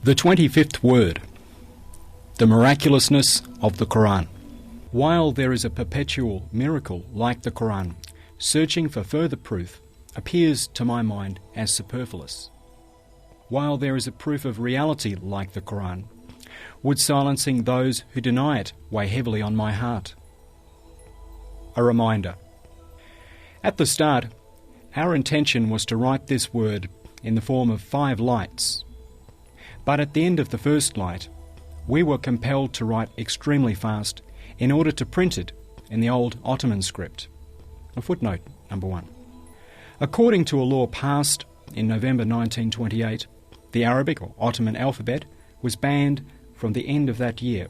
The 25th word, the miraculousness of the Qur'an. While there is a perpetual miracle like the Qur'an, searching for further proof appears to my mind as superfluous. While there is a proof of reality like the Qur'an, would silencing those who deny it weigh heavily on my heart? A reminder. At the start, our intention was to write this word in the form of 5 lights. But at the end of the first light, we were compelled to write extremely fast in order to print it in the old Ottoman script. A footnote, number 1. According to a law passed in November 1928, the Arabic or Ottoman alphabet was banned from the end of that year,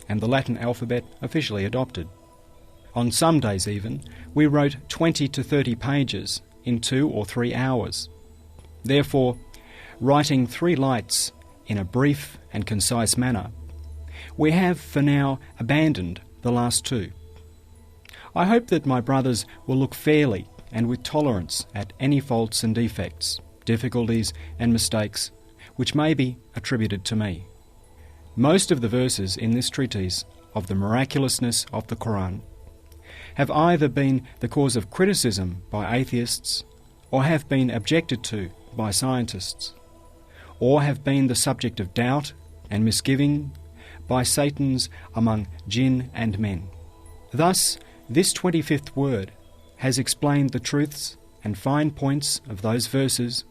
and the Latin alphabet officially adopted. On some days even, we wrote 20 to 30 pages in 2 or 3 hours. Therefore, writing 3 lights in a brief and concise manner, we have for now abandoned the last 2. I hope that my brothers will look fairly and with tolerance at any faults and defects, difficulties and mistakes which may be attributed to me. Most of the verses in this treatise of the miraculousness of the Qur'an have either been the cause of criticism by atheists or have been objected to by scientists, or have been the subject of doubt and misgiving by Satans among jinn and men. Thus, this 25th word has explained the truths and fine points of those verses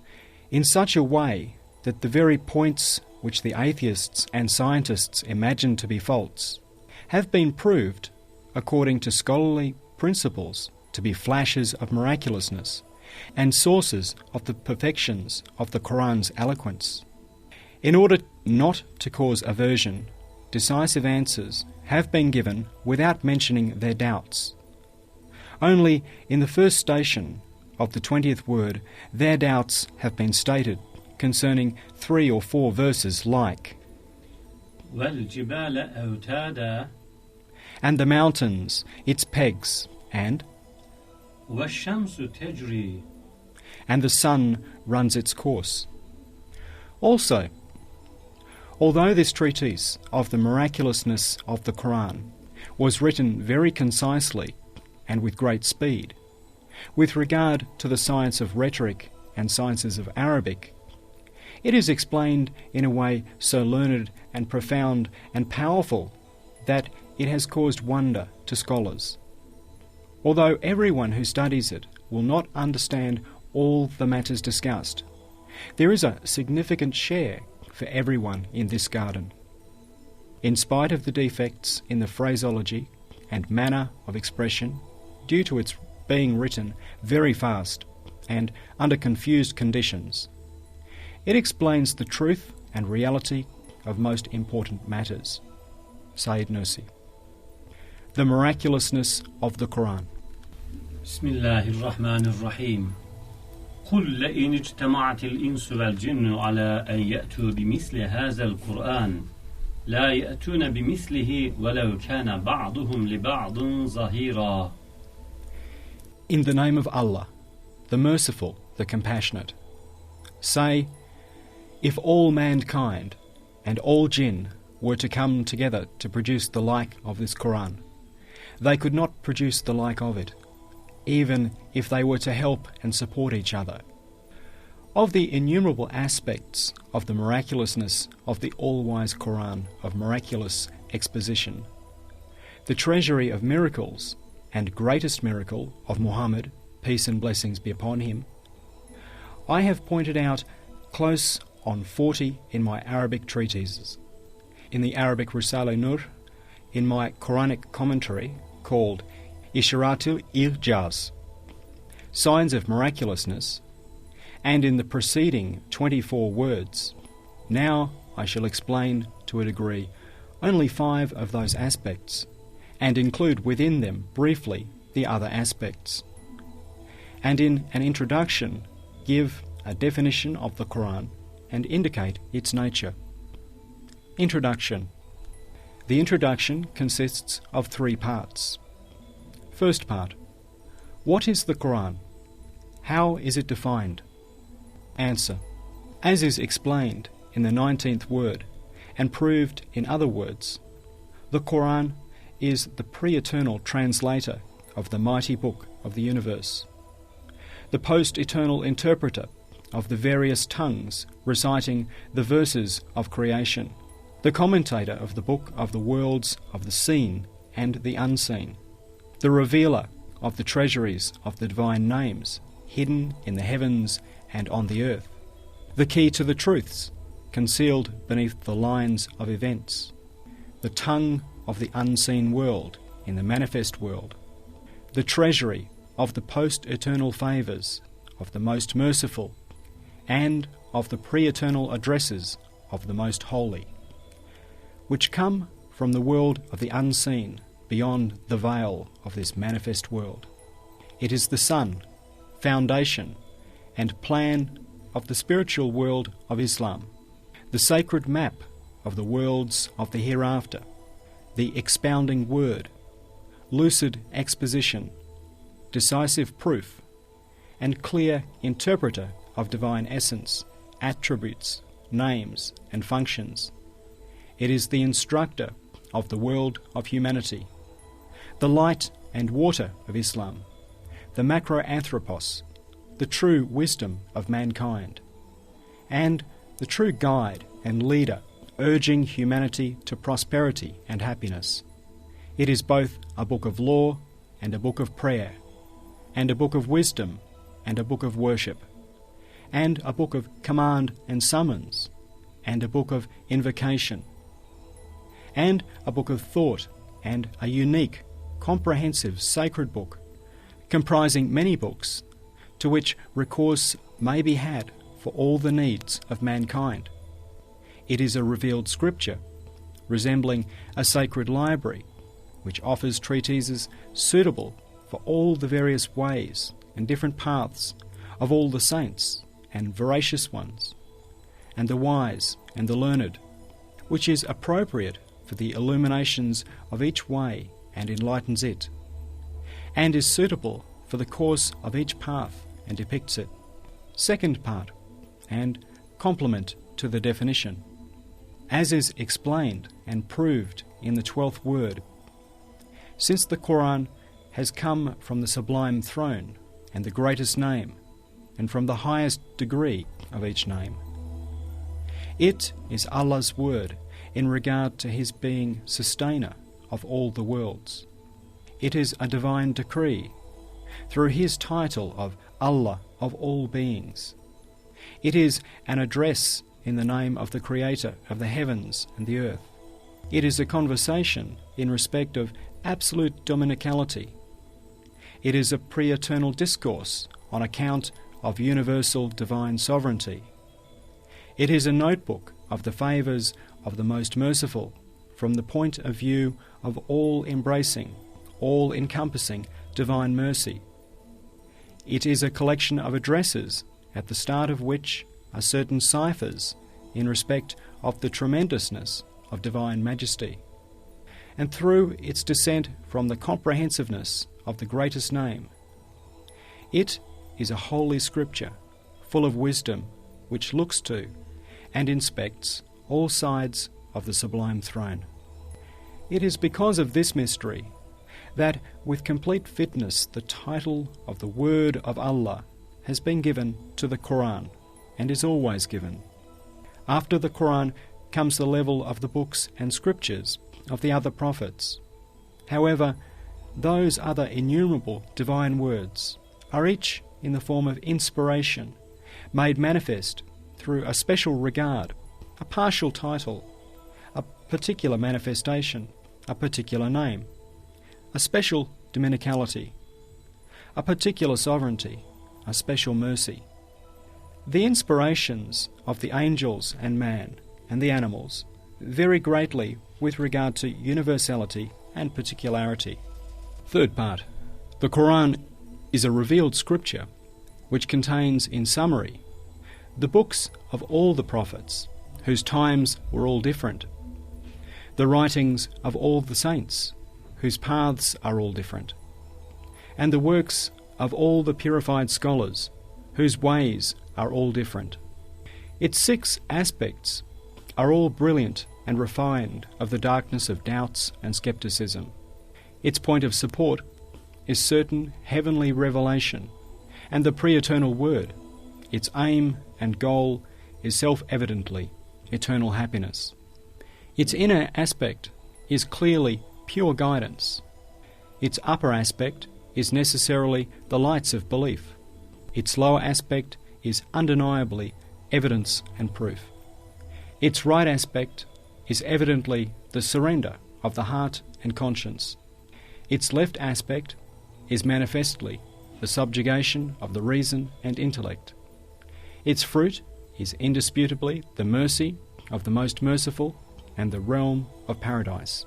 in such a way that the very points which the atheists and scientists imagine to be faults have been proved, according to scholarly principles, to be flashes of miraculousness and sources of the perfections of the Qur'an's eloquence. In order not to cause aversion, decisive answers have been given without mentioning their doubts. Only in the first station of the 20th word their doubts have been stated concerning 3 or 4 verses like, وَالْجِبَالَ أَوْتَادًا, and the mountains, its pegs, and وَالشَّمْسُ تَجْرِي, and the sun runs its course. Also, although this treatise of the miraculousness of the Qur'an was written very concisely and with great speed, with regard to the science of rhetoric and sciences of Arabic, it is explained in a way so learned and profound and powerful that it has caused wonder to scholars. Although everyone who studies it will not understand all the matters discussed, there is a significant share for everyone in this garden. In spite of the defects in the phraseology and manner of expression, due to its being written very fast and under confused conditions, it explains the truth and reality of most important matters. Sayyid Nursi. The miraculousness of the Qur'an. Bismillahirrahmanirrahim. قُلْ لَئِنِ اجْتَمَعَتِ الْإِنسُ وَالْجِنُّ عَلَىٰ أَنْ يَأْتُوا بِمِثْلِ هَذَا الْقُرْآنِ لَا يَأْتُونَ بِمِثْلِهِ وَلَوْ كَانَ بَعْضُهُمْ لِبَعْضٍ ظَهِيرًا. In the name of Allah, the Merciful, the Compassionate. Say, if all mankind and all jinn were to come together to produce the like of this Qur'an, they could not produce the like of it, even if they were to help and support each other. Of the innumerable aspects of the miraculousness of the all-wise Qur'an of miraculous exposition, the treasury of miracles and greatest miracle of Muhammad, peace and blessings be upon him, I have pointed out close on 40 in my Arabic treatises, in the Arabic Risale-i, in my Quranic commentary called Isharatul-Ijaz, Signs of Miraculousness, and in the preceding 24 words. Now I shall explain to a degree only 5 of those aspects, and include within them briefly the other aspects, and in an introduction give a definition of the Qur'an and indicate its nature. Introduction. The introduction consists of 3 parts. First part. What is the Qur'an? How is it defined? Answer. As is explained in the 19th word and proved in other words, the Qur'an is the pre-eternal translator of the mighty book of the universe, the post-eternal interpreter of the various tongues reciting the verses of creation, the commentator of the book of the worlds of the seen and the unseen, the revealer of the treasuries of the divine names hidden in the heavens and on the earth, the key to the truths concealed beneath the lines of events, the tongue of the unseen world in the manifest world, the treasury of the post-eternal favours of the most merciful and of the pre-eternal addresses of the most holy, which come from the world of the unseen beyond the veil of this manifest world. It is the sun, foundation and plan of the spiritual world of Islam, the sacred map of the worlds of the hereafter, the expounding word, lucid exposition, decisive proof, and clear interpreter of divine essence, attributes, names, and functions. It is the instructor of the world of humanity, the light and water of Islam, the macroanthropos, the true wisdom of mankind, and the true guide and leader urging humanity to prosperity and happiness. It is both a book of law and a book of prayer, and a book of wisdom and a book of worship, and a book of command and summons, and a book of invocation, and a book of thought, and a unique, comprehensive sacred book, comprising many books, to which recourse may be had for all the needs of mankind. It is a revealed scripture, resembling a sacred library, which offers treatises suitable for all the various ways and different paths of all the saints and veracious ones, and the wise and the learned, which is appropriate for the illuminations of each way and enlightens it, and is suitable for the course of each path and depicts it. Second part, and complement to the definition. As is explained and proved in the 12th word, since the Qur'an has come from the sublime throne and the greatest name, and from the highest degree of each name, it is Allah's word in regard to His being sustainer of all the worlds. It is a divine decree through His title of Allah of all beings. It is an address in the name of the Creator of the heavens and the earth. It is a conversation in respect of absolute dominicality. It is a pre-eternal discourse on account of universal divine sovereignty. It is a notebook of the favours of the most merciful from the point of view of all-embracing, all-encompassing divine mercy. It is a collection of addresses at the start of which are certain ciphers in respect of the tremendousness of divine majesty. And through its descent from the comprehensiveness of the greatest name, it is a holy scripture full of wisdom which looks to and inspects all sides of the sublime throne. It is because of this mystery that with complete fitness the title of the Word of Allah has been given to the Qur'an and is always given. After the Qur'an comes the level of the books and scriptures of the other prophets. However, those other innumerable divine words are each in the form of inspiration, made manifest through a special regard, a partial title, a particular manifestation, a particular name, a special dominicality, a particular sovereignty, a special mercy. The inspirations of the angels and man and the animals vary greatly with regard to universality and particularity. Third part. The Qur'an is a revealed scripture which contains, in summary, the books of all the prophets, whose times were all different, the writings of all the saints, whose paths are all different, and the works of all the purified scholars, whose ways are all different. Its 6 aspects are all brilliant and refined of the darkness of doubts and skepticism. Its point of support is certain heavenly revelation and the pre-eternal word. Its aim and goal is self-evidently eternal happiness. Its inner aspect is clearly pure guidance. Its upper aspect is necessarily the lights of belief. Its lower aspect is undeniably evidence and proof. Its right aspect is evidently the surrender of the heart and conscience. Its left aspect is manifestly the subjugation of the reason and intellect. Its fruit is indisputably the mercy of the most merciful and the realm of paradise.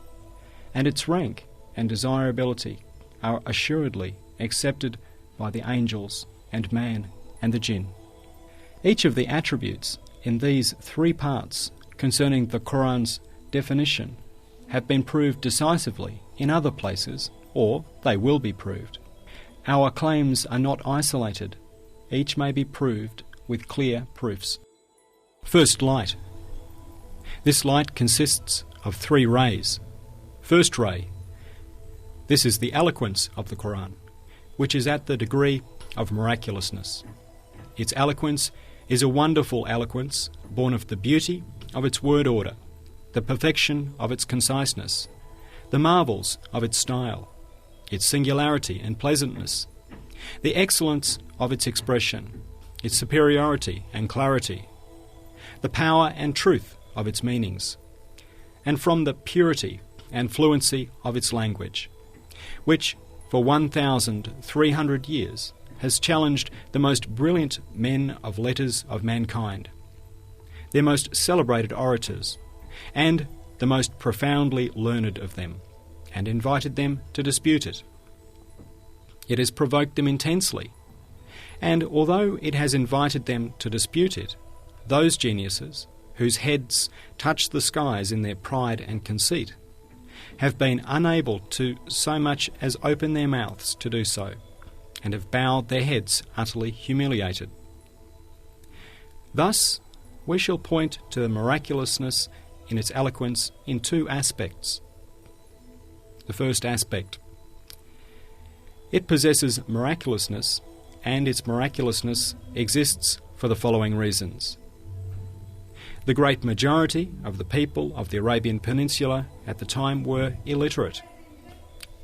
And its rank and desirability are assuredly accepted by the angels and man and the jinn. Each of the attributes in these three parts concerning the Qur'an's definition have been proved decisively in other places, or they will be proved. Our claims are not isolated. Each may be proved with clear proofs. First, light. This light consists of three rays. First ray. This is the eloquence of the Qur'an, which is at the degree of miraculousness. Its eloquence is a wonderful eloquence born of the beauty of its word order, the perfection of its conciseness, the marvels of its style, its singularity and pleasantness, the excellence of its expression, its superiority and clarity, the power and truth of its meanings, and from the purity and fluency of its language, which for 1,300 years has challenged the most brilliant men of letters of mankind, their most celebrated orators, and the most profoundly learned of them, and invited them to dispute it. It has provoked them intensely, and although it has invited them to dispute it, those geniuses, whose heads touch the skies in their pride and conceit, have been unable to so much as open their mouths to do so, and have bowed their heads utterly humiliated. Thus, we shall point to the miraculousness in its eloquence in two aspects. The first aspect. It possesses miraculousness, and its miraculousness exists for the following reasons. The great majority of the people of the Arabian Peninsula at the time were illiterate.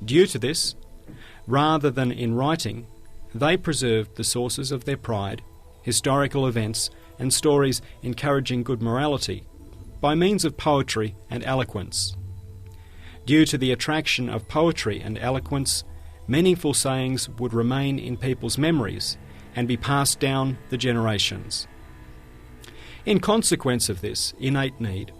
Due to this, rather than in writing, they preserved the sources of their pride, historical events, and stories encouraging good morality by means of poetry and eloquence. Due to the attraction of poetry and eloquence, meaningful sayings would remain in people's memories and be passed down the generations. In consequence of this innate need,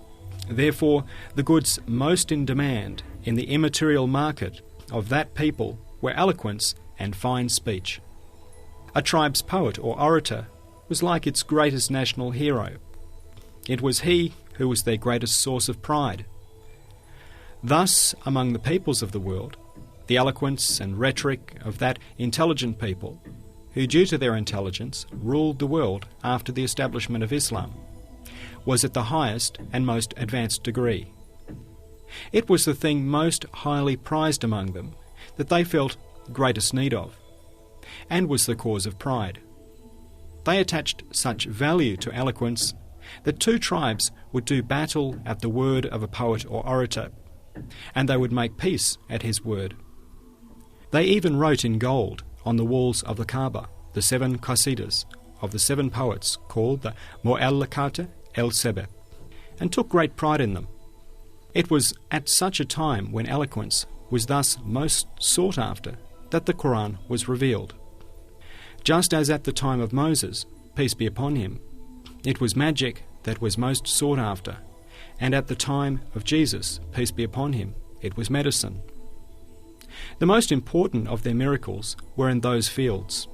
therefore, the goods most in demand in the immaterial market of that people were eloquence and fine speech. A tribe's poet or orator was like its greatest national hero. It was he who was their greatest source of pride. Thus, among the peoples of the world, the eloquence and rhetoric of that intelligent people, who due to their intelligence ruled the world after the establishment of Islam, was at the highest and most advanced degree. It was the thing most highly prized among them, that they felt greatest need of, and was the cause of pride. They attached such value to eloquence that two tribes would do battle at the word of a poet or orator, and they would make peace at his word. They even wrote in gold on the walls of the Kaaba the 7 qasidas of the 7 poets called the Mu'allaqat el-Sebe, and took great pride in them. It was at such a time when eloquence was thus most sought after that the Qur'an was revealed. Just as at the time of Moses, peace be upon him, it was magic that was most sought after, and at the time of Jesus, peace be upon him, it was medicine. The most important of their miracles were in those fields.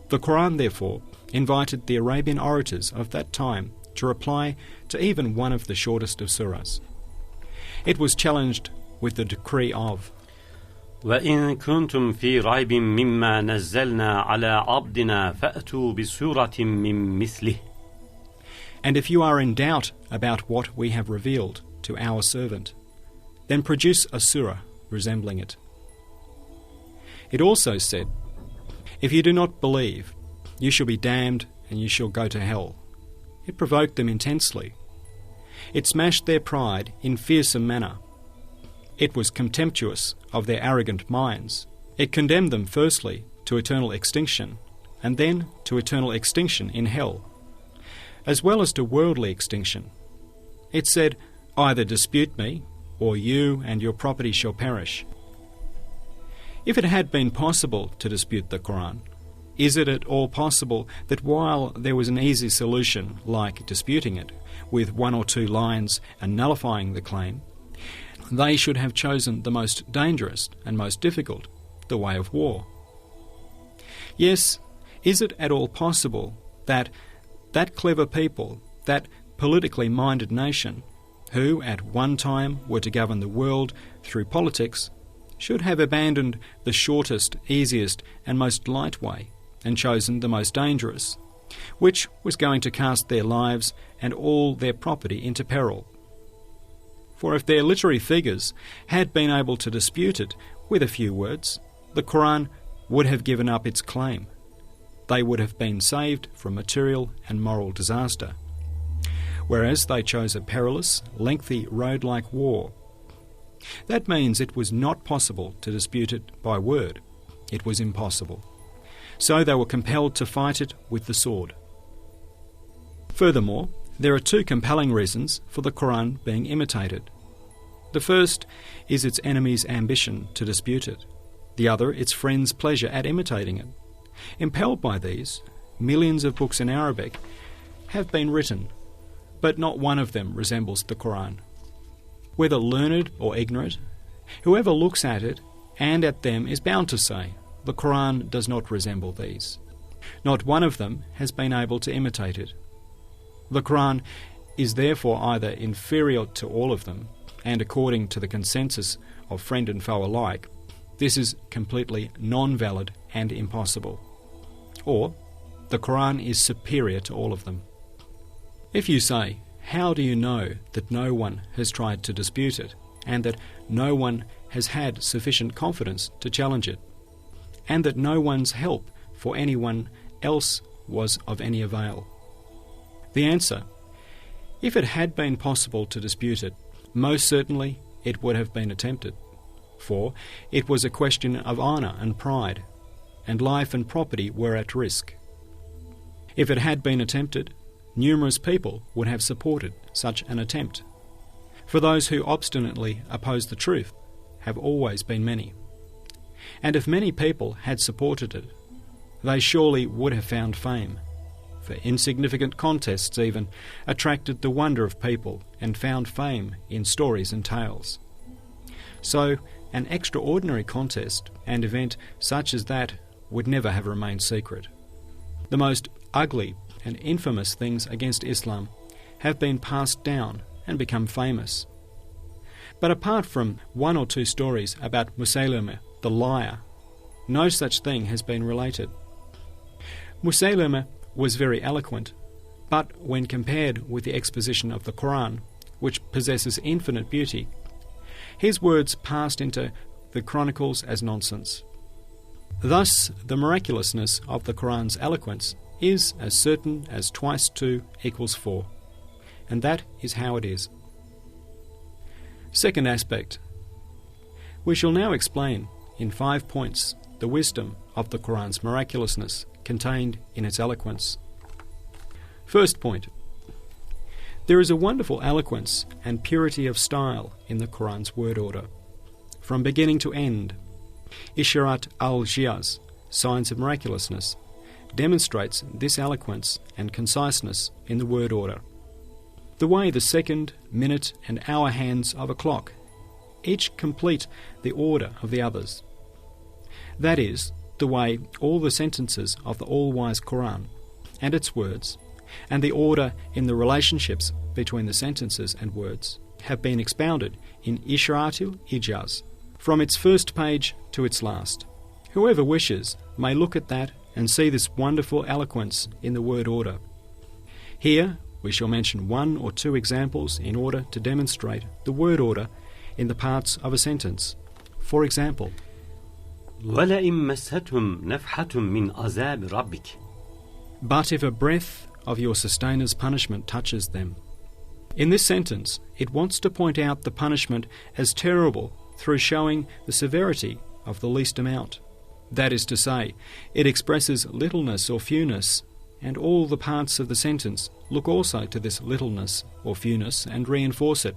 The Qur'an, therefore, invited the Arabian orators of that time to reply to even one of the shortest of surahs. It was challenged with the decree of وَإِن كُنتُمْ فِي رَيْبٍ مِّمَّا نَزَّلْنَا عَلَى عَبْدِنَا فَأْتُوا بِسُورَةٍ مِّن مِّثْلِهِ. And if you are in doubt about what we have revealed to our servant, then produce a surah resembling it. It also said, if you do not believe, you shall be damned and you shall go to hell. It provoked them intensely. It smashed their pride in fearsome manner. It was contemptuous of their arrogant minds. It condemned them firstly to eternal extinction, and then to eternal extinction in hell, as well as to worldly extinction. It said, either dispute me, or you and your property shall perish. If it had been possible to dispute the Qur'an, is it at all possible that while there was an easy solution, like disputing it, with 1 or 2 lines and nullifying the claim, they should have chosen the most dangerous and most difficult, the way of war? Yes, is it at all possible that that clever people, that politically minded nation, who at one time were to govern the world through politics, should have abandoned the shortest, easiest and most light way and chosen the most dangerous, which was going to cast their lives and all their property into peril? For if their literary figures had been able to dispute it with a few words, the Qur'an would have given up its claim. They would have been saved from material and moral disaster. Whereas they chose a perilous, lengthy road like war. That means it was not possible to dispute it by word. It was impossible. So they were compelled to fight it with the sword. Furthermore, there are 2 compelling reasons for the Qur'an being imitated. The first is its enemies' ambition to dispute it. The other, its friends' pleasure at imitating it. Impelled by these, millions of books in Arabic have been written, but not one of them resembles the Qur'an. Whether learned or ignorant, whoever looks at it and at them is bound to say, the Qur'an does not resemble these. Not one of them has been able to imitate it. The Qur'an is therefore either inferior to all of them, and according to the consensus of friend and foe alike, this is completely non-valid and impossible. Or, the Qur'an is superior to all of them. If you say, how do you know that no one has tried to dispute it, and that no one has had sufficient confidence to challenge it, and that no one's help for anyone else was of any avail? The answer, if it had been possible to dispute it, most certainly it would have been attempted, for it was a question of honour and pride, and life and property were at risk. If it had been attempted, numerous people would have supported such an attempt, for those who obstinately oppose the truth have always been many. And if many people had supported it, they surely would have found fame, for insignificant contests even attracted the wonder of people and found fame in stories and tales. So, an extraordinary contest and event such as that would never have remained secret. The most ugly and infamous things against Islam have been passed down and become famous. But apart from 1 or 2 stories about Musaylimah, the liar, no such thing has been related. Musaylimah was very eloquent, but when compared with the exposition of the Qur'an, which possesses infinite beauty, his words passed into the chronicles as nonsense. Thus, the miraculousness of the Qur'an's eloquence is as certain as 2 × 2 = 4, and that is how it is. Second aspect. We shall now explain in 5 points the wisdom of the Qur'an's miraculousness contained in its eloquence. First point. There is a wonderful eloquence and purity of style in the Qur'an's word order. From beginning to end, Isharat al-Jiyaz, Signs of Miraculousness, demonstrates this eloquence and conciseness in the word order. The way the second, minute and hour hands of a clock each complete the order of the others. That is, the way all the sentences of the all-wise Qur'an and its words, and the order in the relationships between the sentences and words, have been expounded in Isharatul Ijaz, from its first page to its last. Whoever wishes may look at that and see this wonderful eloquence in the word order. Here we shall mention one or two examples in order to demonstrate the word order in the parts of a sentence. For example, وَلَئِن مَسَّتْهُمْ نَفْحَةٌ مِّنْ عَذَابِ رَبِّكَ. but if a breath of your sustainer punishment touches them. In this sentence, it wants to point out the punishment as terrible through showing the severity of the least amount. That is to say, it expresses littleness or fewness, and all the parts of the sentence look also to this littleness or fewness and reinforce it.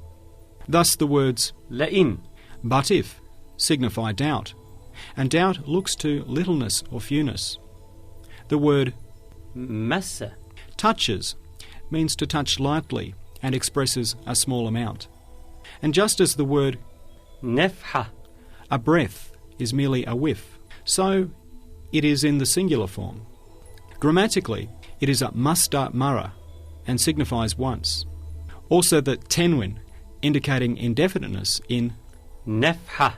Thus the words لَئِن, but if signify doubt, and doubt looks to littleness or fewness. The word مَسَّ, touches means to touch lightly and expresses a small amount. And just as the word نَفْحَةٌ, a breath is merely a whiff, so it is in the singular form. Grammatically, it is a masta mara and signifies once. Also the tenwin, indicating indefiniteness in نَفْحَةٌ,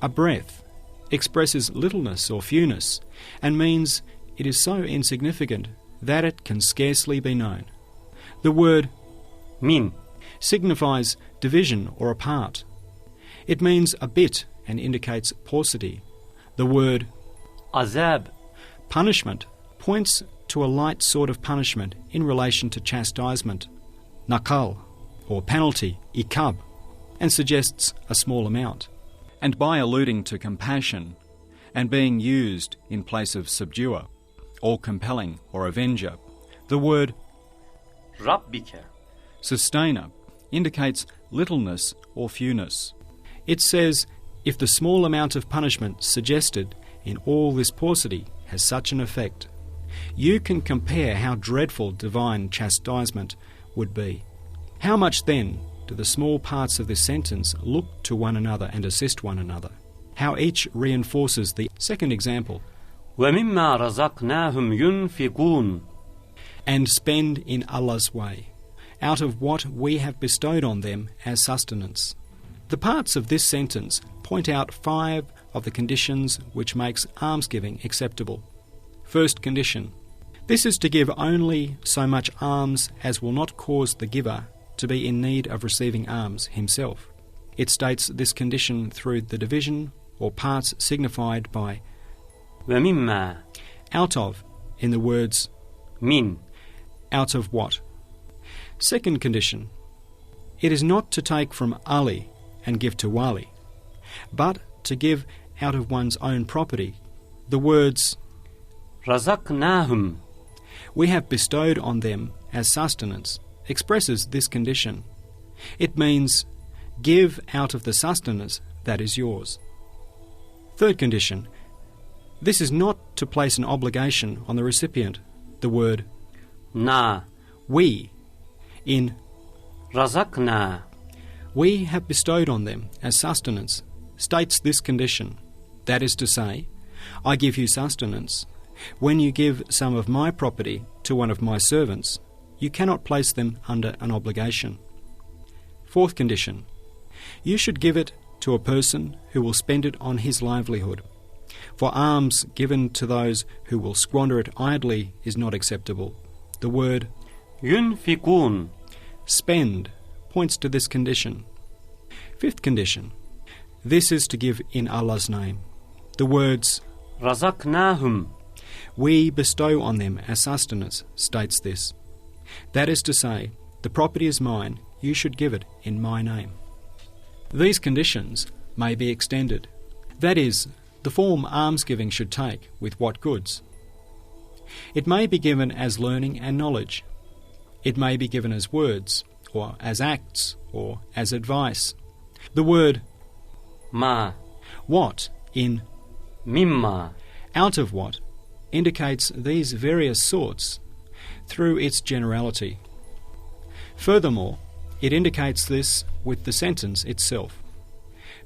a breath, expresses littleness or fewness and means it is so insignificant that it can scarcely be known. The word min signifies division or a part. It means a bit and indicates paucity. The word azab, punishment, points to a light sort of punishment in relation to chastisement, nakal, or penalty, ikab, and suggests a small amount. And by alluding to compassion and being used in place of subduer, or compelling or avenger, the word rabbika, sustainer, indicates littleness or fewness. It says, if the small amount of punishment suggested in all this paucity has such an effect, you can compare how dreadful divine chastisement would be. How much then do the small parts of this sentence look to one another and assist one another? How each reinforces the second example. وَمِمَّا رَزَقْنَاهُمْ يُنْفِقُونَ, and spend in Allah's way, out of what we have bestowed on them as sustenance. The parts of this sentence point out 5 of the conditions which makes almsgiving acceptable. First condition. This is to give only so much alms as will not cause the giver to be in need of receiving alms himself. It states this condition through the division or parts signified by وَمِمَّا, out of, in the words min, out of what. Second condition. It is not to take from Ali and give to Wali, but to give out of one's own property. The words رَزَقْنَاهُمْ, we have bestowed on them as sustenance expresses this condition. It means give out of the sustenance that is yours. Third condition. This is not to place an obligation on the recipient. The word na, we in رَزَقْنَا, we have bestowed on them as sustenance states this condition. That is to say, I give you sustenance. When you give some of my property to one of my servants, you cannot place them under an obligation. Fourth condition. You should give it to a person who will spend it on his livelihood. For alms given to those who will squander it idly is not acceptable. The word يُنْفِقُونَ, spend points to this condition. Fifth condition. This is to give in Allah's name. The words رَزَقْنَاهُمْ, we bestow on them as sustenance states this. That is to say, the property is mine, you should give it in my name. These conditions may be extended. That is, the form almsgiving should take with what goods. It may be given as learning and knowledge. It may be given as words, or as acts, or as advice. The word ma, what in mimma, out of what indicates these various sorts through its generality. Furthermore, it indicates this with the sentence itself,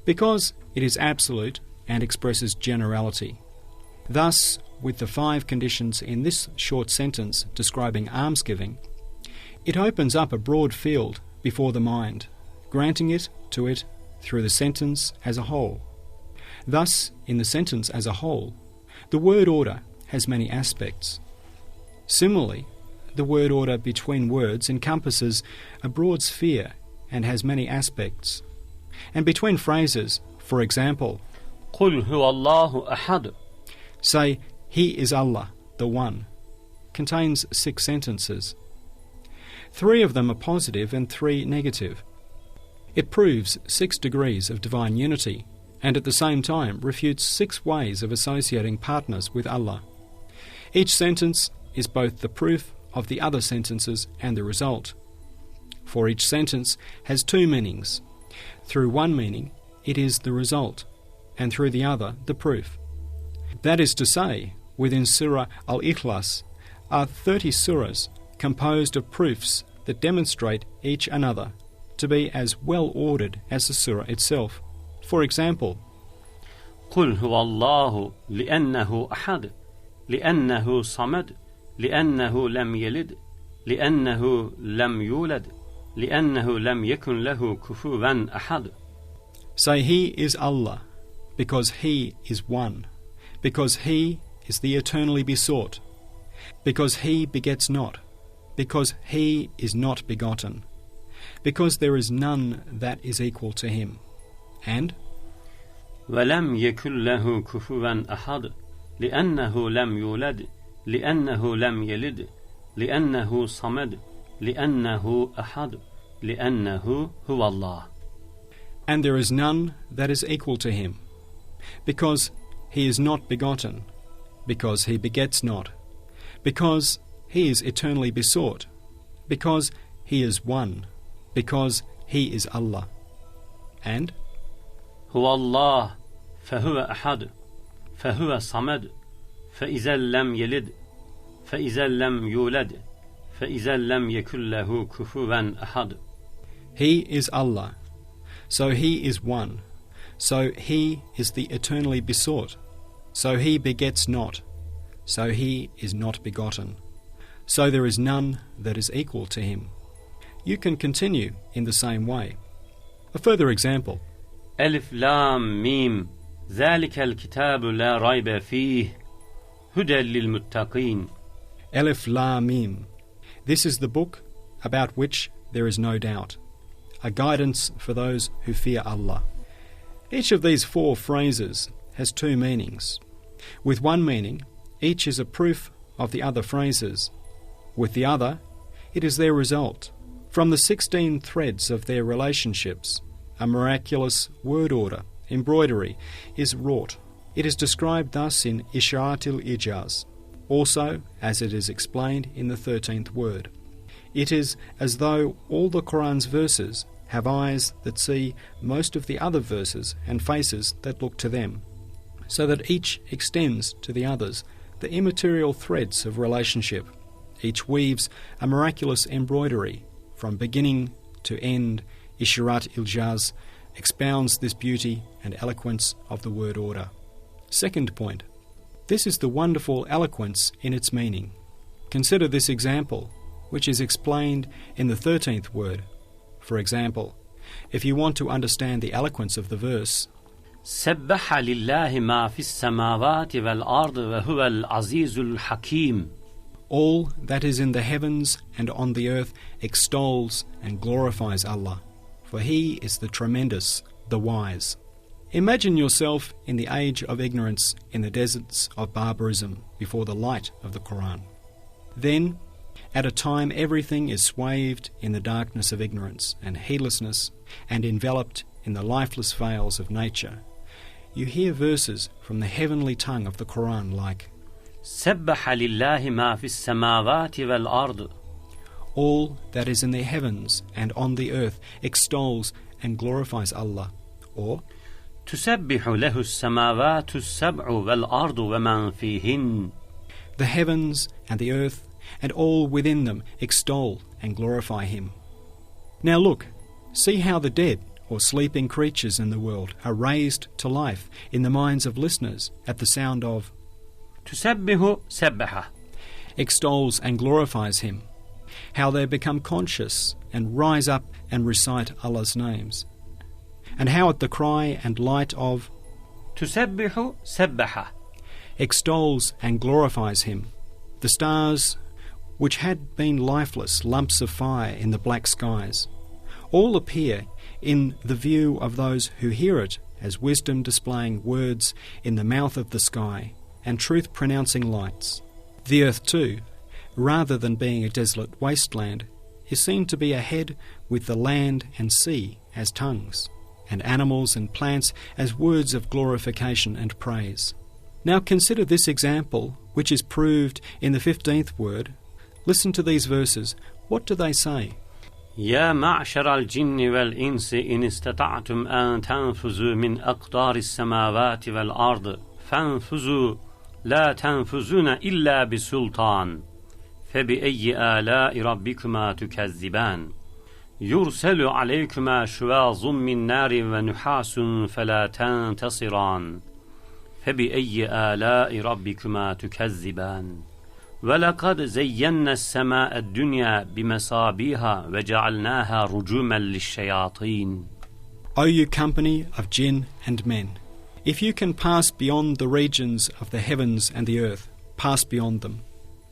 because it is absolute and expresses generality. Thus, with the 5 conditions in this short sentence describing almsgiving, it opens up a broad field before the mind, granting it to it through the sentence as a whole. Thus, in the sentence as a whole, the word order has many aspects. Similarly, The word order between words encompasses a broad sphere and has many aspects. And between phrases, for example, قُلْ هُوَ اللَّهُ أَحَدٌ, say, He is Allah, the One, contains 6 sentences. 3 of them are positive and 3 negative. It proves 6 degrees of divine unity, and at the same time refutes 6 ways of associating partners with Allah. Each sentence is both the proof of the other sentences and the result. For each sentence has 2 meanings. Through one meaning, it is the result, and through the other, the proof. That is to say, within Surah Al-Ikhlas are 30 surahs composed of proofs that demonstrate each another to be as well ordered as the surah itself. For example, قُلْ هُوَ اللَّهُ لِأَنَّهُ أَحَدٌ لِأَنَّهُ صَمَدٌ لِأَنَّهُ لَمْ يَلِدْ لِأَنَّهُ لَمْ يُولَدْ لِأَنَّهُ لَمْ يَكُنْ لَهُ كُفُوًا أَحَدٌ. Say, He is Allah, because He is one, because He is the eternally besought, because He begets not, because He is not begotten, because there is none that is equal to Him. And وَلَمْ يَكُنْ لَهُ كُفُوًا أَحَدٌ لِأَنَّهُ لَمْ يُولَدْ لِأَنَّهُ لَمْ يَلِدْ لِأَنَّهُ صَمَدٌ لِأَنَّهُ أَحَدٌ لِأَنَّهُ هُوَ اللَّهُ. And there is none that is equal to Him, because He is not begotten, because He begets not, because He is eternally besought, because He is one, because He is Allah. And هو الله فهو أحد فهو صمد فإذا لم يلد فإذا لم يولد فإذا لم يكن له كفوا أحد. He is Allah, so He is one, so He is the eternally besought, so He begets not, so He is not begotten, so there is none that is equal to Him. You can continue in the same way. A further example. ألف لام ميم ذلك الكتاب لا ريب فيه هدى للمتقين. Alif La Mim. This is the book about which there is no doubt, a guidance for those who fear Allah. Each of these 4 phrases has 2 meanings. With one meaning, each is a proof of the other phrases. With the other, it is their result. From the 16 threads of their relationships, a miraculous word order, embroidery, is wrought. It is described thus in Isharatil-Ijaz, also as it is explained in the 13th word. It is as though all the Qur'an's verses have eyes that see most of the other verses and faces that look to them, so that each extends to the others the immaterial threads of relationship. Each weaves a miraculous embroidery. From beginning to end, Isharat-il-Jaz expounds this beauty and eloquence of the word order. Second point. This is the wonderful eloquence in its meaning. Consider this example, which is explained in the 13th word. For example, if you want to understand the eloquence of the verse, سبح لله ما في السماوات والأرض وهو العزيز الحكيم. All that is in the heavens and on the earth extols and glorifies Allah, for He is the tremendous, the wise. Imagine yourself in the age of ignorance in the deserts of barbarism before the light of the Qur'an. Then, at a time everything is swathed in the darkness of ignorance and heedlessness and enveloped in the lifeless veils of nature, you hear verses from the heavenly tongue of the Qur'an like, سبح لله ما في السماوات والأرض. All that is in the heavens and on the earth extols and glorifies Allah. Or, تسبح له السماوات السبع والأرض ومن فيهن. The heavens and the earth and all within them extol and glorify Him. Now look, see how the dead or sleeping creatures in the world are raised to life in the minds of listeners at the sound of تسبح سبح. Extols and glorifies Him. How they become conscious and rise up and recite Allah's names. And how at the cry and light of تسبح سبح. Extols and glorifies Him. The stars which had been lifeless lumps of fire in the black skies, all appear in the view of those who hear it as wisdom displaying words in the mouth of the sky and truth pronouncing lights. The earth too, rather than being a desolate wasteland, is seen to be a head with the land and sea as tongues, and animals and plants as words of glorification and praise. Now consider this example, which is proved in the 15th word. Listen to these verses. What do they say? يا معشر الجن والإنس إن استطعتم أن تنفذوا من أقطار السماوات والأرض فانفذوا لا تنفذون إلا بسلطان فبأي آلاء ربكما تكذبان يرسل عليكما شواظ من نار ونحاس فلا تنتصران فبأي آلاء ربكما تكذبان وَلَقَدْ زَيَّنَّا السَّمَاءَ الدُّنْيَا بِمَصَابِيهَا وَجَعَلْنَاهَا رُجُومًا لِلشَّيَاطِينِ. O you company of jinn and men, if you can pass beyond the regions of the heavens and the earth, pass beyond them.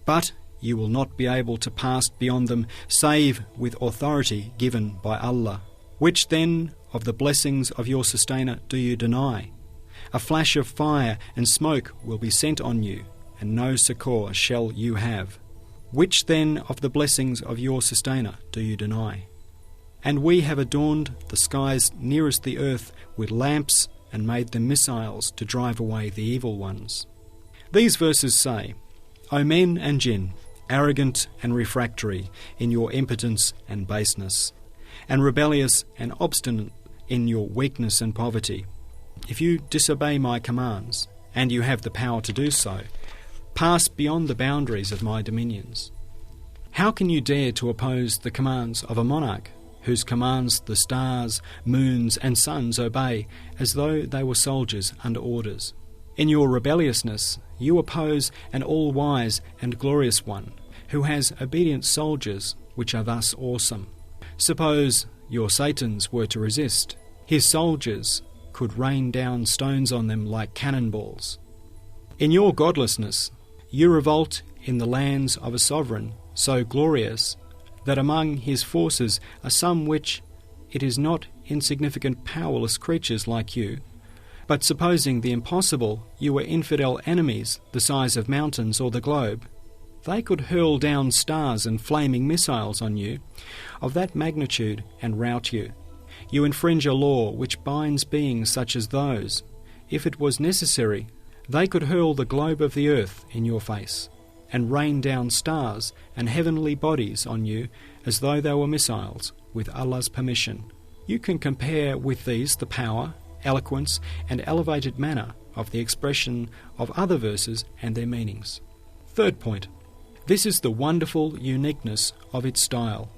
But you will not be able to pass beyond them save with authority given by Allah. Which then of the blessings of your sustainer do you deny? A flash of fire and smoke will be sent on you, and no succour shall you have. Which then of the blessings of your sustainer do you deny? And we have adorned the skies nearest the earth with lamps and made them missiles to drive away the evil ones. These verses say, O men and jinn, arrogant and refractory in your impotence and baseness, and rebellious and obstinate in your weakness and poverty, if you disobey my commands, and you have the power to do so, pass beyond the boundaries of my dominions. How can you dare to oppose the commands of a monarch, whose commands the stars, moons, and suns obey as though they were soldiers under orders? In your rebelliousness, you oppose an all-wise and glorious one, who has obedient soldiers which are thus awesome. Suppose your Satans were to resist. His soldiers could rain down stones on them like cannonballs. In your godlessness, you revolt in the lands of a sovereign so glorious that among his forces are some which it is not insignificant powerless creatures like you, but supposing the impossible you were infidel enemies the size of mountains or the globe, they could hurl down stars and flaming missiles on you of that magnitude and rout you. You infringe a law which binds beings such as those. If it was necessary, they could hurl the globe of the earth in your face, and rain down stars and heavenly bodies on you as though they were missiles, with Allah's permission. You can compare with these the power, eloquence, and elevated manner of the expression of other verses and their meanings. Third point. This is the wonderful uniqueness of its style.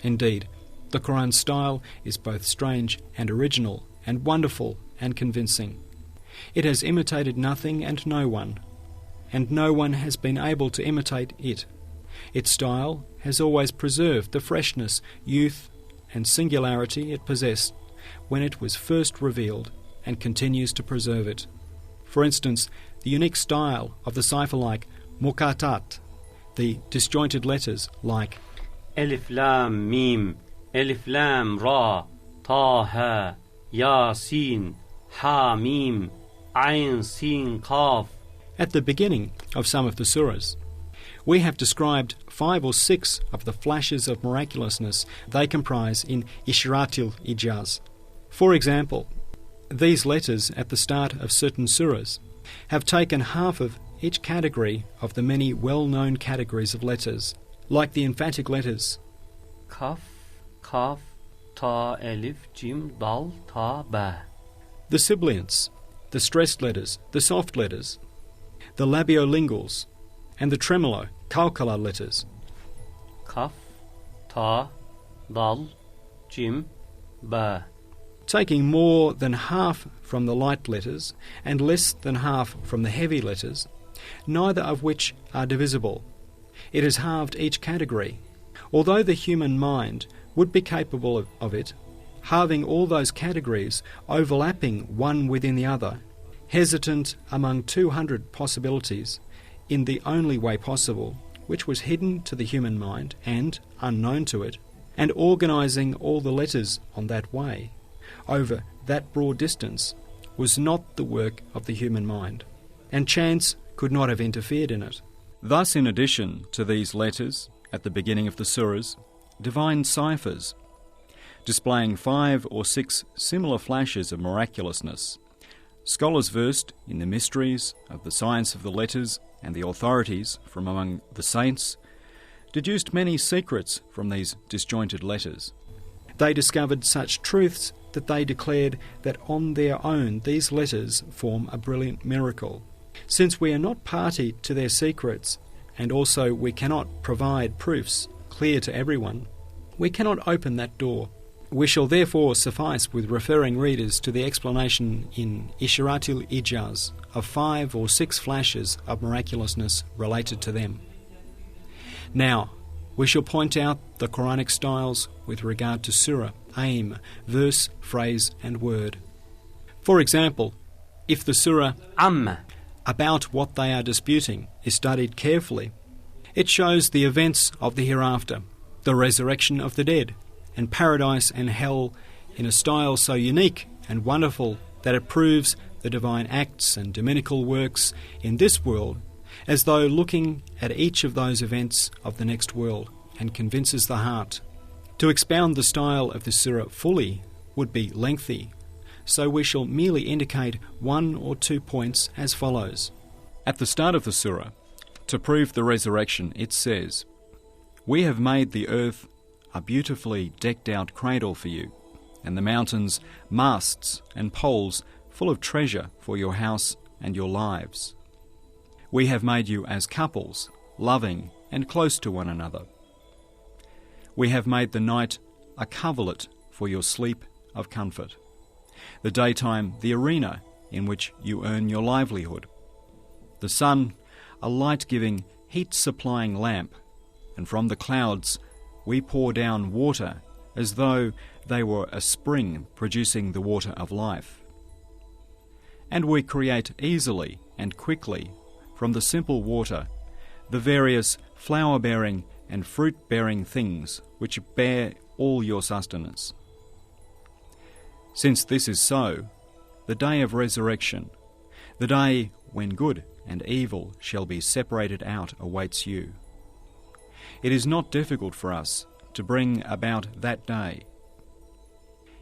Indeed, the Qur'an's style is both strange and original, and wonderful and convincing. It has imitated nothing and no one one has been able to imitate it. Its style has always preserved the freshness, youth, and singularity it possessed when it was first revealed, and continues to preserve it. For instance, the unique style of the cipher-like muqatat, the disjointed letters like Elif Lam Mim, Elif Lam Ra, Taha, Yasin, Ha Mim, Ain Sin Qaf. At the beginning of some of the surahs, we have described 5 or 6 of the flashes of miraculousness they comprise in Ishratil Ijaz. For example, these letters at the start of certain surahs have taken half of each category of the many well-known categories of letters, like the emphatic letters Kaf, Kaf, Ta, Elif, Jim, Dal, Ta, Ba. The sibilants, the stressed letters, the soft letters, the labiolinguals, and the tremolo, calcular letters. Kaf, Ta, Dal, Jim, Ba. Taking more than half from the light letters and less than half from the heavy letters, neither of which are divisible. It has halved each category. Although the human mind would be capable of it, halving all those categories, overlapping one within the other, hesitant among 200 possibilities, in the only way possible, which was hidden to the human mind and unknown to it, and organising all the letters on that way, over that broad distance, was not the work of the human mind, and chance could not have interfered in it. Thus, in addition to these letters, at the beginning of the surahs, divine ciphers, displaying 5 or 6 similar flashes of miraculousness. Scholars versed in the mysteries of the science of the letters and the authorities from among the saints deduced many secrets from these disjointed letters. They discovered such truths that they declared that on their own these letters form a brilliant miracle. Since we are not party to their secrets, and also we cannot provide proofs clear to everyone, we cannot open that door. We shall therefore suffice with referring readers to the explanation in Isharatul Ijaz of 5 or 6 flashes of miraculousness related to them. Now, we shall point out the Quranic styles with regard to surah, aim, verse, phrase and word. For example, if the surah Amma, about what they are disputing, is studied carefully, it shows the events of the hereafter, the resurrection of the dead, and paradise and hell in a style so unique and wonderful that it proves the divine acts and dominical works in this world as though looking at each of those events of the next world, and convinces the heart. To expound the style of the surah fully would be lengthy, so we shall merely indicate 1 or 2 points as follows. At the start of the surah, to prove the resurrection, it says, "We have made the earth a beautifully decked out cradle for you, and the mountains masts and poles full of treasure for your house and your lives. We have made you as couples, loving and close to one another. We have made the night a coverlet for your sleep of comfort, the daytime the arena in which you earn your livelihood, the sun a light-giving, heat-supplying lamp, and from the clouds we pour down water as though they were a spring producing the water of life. And we create easily and quickly from the simple water the various flower-bearing and fruit-bearing things which bear all your sustenance. Since this is so, the day of resurrection, the day when good and evil shall be separated out, awaits you. It is not difficult for us to bring about that day.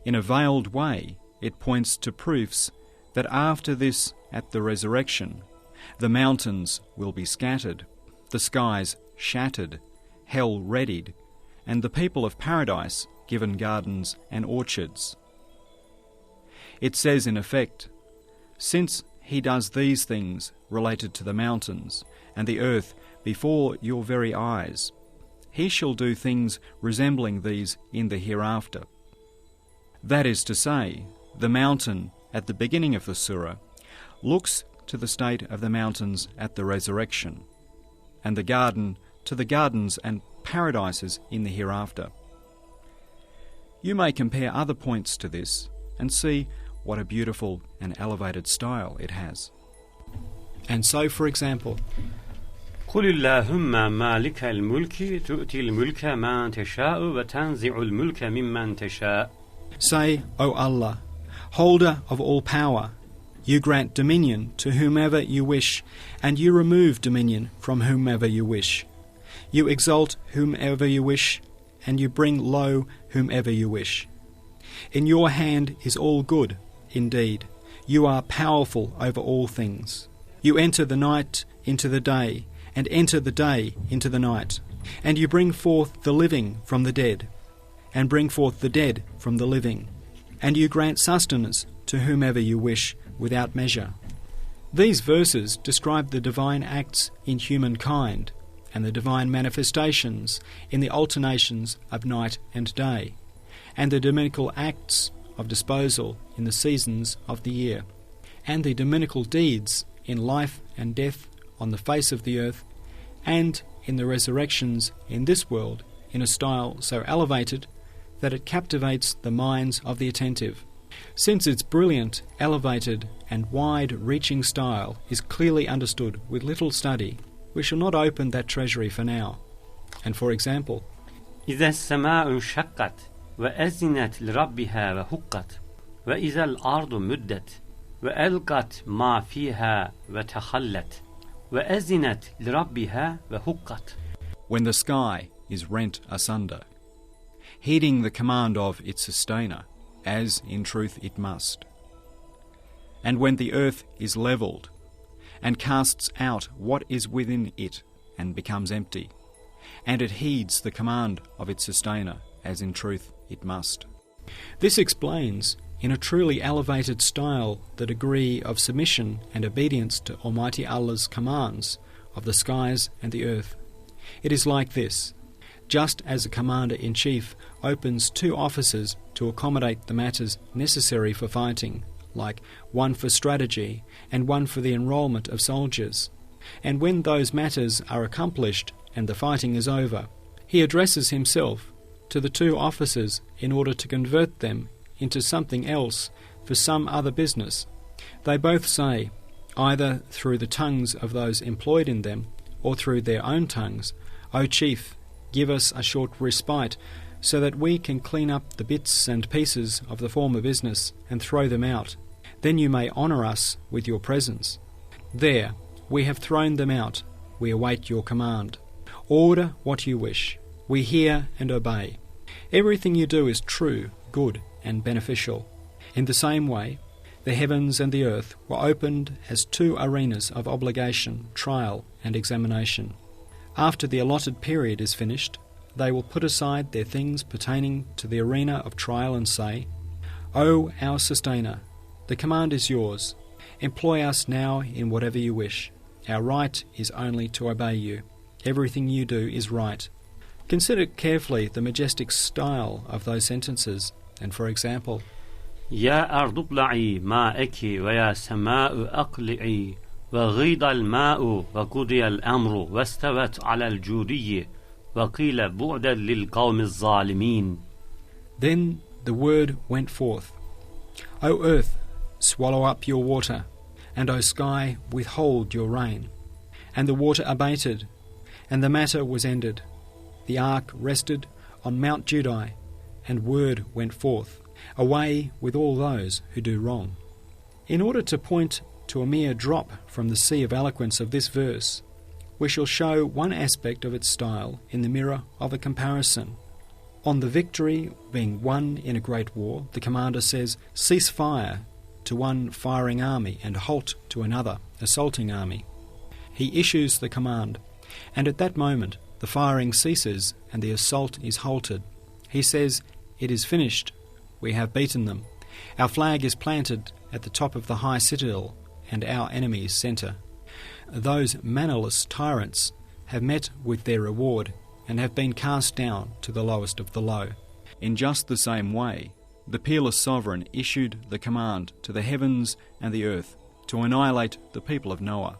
In a veiled way, it points to proofs that after this, at the resurrection, the mountains will be scattered, the skies shattered, hell readied, and the people of paradise given gardens and orchards. It says in effect, since he does these things related to the mountains and the earth before your very eyes, he shall do things resembling these in the hereafter. That is to say, the mountain at the beginning of the surah looks to the state of the mountains at the resurrection, and the garden to the gardens and paradises in the hereafter. You may compare other points to this and see what a beautiful and elevated style it has. And so, for example, قُلِ اللَّهُمَّ مَالِكَ الْمُلْكِ تُؤْتِي الْمُلْكَ مَنْ تَشَاءُ وَتَنْزِعُ الْمُلْكَ مِمَّنْ تَشَاءُ. Say, O Allah, holder of all power, you grant dominion to whomever you wish, and you remove dominion from whomever you wish. You exalt whomever you wish, and you bring low whomever you wish. In your hand is all good, indeed. You are powerful over all things. You enter the night into the day, and enter the day into the night. And you bring forth the living from the dead, and bring forth the dead from the living. And you grant sustenance to whomever you wish, without measure. These verses describe the divine acts in humankind and the divine manifestations in the alternations of night and day, and the dominical acts of disposal in the seasons of the year, and the dominical deeds in life and death on the face of the earth, and in the resurrections in this world in a style so elevated that it captivates the minds of the attentive. Since its brilliant, elevated and wide-reaching style is clearly understood with little study, we shall not open that treasury for now. And for example, إذا السماء انشقت وأذنت لربها وحقت وإذا الأرض مدت وألقت ما فيها وتخلت وأذنت لربها وحقت. when the sky is rent asunder, heeding the command of its sustainer, as in truth it must. And when the earth is levelled, and casts out what is within it, and becomes empty, and it heeds the command of its sustainer, as in truth it must. This explains, in a truly elevated style, the degree of submission and obedience to Almighty Allah's commands of the skies and the earth. It is like this: just as a commander-in-chief opens 2 offices to accommodate the matters necessary for fighting, like one for strategy and one for the enrolment of soldiers, and when those matters are accomplished and the fighting is over, he addresses himself to the 2 officers in order to convert them into something else for some other business. They both say, either through the tongues of those employed in them or through their own tongues, "O Chief, give us a short respite so that we can clean up the bits and pieces of the former business and throw them out. Then you may honour us with your presence. There, we have thrown them out. We await your command. Order what you wish. We hear and obey. Everything you do is true, good, and beneficial." In the same way, the heavens and the earth were opened as 2 arenas of obligation, trial, and examination. After the allotted period is finished, they will put aside their things pertaining to the arena of trial and say, "O our Sustainer, the command is yours. Employ us now in whatever you wish. Our right is only to obey you. Everything you do is right." Consider carefully the majestic style of those sentences, and for example, يا أرض ابلعي ماءك ويا سماء أقلعي وغيض الماء وقضي الأمر واستوت على الجودي وقيل بعدا للقوم الظالمين. Then the word went forth, "O earth, swallow up your water, and O sky, withhold your rain." And the water abated, and the matter was ended. The ark rested on Mount Judi, and word went forth, "Away with all those who do wrong." In order to point to a mere drop from the sea of eloquence of this verse, we shall show one aspect of its style in the mirror of a comparison. On the victory being won in a great war, the commander says, "Cease fire," to one firing army and halt to another assaulting army. He issues the command, and at that moment the firing ceases and the assault is halted. He says, "It is finished. We have beaten them. Our flag is planted at the top of the high citadel and our enemy's centre. Those mannerless tyrants have met with their reward and have been cast down to the lowest of the low." In just the same way, the peerless sovereign issued the command to the heavens and the earth to annihilate the people of Noah.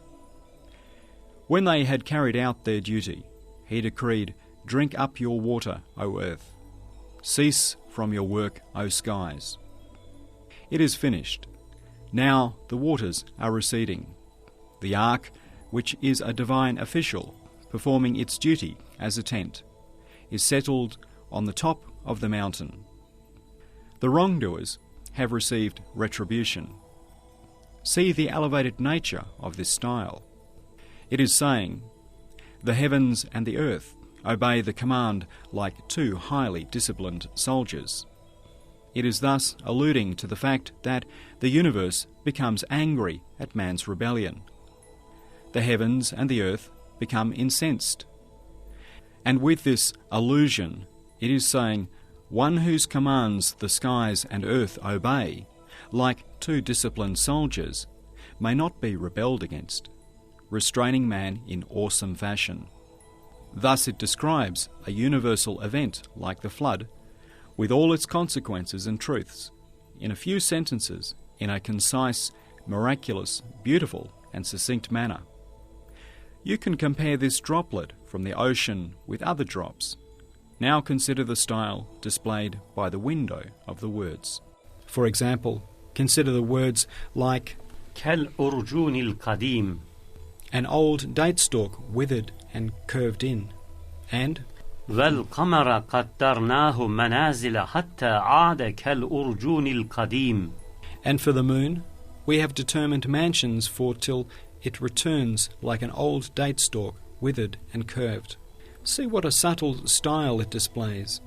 When they had carried out their duty, he decreed, "Drink up your water, O earth. Cease from your work, O skies. It is finished. Now the waters are receding. The ark, which is a divine official, performing its duty as a tent, is settled on the top of the mountain. The wrongdoers have received retribution." See the elevated nature of this style. It is saying, the heavens and the earth obey the command like 2 highly disciplined soldiers. It is thus alluding to the fact that the universe becomes angry at man's rebellion. The heavens and the earth become incensed. And with this allusion, it is saying, one whose commands the skies and earth obey, like 2 disciplined soldiers, may not be rebelled against, restraining man in awesome fashion. Thus it describes a universal event like the flood, with all its consequences and truths, in a few sentences, in a concise, miraculous, beautiful, and succinct manner. You can compare this droplet from the ocean with other drops. Now consider the style displayed by the window of the words. For example, consider the words like كالأرجون القديم. an old date stalk withered and curved in, and وَالْقَمَرَ قَدَّرْنَاهُ مَنَازِلَ حَتَّى عَادَ كَالْأُرْجُونِ الْقَدِيمِ. And for the moon, we have determined mansions for till it returns like an old date stalk, withered and curved. See what a subtle style it displays.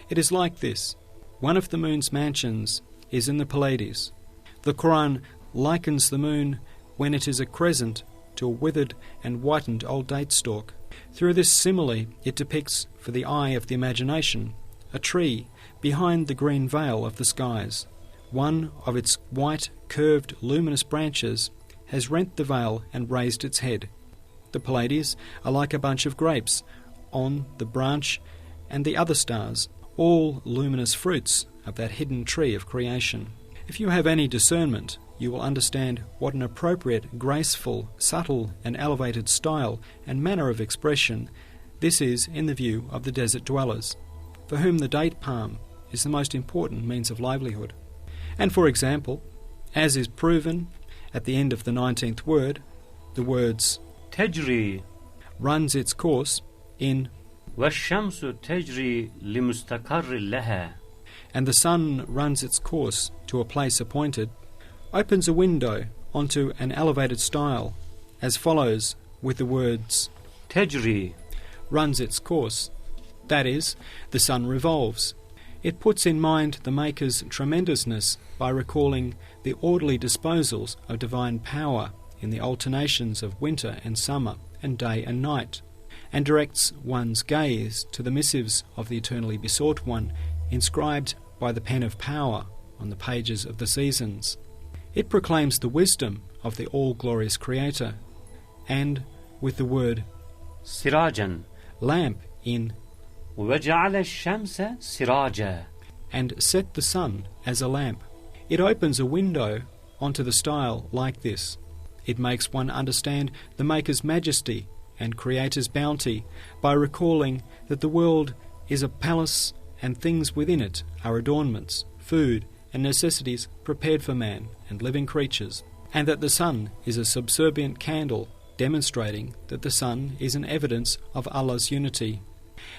It is like this. One of the moon's mansions is in the Pleiades. The Qur'an likens the moon when it is a crescent to a withered and whitened old date stalk. Through this simile it depicts, for the eye of the imagination, a tree behind the green veil of the skies. One of its white, curved, luminous branches has rent the veil and raised its head. The Pleiades are like a bunch of grapes on the branch, and the other stars, all luminous fruits of that hidden tree of creation. If you have any discernment, you will understand what an appropriate, graceful, subtle and elevated style and manner of expression this is in the view of the desert dwellers, for whom the date palm is the most important means of livelihood. And for example, as is proven at the end of the 19th word, the words تجري runs its course in والشمس تجري لمستقر لها, and the sun runs its course to a place appointed, opens a window onto an elevated style, as follows with the words تجري runs its course. That is, the sun revolves. It puts in mind the Maker's tremendousness by recalling the orderly disposals of divine power in the alternations of winter and summer and day and night, and directs one's gaze to the missives of the eternally besought one, inscribed by the pen of power on the pages of the seasons. It proclaims the wisdom of the all-glorious Creator, and with the word سراجا lamp in وجعل الشمس سراجا, and set the sun as a lamp. It opens a window onto the style like this. It makes one understand the Maker's majesty and Creator's bounty by recalling that the world is a palace and things within it are adornments, food and necessities prepared for man and living creatures, and that the sun is a subservient candle demonstrating that the sun is an evidence of Allah's unity,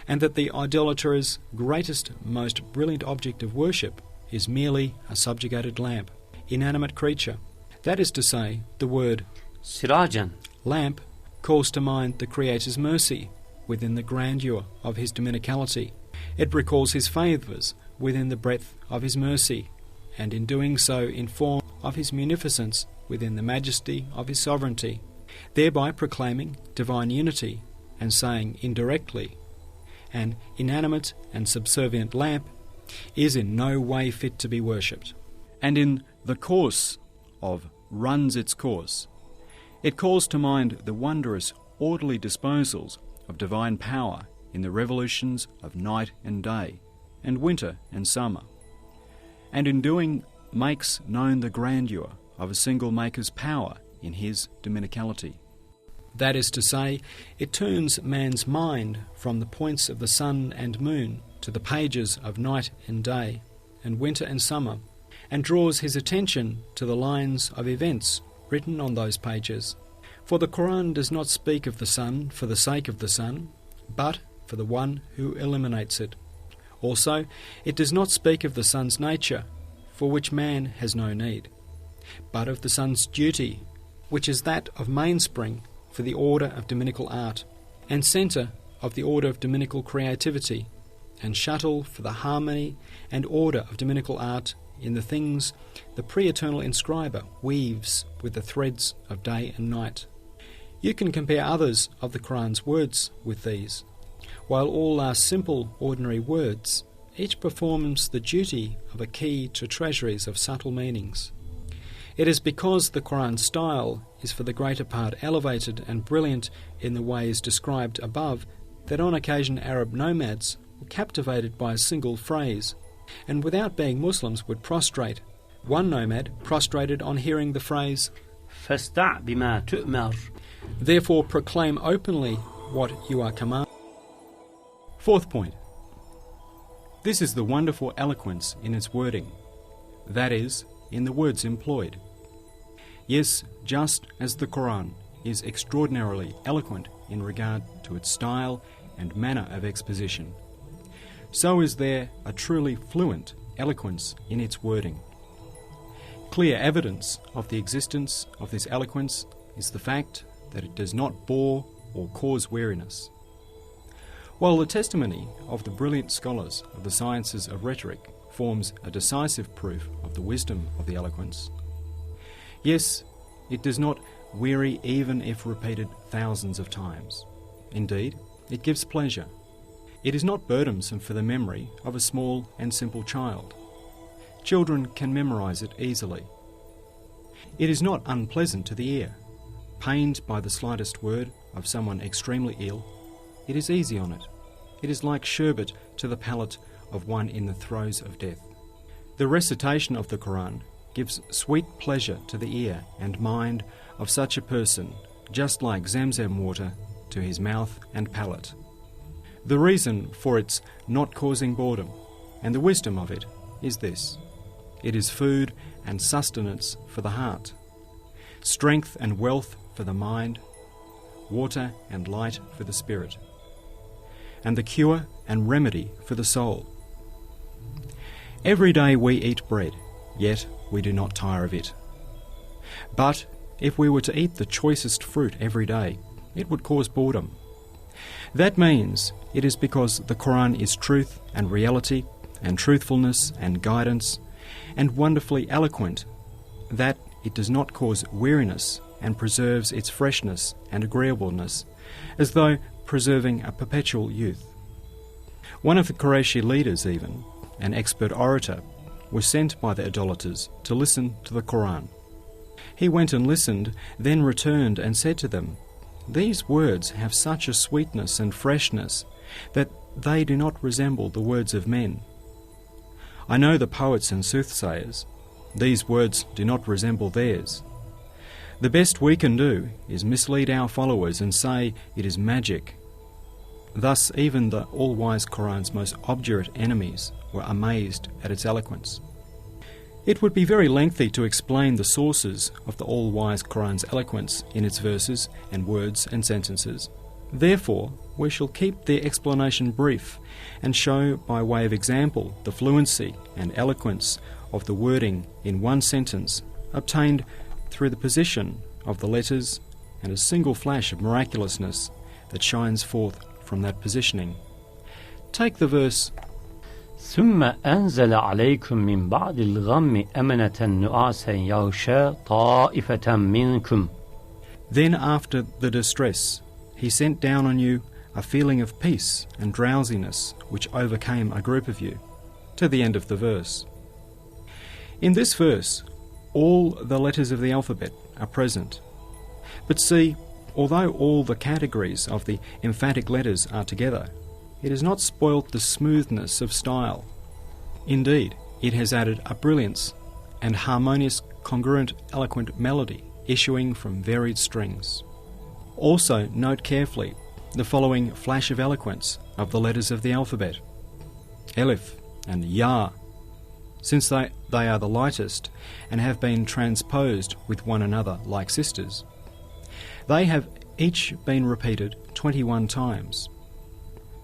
and that the idolater's greatest, most brilliant object of worship is merely a subjugated lamp, inanimate creature. That is to say, the word سراجا lamp calls to mind the Creator's mercy within the grandeur of His dominicality. It recalls His favours within the breadth of His mercy, and in doing so inform of His munificence within the majesty of His sovereignty, thereby proclaiming divine unity and saying indirectly, an inanimate and subservient lamp is in no way fit to be worshipped. And in the course of runs its course, it calls to mind the wondrous, orderly disposals of divine power in the revolutions of night and day, and winter and summer, and in doing makes known the grandeur of a single Maker's power in His dominicality. That is to say, it turns man's mind from the points of the sun and moon to the pages of night and day, and winter and summer, and draws his attention to the lines of events written on those pages. For the Qur'an does not speak of the sun for the sake of the sun, but for the one who illuminates it. Also, it does not speak of the sun's nature, for which man has no need, but of the sun's duty, which is that of mainspring for the order of dominical art, and centre of the order of dominical creativity, and shuttle for the harmony and order of dominical art in the things the pre-eternal inscriber weaves with the threads of day and night. You can compare others of the Qur'an's words with these. While all are simple, ordinary words, each performs the duty of a key to treasuries of subtle meanings. It is because the Qur'an's style is for the greater part elevated and brilliant in the ways described above that on occasion Arab nomads were captivated by a single phrase, and without being Muslims would prostrate. One nomad prostrated on hearing the phrase, فَاسْتَعْ بِمَا تُؤْمَرُ. Therefore proclaim openly what you are commanded. Fourth point. This is the wonderful eloquence in its wording, that is, in the words employed. Yes, just as the Qur'an is extraordinarily eloquent in regard to its style and manner of exposition. So is there a truly fluent eloquence in its wording. Clear evidence of the existence of this eloquence is the fact that it does not bore or cause weariness. While the testimony of the brilliant scholars of the sciences of rhetoric forms a decisive proof of the wisdom of the eloquence, yes, it does not weary even if repeated thousands of times. Indeed, it gives pleasure. It is not burdensome for the memory of a small and simple child. Children can memorize it easily. It is not unpleasant to the ear. Pained by the slightest word of someone extremely ill, it is easy on it. It is like sherbet to the palate of one in the throes of death. The recitation of the Qur'an gives sweet pleasure to the ear and mind of such a person, just like Zamzam water to his mouth and palate. The reason for its not causing boredom, and the wisdom of it, is this: it is food and sustenance for the heart, strength and wealth for the mind, water and light for the spirit, and the cure and remedy for the soul. Every day we eat bread, yet we do not tire of it. But if we were to eat the choicest fruit every day, it would cause boredom. That means it is because the Qur'an is truth and reality and truthfulness and guidance and wonderfully eloquent that it does not cause weariness and preserves its freshness and agreeableness as though preserving a perpetual youth. One of the Qurayshi leaders even, an expert orator, was sent by the idolaters to listen to the Qur'an. He went and listened, then returned and said to them, "These words have such a sweetness and freshness that they do not resemble the words of men. I know the poets and soothsayers. These words do not resemble theirs. The best we can do is mislead our followers and say it is magic." Thus even the all-wise Qur'an's most obdurate enemies were amazed at its eloquence. It would be very lengthy to explain the sources of the all-wise Qur'an's eloquence in its verses and words and sentences. Therefore, we shall keep the explanation brief and show by way of example the fluency and eloquence of the wording in one sentence obtained through the position of the letters and a single flash of miraculousness that shines forth from that positioning. Take the verse, ثم أنزل عليكم من بعد الغم أمنة نعاسا يغشى طائفة منكم. Then after the distress, he sent down on you a feeling of peace and drowsiness which overcame a group of you, to the end of the verse. In this verse, all the letters of the alphabet are present. But see, although all the categories of the emphatic letters are together, it has not spoilt the smoothness of style. Indeed, it has added a brilliance and harmonious, congruent, eloquent melody issuing from varied strings. Also note carefully the following flash of eloquence of the letters of the alphabet: Elif and Ya, since they are the lightest and have been transposed with one another like sisters. They have each been repeated 21 times.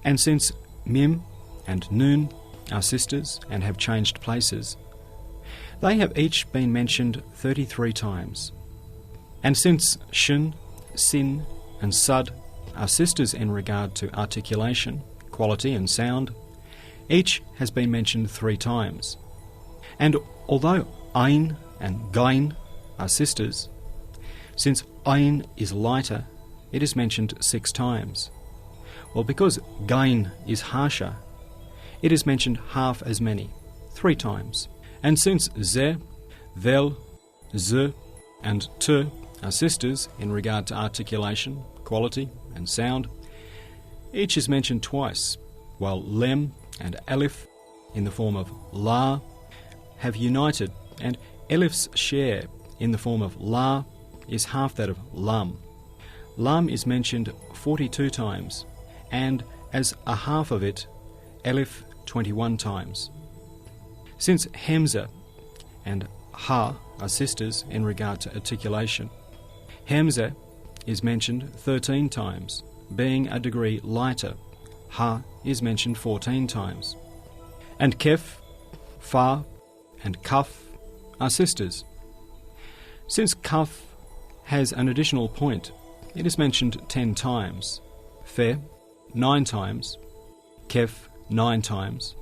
And since Mim and Nun are sisters and have changed places, they have each been mentioned 33 times. And since Shin, Sin and Sad are sisters in regard to articulation, quality and sound, each has been mentioned 3 times. And although Ain and Gain are sisters, since Ain is lighter, it is mentioned 6 times. Well, because Gain is harsher, it is mentioned half as many, 3 times. And since Ze, Vel, Z and T are sisters in regard to articulation, quality and sound, each is mentioned twice, while Lem and Alif in the form of La have united, and Elif's share in the form of La is half that of Lam. Lam is mentioned 42 times, and as a half of it, Elif 21 times. Since Hamza and Ha are sisters in regard to articulation, Hamza is mentioned 13 times, being a degree lighter. Ha is mentioned 14 times. And Kef, Fa, and Kaf are sisters. Since Kaf has an additional point, it is mentioned 10 times. Fe, 9 times. Kef, 9 times.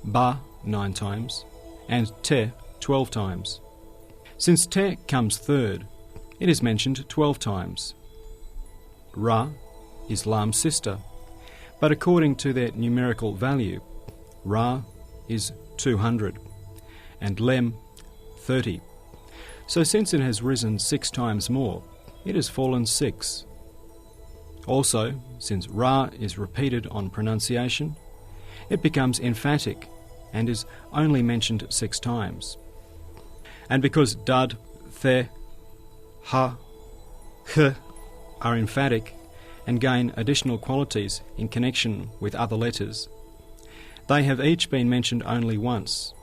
Ba, 9 times. And Te, 12 times. Since Te comes third, it is mentioned 12 times. Ra is Lam's sister, but according to their numerical value, Ra is 200 and Lem 30. So since it has risen 6 times more, it has fallen 6. Also, since Ra is repeated on pronunciation, it becomes emphatic and is only mentioned 6 times. And because Dad, The, Ha, H are emphatic and gain additional qualities in connection with other letters, they have each been mentioned only once.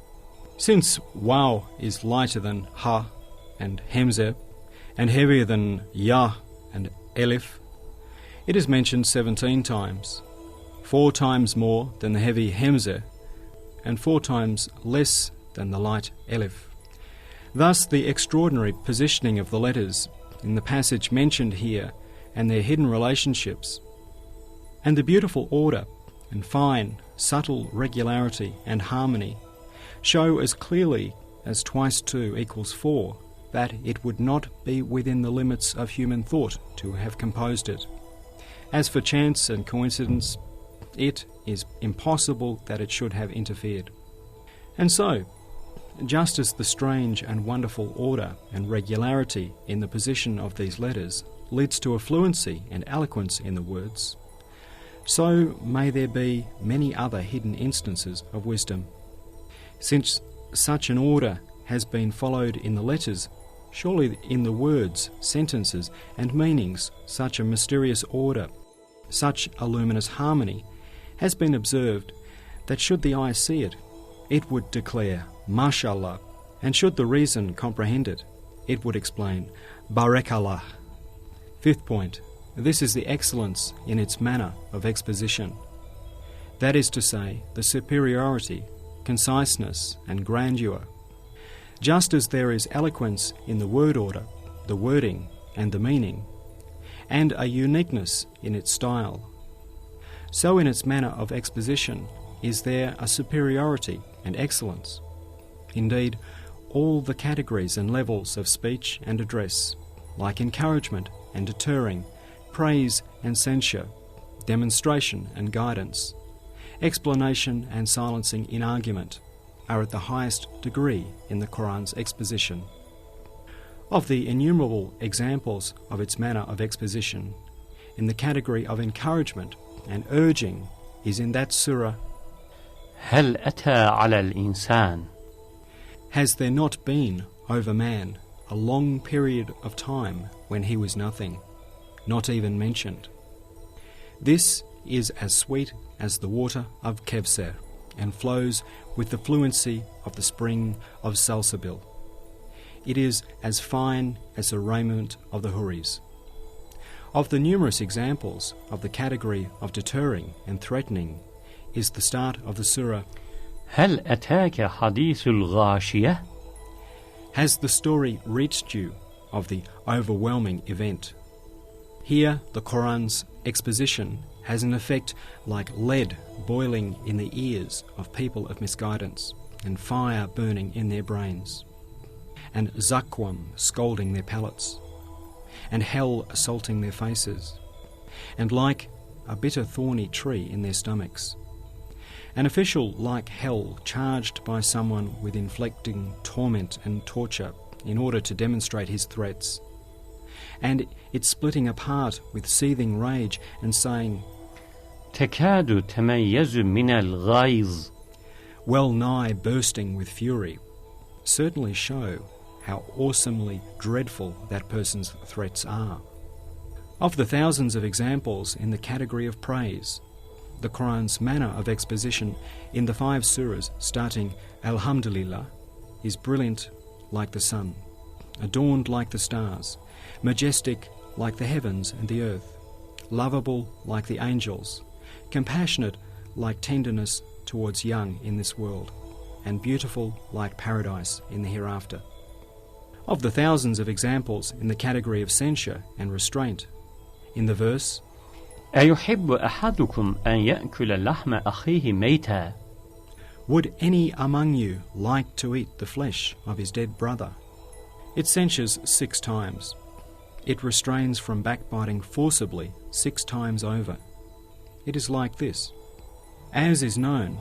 Since Waw is lighter than Ha and Hemze and heavier than Ya and Elif, it is mentioned 17 times, 4 times more than the heavy Hemze and 4 times less than the light Elif. Thus the extraordinary positioning of the letters in the passage mentioned here and their hidden relationships, and the beautiful order and fine, subtle regularity and harmony show as clearly as twice 2 equals 4 that it would not be within the limits of human thought to have composed it. As for chance and coincidence, it is impossible that it should have interfered. And so, just as the strange and wonderful order and regularity in the position of these letters leads to a fluency and eloquence in the words, so may there be many other hidden instances of wisdom. Since such an order has been followed in the letters, surely in the words, sentences, and meanings such a mysterious order, such a luminous harmony, has been observed that should the eye see it, it would declare, Mashallah, and should the reason comprehend it, it would explain, Barakallah. 5th point, this is the excellence in its manner of exposition. That is to say, the superiority, conciseness, and grandeur. Just as there is eloquence in the word order, the wording, and the meaning, and a uniqueness in its style, so in its manner of exposition is there a superiority and excellence. Indeed, all the categories and levels of speech and address, like encouragement and deterring, praise and censure, demonstration and guidance, explanation and silencing in argument, are at the highest degree in the Qur'an's exposition. Of the innumerable examples of its manner of exposition, in the category of encouragement and urging is in that surah, هل أتى على الإنسان. Has there not been over man a long period of time when he was nothing, not even mentioned? This is as sweet as the water of Kevser and flows with the fluency of the spring of Salsabil. It is as fine as the raiment of the Huris. Of the numerous examples of the category of deterring and threatening is the start of the surah, هل أتاك حديث الغاشية. Has the story reached you of the overwhelming event? Here the Qur'an's exposition has an effect like lead boiling in the ears of people of misguidance and fire burning in their brains, and zakwam scalding their palates, and hell assaulting their faces, and like a bitter thorny tree in their stomachs. An official like hell charged by someone with inflicting torment and torture in order to demonstrate his threats, and it splitting apart with seething rage and saying, تكاد تميز من الغيظ. well nigh bursting with fury, certainly show how awesomely dreadful that person's threats are. Of the thousands of examples in the category of praise, the Qur'an's manner of exposition in the 5 surahs starting Alhamdulillah is brilliant like the sun, adorned like the stars, majestic like the heavens and the earth, lovable like the angels, compassionate like tenderness towards young in this world, and beautiful like paradise in the hereafter. Of the thousands of examples in the category of censure and restraint, in the verse, أَيُحِبُّ أَحَدُكُمْ أَنْ يَأْكُلَ لَحْمَ أَخِيهِ مَيْتًا. would any among you like to eat the flesh of his dead brother? It censures 6 times. It restrains from backbiting forcibly 6 times over. It is like this. As is known,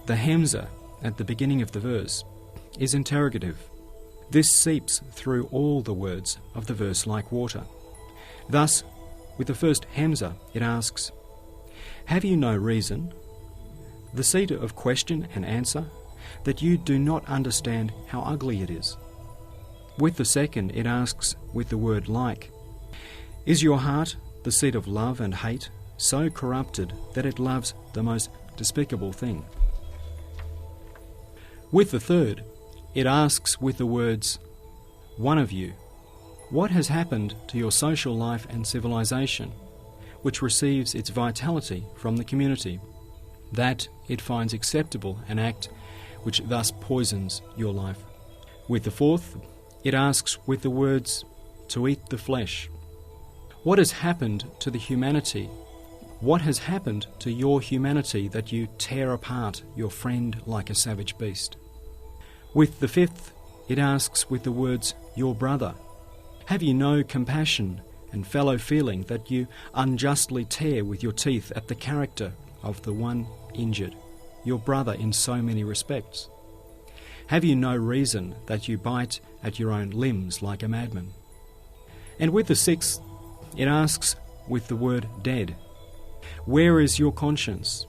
the Hamza at the beginning of the verse is interrogative. This seeps through all the words of the verse like water. Thus, with the first Hamza, it asks, "Have you no reason?" The seed of question and answer, that you do not understand how ugly it is. With the second, it asks with the word like, "Is your heart, the seat of love and hate, so corrupted that it loves the most despicable thing?" With the third, it asks with the words, "One of you, what has happened to your social life and civilization, which receives its vitality from the community, that it finds acceptable an act which thus poisons your life?" With the fourth, it asks with the words, "To eat the flesh." What has happened to the humanity? What has happened to your humanity that you tear apart your friend like a savage beast? With the fifth, it asks with the words, "Your brother." Have you no compassion and fellow feeling that you unjustly tear with your teeth at the character of the one injured, your brother in so many respects? Have you no reason that you bite at your own limbs like a madman? And with the sixth, it asks with the word "dead." Where is your conscience?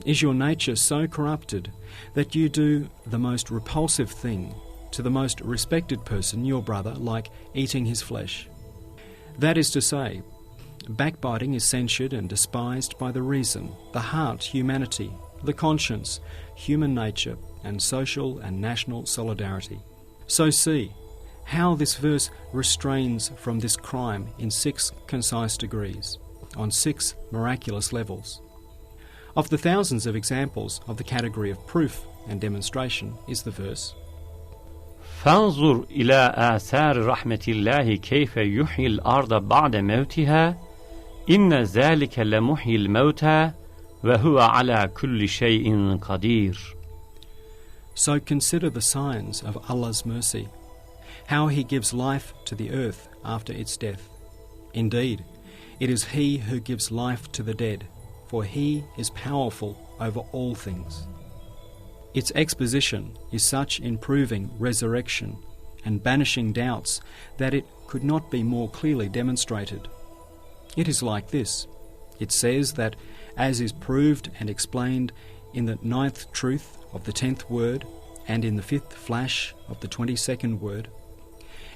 Is your nature so corrupted that you do the most repulsive thing to the most respected person, your brother, like eating his flesh? That is to say, backbiting is censured and despised by the reason, the heart, humanity, the conscience, human nature, and social and national solidarity. So see how this verse restrains from this crime in 6 concise degrees, on 6 miraculous levels. Of the thousands of examples of the category of proof and demonstration is the verse, فانظر إلى آثار رحمة الله كيف يحيي الأرض بعد موتها إن ذلك لمحيي الموتى وهو على كل شيء قدير. So consider the signs of Allah's mercy, how He gives life to the earth after its death. Indeed, it is He who gives life to the dead, for He is powerful over all things. Its exposition is such in proving resurrection and banishing doubts that it could not be more clearly demonstrated. It is like this. It says that, as is proved and explained in the 9th truth of the 10th word and in the 5th flash of the 22nd word,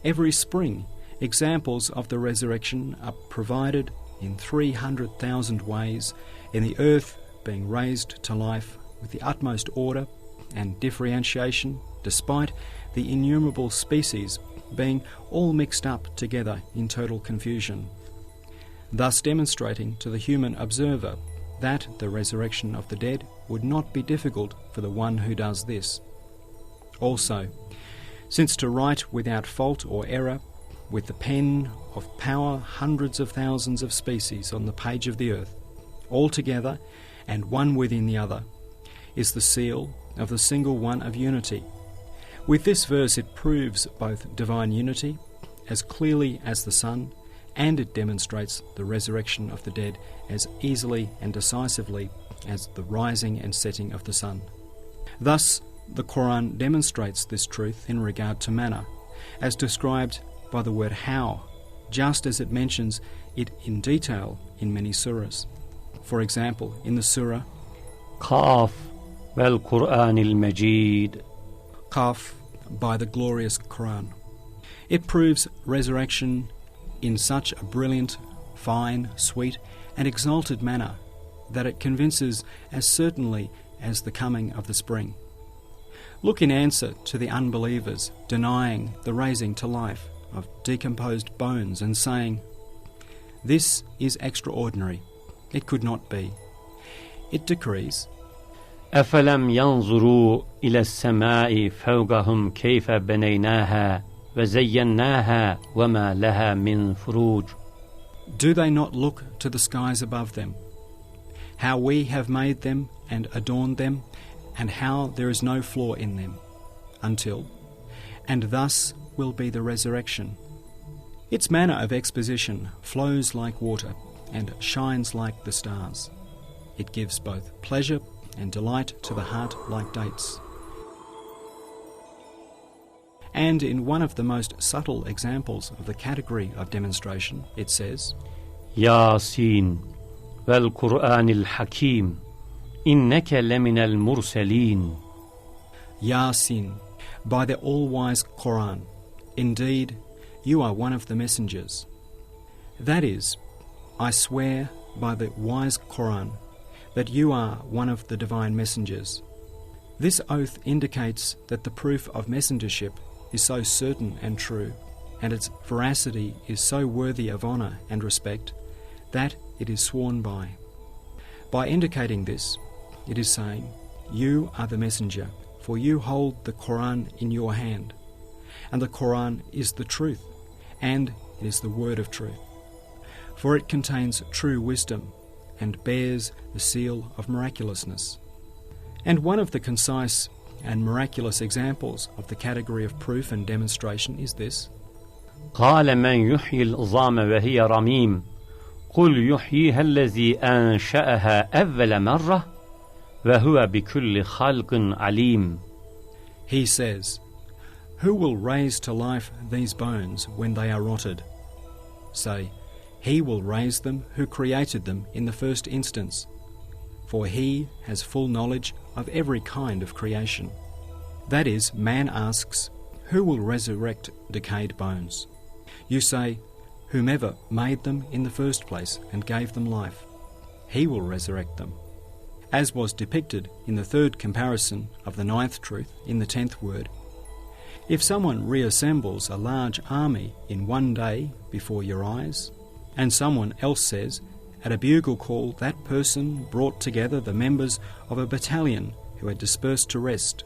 every spring examples of the resurrection are provided in 300,000 ways, in the earth being raised to life with the utmost order and differentiation, despite the innumerable species being all mixed up together in total confusion, thus demonstrating to the human observer that the resurrection of the dead would not be difficult for the one who does this. Also, since to write without fault or error, with the pen of power hundreds of thousands of species on the page of the earth, all together and one within the other, is the seal of the single one of unity. With this verse it proves both divine unity as clearly as the sun, and it demonstrates the resurrection of the dead as easily and decisively as the rising and setting of the sun. Thus, the Qur'an demonstrates this truth in regard to manner, as described by the word how, just as it mentions it in detail in many surahs. For example, in the surah Qaf wal Qur'an al-Majid, Qaf, by the glorious Qur'an. It proves resurrection in such a brilliant, fine, sweet and exalted manner that it convinces as certainly as the coming of the spring. Look in answer to the unbelievers denying the raising to life of decomposed bones and saying, This is extraordinary. It could not be. It decrees, أفلم ينظروا إلى السماء فوقهم كيف بنيناها وزيناها وما لها من فروج. Do they not look to the skies above them, how we have made them and adorned them, and how there is no flaw in them, until, and thus will be the resurrection. Its manner of exposition flows like water and shines like the stars. It gives both pleasure and delight to the heart like dates. And in one of the most subtle examples of the category of demonstration, it says, ياسين والقرآن الحكيم إنك لمن المرسلين. Yasin, by the all-wise Qur'an, indeed, you are one of the messengers. That is, I swear by the wise Qur'an that you are one of the divine messengers. This oath indicates that the proof of messengership is so certain and true, and its veracity is so worthy of honour and respect, that it is sworn by. By indicating this, it is saying, you are the messenger, for you hold the Qur'an in your hand, and the Qur'an is the truth, and it is the word of truth. For it contains true wisdom, and bears the seal of miraculousness. And one of the concise and miraculous examples of the category of proof and demonstration is this. قال من يحيي العظام وهي رميم قل يحييها الذي أنشأها أول مرة وهو بكل خلق عليم. He says, who will raise to life these bones when they are rotted? Say, he will raise them who created them in the first instance, for he has full knowledge of every kind of creation. That is, man asks, who will resurrect decayed bones? You say, whomever made them in the first place and gave them life, he will resurrect them. As was depicted in the third comparison of the ninth truth in the 10th word, if someone reassembles a large army in one day before your eyes, and someone else says, at a bugle call that person brought together the members of a battalion who had dispersed to rest,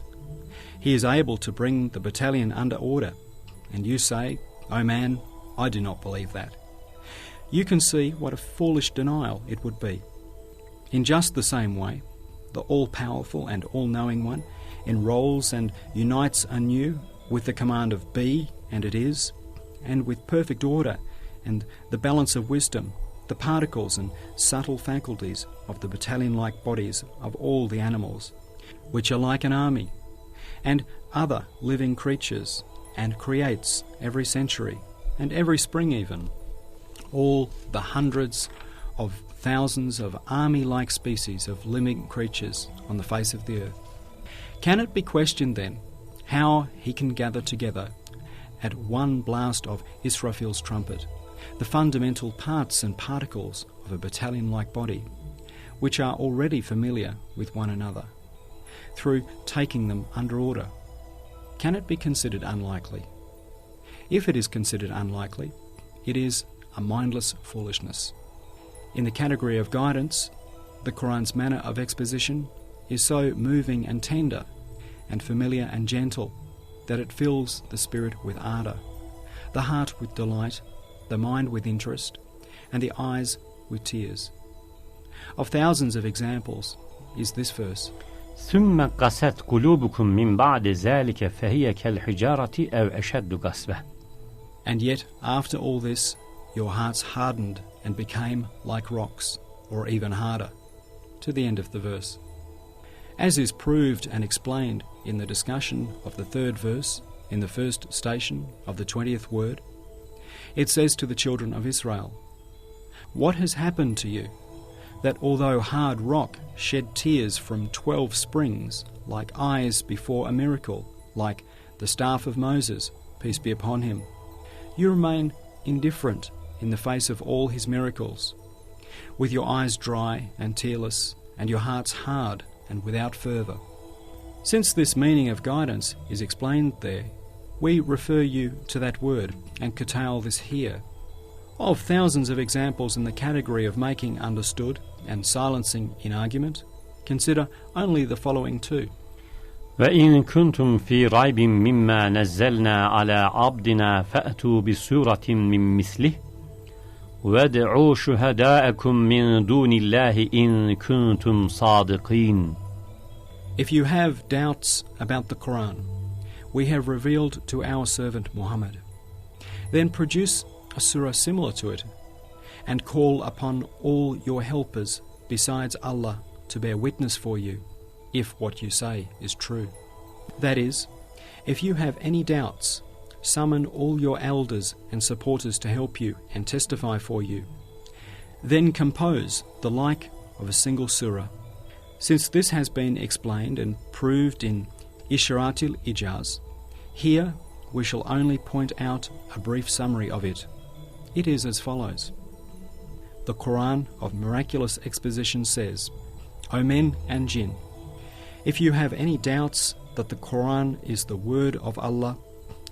he is able to bring the battalion under order, and you say, "Oh man, I do not believe that." You can see what a foolish denial it would be. In just the same way, the all-powerful and all-knowing one enrolls and unites anew with the command of be, and it is, and with perfect order and the balance of wisdom, the particles and subtle faculties of the battalion-like bodies of all the animals, which are like an army, and other living creatures, and creates every century, and every spring even, all the hundreds of thousands of army-like species of living creatures on the face of the earth. Can it be questioned then how he can gather together at one blast of Israfil's trumpet the fundamental parts and particles of a battalion-like body, which are already familiar with one another, through taking them under order? Can it be considered unlikely? If it is considered unlikely, it is a mindless foolishness. In the category of guidance, the Qur'an's manner of exposition is so moving and tender, and familiar and gentle, that it fills the spirit with ardour, the heart with delight, the mind with interest, and the eyes with tears. Of thousands of examples is this verse. ثم قست قلوبكم من بعد ذلك فهي كالحجارة أو أشد قسوة. And yet, after all this, your hearts hardened and became like rocks, or even harder, to the end of the verse. As is proved and explained in the discussion of the third verse in the first station of the 20th word, it says to the children of Israel, "What has happened to you, that although hard rock shed tears from 12 springs, like eyes before a miracle, like the staff of Moses, peace be upon him, you remain indifferent in the face of all his miracles, with your eyes dry and tearless, and your hearts hard and without fervour?" Since this meaning of guidance is explained there, we refer you to that word and curtail this here. Of thousands of examples in the category of making understood and silencing in argument, consider only the following two. وَإِن كُنتُمْ فِي رَيْبٍ مِّمَّا نَزَّلْنَا عَلَى عَبْدِنَا فَأْتُوا بِسُورَةٍ مِّن مِّثْلِهِ وَادْعُوا شُهَدَاءَكُم مِّن دُونِ اللَّهِ إِن كُنتُمْ صَادِقِينَ. If you have doubts about the Qur'an, we have revealed to our servant Muhammad, then produce a surah similar to it, and call upon all your helpers besides Allah to bear witness for you, if what you say is true. That is, if you have any doubts, summon all your elders and supporters to help you and testify for you. Then compose the like of a single surah. Since this has been explained and proved in Isharatil Ijaz, here we shall only point out a brief summary of it. It is as follows. The Qur'an of miraculous exposition says, O men and jinn, if you have any doubts that the Qur'an is the word of Allah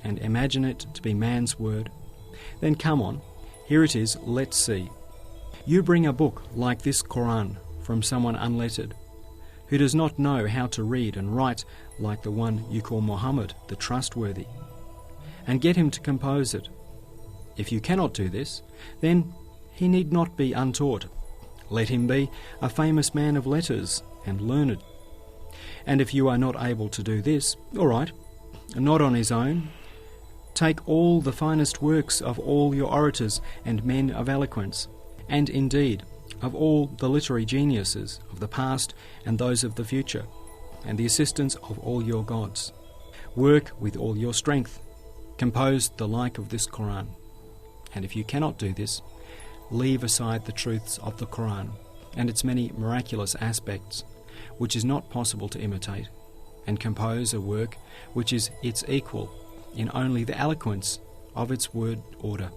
and imagine it to be man's word, then come on, here it is, let's see. You bring a book like this Qur'an from someone unlettered, who does not know how to read and write like the one you call Muhammad, the trustworthy, and get him to compose it. If you cannot do this, then he need not be untaught. Let him be a famous man of letters and learned. And if you are not able to do this, all right, not on his own, take all the finest works of all your orators and men of eloquence, and indeed of all the literary geniuses of the past and those of the future, and the assistance of all your gods. Work with all your strength. Compose the like of this Qur'an. And if you cannot do this, leave aside the truths of the Qur'an and its many miraculous aspects, which is not possible to imitate, and compose a work which is its equal in only the eloquence of its word order.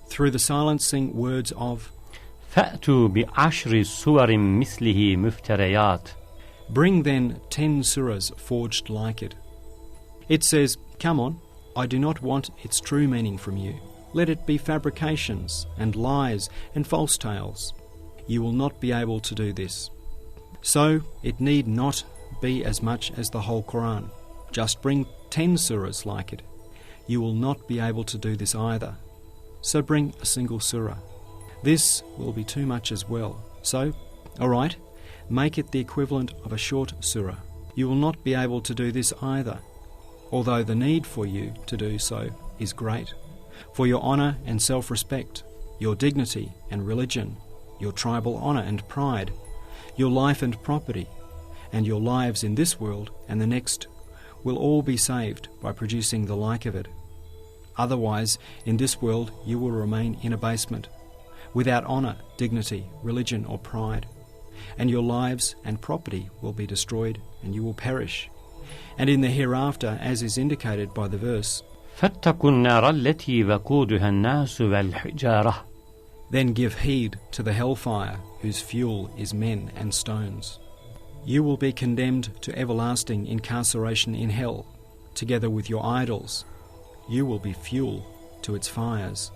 Through the silencing words of فَأْتُوا بِعَشْرِ سُوَرٍ مِثْلِهِ مُفْتَرَيَاتٍ. Bring then 10 surahs forged like it. It says, come on, I do not want its true meaning from you. Let it be fabrications and lies and false tales. You will not be able to do this. So it need not be as much as the whole Qur'an. Just bring 10 surahs like it. You will not be able to do this either. So bring a single surah. This will be too much as well. So, all right, make it the equivalent of a short surah. You will not be able to do this either, although the need for you to do so is great. For your honour and self-respect, your dignity and religion, your tribal honour and pride, your life and property, and your lives in this world and the next will all be saved by producing the like of it. Otherwise, in this world you will remain in abasement, without honour, dignity, religion or pride, and your lives and property will be destroyed and you will perish. And in the hereafter, as is indicated by the verse, فَاتَّقُوا النَّارَ الَّتِي وَقُودُهَا النَّاسُ وَالْحِجَارَةُ. Then give heed to the hellfire whose fuel is men and stones. You will be condemned to everlasting incarceration in hell, together with your idols. You will be fuel to its fires.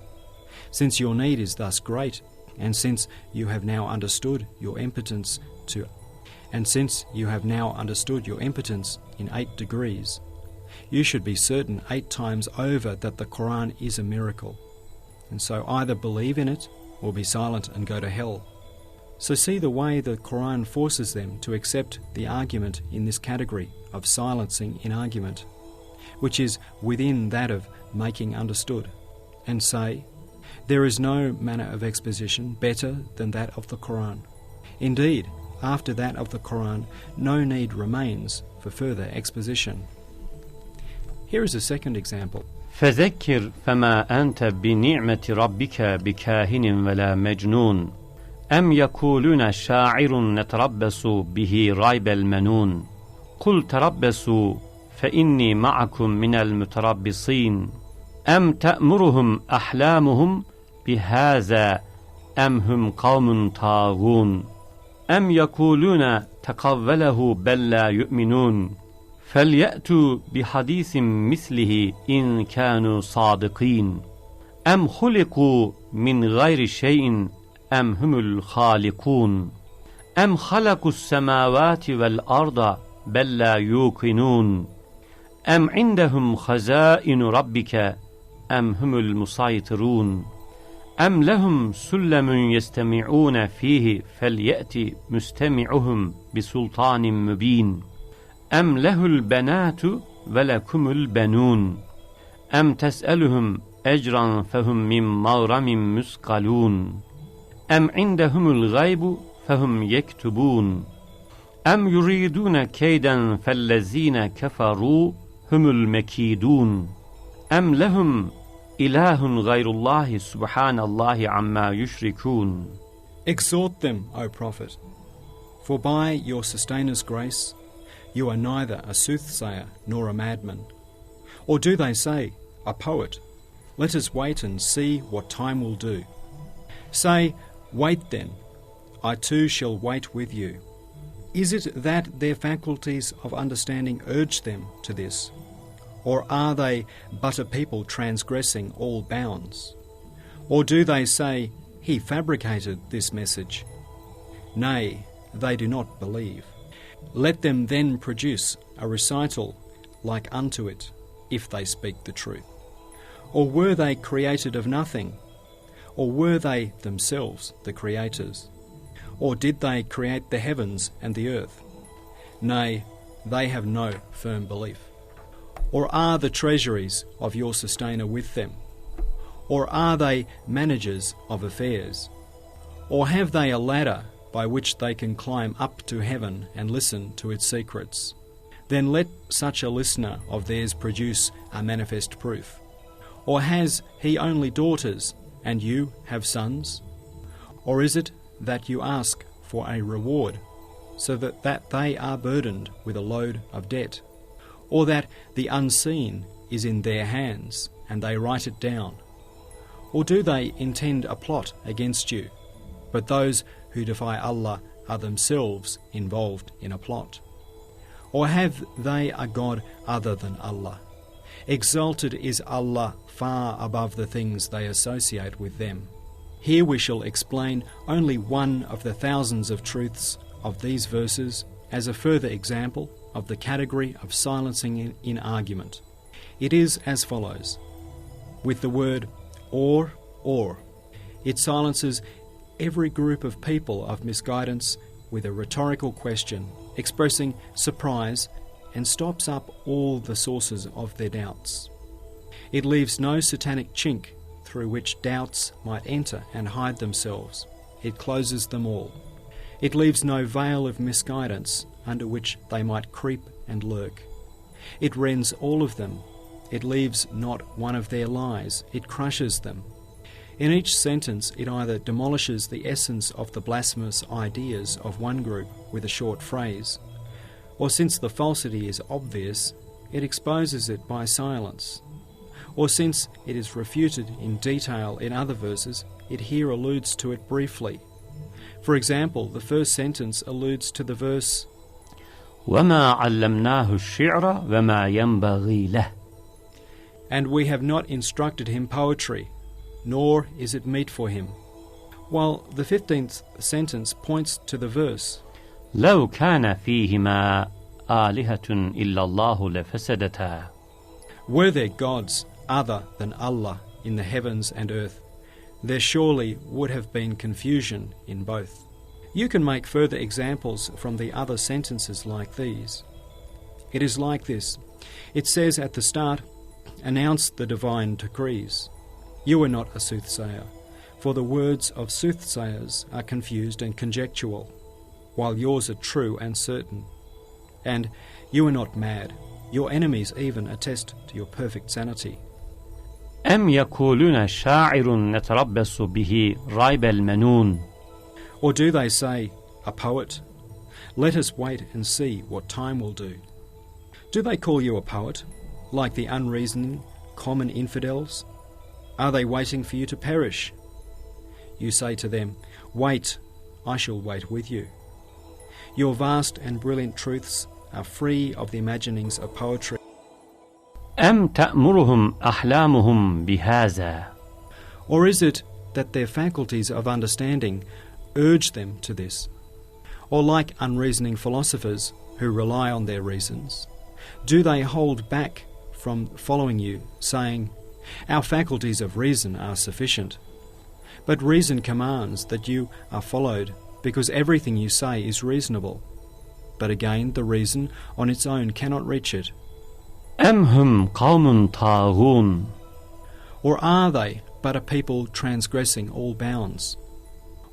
Since your need is thus great, and since you have now understood your impotence in 8 degrees, you should be certain 8 times over that the Qur'an is a miracle, and so either believe in it or be silent and go to hell. So see the way the Qur'an forces them to accept the argument in this category of silencing in argument, which is within that of making understood, and say, there is no manner of exposition better than that of the Qur'an. Indeed, after that of the Qur'an, no need remains for further exposition. Here is a second example. فَذَكِّرْ فَمَا أَنْتَ بِنِعْمَةِ رَبِّكَ بِكَاهِنٍ وَلَا مَجْنُونٍ أَمْ يَقُولُونَ شَاعِرٌ نَتَرَبَّصُ بِهِ رَيْبَ الْمَنُونِ قُلْ تَرَبَّصُوا فَإِنِّي مَعَكُمْ مِنَ الْمُتَرَبِّصِينَ أَمْ تَأْمُرُهُمْ أَحْلَامُهُمْ بِهَذَا أَمْ هُمْ قَوْمٌ طَاغُونَ أَمْ يَقُولُونَ تَقَوَّلَهُ بَلْ لَا يُؤْمِنُونَ فَلْيَأْتُوا بِحَدِيثٍ مِثْلِهِ إِنْ كَانُوا صَادِقِينَ أم خلقوا من غير شيء أم هم الخالقون أم خلقوا السماوات والأرض بل لا يوقنون أم عندهم خزائن ربك أم هم المسيطرون أم لهم سلم يستمعون فيه فليأت مستمعهم بسلطان مبين أم له البنات ولكم البنون أم تسألهم أجرا فهم من مغرم مثقلون أم عندهم الغيب فهم يكتبون أم يريدون كيدا فالذين كفروا هم المكيدون أم لهم إله غير الله سبحان الله عما يشركون. Exhort them, O Prophet, for by your sustainers' grace you are neither a soothsayer nor a madman. Or do they say, a poet? Let us wait and see what time will do. Say, wait then, I too shall wait with you. Is it that their faculties of understanding urge them to this? Or are they but a people transgressing all bounds? Or do they say, he fabricated this message? Nay, they do not believe. Let them then produce a recital like unto it, if they speak the truth. Or were they created of nothing? Or were they themselves the creators? Or did they create the heavens and the earth? Nay, they have no firm belief. Or are the treasuries of your sustainer with them? Or are they managers of affairs? Or have they a ladder by which they can climb up to heaven and listen to its secrets? Then let such a listener of theirs produce a manifest proof. Or has he only daughters, and you have sons? Or is it that you ask for a reward, so that they are burdened with a load of debt? Or that the unseen is in their hands, and they write it down? Or do they intend a plot against you, but those who defy Allah are themselves involved in a plot? Or have they a God other than Allah? Exalted is Allah far above the things they associate with them. Here we shall explain only one of the thousands of truths of these verses as a further example of the category of silencing in argument. It is as follows. With the word or, it silences every group of people of misguidance with a rhetorical question expressing surprise and stops up all the sources of their doubts. It leaves no satanic chink through which doubts might enter and hide themselves. It closes them all. It leaves no veil of misguidance under which they might creep and lurk. It rends all of them. It leaves not one of their lies. It crushes them. In each sentence it either demolishes the essence of the blasphemous ideas of one group with a short phrase, or since the falsity is obvious, it exposes it by silence, or since it is refuted in detail in other verses, it here alludes to it briefly. For example, the first sentence alludes to the verse وَمَا عَلَّمْنَاهُ الشِّعْرَ وَمَا يَنْبَغِي لَهُ, and we have not instructed him poetry, nor is it meet for him, while the 15th sentence points to the verse لَوْ كَانَ فِيهِمَا آلِهَةٌ إِلَّا اللَّهُ لَفَسَدَتَا. Were there gods other than Allah in the heavens and earth, there surely would have been confusion in both. You can make further examples from the other sentences like these. It is like this. It says at the start, announce the divine decrees. You are not a soothsayer, for the words of soothsayers are confused and conjectural, while yours are true and certain. And you are not mad. Your enemies even attest to your perfect sanity. أَمْ يَقُولُونَ شَاعِرٌ نَتَرَبَّصُ بِهِ رَيْبَ الْمَنُونَ. Or do they say, a poet? Let us wait and see what time will do. Do they call you a poet, like the unreasoning, common infidels? Are they waiting for you to perish? You say to them, wait, I shall wait with you. Your vast and brilliant truths are free of the imaginings of poetry. أَمْ تَأْمُرُهُمْ أَحْلَامُهُمْ بِهَذَا. Or is it that their faculties of understanding urge them to this? Or like unreasoning philosophers who rely on their reasons, do they hold back from following you, saying, "Our faculties of reason are sufficient"? But reason commands that you are followed, because everything you say is reasonable. But again, the reason on its own cannot reach it. أَمْ هُمْ قَوْمٌ طَاغُونَ. Or are they but a people transgressing all bounds?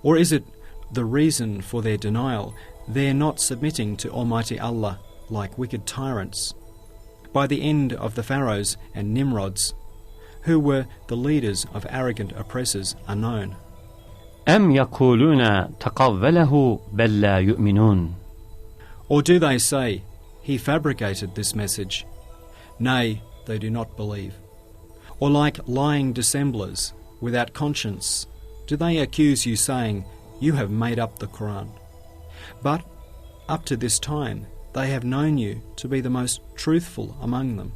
Or is it the reason for their denial their not submitting to Almighty Allah like wicked tyrants? By the end of the Pharaohs and Nimrods, who were the leaders of arrogant oppressors, are known. أَمْ يَقُولُونَ تَقَوَّلَهُ بَلْ لَا يُؤْمِنُونَ. Or do they say, "He fabricated this message"? Nay, they do not believe. Or like lying dissemblers without conscience, do they accuse you, saying, "You have made up the Qur'an"? But up to this time they have known you to be the most truthful among them,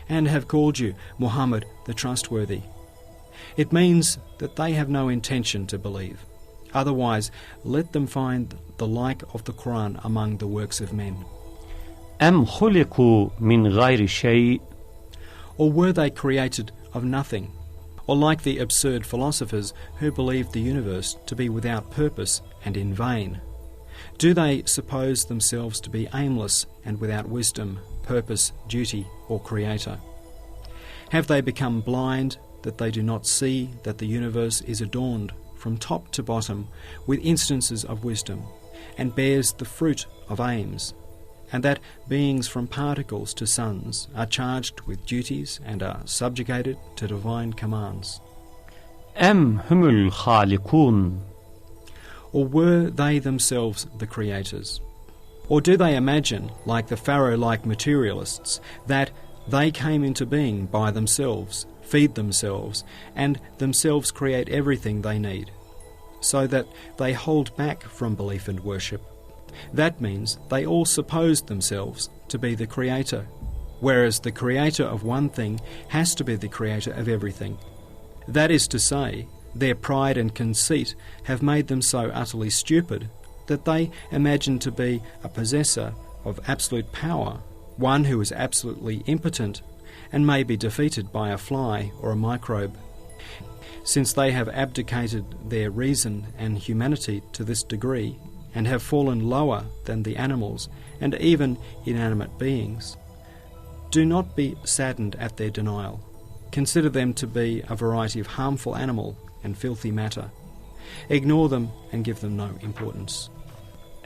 and have called you Muhammad the Trustworthy. It means that they have no intention to believe. Otherwise, let them find the like of the Qur'an among the works of men. أَمْ خُلِقُوا مِنْ غَيْرِ شَيْءٍ. Or were they created of nothing? Or like the absurd philosophers who believe the universe to be without purpose and in vain? Do they suppose themselves to be aimless and without wisdom, purpose, duty, or creator? Have they become blind that they do not see that the universe is adorned from top to bottom with instances of wisdom, and bears the fruit of aims, and that beings from particles to suns are charged with duties and are subjugated to divine commands? أَمْ هُمُ الْخَالِقُونَ. Or were they themselves the creators? Or do they imagine, like the Pharaoh-like materialists, that they came into being by themselves, feed themselves, and themselves create everything they need, so that they hold back from belief and worship? That means they all supposed themselves to be the creator, whereas the creator of one thing has to be the creator of everything. That is to say, their pride and conceit have made them so utterly stupid that they imagine to be a possessor of absolute power, one who is absolutely impotent and may be defeated by a fly or a microbe. Since they have abdicated their reason and humanity to this degree, and have fallen lower than the animals and even inanimate beings, do not be saddened at their denial. Consider them to be a variety of harmful animal and filthy matter. Ignore them and give them no importance.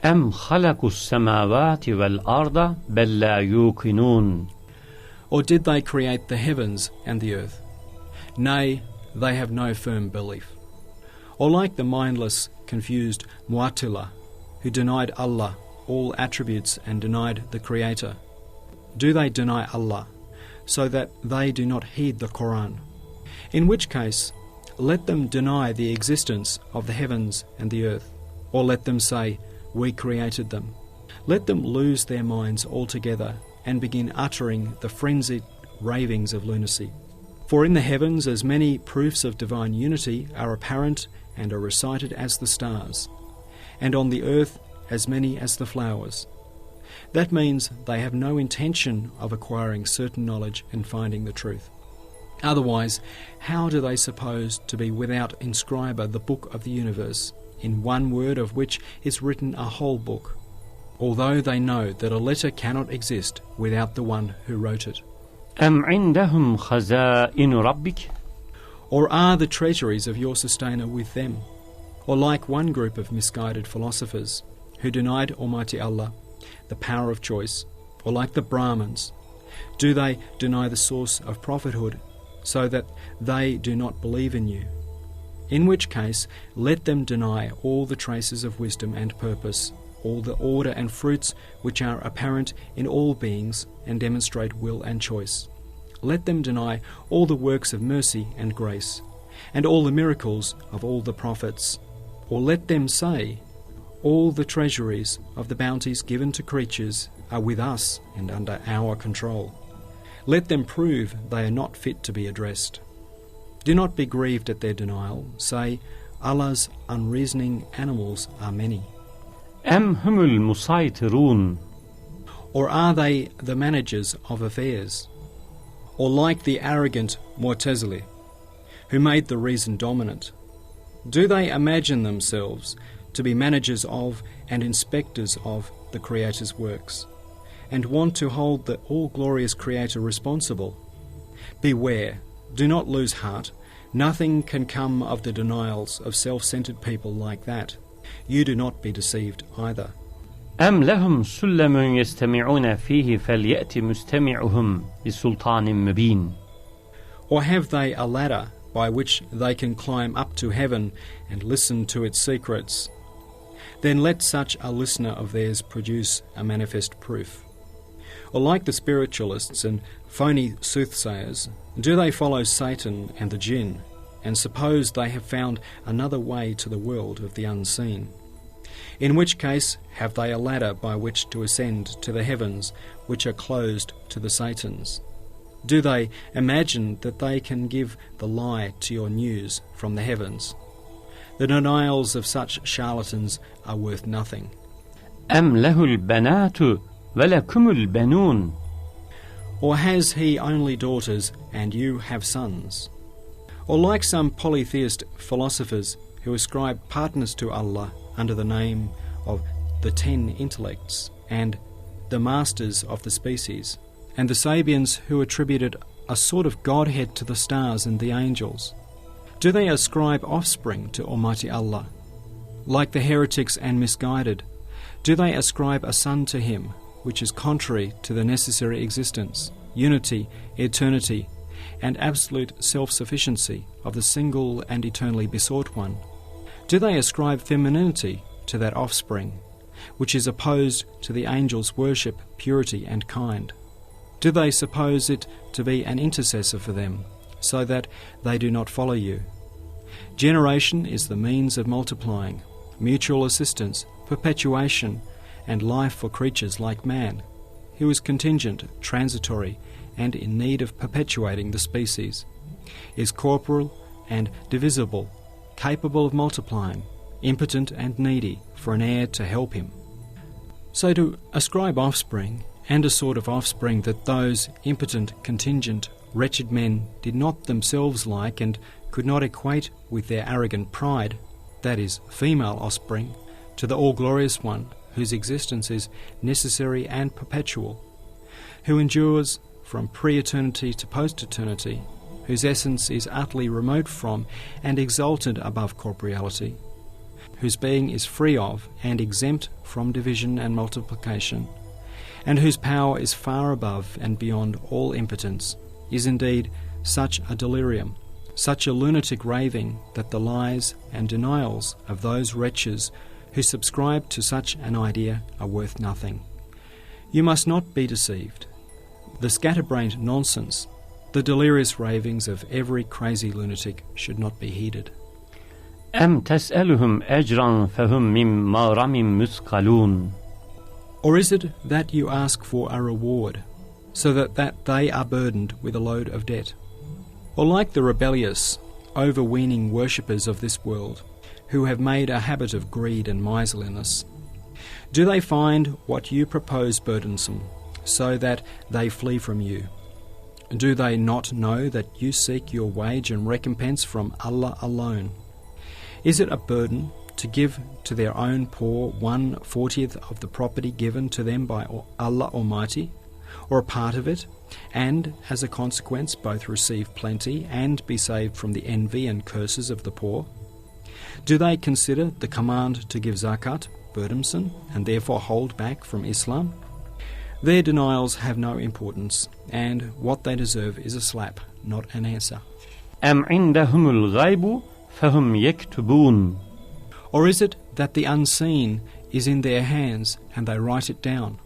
أَمْ خَلَقُوا السَّمَاوَاتِ وَالْأَرْضَ بَلْ لَا يُوقِنُونَ. Or did they create the heavens and the earth? Nay, they have no firm belief. Or like the mindless, confused Mu'attila, who denied Allah all attributes and denied the Creator, do they deny Allah so that they do not heed the Qur'an? In which case, let them deny the existence of the heavens and the earth, or let them say, "We created them." Let them lose their minds altogether and begin uttering the frenzied ravings of lunacy. For in the heavens as many proofs of divine unity are apparent and are recited as the stars, and on the earth as many as the flowers. That means they have no intention of acquiring certain knowledge and finding the truth. Otherwise, how do they suppose to be without inscriber the book of the universe, in one word of which is written a whole book, although they know that a letter cannot exist without the one who wrote it? أَمْ عِنْدَهُمْ خَزَائِنُ رَبِّكَ. Or are the treasuries of your sustainer with them? Or like one group of misguided philosophers who denied Almighty Allah the power of choice, or like the Brahmins, do they deny the source of prophethood so that they do not believe in you? In which case, let them deny all the traces of wisdom and purpose, all the order and fruits which are apparent in all beings and demonstrate will and choice. Let them deny all the works of mercy and grace, and all the miracles of all the prophets. Or let them say, all the treasuries of the bounties given to creatures are with us and under our control. Let them prove they are not fit to be addressed. Do not be grieved at their denial. Say, Allah's unreasoning animals are many. أم هم المسيطرون Or are they the managers of affairs? Or like the arrogant Mu'tazili, who made the reason dominant? Do they imagine themselves to be managers of and inspectors of the Creator's works, and want to hold the all-glorious Creator responsible? Beware, do not lose heart. Nothing can come of the denials of self-centered people like that. You do not be deceived either. أم لهم سلم يستمعون فيه فليأت مستمعهم بسلطان مبين. Or have they a ladder by which they can climb up to heaven and listen to its secrets? Then let such a listener of theirs produce a manifest proof. Or like the spiritualists and phony soothsayers, do they follow Satan and the jinn, and suppose they have found another way to the world of the unseen? In which case, have they a ladder by which to ascend to the heavens, which are closed to the Satans? Do they imagine that they can give the lie to your news from the heavens? The denials of such charlatans are worth nothing. أم له البنات ولكم البنون. Or has he only daughters and you have sons? Or like some polytheist philosophers who ascribe partners to Allah under the name of the 10 intellects and the masters of the species, and the Sabians who attributed a sort of godhead to the stars and the angels. Do they ascribe offspring to Almighty Allah? Like the heretics and misguided, do they ascribe a son to him, which is contrary to the necessary existence, unity, eternity, and absolute self-sufficiency of the single and eternally besought one? Do they ascribe femininity to that offspring, which is opposed to the angels' worship, purity, and kind? Do they suppose it to be an intercessor for them, so that they do not follow you? Generation is the means of multiplying, mutual assistance, perpetuation, and life for creatures like man, who is contingent, transitory, and in need of perpetuating the species, is corporal and divisible, capable of multiplying, impotent and needy for an heir to help him. So to ascribe offspring, and a sort of offspring that those impotent, contingent, wretched men did not themselves like and could not equate with their arrogant pride, that is, female offspring, to the all-glorious one, whose existence is necessary and perpetual, who endures from pre-eternity to post-eternity, whose essence is utterly remote from and exalted above corporeality, whose being is free of and exempt from division and multiplication, and whose power is far above and beyond all impotence, is indeed such a delirium, such a lunatic raving, that the lies and denials of those wretches who subscribe to such an idea are worth nothing. You must not be deceived. The scatterbrained nonsense, the delirious ravings of every crazy lunatic should not be heeded. أم تسألهم أجرا فهم من مغرم مثقلون. Or is it that you ask for a reward, so that they are burdened with a load of debt? Or like the rebellious, overweening worshippers of this world, who have made a habit of greed and miserliness, do they find what you propose burdensome, so that they flee from you? Do they not know that you seek your wage and recompense from Allah alone? Is it a burden to give to their own poor 1/40 of the property given to them by Allah Almighty, or a part of it, and as a consequence both receive plenty and be saved from the envy and curses of the poor? Do they consider the command to give zakat burdensome and therefore hold back from Islam? Their denials have no importance, and what they deserve is a slap, not an answer. أم عندهم الغيب فهم يكتبون. Or is it that the unseen is in their hands and they write it down?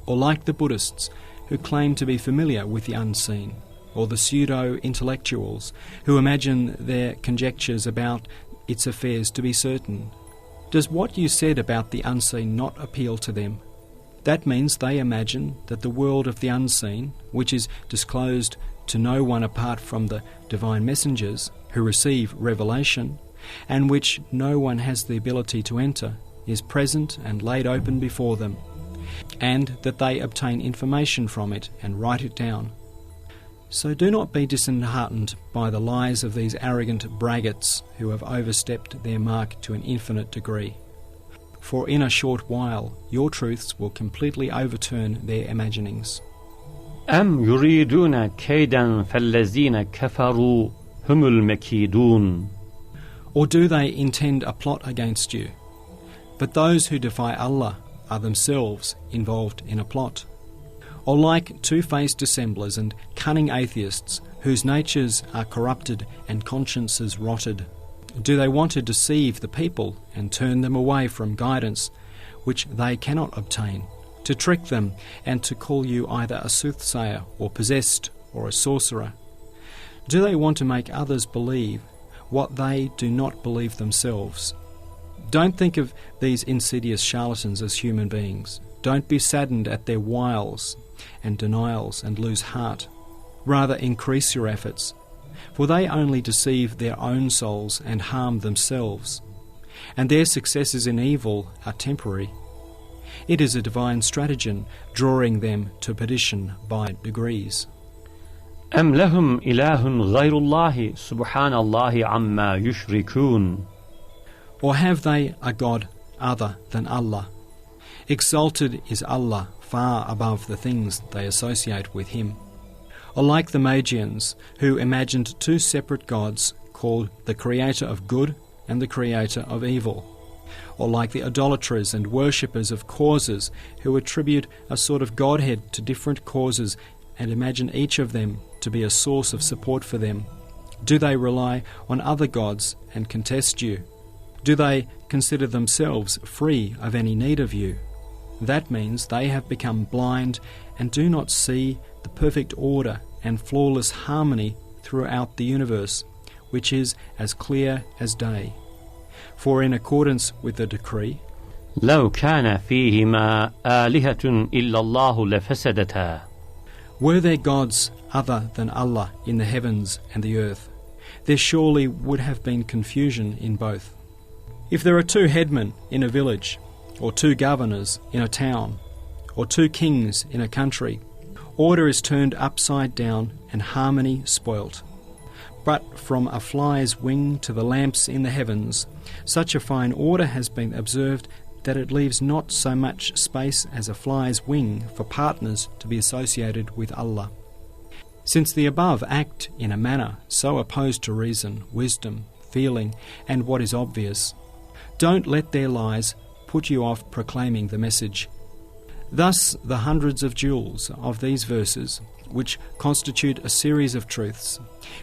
Or like the Buddhists, who claim to be familiar with the unseen, or the pseudo-intellectuals who imagine their conjectures about its affairs to be certain? Does what you said about the unseen not appeal to them? That means they imagine that the world of the unseen, which is disclosed to no one apart from the divine messengers who receive revelation, and which no one has the ability to enter, is present and laid open before them, and that they obtain information from it and write it down. So do not be disheartened by the lies of these arrogant braggarts who have overstepped their mark to an infinite degree. For in a short while your truths will completely overturn their imaginings. أَمْ يُرِيدُونَ كَيْدًا فَالَّذِينَ كَفَرُوا هُمُ الْمَكِيدُونَ. Or do they intend a plot against you? But those who defy Allah are themselves involved in a plot. Or like two-faced dissemblers and cunning atheists whose natures are corrupted and consciences rotted, do they want to deceive the people and turn them away from guidance which they cannot obtain, to trick them and to call you either a soothsayer or possessed or a sorcerer? Do they want to make others believe what they do not believe themselves? Don't think of these insidious charlatans as human beings. Don't be saddened at their wiles and denials and lose heart. Rather increase your efforts, for they only deceive their own souls and harm themselves, and their successes in evil are temporary. It is a divine stratagem drawing them to perdition by degrees. أَمْ لَهُمْ إِلَهٌ غَيْرُ اللَّهِ سُبْحَانَ اللَّهِ عَمَّا يُشْرِكُونَ. Or have they a God other than Allah? Exalted is Allah far above the things they associate with Him. Or like the Magians, who imagined two separate gods called the Creator of Good and the Creator of Evil. Or like the idolaters and worshippers of causes, who attribute a sort of godhead to different causes and imagine each of them to be a source of support for them. Do they rely on other gods and contest you? Do they consider themselves free of any need of you? That means they have become blind and do not see the perfect order and flawless harmony throughout the universe, which is as clear as day. For in accordance with the decree, لَوْ كَانَ فِيهِمَا آلِهَةٌ إِلَّا اللَّهُ لَفَسَدَتَا. were there gods other than Allah in the heavens and the earth, there surely would have been confusion in both. If there are two headmen in a village, or two governors in a town, or two kings in a country, order is turned upside down and harmony spoilt. But from a fly's wing to the lamps in the heavens, such a fine order has been observed that it leaves not so much space as a fly's wing for partners to be associated with Allah. Since the above act in a manner so opposed to reason, wisdom, feeling, and what is obvious, don't let their lies put you off proclaiming the message. Thus, the hundreds of jewels of these verses, which constitute a series of truths,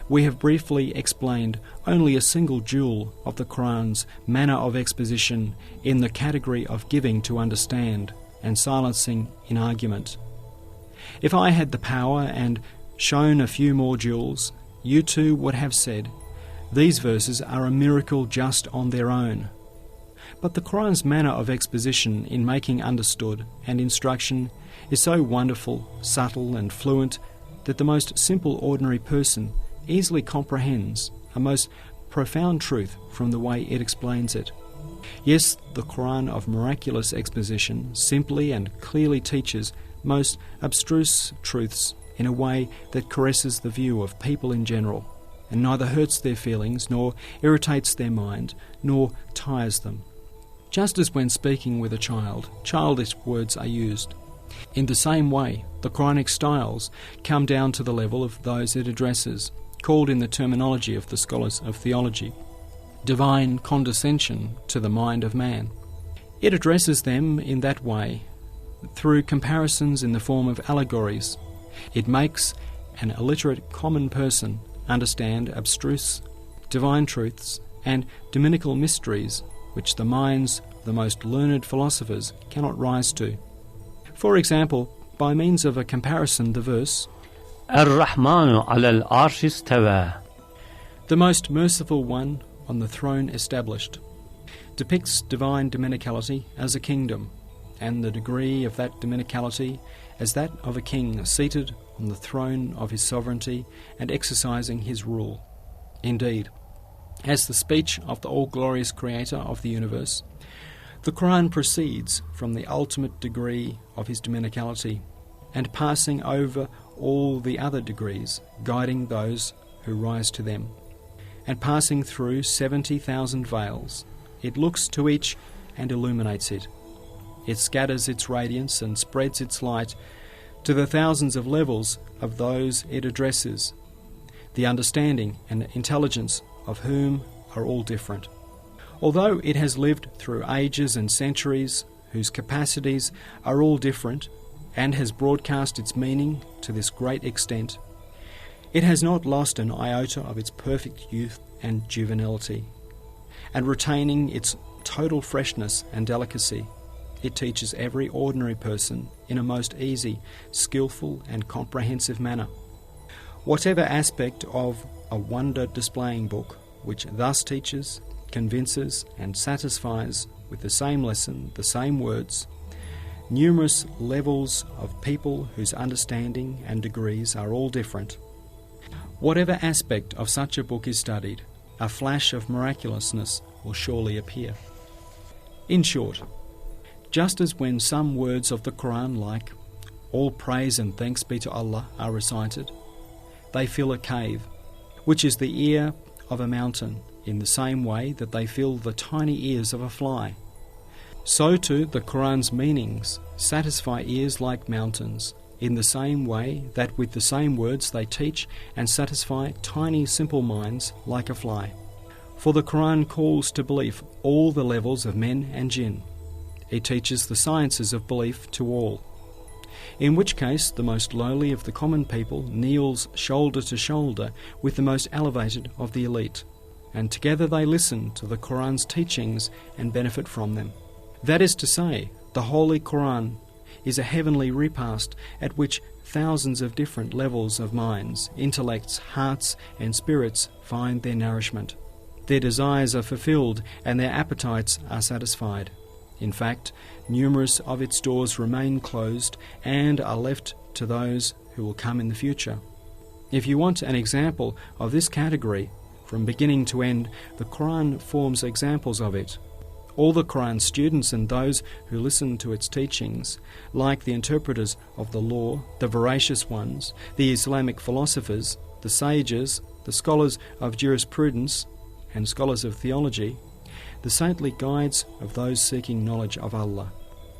we have briefly explained only a single jewel of the Qur'an's manner of exposition in the category of giving to understand and silencing in argument. If I had the power and shown a few more jewels, you too would have said, these verses are a miracle just on their own. But the Qur'an's manner of exposition in making understood and instruction is so wonderful, subtle and fluent that the most simple ordinary person easily comprehends a most profound truth from the way it explains it. Yes, the Qur'an of miraculous exposition simply and clearly teaches most abstruse truths in a way that caresses the view of people in general, and neither hurts their feelings, nor irritates their mind, nor tires them. Just as when speaking with a child, childish words are used. In the same way, the Quranic styles come down to the level of those it addresses, called in the terminology of the scholars of theology, divine condescension to the mind of man. It addresses them in that way, through comparisons in the form of allegories. It makes an illiterate common person understand abstruse divine truths and dominical mysteries which the minds of the most learned philosophers cannot rise to. For example, by means of a comparison, the verse الرحمن على العرش استوى, the most merciful one on the throne established, depicts divine dominicality as a kingdom, and the degree of that dominicality as that of a king seated on the throne of his sovereignty and exercising his rule. Indeed, as the speech of the all-glorious Creator of the universe, the Qur'an proceeds from the ultimate degree of his dominicality and passing over all the other degrees, guiding those who rise to them. And passing through 70,000 veils, it looks to each and illuminates it. It scatters its radiance and spreads its light to the thousands of levels of those it addresses, the understanding and intelligence of whom are all different. Although it has lived through ages and centuries whose capacities are all different and has broadcast its meaning to this great extent, it has not lost an iota of its perfect youth and juvenility, and retaining its total freshness and delicacy, it teaches every ordinary person in a most easy, skillful and comprehensive manner. Whatever aspect of a wonder-displaying book which thus teaches, convinces and satisfies with the same lesson, the same words, numerous levels of people whose understanding and degrees are all different. Whatever aspect of such a book is studied, a flash of miraculousness will surely appear. In short, just as when some words of the Qur'an like "All praise and thanks be to Allah" are recited, they fill a cave, which is the ear of a mountain, in the same way that they fill the tiny ears of a fly. So too the Qur'an's meanings satisfy ears like mountains, in the same way that with the same words they teach and satisfy tiny simple minds like a fly. For the Qur'an calls to belief all the levels of men and jinn. It teaches the sciences of belief to all, in which case the most lowly of the common people kneels shoulder to shoulder with the most elevated of the elite, and together they listen to the Qur'an's teachings and benefit from them. That is to say, the Holy Qur'an is a heavenly repast at which thousands of different levels of minds, intellects, hearts and spirits find their nourishment. Their desires are fulfilled and their appetites are satisfied. In fact, numerous of its doors remain closed and are left to those who will come in the future. If you want an example of this category, from beginning to end, the Qur'an forms examples of it. All the Qur'an students and those who listen to its teachings, like the interpreters of the law, the veracious ones, the Islamic philosophers, the sages, the scholars of jurisprudence and scholars of theology, the saintly guides of those seeking knowledge of Allah,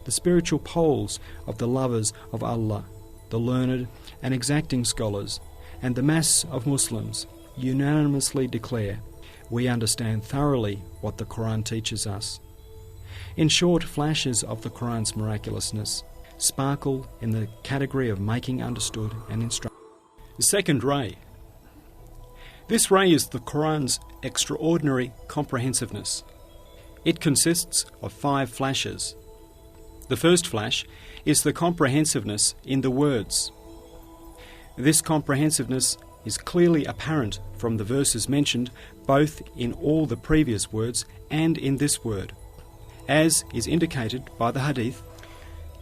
the spiritual poles of the lovers of Allah, the learned and exacting scholars, and the mass of Muslims unanimously declare, we understand thoroughly what the Qur'an teaches us. In short, flashes of the Qur'an's miraculousness sparkle in the category of making understood and instructed. The second ray. This ray is the Qur'an's extraordinary comprehensiveness. It consists of 5 flashes. The first flash is the comprehensiveness in the words. This comprehensiveness is clearly apparent from the verses mentioned both in all the previous words and in this word, as is indicated by the hadith.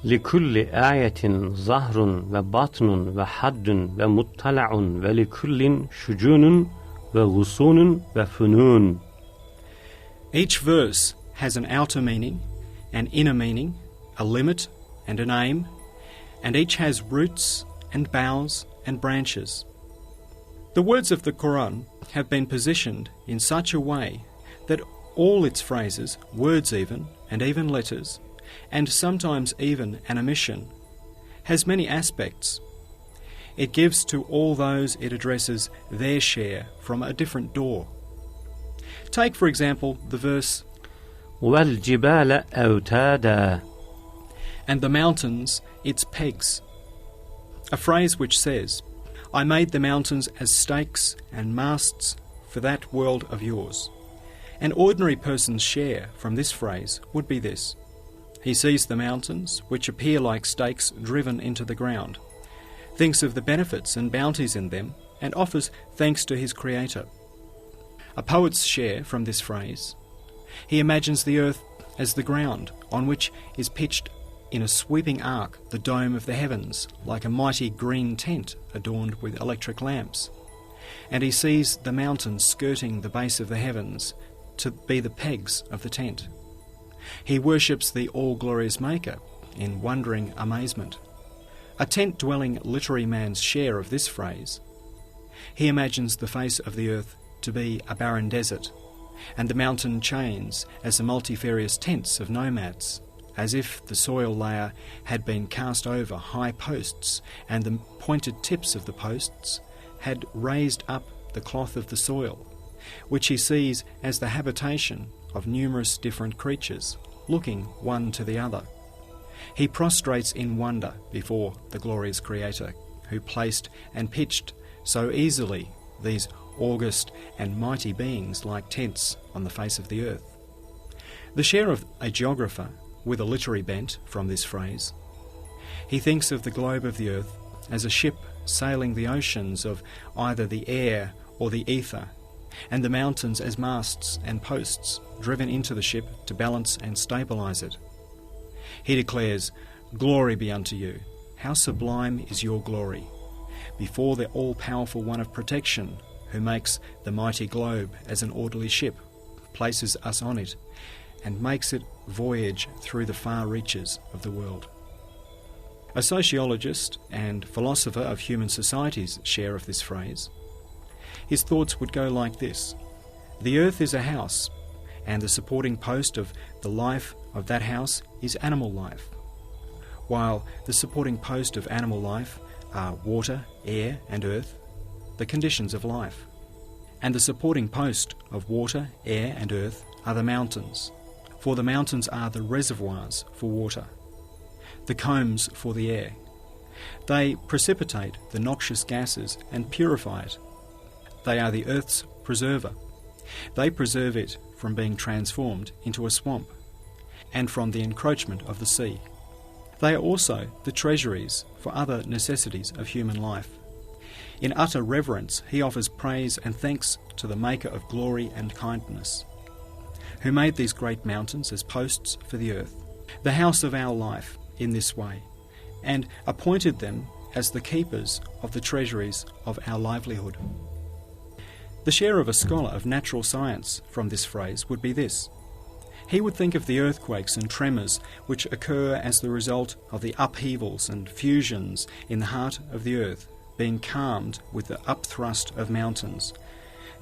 لِكُلِّ آيَةٍ ظَهْرٌ وَبَطْنٌ وَحَدٌّ وَمُطَّلَعٌ وَلِكُلٍّ شُجُونٌ وَغُصُونٌ وَفُنُونٌ. Each verse has an outer meaning, an inner meaning, a limit and an aim, and each has roots and boughs and branches. The words of the Qur'an have been positioned in such a way that all its phrases, words even, and even letters, and sometimes even an omission, has many aspects. It gives to all those it addresses their share from a different door. Take, for example, the verse, وَالْجِبَالَ أَوْتَادًا, and the mountains its pegs, a phrase which says, I made the mountains as stakes and masts for that world of yours. An ordinary person's share from this phrase would be this. He sees the mountains, which appear like stakes driven into the ground, thinks of the benefits and bounties in them, and offers thanks to his Creator. A poet's share from this phrase. He imagines the earth as the ground on which is pitched in a sweeping arc the dome of the heavens, like a mighty green tent adorned with electric lamps. And he sees the mountains skirting the base of the heavens to be the pegs of the tent. He worships the all-glorious Maker in wondering amazement. A tent-dwelling literary man's share of this phrase. He imagines the face of the earth to be a barren desert, and the mountain chains as the multifarious tents of nomads, as if the soil layer had been cast over high posts, and the pointed tips of the posts had raised up the cloth of the soil, which he sees as the habitation of numerous different creatures, looking one to the other. He prostrates in wonder before the glorious Creator, who placed and pitched so easily these august and mighty beings like tents on the face of the earth. The share of a geographer with a literary bent from this phrase. He thinks of the globe of the earth as a ship sailing the oceans of either the air or the ether, and the mountains as masts and posts driven into the ship to balance and stabilize it. He declares, "Glory be unto you. How sublime is your glory, before the all-powerful one of protection, who makes the mighty globe as an orderly ship, places us on it, and makes it voyage through the far reaches of the world." A sociologist and philosopher of human society's share of this phrase. His thoughts would go like this: the earth is a house, and the supporting post of the life of that house is animal life, while the supporting post of animal life are water, air and earth, the conditions of life. And the supporting post of water, air and earth are the mountains, for the mountains are the reservoirs for water, the combs for the air. They precipitate the noxious gases and purify it. They are the earth's preserver. They preserve it from being transformed into a swamp and from the encroachment of the sea. They are also the treasuries for other necessities of human life. In utter reverence, he offers praise and thanks to the Maker of glory and kindness, who made these great mountains as posts for the earth, the house of our life, in this way, and appointed them as the keepers of the treasuries of our livelihood. The share of a scholar of natural science from this phrase would be this. He would think of the earthquakes and tremors which occur as the result of the upheavals and fusions in the heart of the earth being calmed with the upthrust of mountains,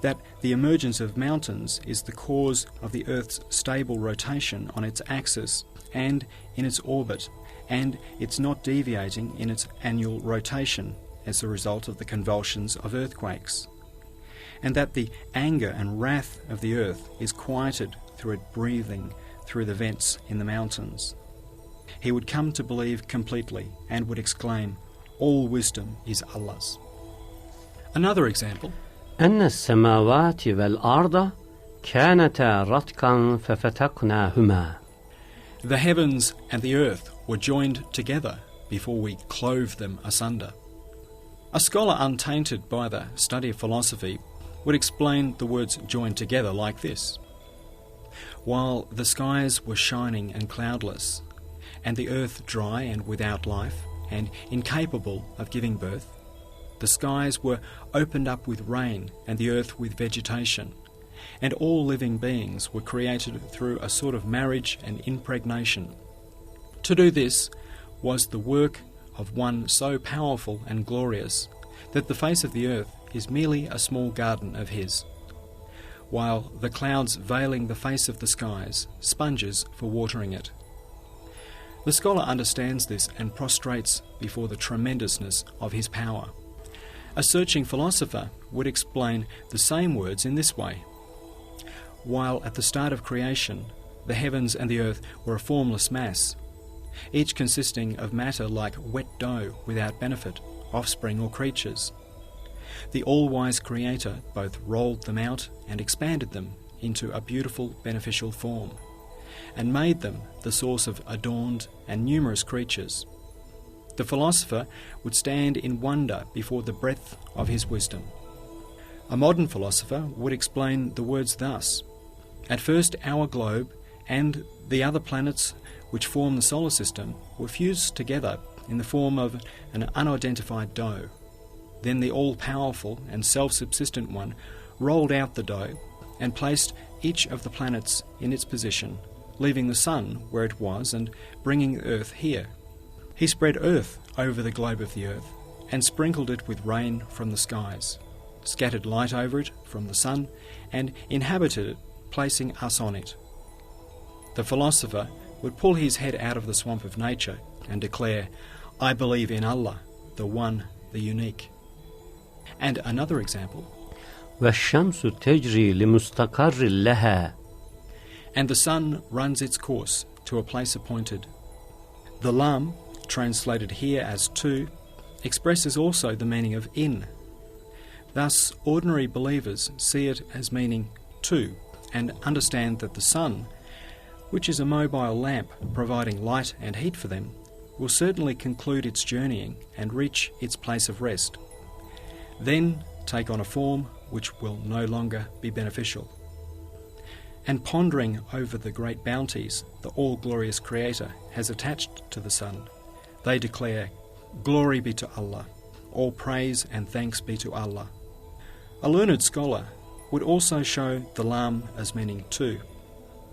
that the emergence of mountains is the cause of the earth's stable rotation on its axis and in its orbit, and its not deviating in its annual rotation as a result of the convulsions of earthquakes, and that the anger and wrath of the earth is quieted through it breathing through the vents in the mountains. He would come to believe completely and would exclaim, "All wisdom is Allah's." Another example. أن السماوات والأرض كانتا رتقا ففتقناهما. The heavens and the earth were joined together before we clove them asunder. A scholar untainted by the study of philosophy would explain the words joined together like this. While the skies were shining and cloudless, and the earth dry and without life, and incapable of giving birth, the skies were opened up with rain and the earth with vegetation, and all living beings were created through a sort of marriage and impregnation. To do this was the work of one so powerful and glorious that the face of the earth is merely a small garden of his, while the clouds veiling the face of the skies, sponges for watering it. The scholar understands this and prostrates before the tremendousness of his power. A searching philosopher would explain the same words in this way. While at the start of creation, the heavens and the earth were a formless mass, each consisting of matter like wet dough without benefit, offspring or creatures, the all-wise Creator both rolled them out and expanded them into a beautiful, beneficial form, and made them the source of adorned and numerous creatures. The philosopher would stand in wonder before the breadth of his wisdom. A modern philosopher would explain the words thus: at first our globe and the other planets which form the solar system were fused together in the form of an unidentified dough. Then the all-powerful and self-subsistent one rolled out the dough and placed each of the planets in its position, leaving the sun where it was and bringing Earth here. He spread earth over the globe of the earth and sprinkled it with rain from the skies, scattered light over it from the sun, and inhabited it, placing us on it. The philosopher would pull his head out of the swamp of nature and declare, "I believe in Allah, the One, the Unique." And another example, وَالشَّمْسُ تَجْرِي لِمُسْتَقَرٍّ لَهَا. "And the sun runs its course to a place appointed." The lam, translated here as to, expresses also the meaning of in. Thus, ordinary believers see it as meaning to, and understand that the sun, which is a mobile lamp providing light and heat for them, will certainly conclude its journeying and reach its place of rest, then take on a form which will no longer be beneficial. And pondering over the great bounties the all-glorious Creator has attached to the sun, they declare, "Glory be to Allah, all praise and thanks be to Allah." A learned scholar would also show the lam as meaning to,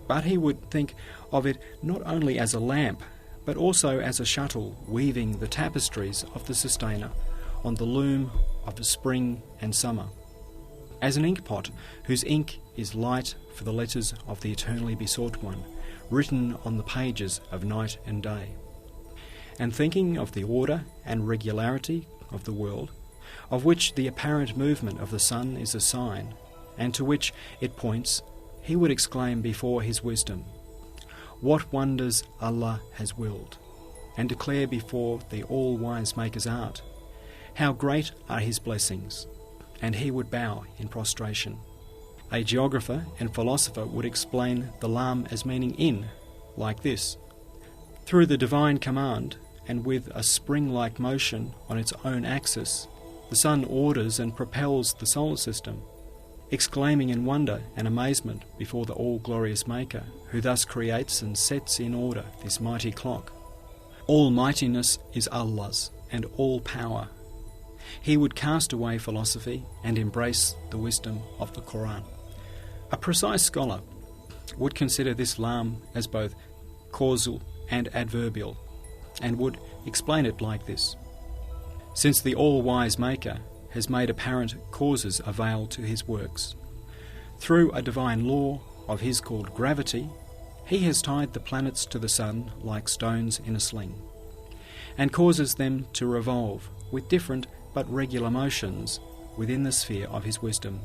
but he would think of it not only as a lamp, but also as a shuttle weaving the tapestries of the Sustainer on the loom of spring and summer, as an inkpot whose ink is light for the letters of the eternally besought one, written on the pages of night and day. And thinking of the order and regularity of the world, of which the apparent movement of the sun is a sign, and to which it points, he would exclaim before his wisdom, "What wonders Allah has willed," and declare before the all-wise Maker's art, "How great are his blessings," and he would bow in prostration. A geographer and philosopher would explain the lam as meaning in, like this: "Through the divine command, and with a spring-like motion on its own axis, the sun orders and propels the solar system," exclaiming in wonder and amazement before the all-glorious Maker, who thus creates and sets in order this mighty clock. All mightiness is Allah's, and all power. He would cast away philosophy and embrace the wisdom of the Qur'an. A precise scholar would consider this lam as both causal and adverbial, and would explain it like this: "Since the all-wise Maker has made apparent causes avail to his works, through a divine law of his called gravity, he has tied the planets to the sun like stones in a sling, and causes them to revolve with different but regular motions within the sphere of his wisdom.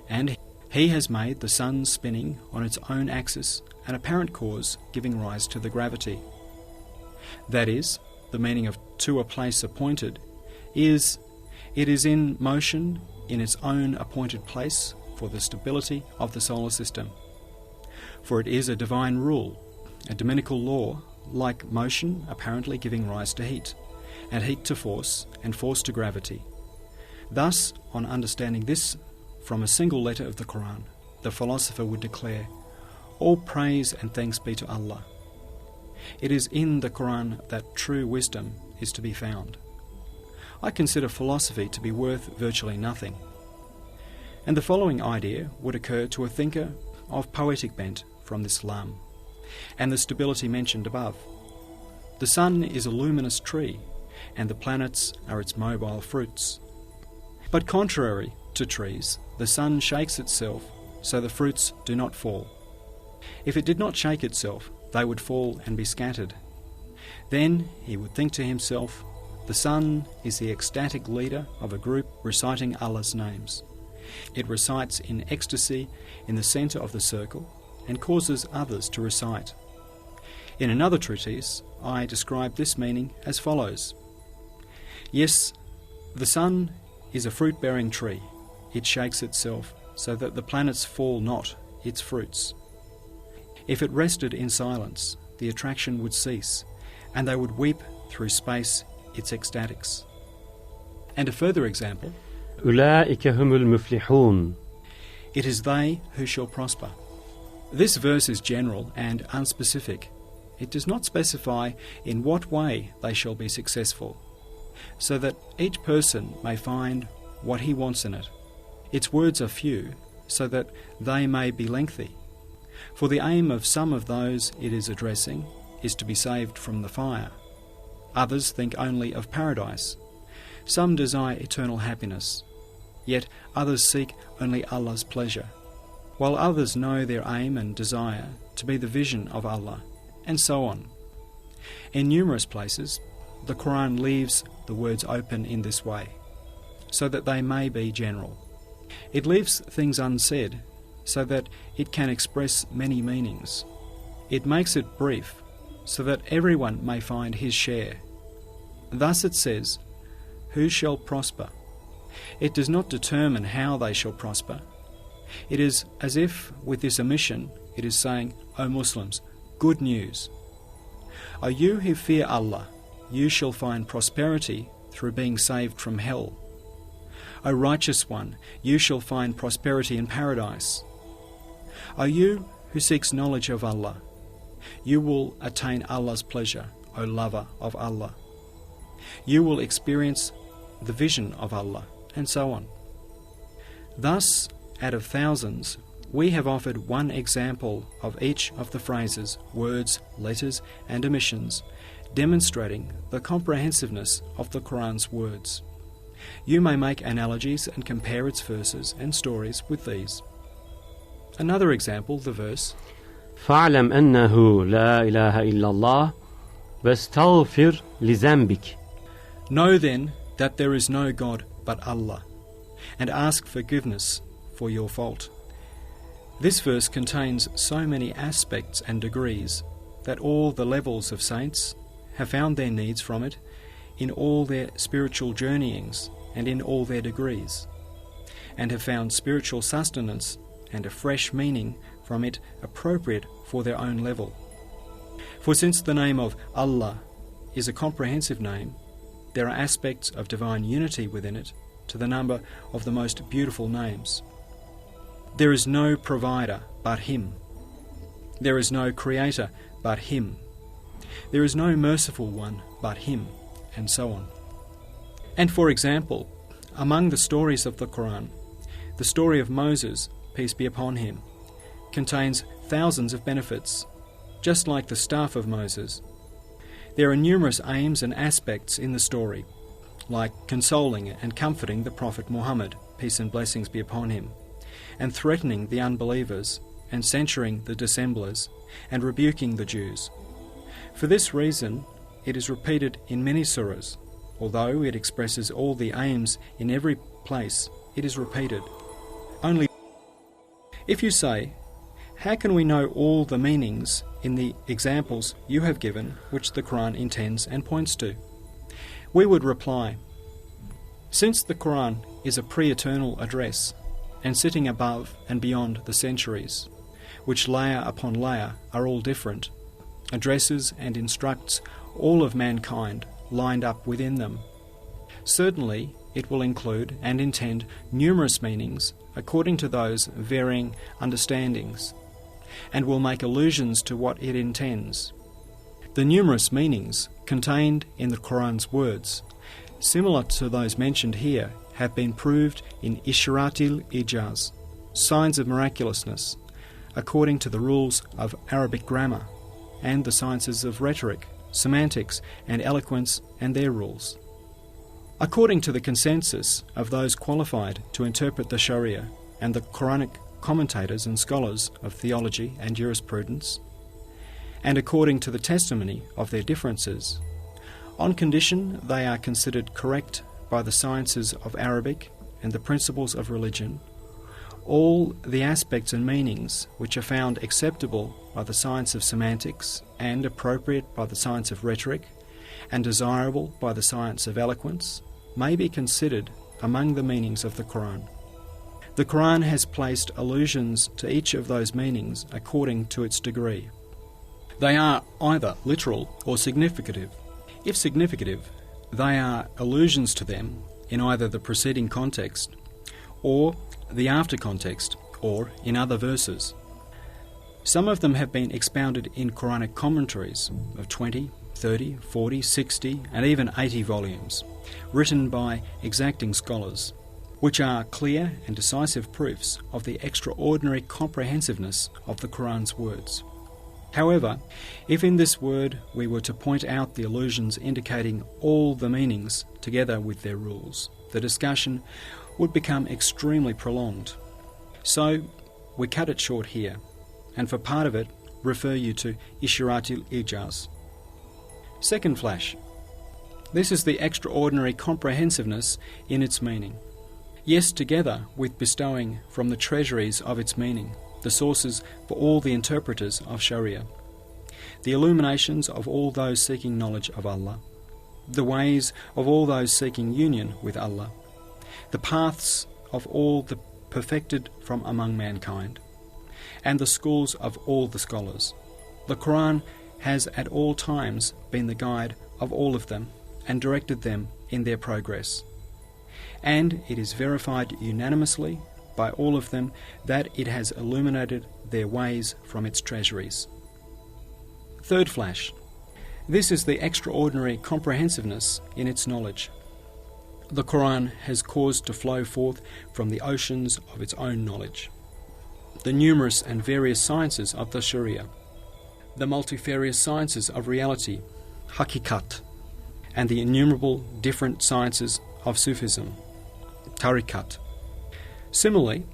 And he has made the sun spinning on its own axis, an apparent cause giving rise to the gravity." That is, the meaning of "to a place appointed" is, it is in motion in its own appointed place for the stability of the solar system. For it is a divine rule, a dominical law, like motion apparently giving rise to heat, and heat to force, and force to gravity. Thus, on understanding this from a single letter of the Qur'an, the philosopher would declare, "All praise and thanks be to Allah." It is in the Qur'an that true wisdom is to be found. I consider philosophy to be worth virtually nothing. And the following idea would occur to a thinker of poetic bent from this lam, and the stability mentioned above. The sun is a luminous tree, and the planets are its mobile fruits. But contrary to trees, the sun shakes itself so the fruits do not fall. If it did not shake itself, they would fall and be scattered. Then he would think to himself, the sun is the ecstatic leader of a group reciting Allah's names. It recites in ecstasy in the centre of the circle and causes others to recite. In another treatise, I describe this meaning as follows: "Yes, the sun is a fruit-bearing tree. It shakes itself so that the planets fall not its fruits. If it rested in silence, the attraction would cease, and they would weep through space its ecstatics." And a further example: أُولَٰئِكَ هُمُ الْمُفْلِحُونَ. "It is they who shall prosper." This verse is general and unspecific. it does not specify in what way they shall be successful, so that each person may find what he wants in it. Its words are few, so that they may be lengthy. For the aim of some of those it is addressing is to be saved from the fire. Others think only of paradise. Some desire eternal happiness, yet others seek only Allah's pleasure, while others know their aim and desire to be the vision of Allah, and so on. In numerous places, the Qur'an leaves the words open in this way, so that they may be general. It leaves things unsaid, so that it can express many meanings. It makes it brief, so that everyone may find his share. Thus it says, "Who shall prosper?" It does not determine how they shall prosper. It is as if, with this omission, it is saying, "O Muslims, good news. O you who fear Allah, you shall find prosperity through being saved from hell. O righteous one, you shall find prosperity in paradise. O you who seeks knowledge of Allah, you will attain Allah's pleasure, O lover of Allah. You will experience the vision of Allah," and so on. Thus, out of thousands, we have offered one example of each of the phrases, words, letters, and omissions, demonstrating the comprehensiveness of the Qur'an's words. You may make analogies and compare its verses and stories with these. Another example, the verse, فَاعْلَمْ أَنَّهُ لَا إِلَهَ إِلَّا اللَّهِ وَاسْتَغْفِرْ لِذَنْبِكَ. Know then that there is no God but Allah, and ask forgiveness for your fault. This verse contains so many aspects and degrees that all the levels of saints have found their needs from it in all their spiritual journeyings and in all their degrees, and have found spiritual sustenance and a fresh meaning from it appropriate for their own level. For since the name of Allah is a comprehensive name, there are aspects of divine unity within it to the number of the most beautiful names. There is no provider but Him. There is no creator but Him. There is no merciful one but Him, and so on. And for example, among the stories of the Qur'an, the story of Moses, peace be upon him, contains thousands of benefits, just like the staff of Moses. There are numerous aims and aspects in the story, like consoling and comforting the Prophet Muhammad, peace and blessings be upon him, and threatening the unbelievers, and censuring the dissemblers, and rebuking the Jews. For this reason, it is repeated in many surahs. Although it expresses all the aims in every place, it is repeated. Only if you say, how can we know all the meanings in the examples you have given which the Qur'an intends and points to? We would reply, since the Qur'an is a pre-eternal address and sitting above and beyond the centuries, which layer upon layer are all different, addresses and instructs all of mankind lined up within them. Certainly, it will include and intend numerous meanings according to those varying understandings, and will make allusions to what it intends. The numerous meanings contained in the Qur'an's words, similar to those mentioned here, have been proved in Isharatil Ijaz, signs of miraculousness, according to the rules of Arabic grammar, and the sciences of rhetoric, semantics, and eloquence and their rules. According to the consensus of those qualified to interpret the Sharia and the Quranic commentators and scholars of theology and jurisprudence, and according to the testimony of their differences, on condition they are considered correct by the sciences of Arabic and the principles of religion, all the aspects and meanings which are found acceptable by the science of semantics and appropriate by the science of rhetoric and desirable by the science of eloquence may be considered among the meanings of the Qur'an. The Qur'an has placed allusions to each of those meanings according to its degree. They are either literal or significative. If significative, they are allusions to them in either the preceding context or the after context, or in other verses. Some of them have been expounded in Quranic commentaries of 20, 30, 40, 60 and even 80 volumes, written by exacting scholars, which are clear and decisive proofs of the extraordinary comprehensiveness of the Qur'an's words. However, if in this word we were to point out the allusions indicating all the meanings together with their rules, the discussion would become extremely prolonged. So we cut it short here, and for part of it refer you to Isharatil Ijaz. Second flash. This is the extraordinary comprehensiveness in its meaning. Yes, together with bestowing from the treasuries of its meaning, the sources for all the interpreters of Sharia, the illuminations of all those seeking knowledge of Allah, the ways of all those seeking union with Allah, the paths of all the perfected from among mankind, and the schools of all the scholars. The Qur'an has at all times been the guide of all of them and directed them in their progress. And it is verified unanimously by all of them that it has illuminated their ways from its treasuries. Third flash. This is the extraordinary comprehensiveness in its knowledge. The Qur'an has caused to flow forth from the oceans of its own knowledge the numerous and various sciences of the Sharia, the multifarious sciences of reality, hakikat, and the innumerable different sciences of Sufism, tariqat. Similarly,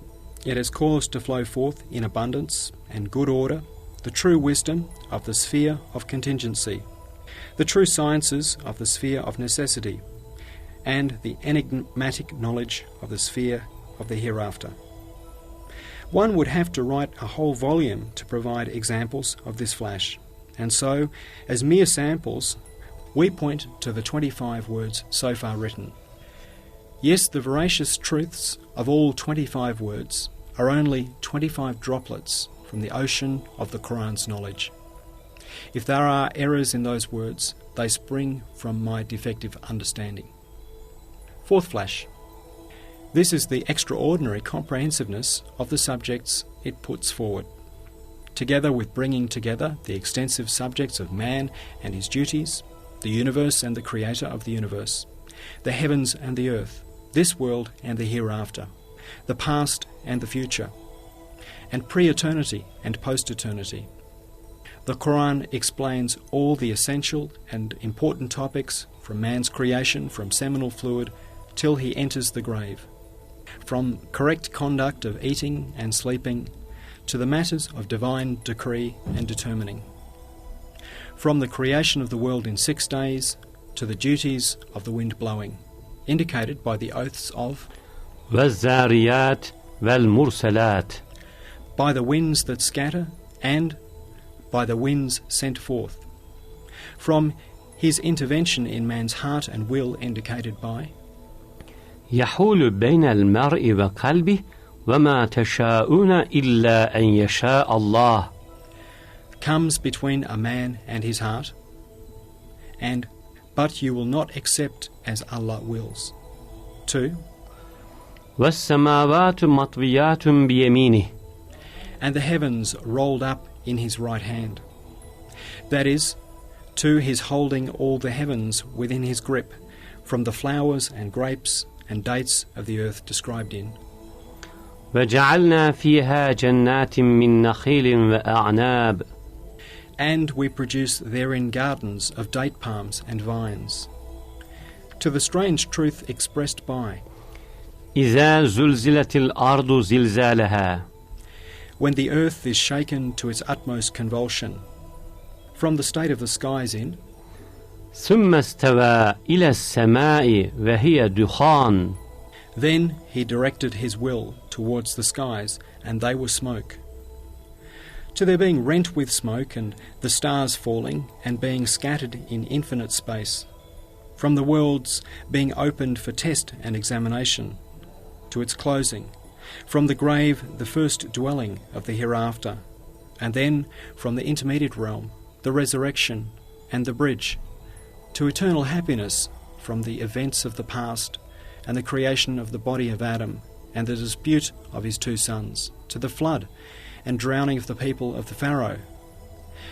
it has caused to flow forth in abundance and good order the true wisdom of the sphere of contingency, the true sciences of the sphere of necessity, and the enigmatic knowledge of the sphere of the hereafter. One would have to write a whole volume to provide examples of this flash, and so, as mere samples, we point to the 25 words so far written. Yes, the veracious truths of all 25 words are only 25 droplets from the ocean of the Qur'an's knowledge. If there are errors in those words, they spring from my defective understanding. Fourth flash. This is the extraordinary comprehensiveness of the subjects it puts forward, together with bringing together the extensive subjects of man and his duties, the universe and the creator of the universe, the heavens and the earth, this world and the hereafter, the past and the future, and pre-eternity and post-eternity. The Qur'an explains all the essential and important topics from man's creation from seminal fluid till he enters the grave, from correct conduct of eating and sleeping to the matters of divine decree and determining, from the creation of the world in 6 days to the duties of the wind blowing, indicated by the oaths of وَالزَّارِيَاتِ وَالْمُرْسَلَاتِ, by the winds that scatter and by the winds sent forth, from his intervention in man's heart and will, indicated by يحول بين المرء وقلبه وما تشاءون إلا أن يشاء الله, comes between a man and his heart, and but you will not accept as Allah wills. 2. وَالسَّمَاوَاتُ مَطْوِيَاتٌ بِيَمِينِهِ, and the heavens rolled up in his right hand. That is, to his holding all the heavens within his grip, from the flowers and grapes and dates of the earth described in وَجَعَلْنَا فِيهَا جَنَّاتٍ مِّن نَخِيلٍ وَأَعْنَابٍ, and we produce therein gardens of date palms and vines. To the strange truth expressed by إِذَا زُلْزِلَتِ الْأَرْضُ زِلْزَالَهَا, when the earth is shaken to its utmost convulsion, from the state of the skies in ثُمَّ اسْتَوَى إِلَى السَّمَاءِ وَهِيَ دُخَانٌ, then he directed his will towards the skies, and they were smoke. To their being rent with smoke, and the stars falling and being scattered in infinite space, from the worlds being opened for test and examination, to its closing, from the grave the first dwelling of the hereafter, and then from the intermediate realm, the resurrection and the bridge, to eternal happiness from the events of the past and the creation of the body of Adam and the dispute of his 2 sons, to the flood and drowning of the people of the Pharaoh,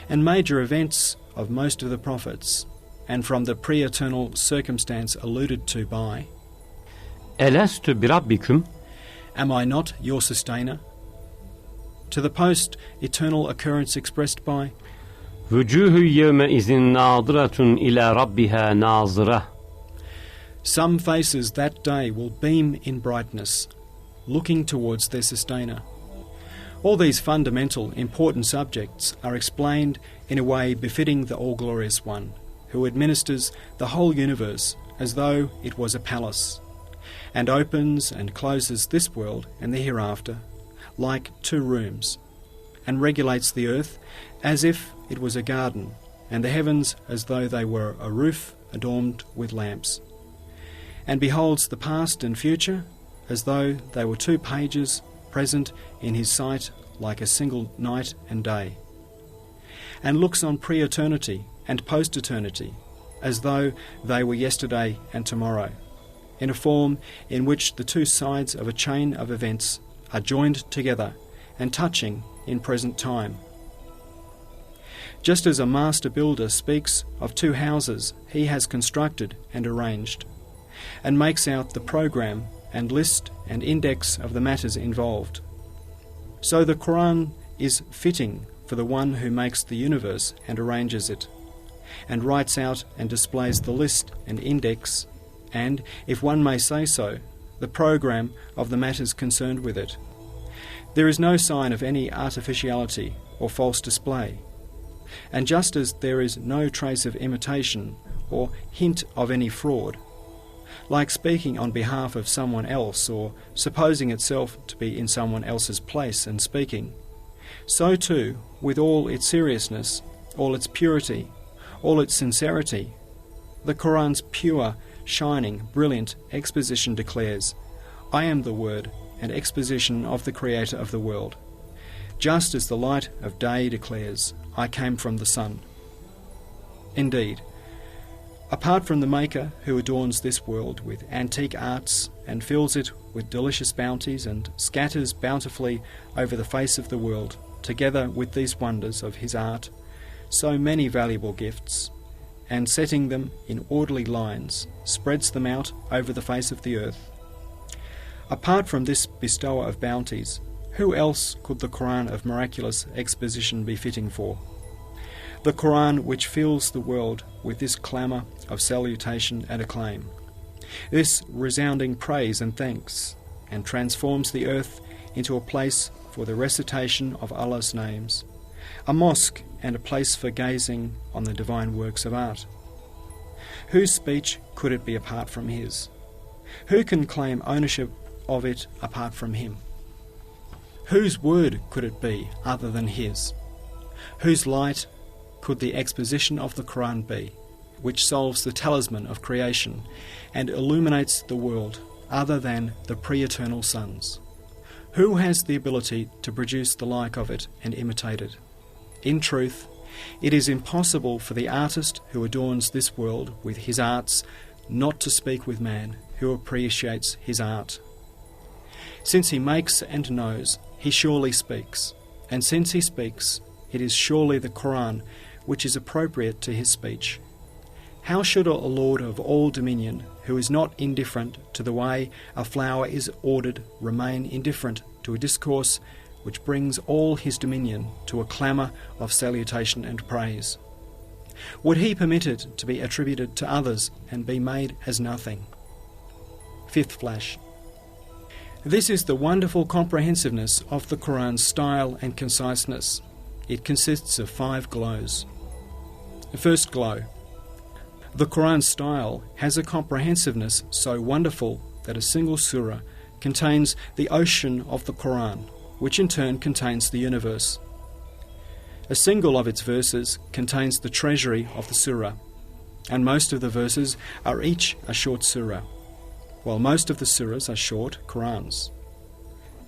and major events of most of the prophets, and from the pre-eternal circumstance alluded to by, Elestu birabbikum, Am I not your sustainer? To the post-eternal occurrence expressed by, Vücuhu yevme izin nadiratun ila rabbiha nazira. Some faces that day will beam in brightness, looking towards their sustainer. All these fundamental, important subjects are explained in a way befitting the All-Glorious One, who administers the whole universe as though it was a palace, and opens and closes this world and the hereafter like two rooms, and regulates the earth as if it was a garden, and the heavens as though they were a roof adorned with lamps, and beholds the past and future as though they were 2 pages present in his sight like a single night and day, and looks on pre-eternity and post-eternity as though they were yesterday and tomorrow, in a form in which the 2 sides of a chain of events are joined together and touching in present time. Just as a master builder speaks of 2 houses he has constructed and arranged, and makes out the program and list and index of the matters involved, so the Qur'an is fitting for the one who makes the universe and arranges it, and writes out and displays the list and index, and, if one may say so, the program of the matters concerned with it. There is no sign of any artificiality or false display, and just as there is no trace of imitation or hint of any fraud, like speaking on behalf of someone else or supposing itself to be in someone else's place and speaking, so too, with all its seriousness, all its purity, all its sincerity, the Qur'an's pure, shining, brilliant exposition declares, I am the word and exposition of the Creator of the world, just as the light of day declares, I came from the sun. Indeed, apart from the Maker who adorns this world with antique arts and fills it with delicious bounties and scatters bountifully over the face of the world, together with these wonders of his art, so many valuable gifts, and setting them in orderly lines, spreads them out over the face of the earth. Apart from this bestower of bounties, who else could the Qur'an of miraculous exposition be fitting for? The Qur'an which fills the world with this clamour of salutation and acclaim, this resounding praise and thanks, and transforms the earth into a place for the recitation of Allah's names, a mosque and a place for gazing on the divine works of art. Whose speech could it be apart from his? Who can claim ownership of it apart from him? Whose word could it be other than his? Whose light could the exposition of the Qur'an be, which solves the talisman of creation and illuminates the world other than the pre-eternal suns? Who has the ability to produce the like of it and imitate it? In truth, it is impossible for the artist who adorns this world with his arts not to speak with man who appreciates his art. Since he makes and knows, he surely speaks, and since he speaks, it is surely the Qur'an which is appropriate to his speech. How should a Lord of all dominion, who is not indifferent to the way a flower is ordered, remain indifferent to a discourse which brings all his dominion to a clamour of salutation and praise? Would he permit it to be attributed to others and be made as nothing? 5th flash. This is the wonderful comprehensiveness of the Qur'an's style and conciseness. It consists of 5 glows. The first glow. The Qur'an's style has a comprehensiveness so wonderful that a single surah contains the ocean of the Qur'an, which in turn contains the universe. A single of its verses contains the treasury of the surah, and most of the verses are each a short surah, while most of the surahs are short Qur'ans.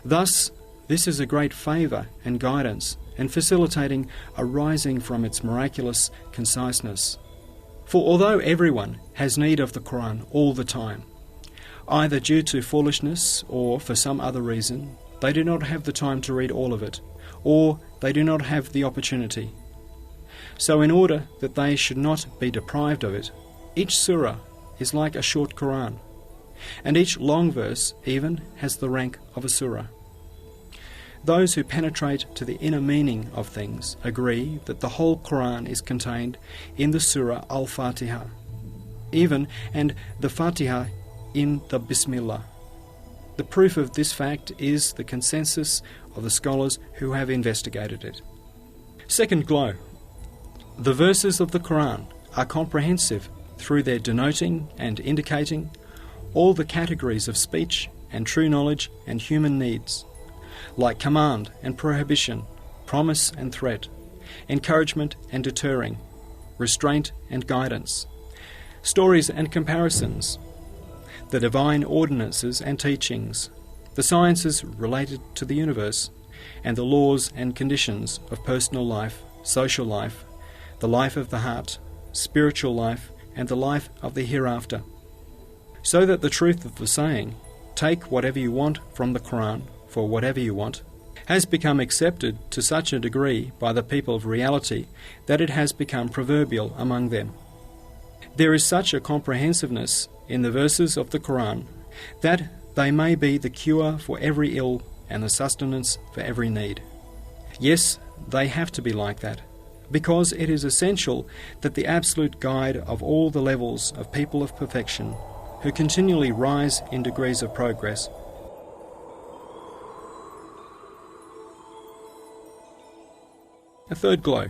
Thus, this is a great favour and guidance and facilitating a rising from its miraculous conciseness. For although everyone has need of the Qur'an all the time, either due to foolishness or for some other reason, they do not have the time to read all of it, or they do not have the opportunity. So in order that they should not be deprived of it, each surah is like a short Qur'an, and each long verse even has the rank of a surah. Those who penetrate to the inner meaning of things agree that the whole Qur'an is contained in the surah Al-Fatiha, even and the Fatiha in the Bismillah. The proof of this fact is the consensus of the scholars who have investigated it. Second glow. The verses of the Qur'an are comprehensive through their denoting and indicating all the categories of speech and true knowledge and human needs, like command and prohibition, promise and threat, encouragement and deterring, restraint and guidance, stories and comparisons, the divine ordinances and teachings, the sciences related to the universe, and the laws and conditions of personal life, social life, the life of the heart, spiritual life, and the life of the hereafter. So that the truth of the saying, take whatever you want from the Qur'an for whatever you want, has become accepted to such a degree by the people of reality that it has become proverbial among them. There is such a comprehensiveness in the verses of the Qur'an that they may be the cure for every ill and the sustenance for every need. Yes, they have to be like that, because it is essential that the absolute guide of all the levels of people of perfection, who continually rise in degrees of progress, a third glow.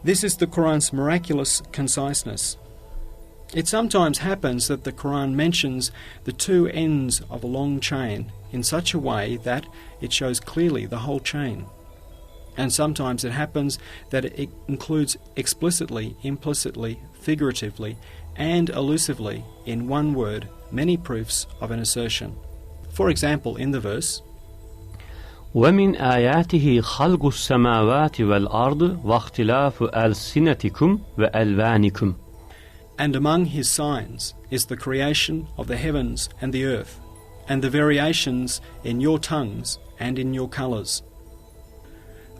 This is the Qur'an's miraculous conciseness. It sometimes happens that the Qur'an mentions the two ends of a long chain in such a way that it shows clearly the whole chain. And sometimes it happens that it includes explicitly, implicitly, figuratively, and elusively in one word many proofs of an assertion. For example, in the verse, وَمِنْ آيَاتِهِ خَلْقُ السَّمَاوَاتِ وَالْأَرْضِ وَاخْتِلَافُ أَلْسِنَتِكُمْ وَأَلْوَانِكُمْ. And among his signs is the creation of the heavens and the earth, and the variations in your tongues and in your colours.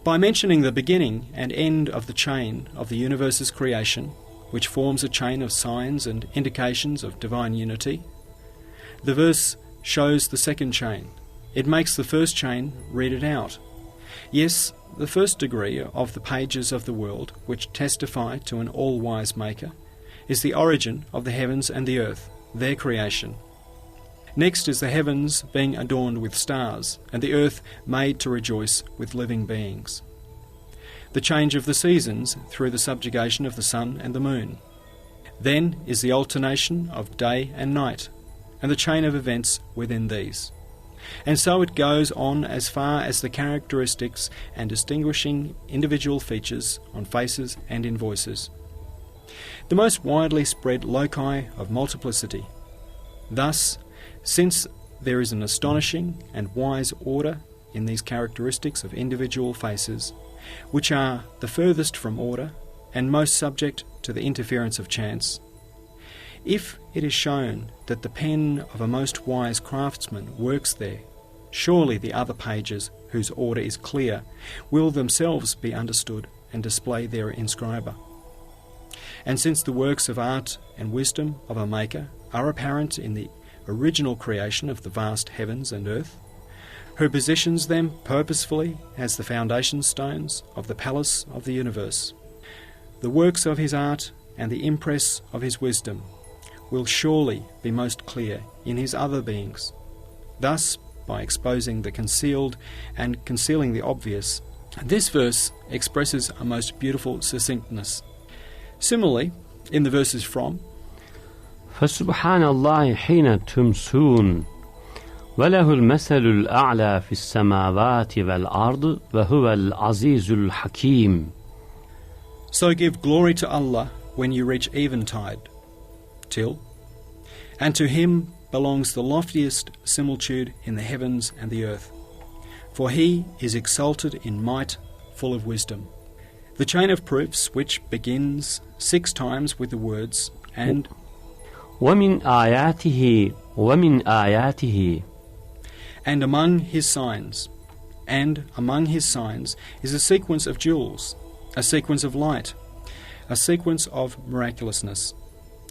By mentioning the beginning and end of the chain of the universe's creation, which forms a chain of signs and indications of divine unity, the verse shows the second chain. It makes the first chain read it out. Yes, the first degree of the pages of the world, which testify to an all-wise Maker, is the origin of the heavens and the earth, their creation. Next is the heavens being adorned with stars, and the earth made to rejoice with living beings. The change of the seasons through the subjugation of the sun and the moon. Then is the alternation of day and night, and the chain of events within these. And so it goes on as far as the characteristics and distinguishing individual features on faces and in voices. The most widely spread loci of multiplicity. Thus, since there is an astonishing and wise order in these characteristics of individual faces, which are the furthest from order and most subject to the interference of chance, if it is shown that the pen of a most wise craftsman works there, surely the other pages, whose order is clear, will themselves be understood and display their inscriber. And since the works of art and wisdom of a Maker are apparent in the original creation of the vast heavens and earth, who positions them purposefully as the foundation stones of the palace of the universe, the works of his art and the impress of his wisdom will surely be most clear in his other beings. Thus, by exposing the concealed and concealing the obvious, this verse expresses a most beautiful succinctness. Similarly, in the verses from فَسُبْحَانَ اللَّهِ حِينَ تُمْسُونَ وَلَهُ الْمَثَلُ الْأَعْلَى فِي السَّمَاوَاتِ وَالْأَرْضِ وَهُوَ الْعَزِيزُ الْحَكِيمُ. So give glory to Allah when you reach eventide, till, and to him belongs the loftiest similitude in the heavens and the earth, for he is exalted in might, full of wisdom. The chain of proofs, which begins 6 times with the words وَمِنْ آيَاتِهِ And among his signs is a sequence of jewels, a sequence of light, a sequence of miraculousness,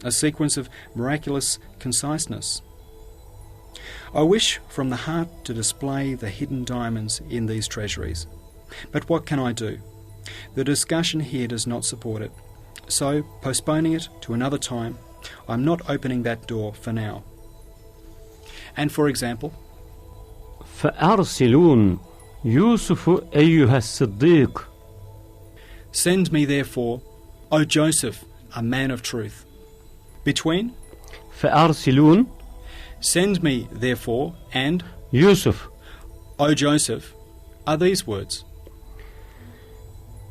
a sequence of miraculous conciseness. I wish from the heart to display the hidden diamonds in these treasuries. But what can I do? The discussion here does not support it. So, postponing it to another time, I'm not opening that door for now. And for example, فأرسلون يوسف أيها الصديق. Send me therefore, O Joseph, a man of truth. Between فأرسلون send me therefore and يوسف O Joseph are these words.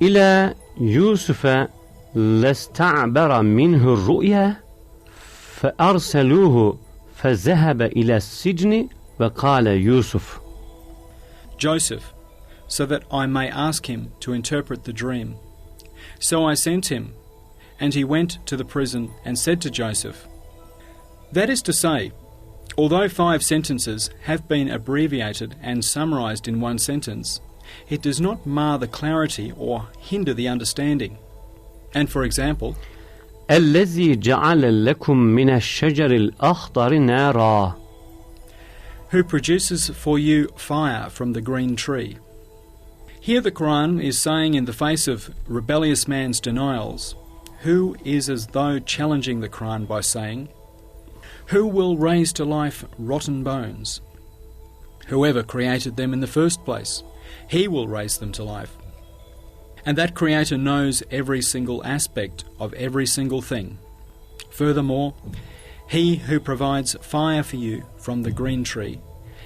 إلى يوسف لاستعبر منه الرؤيا فأرسلوه فذهب إلى السجن وقال يوسف. Joseph, so that I may ask him to interpret the dream. So I sent him, and he went to the prison and said to Joseph. That is to say, although 5 sentences have been abbreviated and summarized in one sentence, it does not mar the clarity or hinder the understanding. And for example, الذي جعل لكم من الشجر الأخضر نارا. Who produces for you fire from the green tree. Here the Qur'an is saying in the face of rebellious man's denials, who is as though challenging the Qur'an by saying, who will raise to life rotten bones? Whoever created them in the first place, he will raise them to life. And that Creator knows every single aspect of every single thing. Furthermore, he who provides fire for you from the green tree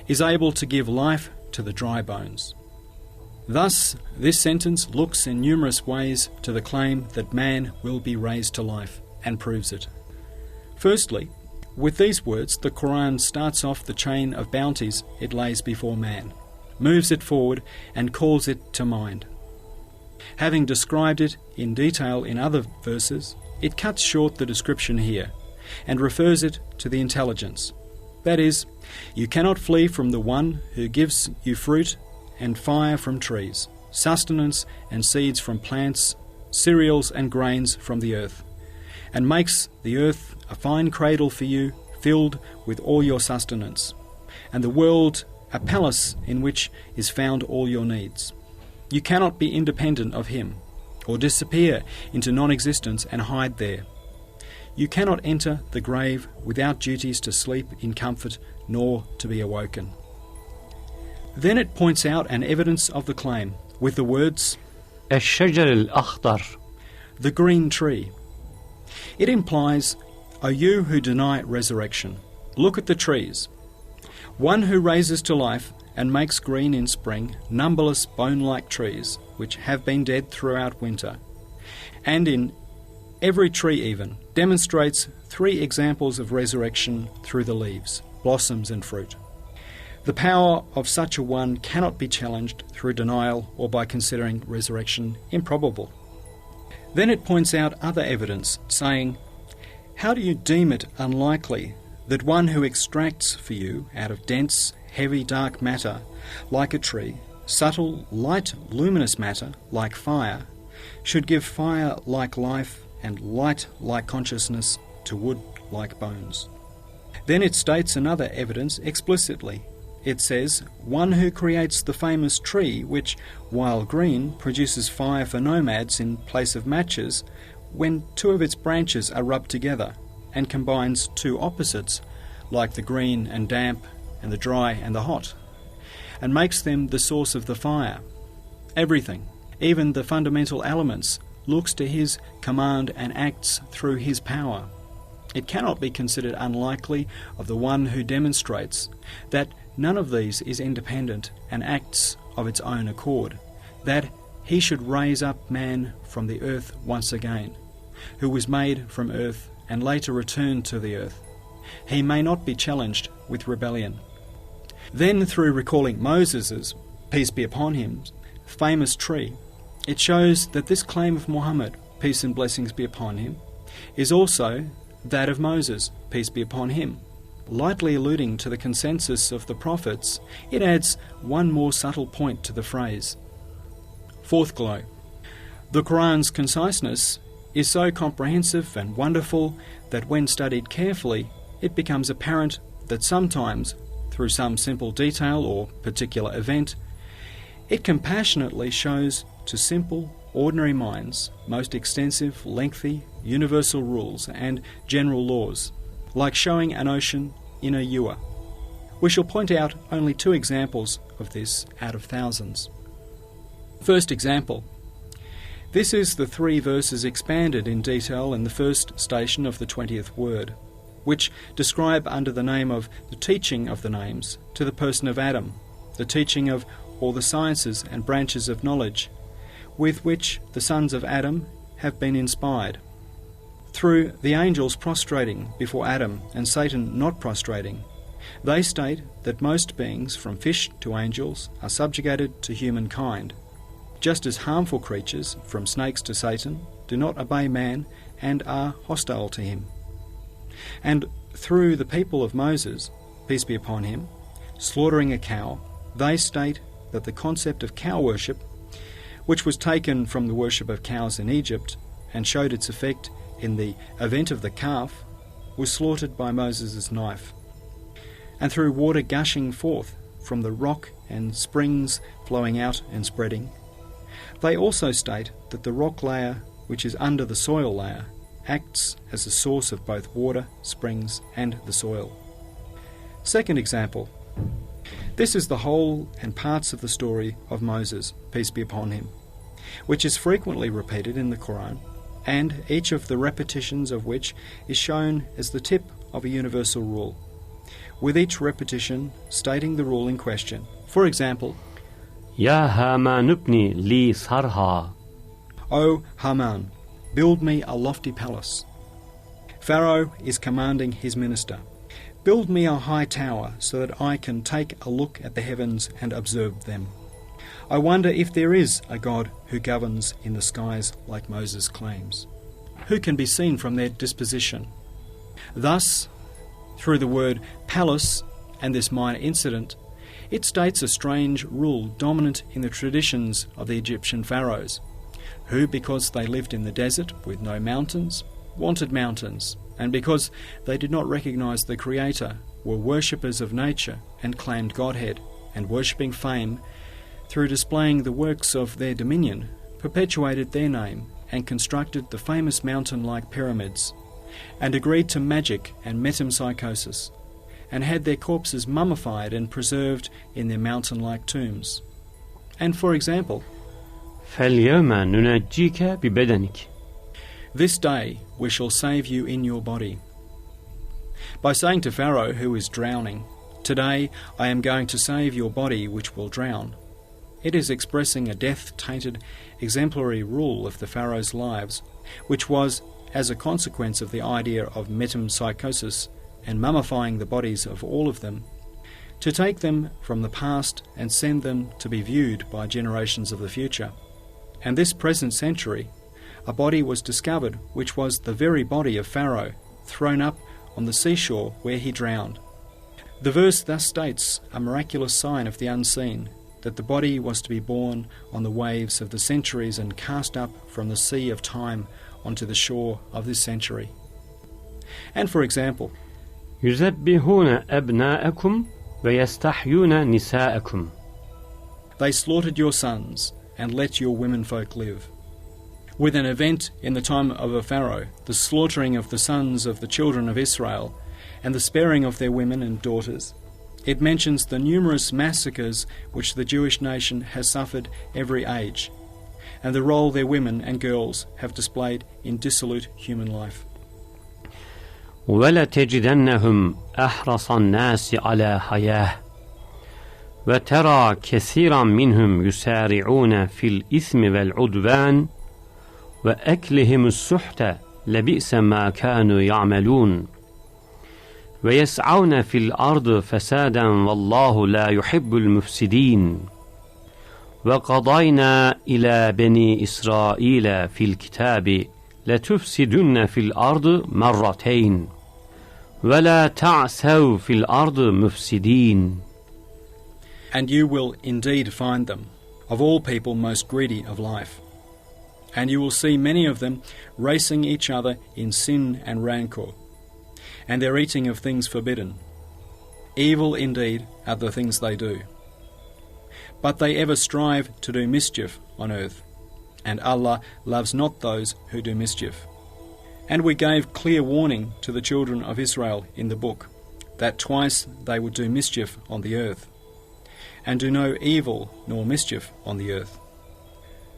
is able to give life to the dry bones. Thus, this sentence looks in numerous ways to the claim that man will be raised to life, and proves it. Firstly, with these words, the Qur'an starts off the chain of bounties it lays before man, moves it forward, and calls it to mind. Having described it in detail in other verses, it cuts short the description here, and refers it to the intelligence. That is, you cannot flee from the one who gives you fruit and fire from trees, sustenance and seeds from plants, cereals and grains from the earth, and makes the earth a fine cradle for you, filled with all your sustenance, and the world a palace in which is found all your needs. You cannot be independent of him, or disappear into non-existence and hide there. You cannot enter the grave without duties to sleep in comfort, nor to be awoken. Then it points out an evidence of the claim with the words, الشجر الأخضر. The green tree. It implies, O you who deny resurrection, look at the trees. One who raises to life and makes green in spring numberless bone-like trees which have been dead throughout winter, and in every tree even demonstrates 3 examples of resurrection through the leaves, blossoms and fruit. The power of such a one cannot be challenged through denial or by considering resurrection improbable. Then it points out other evidence, saying, how do you deem it unlikely that one who extracts for you out of dense, heavy, dark matter, like a tree, subtle, light, luminous matter, like fire, should give fire like life and light like consciousness to wood like bones? Then it states another evidence explicitly. It says, one who creates the famous tree which, while green, produces fire for nomads in place of matches, when 2 of its branches are rubbed together, and combines 2 opposites, like the green and damp, and the dry and the hot, and makes them the source of the fire. Everything, even the fundamental elements, looks to his command and acts through his power. It cannot be considered unlikely of the one who demonstrates that none of these is independent and acts of its own accord, that he should raise up man from the earth once again, who was made from earth and later returned to the earth. He may not be challenged with rebellion. Then, through recalling Moses's, peace be upon him, famous tree, it shows that this claim of Muhammad, peace and blessings be upon him, is also that of Moses, peace be upon him. lightly alluding to the consensus of the prophets, it adds one more subtle point to the phrase. Fourth glow. The Qur'an's conciseness is so comprehensive and wonderful that when studied carefully, it becomes apparent that sometimes, through some simple detail or particular event, it compassionately shows to simple, ordinary minds most extensive, lengthy, universal rules and general laws, like showing an ocean in a ewer. We shall point out only 2 examples of this out of thousands. First example. This is the 3 verses expanded in detail in the first station of the 20th word, which describe under the name of the teaching of the names to the person of Adam, the teaching of all the sciences and branches of knowledge, with which the sons of Adam have been inspired. Through the angels prostrating before Adam and Satan not prostrating, they state that most beings, from fish to angels, are subjugated to humankind, just as harmful creatures, from snakes to Satan, do not obey man and are hostile to him. And through the people of Moses, peace be upon him, slaughtering a cow, they state that the concept of cow worship, which was taken from the worship of cows in Egypt and showed its effect in the event of the calf, was slaughtered by Moses' knife. And through water gushing forth from the rock and springs flowing out and spreading, they also state that the rock layer, which is under the soil layer, acts as a source of both water, springs, and the soil. Second example. This is the whole and parts of the story of Moses, peace be upon him, which is frequently repeated in the Qur'an, and each of the repetitions of which is shown as the tip of a universal rule, with each repetition stating the rule in question. For example, Ya Haman ibni li sarha. O Haman, build me a lofty palace. Pharaoh is commanding his minister, build me a high tower so that I can take a look at the heavens and observe them. I wonder if there is a God who governs in the skies like Moses claims, who can be seen from their disposition. Thus, through the word palace and this minor incident, it states a strange rule dominant in the traditions of the Egyptian pharaohs, who, because they lived in the desert with no mountains, wanted mountains, and because they did not recognize the Creator, were worshippers of nature and claimed Godhead, and worshipping fame, through displaying the works of their dominion, perpetuated their name and constructed the famous mountain-like pyramids, and agreed to magic and metempsychosis, and had their corpses mummified and preserved in their mountain-like tombs. And for example, فَالْيَوْمَ نُنَجِّيكَ بِبَدَنِكَ. This day we shall save you in your body. By saying to Pharaoh, who is drowning, today I am going to save your body which will drown, it is expressing a death-tainted exemplary rule of the Pharaoh's lives, which was, as a consequence of the idea of metempsychosis and mummifying the bodies of all of them, to take them from the past and send them to be viewed by generations of the future. And this present century, a body was discovered which was the very body of Pharaoh, thrown up on the seashore where he drowned. The verse thus states a miraculous sign of the unseen, that the body was to be borne on the waves of the centuries and cast up from the sea of time onto the shore of this century. And for example, يُذَبِّحُونَ أَبْنَاءَكُمْ وَيَسْتَحْيُونَ نِسَاءَكُمْ. They slaughtered your sons and let your womenfolk live. With an event in the time of a Pharaoh, the slaughtering of the sons of the children of Israel, and the sparing of their women and daughters, it mentions the numerous massacres which the Jewish nation has suffered every age, and the role their women and girls have displayed in dissolute human life. وَلَتَجِدَنَّهُمْ أَحْرَصَ النَّاسِ عَلَى حَيَاةٍ وَتَرَى كَثِيرًا مِنْهُمْ يُسَارِعُونَ فِي الْإِثْمِ وَالْعُدْوَانِ وَأَكْلِهِمُ السُّحْتَ لَبِئْسَ مَا كَانُوا يَعْمَلُونَ وَيَسْعَوْنَ فِي الْأَرْضِ فَسَادًا وَاللَّهُ لَا يُحِبُّ الْمُفْسِدِينَ وَقَضَيْنَا إِلَى بَنِي إِسْرَائِيلَ فِي الْكِتَابِ لَتُفْسِدُنَّ فِي الْأَرْضِ مَرَّتَيْنِ ولا تعثوا في الأرض مفسدين. And you will indeed find them, of all people most greedy of life. And you will see many of them racing each other in sin and rancor, and their eating of things forbidden. Evil indeed are the things they do. But they ever strive to do mischief on earth, and Allah loves not those who do mischief. And we gave clear warning to the children of Israel in the book, that twice they would do mischief on the earth, and do no evil nor mischief on the earth.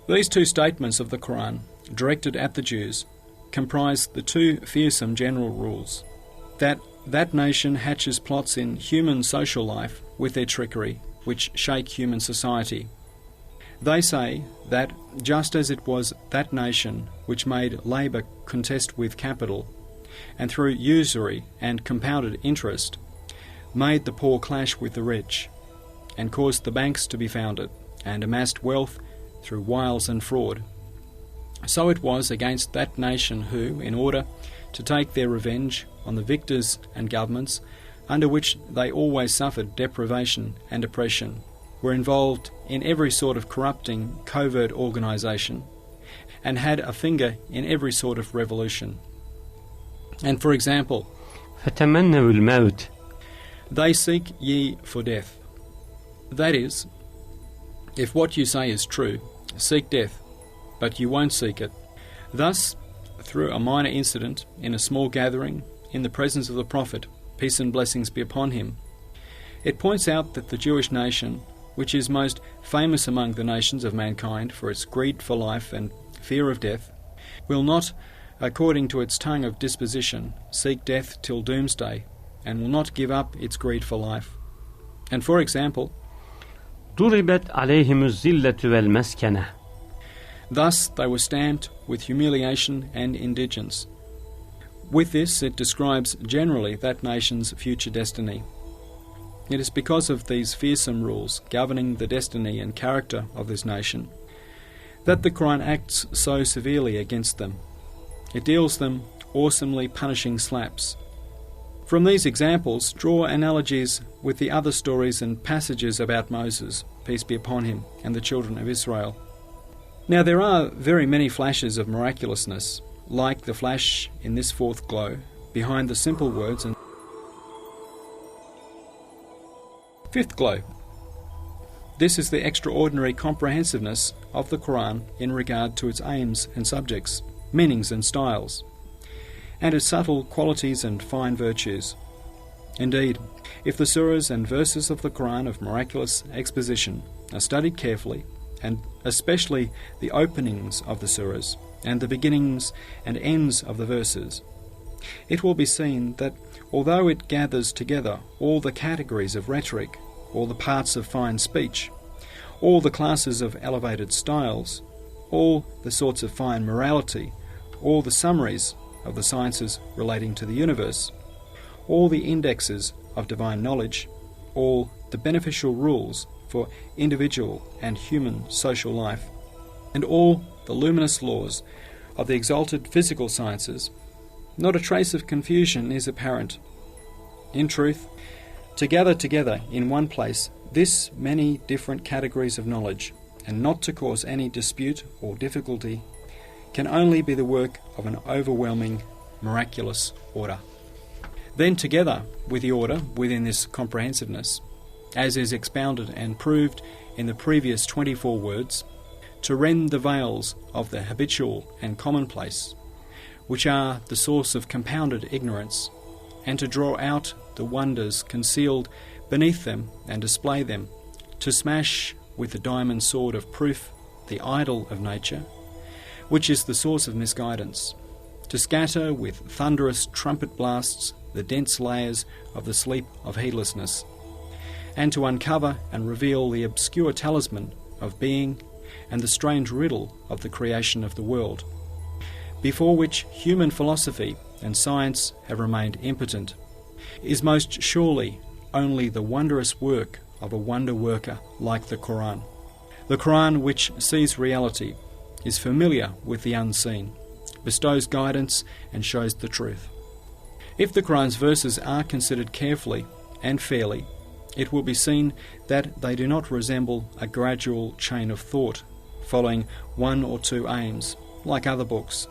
These two statements of the Qur'an, directed at the Jews, comprise the two fearsome general rules, that nation hatches plots in human social life with their trickery, which shake human society. They say that just as it was that nation which made labour contest with capital, and through usury and compounded interest, made the poor clash with the rich, and caused the banks to be founded, and amassed wealth through wiles and fraud, so it was against that nation who, in order to take their revenge on the victors and governments, under which they always suffered deprivation and oppression, were involved in every sort of corrupting covert organisation, and had a finger in every sort of revolution. And for example, فتمنوا الموت. They seek ye for death. That is, if what you say is true, seek death, but you won't seek it. Thus, through a minor incident in a small gathering in the presence of the Prophet, peace and blessings be upon him, it points out that the Jewish nation, which is most famous among the nations of mankind for its greed for life and fear of death, will not, according to its tongue of disposition, seek death till doomsday, and will not give up its greed for life. And for example, ضربت عليهم الذلة والمسكنة. Thus they were stamped with humiliation and indigence. With this it describes generally that nation's future destiny. It is because of these fearsome rules governing the destiny and character of this nation that the Qur'an acts so severely against them. It deals them awesomely punishing slaps. From these examples, draw analogies with the other stories and passages about Moses, peace be upon him, and the children of Israel. Now there are very many flashes of miraculousness, like the flash in this fourth glow, behind the simple words and fifth glow. This is the extraordinary comprehensiveness of the Qur'an in regard to its aims and subjects, meanings and styles, and its subtle qualities and fine virtues. Indeed, if the surahs and verses of the Qur'an of miraculous exposition are studied carefully, and especially the openings of the surahs and the beginnings and ends of the verses, it will be seen that although it gathers together all the categories of rhetoric, all the parts of fine speech, all the classes of elevated styles, all the sorts of fine morality, all the summaries of the sciences relating to the universe, all the indexes of divine knowledge, all the beneficial rules for individual and human social life, and all the luminous laws of the exalted physical sciences, not a trace of confusion is apparent. In truth, to gather together in one place this many different categories of knowledge, and not to cause any dispute or difficulty, can only be the work of an overwhelming, miraculous order. Then together with the order within this comprehensiveness, as is expounded and proved in the previous 24 words, to rend the veils of the habitual and commonplace, which are the source of compounded ignorance, and to draw out the wonders concealed beneath them and display them, to smash with the diamond sword of proof the idol of nature, which is the source of misguidance, to scatter with thunderous trumpet blasts the dense layers of the sleep of heedlessness, and to uncover and reveal the obscure talisman of being and the strange riddle of the creation of the world, before which human philosophy and science have remained impotent, is most surely only the wondrous work of a wonder worker like the Qur'an. The Qur'an, which sees reality, is familiar with the unseen, bestows guidance and shows the truth. If the Qur'an's verses are considered carefully and fairly, it will be seen that they do not resemble a gradual chain of thought, following one or two aims, like other books.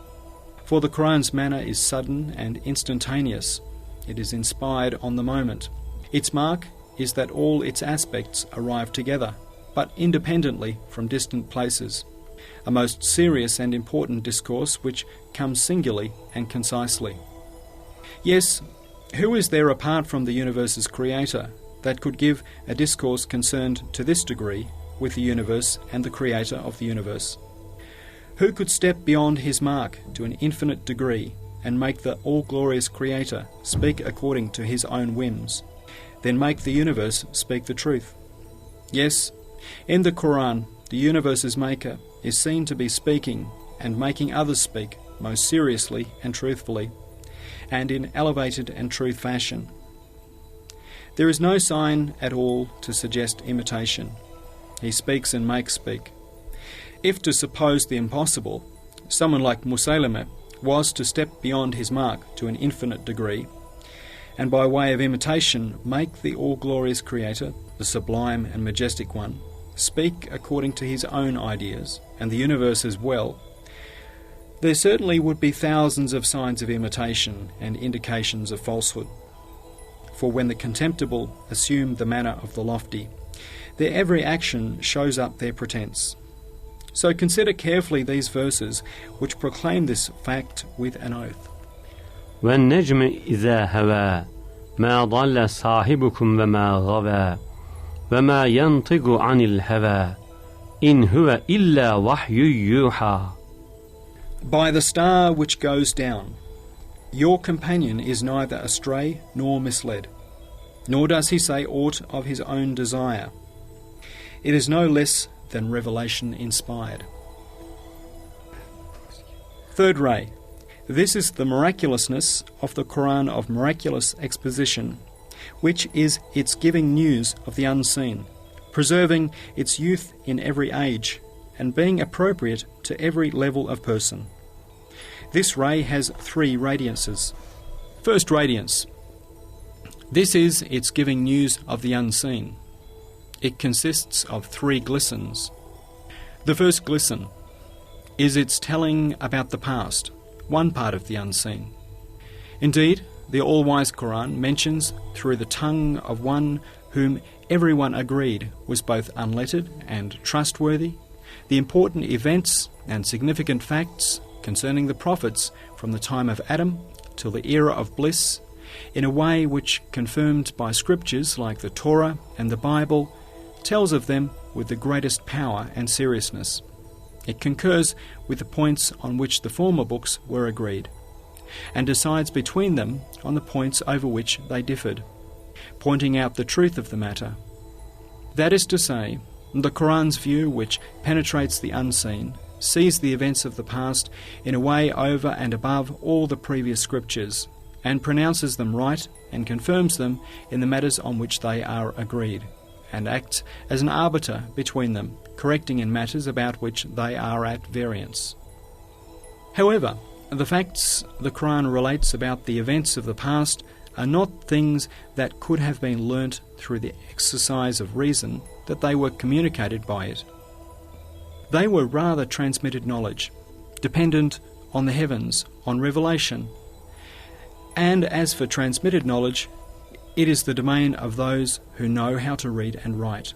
For the Qur'an's manner is sudden and instantaneous. It is inspired on the moment. Its mark is that all its aspects arrive together, but independently from distant places. A most serious and important discourse which comes singularly and concisely. Yes, who is there apart from the universe's creator that could give a discourse concerned to this degree with the universe and the creator of the universe? Who could step beyond his mark to an infinite degree and make the all-glorious creator speak according to his own whims, then make the universe speak the truth? Yes, in the Qur'an, the universe's maker is seen to be speaking and making others speak most seriously and truthfully, and in elevated and truth fashion. There is no sign at all to suggest imitation. He speaks and makes speak. If to suppose the impossible, someone like Musaylama was to step beyond his mark to an infinite degree, and by way of imitation make the all-glorious Creator, the sublime and majestic one, speak according to his own ideas, and the universe as well, there certainly would be thousands of signs of imitation and indications of falsehood. For when the contemptible assume the manner of the lofty, their every action shows up their pretense. So consider carefully these verses which proclaim this fact with an oath. وَالنَّجْمِ إِذَا هَوَى مَا ضَلَّ صَاحِبُكُمْ وَمَا غَوَى وَمَا يَنْطِقُ عَنِ الْهَوَى إِنْ هُوَ إِلَّا وَحْيٌ يُوحَى. By the star which goes down, your companion is neither astray nor misled, nor does he say aught of his own desire. It is no less than revelation inspired. Third ray. This is the miraculousness of the Qur'an of miraculous exposition, which is its giving news of the unseen, preserving its youth in every age, and being appropriate to every level of person. This ray has three radiances. First radiance. This is its giving news of the unseen. It consists of three glistens. The first glisten is its telling about the past, one part of the unseen. Indeed, the all-wise Qur'an mentions through the tongue of one whom everyone agreed was both unlettered and trustworthy, the important events and significant facts concerning the prophets from the time of Adam till the era of bliss, in a way which, confirmed by scriptures like the Torah and the Bible, tells of them with the greatest power and seriousness. It concurs with the points on which the former books were agreed, and decides between them on the points over which they differed, pointing out the truth of the matter. That is to say, the Qur'an's view, which penetrates the unseen, sees the events of the past in a way over and above all the previous scriptures, and pronounces them right and confirms them in the matters on which they are agreed, and acts as an arbiter between them, correcting in matters about which they are at variance. However, the facts the Qur'an relates about the events of the past are not things that could have been learnt through the exercise of reason that they were communicated by it. They were rather transmitted knowledge, dependent on the heavens, on revelation. And as for transmitted knowledge, it is the domain of those who know how to read and write.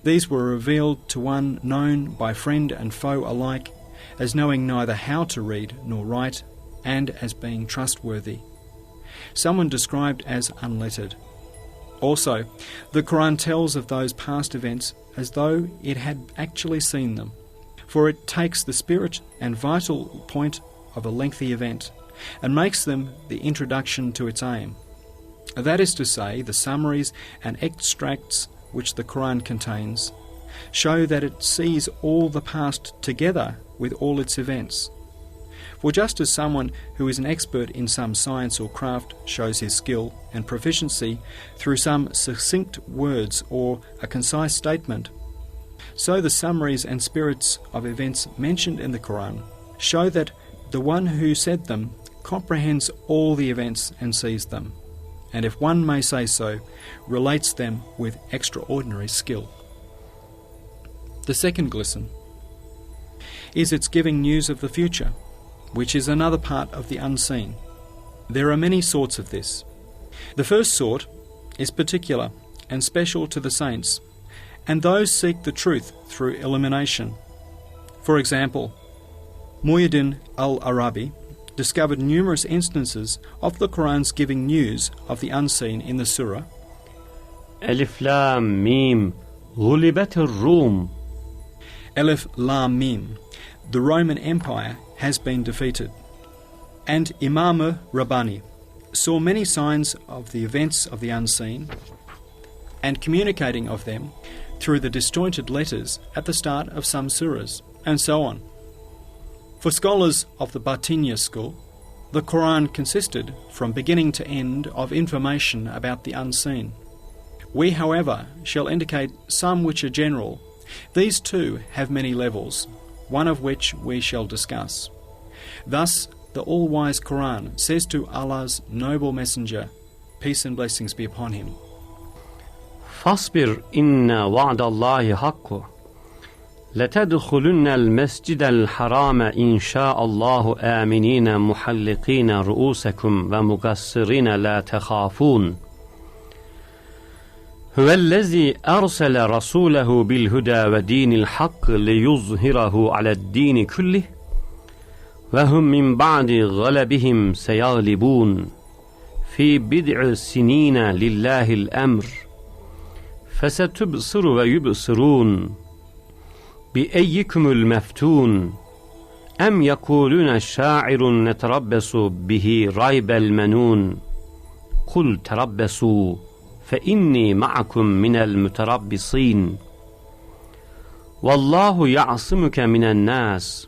These were revealed to one known by friend and foe alike as knowing neither how to read nor write, and as being trustworthy. Someone described as unlettered. Also, the Qur'an tells of those past events as though it had actually seen them, for it takes the spirit and vital point of a lengthy event and makes them the introduction to its aim. That is to say, the summaries and extracts which the Qur'an contains show that it sees all the past together with all its events. For just as someone who is an expert in some science or craft shows his skill and proficiency through some succinct words or a concise statement, so the summaries and spirits of events mentioned in the Qur'an show that the one who said them comprehends all the events and sees them, and if one may say so, relates them with extraordinary skill. The second glisten is its giving news of the future, which is another part of the unseen. There are many sorts of this. The first sort is particular and special to the saints, and those seek the truth through illumination. For example, Muhyiddin al-Arabi discovered numerous instances of the Qur'an's giving news of the unseen in the surah Alif Lam Mim Ghulibat al-Rum. Alif Lam Mim, the Roman Empire has been defeated. And Imam Rabbani saw many signs of the events of the unseen and communicating of them through the disjointed letters at the start of some surahs, and so on. For scholars of the Batinya school, the Qur'an consisted from beginning to end of information about the unseen. We, however, shall indicate some which are general. These too have many levels, one of which we shall discuss. Thus, the all-wise Qur'an says to Allah's noble messenger, peace and blessings be upon him, فاصبر إن وعد الله حق لتدخلن المسجد الحرام إن شاء الله آمنين محلقين رؤوسكم ومقصرين لا تخافون هو الذي أرسل رسوله بالهدى ودين الحق ليظهره على الدين كله وهم من بعد غلبهم سيغلبون في بضع سنين لله الأمر فستبصر ويبصرون بأيكم المفتون أم يقولون شاعر نتربص به ريب المنون قل تربصوا فإني معكم من المتربصين والله يعصمك من الناس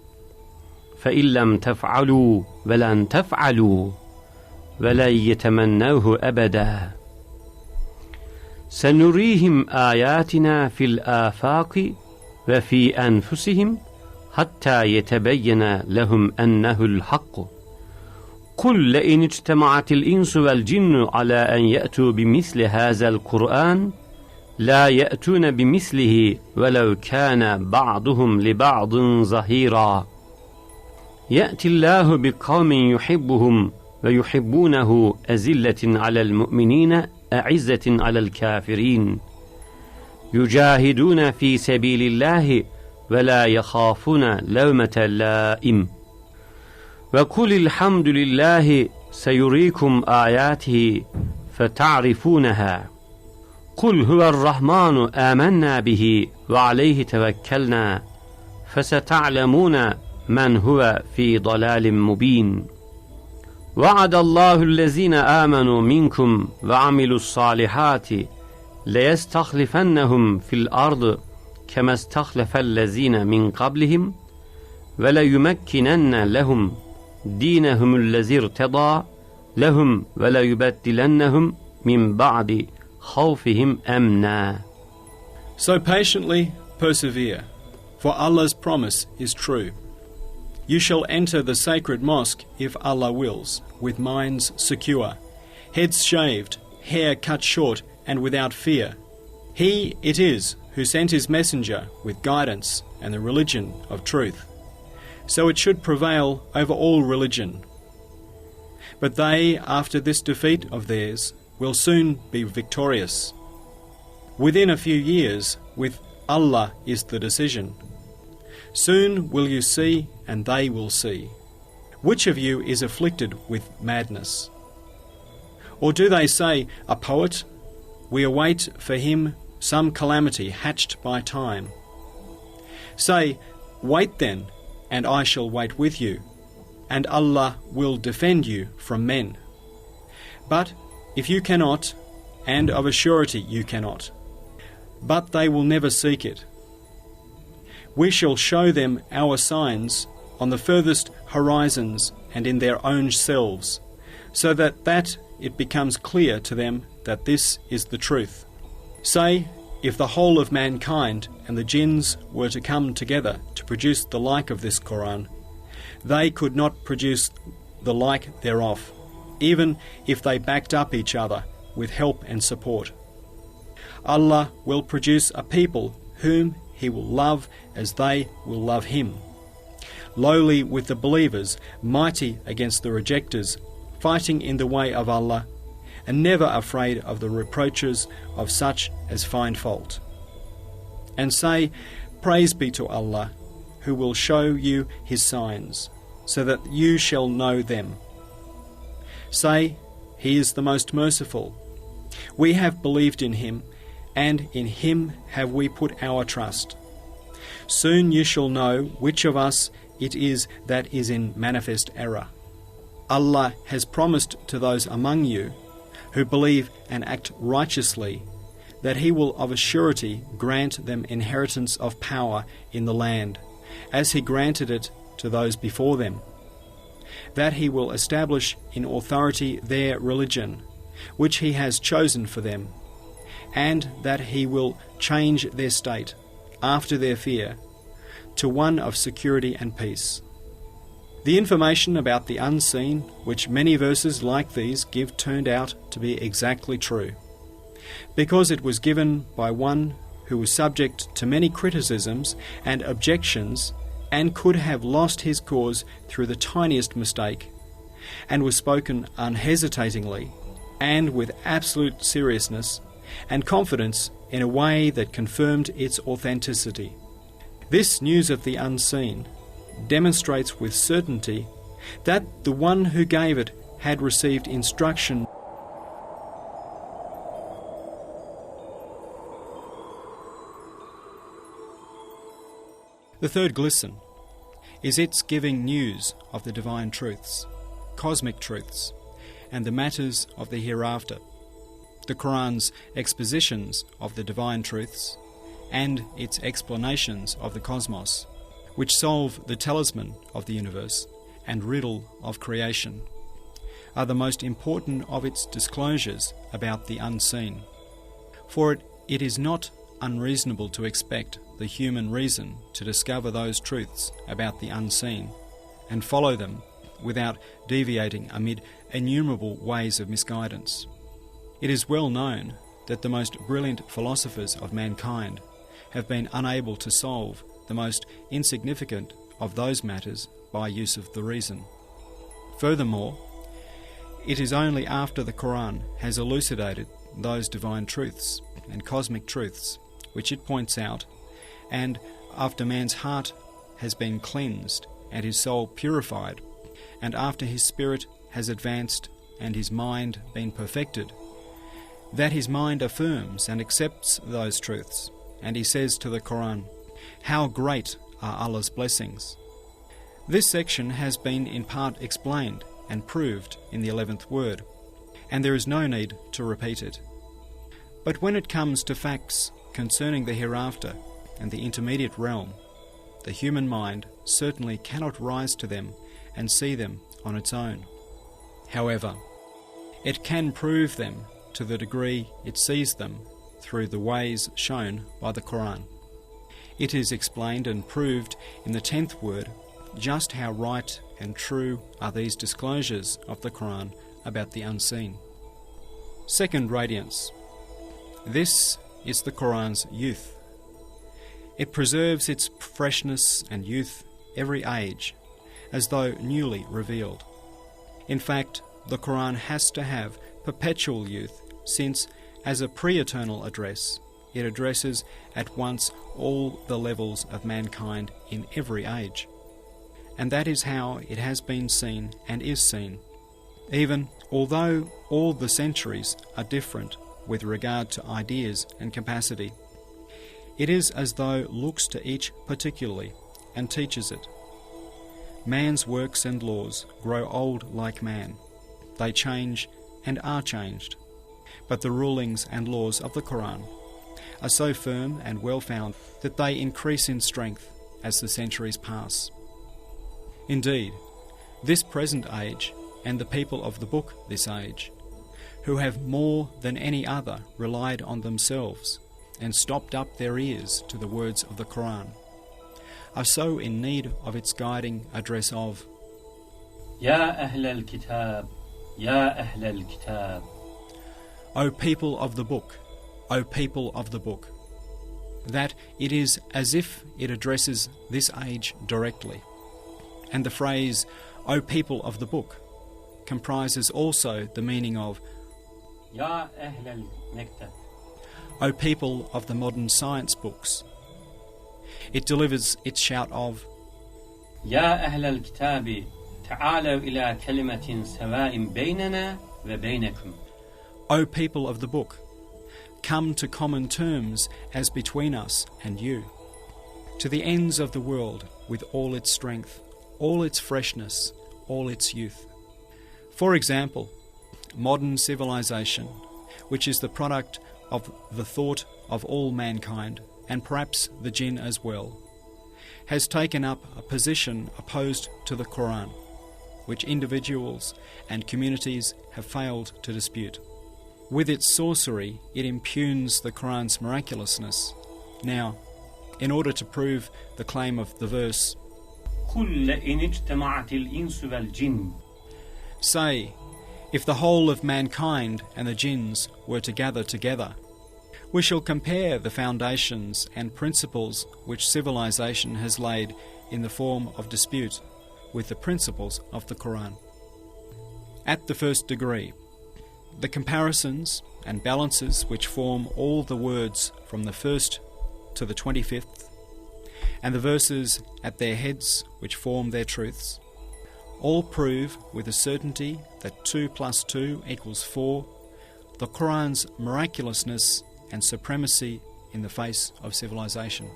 فإن لم تفعلوا ولن تفعلوا ولن يتمنوه أبدا سنريهم آياتنا في الآفاق وفي أنفسهم حتى يتبين لهم أنه الحق قل لئن اجتمعت الإنس والجن على أن يأتوا بمثل هذا القرآن لا يأتون بمثله ولو كان بعضهم لبعض ظهيرا يأتي الله بقوم يحبهم ويحبونه أذلة على المؤمنين أعزة على الكافرين يجاهدون في سبيل الله ولا يخافون لومة لائم وقل الحمد لله سيريكم آياته فتعرفونها قل هو الرحمن آمنا به وعليه توكلنا فستعلمون من هو في ضلال مبين وعد الله الذين آمنوا منكم وعملوا الصالحات ليستخلفنهم في الأرض كما استخلف الذين من قبلهم وليمكنن لهم دينهم الذي ارتضى لهم وليبدلنهم من بعد خوفهم أمنا. So patiently persevere, for Allah's promise is true. You shall enter the sacred mosque if Allah wills, with minds secure, heads shaved, hair cut short and without fear. He it is who sent his messenger with guidance and the religion of truth. So it should prevail over all religion. But they, after this defeat of theirs, will soon be victorious. Within a few years, with Allah is the decision. Soon will you see, and they will see. Which of you is afflicted with madness? Or do they say, a poet? We await for him some calamity hatched by time. Say, wait then, and I shall wait with you, and Allah will defend you from men. But if you cannot, and of a surety you cannot, but they will never seek it, we shall show them our signs on the furthest horizons and in their own selves, so that it becomes clear to them that this is the truth. Say, if the whole of mankind and the jinns were to come together to produce the like of this Qur'an, they could not produce the like thereof, even if they backed up each other with help and support. Allah will produce a people whom He will love as they will love Him. Lowly with the believers, mighty against the rejectors, fighting in the way of Allah, and never afraid of the reproaches of such as find fault. And say, Praise be to Allah, who will show you His signs, so that you shall know them. Say, He is the most merciful. We have believed in Him, and in Him have we put our trust. Soon you shall know which of us it is that is in manifest error. Allah has promised to those among you who believe and act righteously that He will of a surety grant them inheritance of power in the land, as He granted it to those before them, that He will establish in authority their religion, which He has chosen for them, and that He will change their state after their fear to one of security and peace. The information about the unseen, which many verses like these give, turned out to be exactly true, because it was given by one who was subject to many criticisms and objections and could have lost his cause through the tiniest mistake, and was spoken unhesitatingly and with absolute seriousness and confidence in a way that confirmed its authenticity. This news of the unseen demonstrates with certainty that the one who gave it had received instruction. The third glisten is its giving news of the divine truths, cosmic truths, and the matters of the hereafter, the Qur'an's expositions of the divine truths, and its explanations of the cosmos, which solve the talisman of the universe and riddle of creation, are the most important of its disclosures about the unseen. For it is not unreasonable to expect the human reason to discover those truths about the unseen and follow them without deviating amid innumerable ways of misguidance. It is well known that the most brilliant philosophers of mankind have been unable to solve the most insignificant of those matters by use of the reason. Furthermore, it is only after the Qur'an has elucidated those divine truths and cosmic truths which it points out, and after man's heart has been cleansed and his soul purified, and after his spirit has advanced and his mind been perfected, that his mind affirms and accepts those truths, and he says to the Qur'an, "How great are Allah's blessings." This section has been in part explained and proved in the 11th word, and there is no need to repeat it. But when it comes to facts concerning the hereafter and the intermediate realm, the human mind certainly cannot rise to them and see them on its own. However, it can prove them to the degree it sees them through the ways shown by the Qur'an. It is explained and proved in the 10th word just how right and true are these disclosures of the Qur'an about the unseen. Second radiance. This is the Qur'an's youth. It preserves its freshness and youth every age, as though newly revealed. In fact, the Qur'an has to have perpetual youth, since, as a pre-eternal address, it addresses at once all the levels of mankind in every age. And that is how it has been seen and is seen, even although all the centuries are different with regard to ideas and capacity. It is as though it looks to each particularly and teaches it. Man's works and laws grow old like man. They change and are changed. But the rulings and laws of the Qur'an are so firm and well-founded that they increase in strength as the centuries pass. Indeed, this present age and the people of the book this age, who have more than any other relied on themselves and stopped up their ears to the words of the Qur'an, are so in need of its guiding address of, يا أهل الكتاب يا أهل الكتاب. O people of the book, O people of the book. That it is as if it addresses this age directly. And the phrase, O people of the book, comprises also the meaning of يا أهل المكتب. O people of the modern science books. It delivers its shout of يا أهل الكتاب تعالوا إلى كلمة سواء بيننا وبينكم. O people of the book, come to common terms as between us and you, to the ends of the world with all its strength, all its freshness, all its youth. For example, modern civilization, which is the product of the thought of all mankind, and perhaps the jinn as well, has taken up a position opposed to the Qur'an, which individuals and communities have failed to dispute. With its sorcery, it impugns the Qur'an's miraculousness. Now, in order to prove the claim of the verse, قل لئن اجتمعت الإنس والجن. say, if the whole of mankind and the jinns were to gather together, we shall compare the foundations and principles which civilization has laid in the form of dispute with the principles of the Qur'an. At the first degree, the comparisons and balances which form all the words from the 1st to the 25th, and the verses at their heads which form their truths, all prove with a certainty that 2 + 2 = 4, the Qur'an's miraculousness and supremacy in the face of civilization.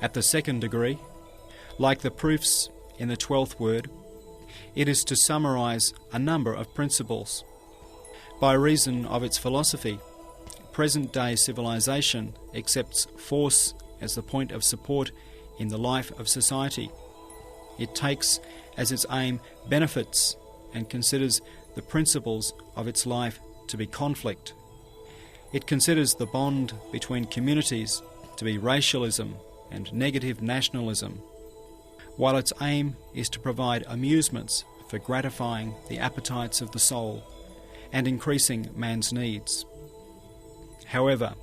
At the second degree, like the proofs in the 12th word, it is to summarize a number of principles. By reason of its philosophy, present-day civilization accepts force as the point of support in the life of society. It takes as its aim benefits and considers the principles of its life to be conflict. It considers the bond between communities to be racialism and negative nationalism, while its aim is to provide amusements for gratifying the appetites of the soul and increasing man's needs. However,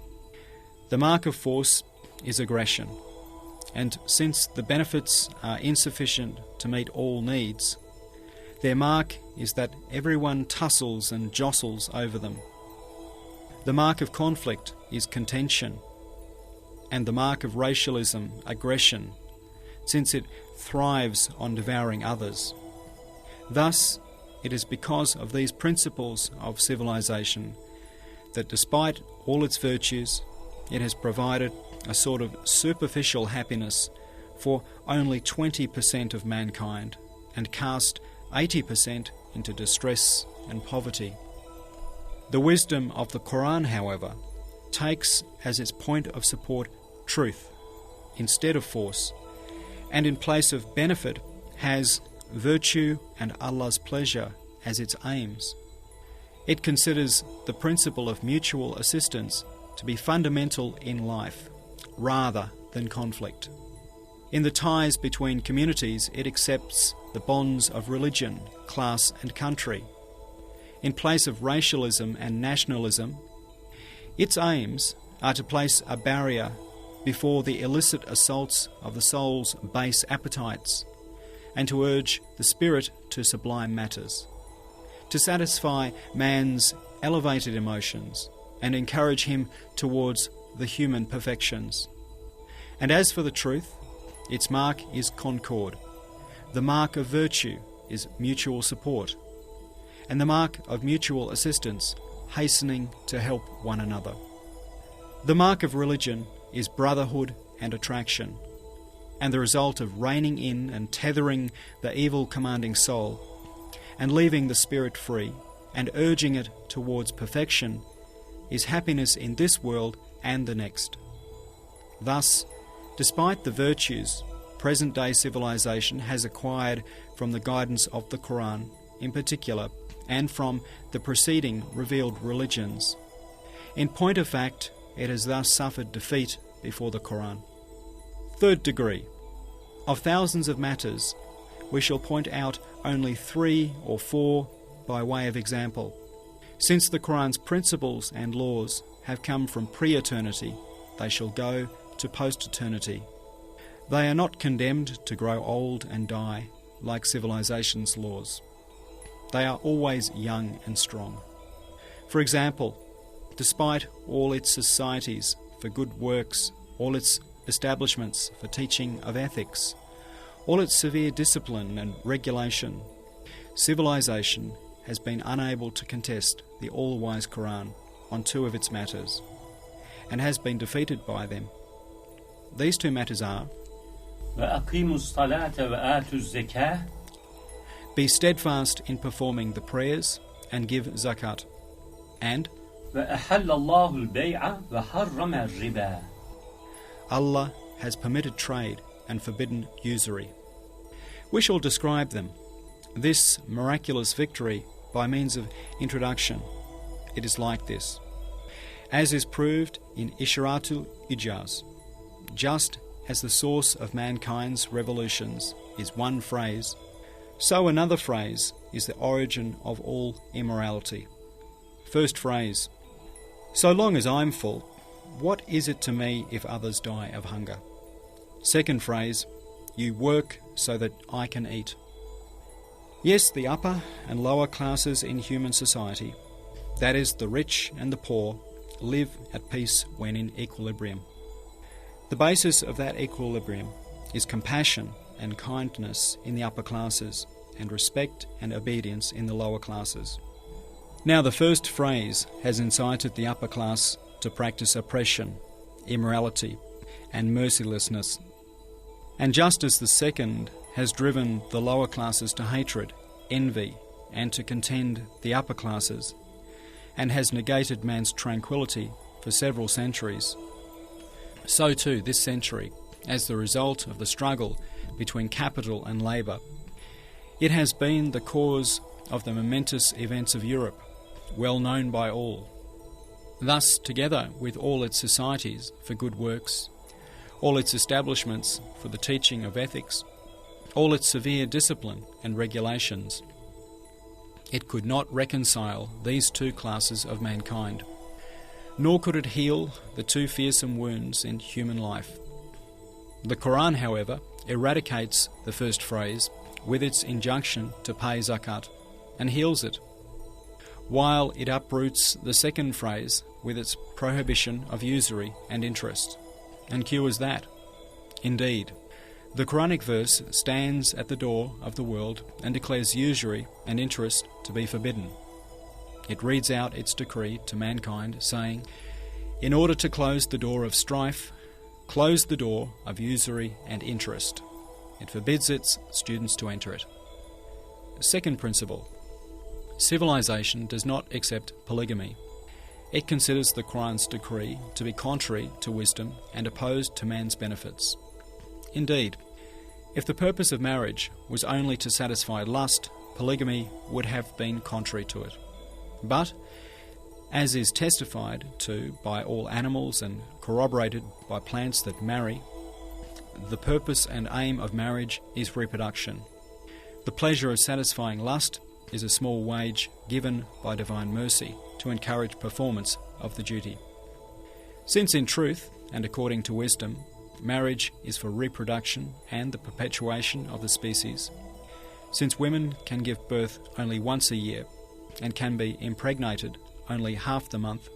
the mark of force is aggression, and since the benefits are insufficient to meet all needs, their mark is that everyone tussles and jostles over them. The mark of conflict is contention, and the mark of racialism aggression, since it thrives on devouring others. Thus, it is because of these principles of civilization that despite all its virtues, it has provided a sort of superficial happiness for only 20% of mankind and cast 80% into distress and poverty. The wisdom of the Qur'an, however, takes as its point of support truth instead of force, and in place of benefit has virtue and Allah's pleasure as its aims. It considers the principle of mutual assistance to be fundamental in life, rather than conflict. In the ties between communities, it accepts the bonds of religion, class and country. In place of racialism and nationalism, its aims are to place a barrier before the illicit assaults of the soul's base appetites, and to urge the spirit to sublime matters, to satisfy man's elevated emotions and encourage him towards the human perfections. And as for the truth, its mark is concord. The mark of virtue is mutual support, and the mark of mutual assistance, hastening to help one another. The mark of religion is brotherhood and attraction, and the result of reining in and tethering the evil commanding soul, and leaving the spirit free, and urging it towards perfection, is happiness in this world and the next. Thus, despite the virtues present-day civilization has acquired from the guidance of the Qur'an in particular, and from the preceding revealed religions, in point of fact, it has thus suffered defeat before the Qur'an. Third degree. Of thousands of matters we shall point out only 3 or 4 by way of example. Since the Qur'an's principles and laws have come from pre-eternity, they shall go to post-eternity. They are not condemned to grow old and die like civilization's laws. They are always young and strong. For example, despite all its societies for good works, all its establishments for teaching of ethics, all its severe discipline and regulation, civilization has been unable to contest the all-wise Qur'an on 2 of its matters, and has been defeated by them. These 2 matters are: وَأَقِيمُوا الصَّلَاةَ وَآتُوا الزَّكَاةَ, be steadfast in performing the prayers and give zakat, and وَأَحَلَّ اللَّهُ الْبَيْعَ وَحَرَّمَ الرِّبَا, Allah has permitted trade and forbidden usury. We shall describe them, this miraculous victory, by means of introduction. It is like this. As is proved in Isharatul Ijaz, just as the source of mankind's revolutions is one phrase, so another phrase is the origin of all immorality. First phrase: so long as I'm full, what is it to me if others die of hunger? Second phrase: you work so that I can eat. Yes, the upper and lower classes in human society, that is, the rich and the poor, live at peace when in equilibrium. The basis of that equilibrium is compassion and kindness in the upper classes, and respect and obedience in the lower classes. Now, the first phrase has incited the upper class to practice oppression, immorality, and mercilessness. And just as the second has driven the lower classes to hatred, envy, and to contend the upper classes, and has negated man's tranquility for several centuries, so too this century, as the result of the struggle between capital and labour, it has been the cause of the momentous events of Europe, well known by all. Thus, together with all its societies for good works, all its establishments for the teaching of ethics, all its severe discipline and regulations, it could not reconcile these 2 classes of mankind, nor could it heal the 2 fearsome wounds in human life. The Qur'an, however, eradicates the first phrase with its injunction to pay zakat, and heals it, while it uproots the second phrase with its prohibition of usury and interest, and cures that. Indeed, the Quranic verse stands at the door of the world and declares usury and interest to be forbidden. It reads out its decree to mankind, saying, in order to close the door of strife, close the door of usury and interest. It forbids its students to enter it. Second principle: civilization does not accept polygamy. It considers the Qur'an's decree to be contrary to wisdom and opposed to man's benefits. Indeed, if the purpose of marriage was only to satisfy lust, polygamy would have been contrary to it. But, as is testified to by all animals and corroborated by plants that marry, the purpose and aim of marriage is reproduction. The pleasure of satisfying lust is a small wage given by divine mercy to encourage performance of the duty. Since in truth, and according to wisdom, marriage is for reproduction and the perpetuation of the species, since women can give birth only once a year and can be impregnated only half the month,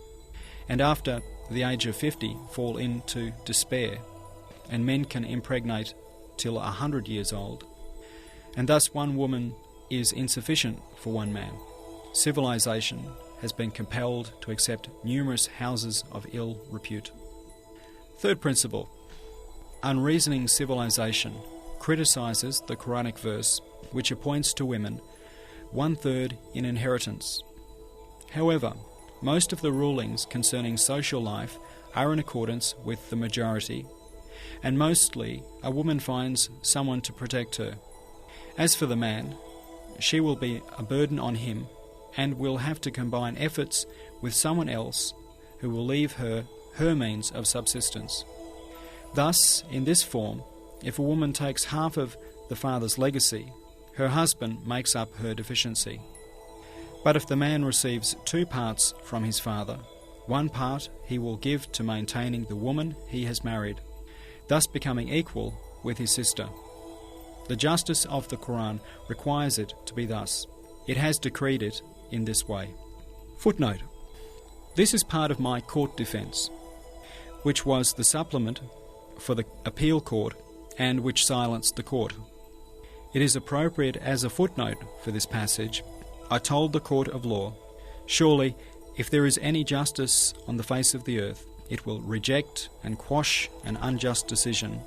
and after the age of 50 fall into despair, and men can impregnate till 100 years old, and thus one woman is insufficient for one man, civilization has been compelled to accept numerous houses of ill repute. Third principle: unreasoning civilization criticizes the Quranic verse which appoints to women 1/3 in inheritance. However, most of the rulings concerning social life are in accordance with the majority, and mostly a woman finds someone to protect her. As for the man, she will be a burden on him and will have to combine efforts with someone else who will leave her means of subsistence. Thus, in this form, if a woman takes half of the father's legacy her husband makes up her deficiency. But if the man receives 2 parts from his father, 1 part he will give to maintaining the woman he has married, thus becoming equal with his sister. The justice of the Qur'an requires it to be thus. It has decreed it in this way. Footnote. This is part of my court defence, which was the supplement for the appeal court and which silenced the court. It is appropriate as a footnote for this passage. I told the court of law, surely if there is any justice on the face of the earth, it will reject and quash an unjust decision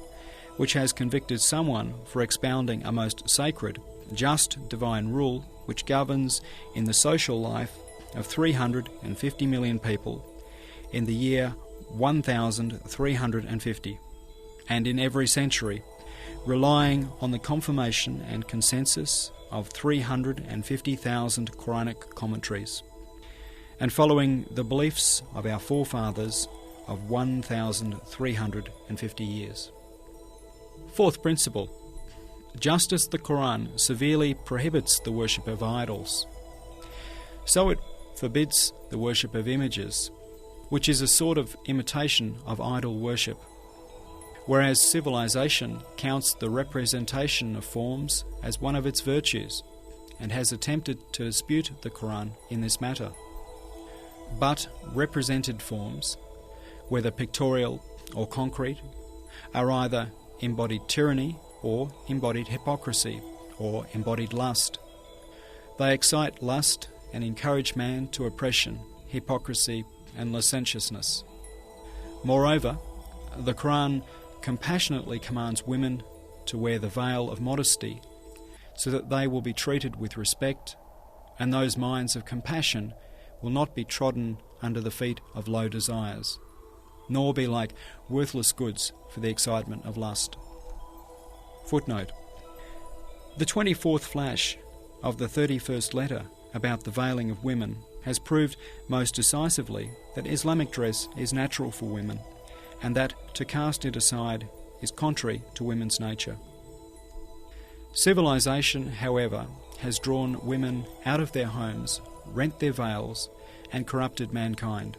which has convicted someone for expounding a most sacred, just divine rule which governs in the social life of 350 million people in the year 1350, and in every century, relying on the confirmation and consensus of 350,000 Quranic commentaries, and following the beliefs of our forefathers of 1,350 years. Fourth principle. Just as the Qur'an severely prohibits the worship of idols, so it forbids the worship of images, which is a sort of imitation of idol worship, whereas civilization counts the representation of forms as one of its virtues and has attempted to dispute the Qur'an in this matter. But represented forms, whether pictorial or concrete, are either embodied tyranny or embodied hypocrisy or embodied lust. They excite lust and encourage man to oppression, hypocrisy and licentiousness. Moreover, the Qur'an compassionately commands women to wear the veil of modesty so that they will be treated with respect, and those minds of compassion will not be trodden under the feet of low desires, nor be like worthless goods for the excitement of lust. Footnote. The 24th flash of the 31st letter about the veiling of women has proved most decisively that Islamic dress is natural for women, and that to cast it aside is contrary to women's nature. Civilization, however, has drawn women out of their homes, rent their veils, and corrupted mankind.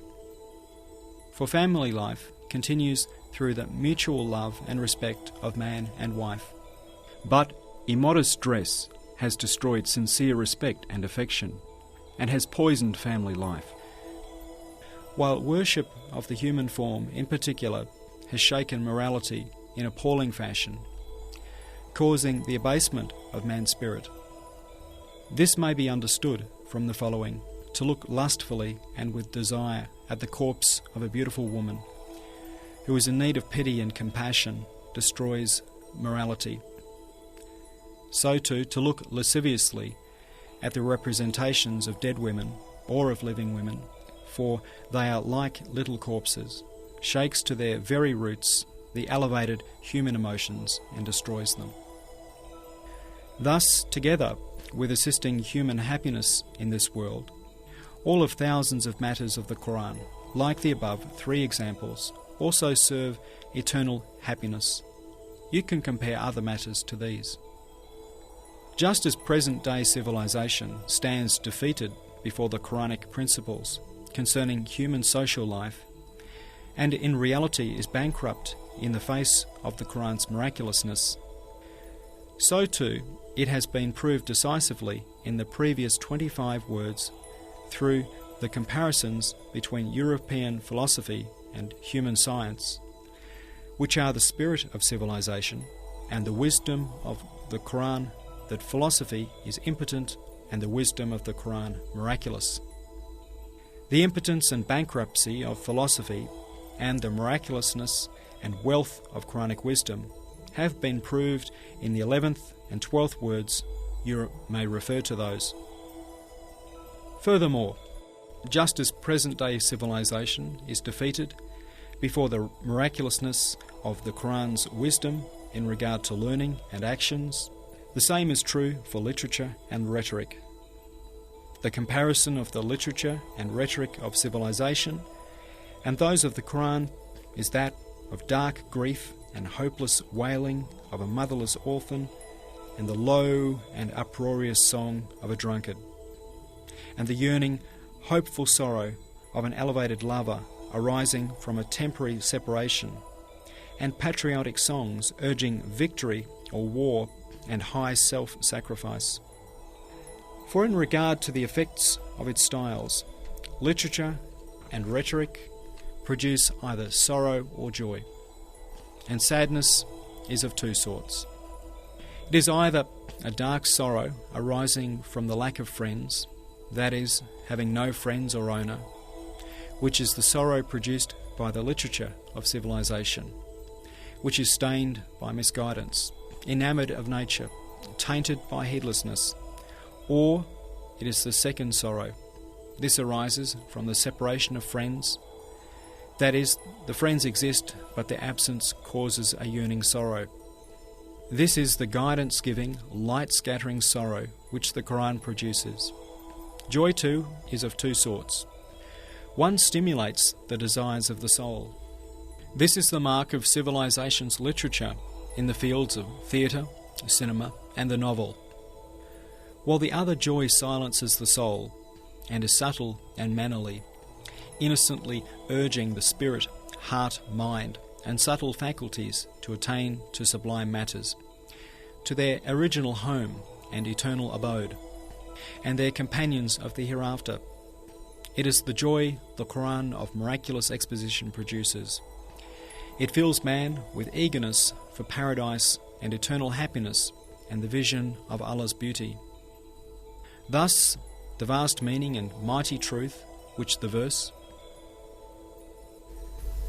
For family life continues through the mutual love and respect of man and wife. But immodest dress has destroyed sincere respect and affection, and has poisoned family life. While worship of the human form in particular has shaken morality in appalling fashion, causing the abasement of man's spirit. This may be understood from the following: to look lustfully and with desire at the corpse of a beautiful woman who is in need of pity and compassion destroys morality. So too, to look lasciviously at the representations of dead women or of living women, for they are like little corpses, shakes to their very roots the elevated human emotions and destroys them. Thus, together with assisting human happiness in this world, all of thousands of matters of the Qur'an, like the above 3 examples, also serve eternal happiness. You can compare other matters to these. Just as present-day civilization stands defeated before the Quranic principles concerning human social life, and in reality is bankrupt in the face of the Qur'an's miraculousness, so too it has been proved decisively in the previous 25 words through the comparisons between European philosophy and human science, which are the spirit of civilization, and the wisdom of the Qur'an, that philosophy is impotent and the wisdom of the Qur'an miraculous. The impotence and bankruptcy of philosophy and the miraculousness and wealth of Quranic wisdom have been proved in the 11th and 12th words. You may refer to those. Furthermore, just as present-day civilization is defeated before the miraculousness of the Qur'an's wisdom in regard to learning and actions, the same is true for literature and rhetoric. The comparison of the literature and rhetoric of civilization and those of the Qur'an is that of dark grief and hopeless wailing of a motherless orphan and the low and uproarious song of a drunkard, and the yearning, hopeful sorrow of an elevated lover arising from a temporary separation, and patriotic songs urging victory or war and high self-sacrifice. For in regard to the effects of its styles, literature and rhetoric produce either sorrow or joy, and sadness is of two sorts. It is either a dark sorrow arising from the lack of friends, that is, having no friends or owner, which is the sorrow produced by the literature of civilization, which is stained by misguidance, enamoured of nature, tainted by heedlessness, or it is the second sorrow. This arises from the separation of friends, that is, the friends exist, but their absence causes a yearning sorrow. This is the guidance-giving, light-scattering sorrow which the Qur'an produces. Joy, too, is of two sorts. One stimulates the desires of the soul. This is the mark of civilization's literature in the fields of theatre, cinema, and the novel, while the other joy silences the soul and is subtle and mannerly, innocently urging the spirit, heart, mind, and subtle faculties to attain to sublime matters, to their original home and eternal abode, and their companions of the hereafter. It is the joy the Qur'an of miraculous exposition produces. It fills man with eagerness for paradise and eternal happiness and the vision of Allah's beauty. Thus, the vast meaning and mighty truth which the verse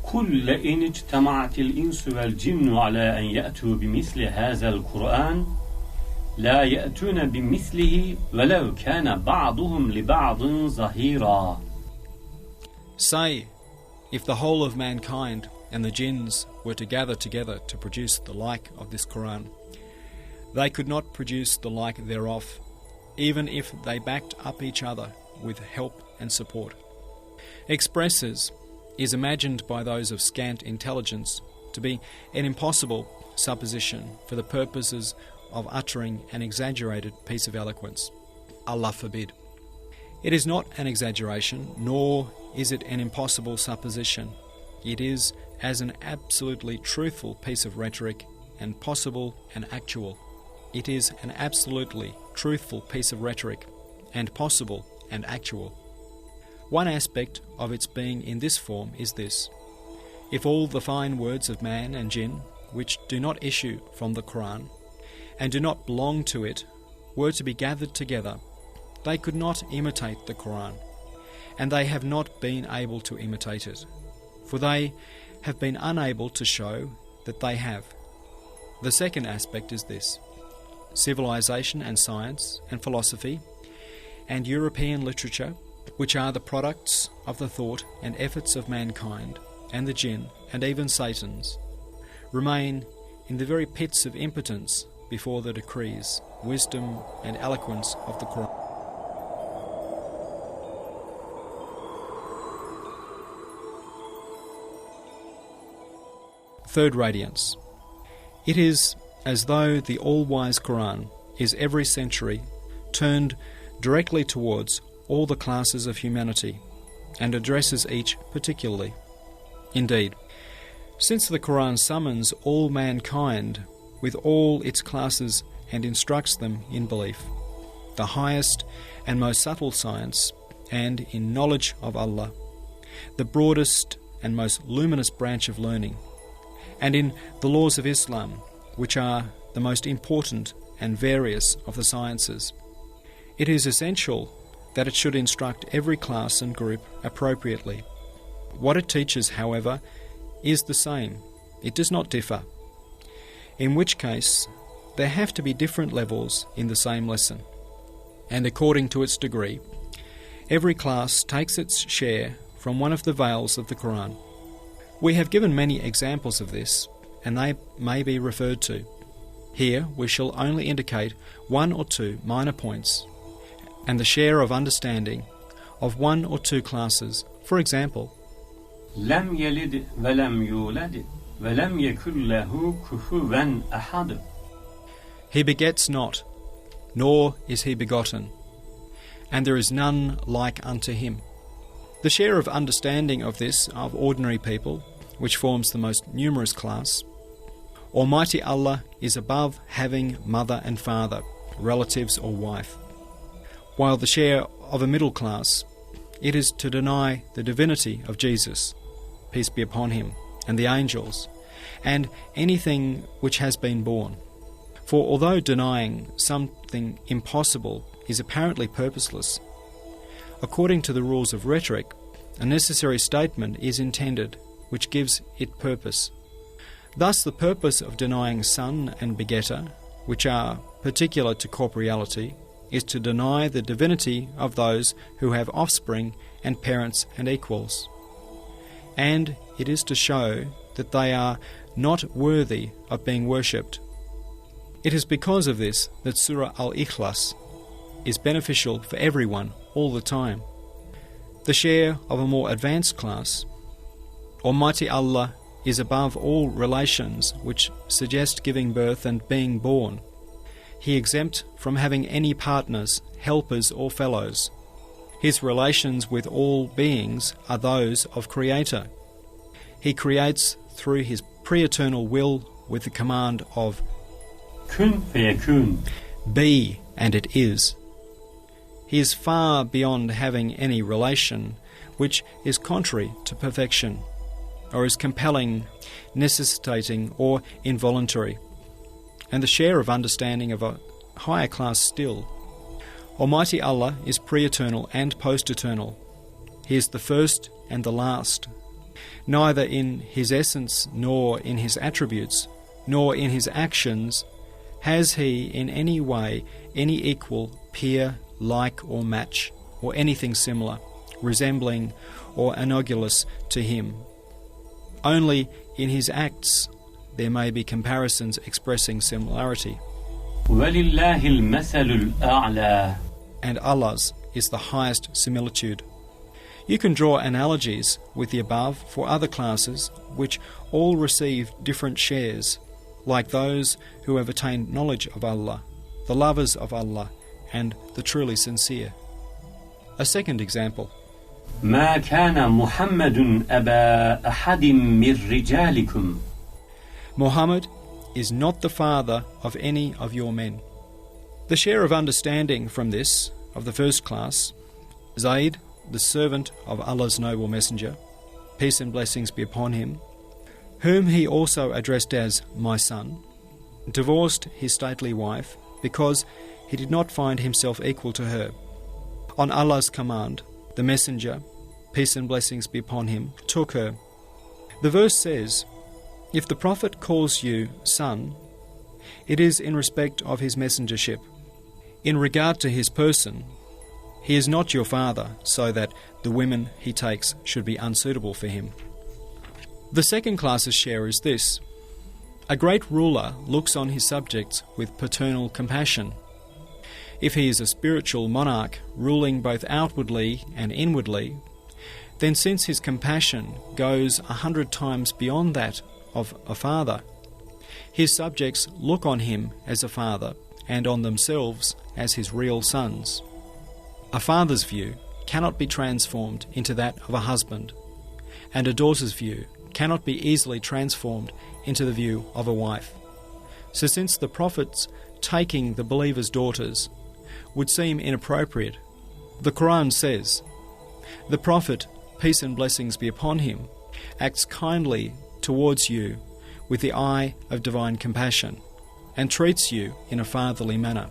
قل لئن اجتمعت الإنس والجن على أن يأتوا بمثل هذا القرآن لا يأتون بمثله ولو كان بعضهم لبعض ظهيرا. Say, if the whole of mankind and the jinns were to gather together to produce the like of this Qur'an, they could not produce the like thereof, even if they backed up each other with help and support. Expresses is imagined by those of scant intelligence to be an impossible supposition for the purposes of uttering an exaggerated piece of eloquence. Allah forbid. It is not an exaggeration, nor is it an impossible supposition. It is as an absolutely truthful piece of rhetoric, and possible and actual. It is an absolutely truthful piece of rhetoric, and possible and actual. One aspect of its being in this form is this: if all the fine words of man and jinn, which do not issue from the Qur'an, and do not belong to it, were to be gathered together, they could not imitate the Qur'an, and they have not been able to imitate it, for they have been unable to show that they have. The second aspect is this: civilization and science and philosophy and European literature, which are the products of the thought and efforts of mankind and the jinn and even Satan's, remain in the very pits of impotence before the decrees, wisdom and eloquence of the Qur'an. Third radiance. It is as though the all-wise Qur'an is every century turned directly towards all the classes of humanity and addresses each particularly. Indeed, since the Qur'an summons all mankind with all its classes and instructs them in belief, the highest and most subtle science, and in knowledge of Allah, the broadest and most luminous branch of learning, and in the laws of Islam, which are the most important and various of the sciences, it is essential that it should instruct every class and group appropriately. What it teaches, however, is the same. It does not differ, in which case there have to be different levels in the same lesson, and according to its degree, every class takes its share from one of the veils of the Qur'an. We have given many examples of this, and they may be referred to. Here we shall only indicate one or two minor points, and the share of understanding of one or two classes. For example, لم يلد ولم يولد ولم يكن له كفوا أحد. He begets not, nor is he begotten, and there is none like unto him. The share of understanding of this of ordinary people, which forms the most numerous class, Almighty Allah is above having mother and father, relatives or wife, while the share of a middle class, it is to deny the divinity of Jesus, peace be upon him, and the angels, and anything which has been born. For although denying something impossible is apparently purposeless, according to the rules of rhetoric, a necessary statement is intended which gives it purpose. Thus the purpose of denying son and begetter, which are particular to corporeality, is to deny the divinity of those who have offspring and parents and equals. And it is to show that they are not worthy of being worshipped. It is because of this that Surah Al-Ikhlas is beneficial for everyone all the time. The share of a more advanced class, Almighty Allah is above all relations which suggest giving birth and being born. He exempt from having any partners, helpers or fellows. His relations with all beings are those of Creator. He creates through his pre-eternal will with the command of Kun feyekun. Be, and it is. He is far beyond having any relation which is contrary to perfection, or is compelling, necessitating, or involuntary. And the share of understanding of a higher class still, Almighty Allah is pre-eternal and post-eternal. He is the first and the last, neither in his essence nor in his attributes, nor in his actions has he in any way any equal, peer, like or match, or anything similar, resembling or analogous to him. Only in his acts there may be comparisons expressing similarity. وَلِلَّهِ الْمَثَلُ الْأَعْلَى. And Allah's is the highest similitude. You can draw analogies with the above for other classes which all receive different shares, like those who have attained knowledge of Allah, the lovers of Allah, and the truly sincere. A second example. ما كان محمد أبا أحد من رجالكم. Muhammad is not the father of any of your men. The share of understanding from this, of the first class, Zayd, the servant of Allah's noble messenger, peace and blessings be upon him, whom he also addressed as my son, divorced his stately wife because he did not find himself equal to her. On Allah's command, the messenger, peace and blessings be upon him, took her. The verse says, if the Prophet calls you son, it is in respect of his messengership. In regard to his person, he is not your father, so that the women he takes should be unsuitable for him. The second class's share is this. A great ruler looks on his subjects with paternal compassion. If he is a spiritual monarch ruling both outwardly and inwardly, then since his compassion goes 100 times beyond that of a father, his subjects look on him as a father and on themselves as his real sons. A father's view cannot be transformed into that of a husband, and a daughter's view cannot be easily transformed into the view of a wife. So since the Prophet's taking the believers' daughters would seem inappropriate, the Qur'an says, the Prophet, peace and blessings be upon him, acts kindly towards you with the eye of divine compassion, and treats you in a fatherly manner.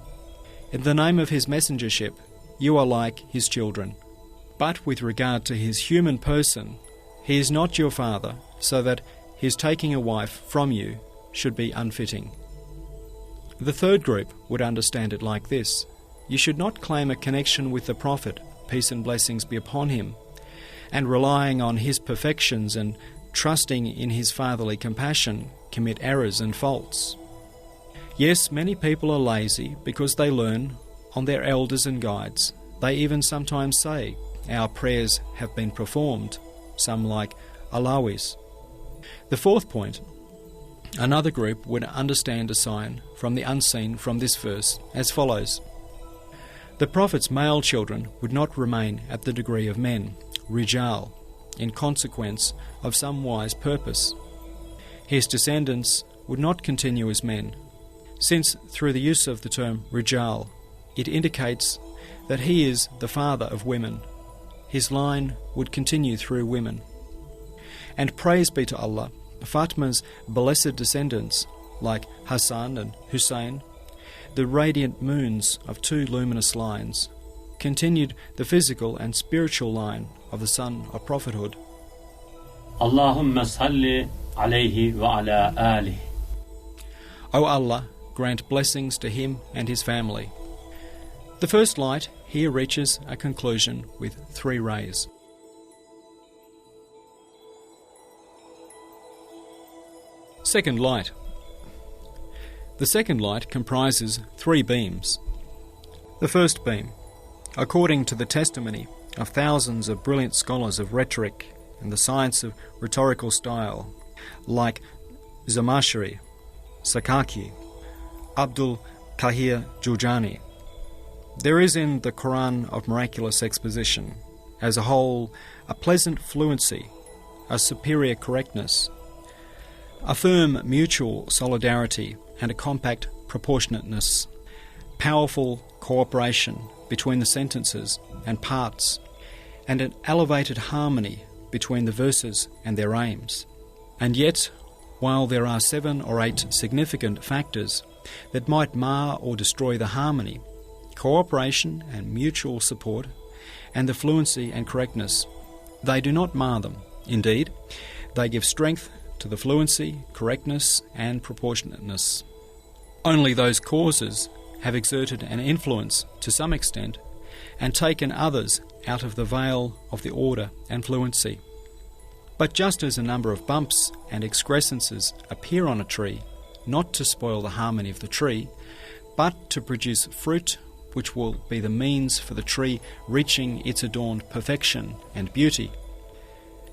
In the name of his messengership, you are like his children. But with regard to his human person, he is not your father, so that his taking a wife from you should be unfitting. The third group would understand it like this. You should not claim a connection with the Prophet, peace and blessings be upon him, and relying on his perfections and trusting in his fatherly compassion, commit errors and faults. Yes, many people are lazy because they learn on their elders and guides. They even sometimes say, our prayers have been performed, some like Alawis. The fourth point, Another group would understand a sign from the unseen from this verse as follows. The Prophet's male children would not remain at the degree of men, Rijal, in consequence of some wise purpose. His descendants would not continue as men, since through the use of the term Rijal, it indicates that he is the father of women. His line would continue through women. And praise be to Allah, Fatma's blessed descendants, like Hassan and Hussein, the radiant moons of two luminous lines, continued the physical and spiritual line of the son of prophethood. Allahumma salli alayhi wa ala alihi. O Allah, grant blessings to him and his family. The first light here reaches a conclusion with 3 rays. Second light. The second light comprises 3 beams. The first beam, according to the testimony of thousands of brilliant scholars of rhetoric and the science of rhetorical style, like Zamakhshari, Sakaki, Abdul Kahir Jurjani, there is in the Qur'an of miraculous exposition, as a whole, a pleasant fluency, a superior correctness, a firm mutual solidarity and a compact proportionateness, powerful cooperation between the sentences and parts, and an elevated harmony between the verses and their aims. And yet, while there are 7 or 8 significant factors that might mar or destroy the harmony, cooperation and mutual support, and the fluency and correctness, they do not mar them. Indeed, they give strength to the fluency, correctness, and proportionateness. Only those causes have exerted an influence to some extent and taken others out of the veil of the order and fluency. But just as a number of bumps and excrescences appear on a tree, not to spoil the harmony of the tree, but to produce fruit which will be the means for the tree reaching its adorned perfection and beauty,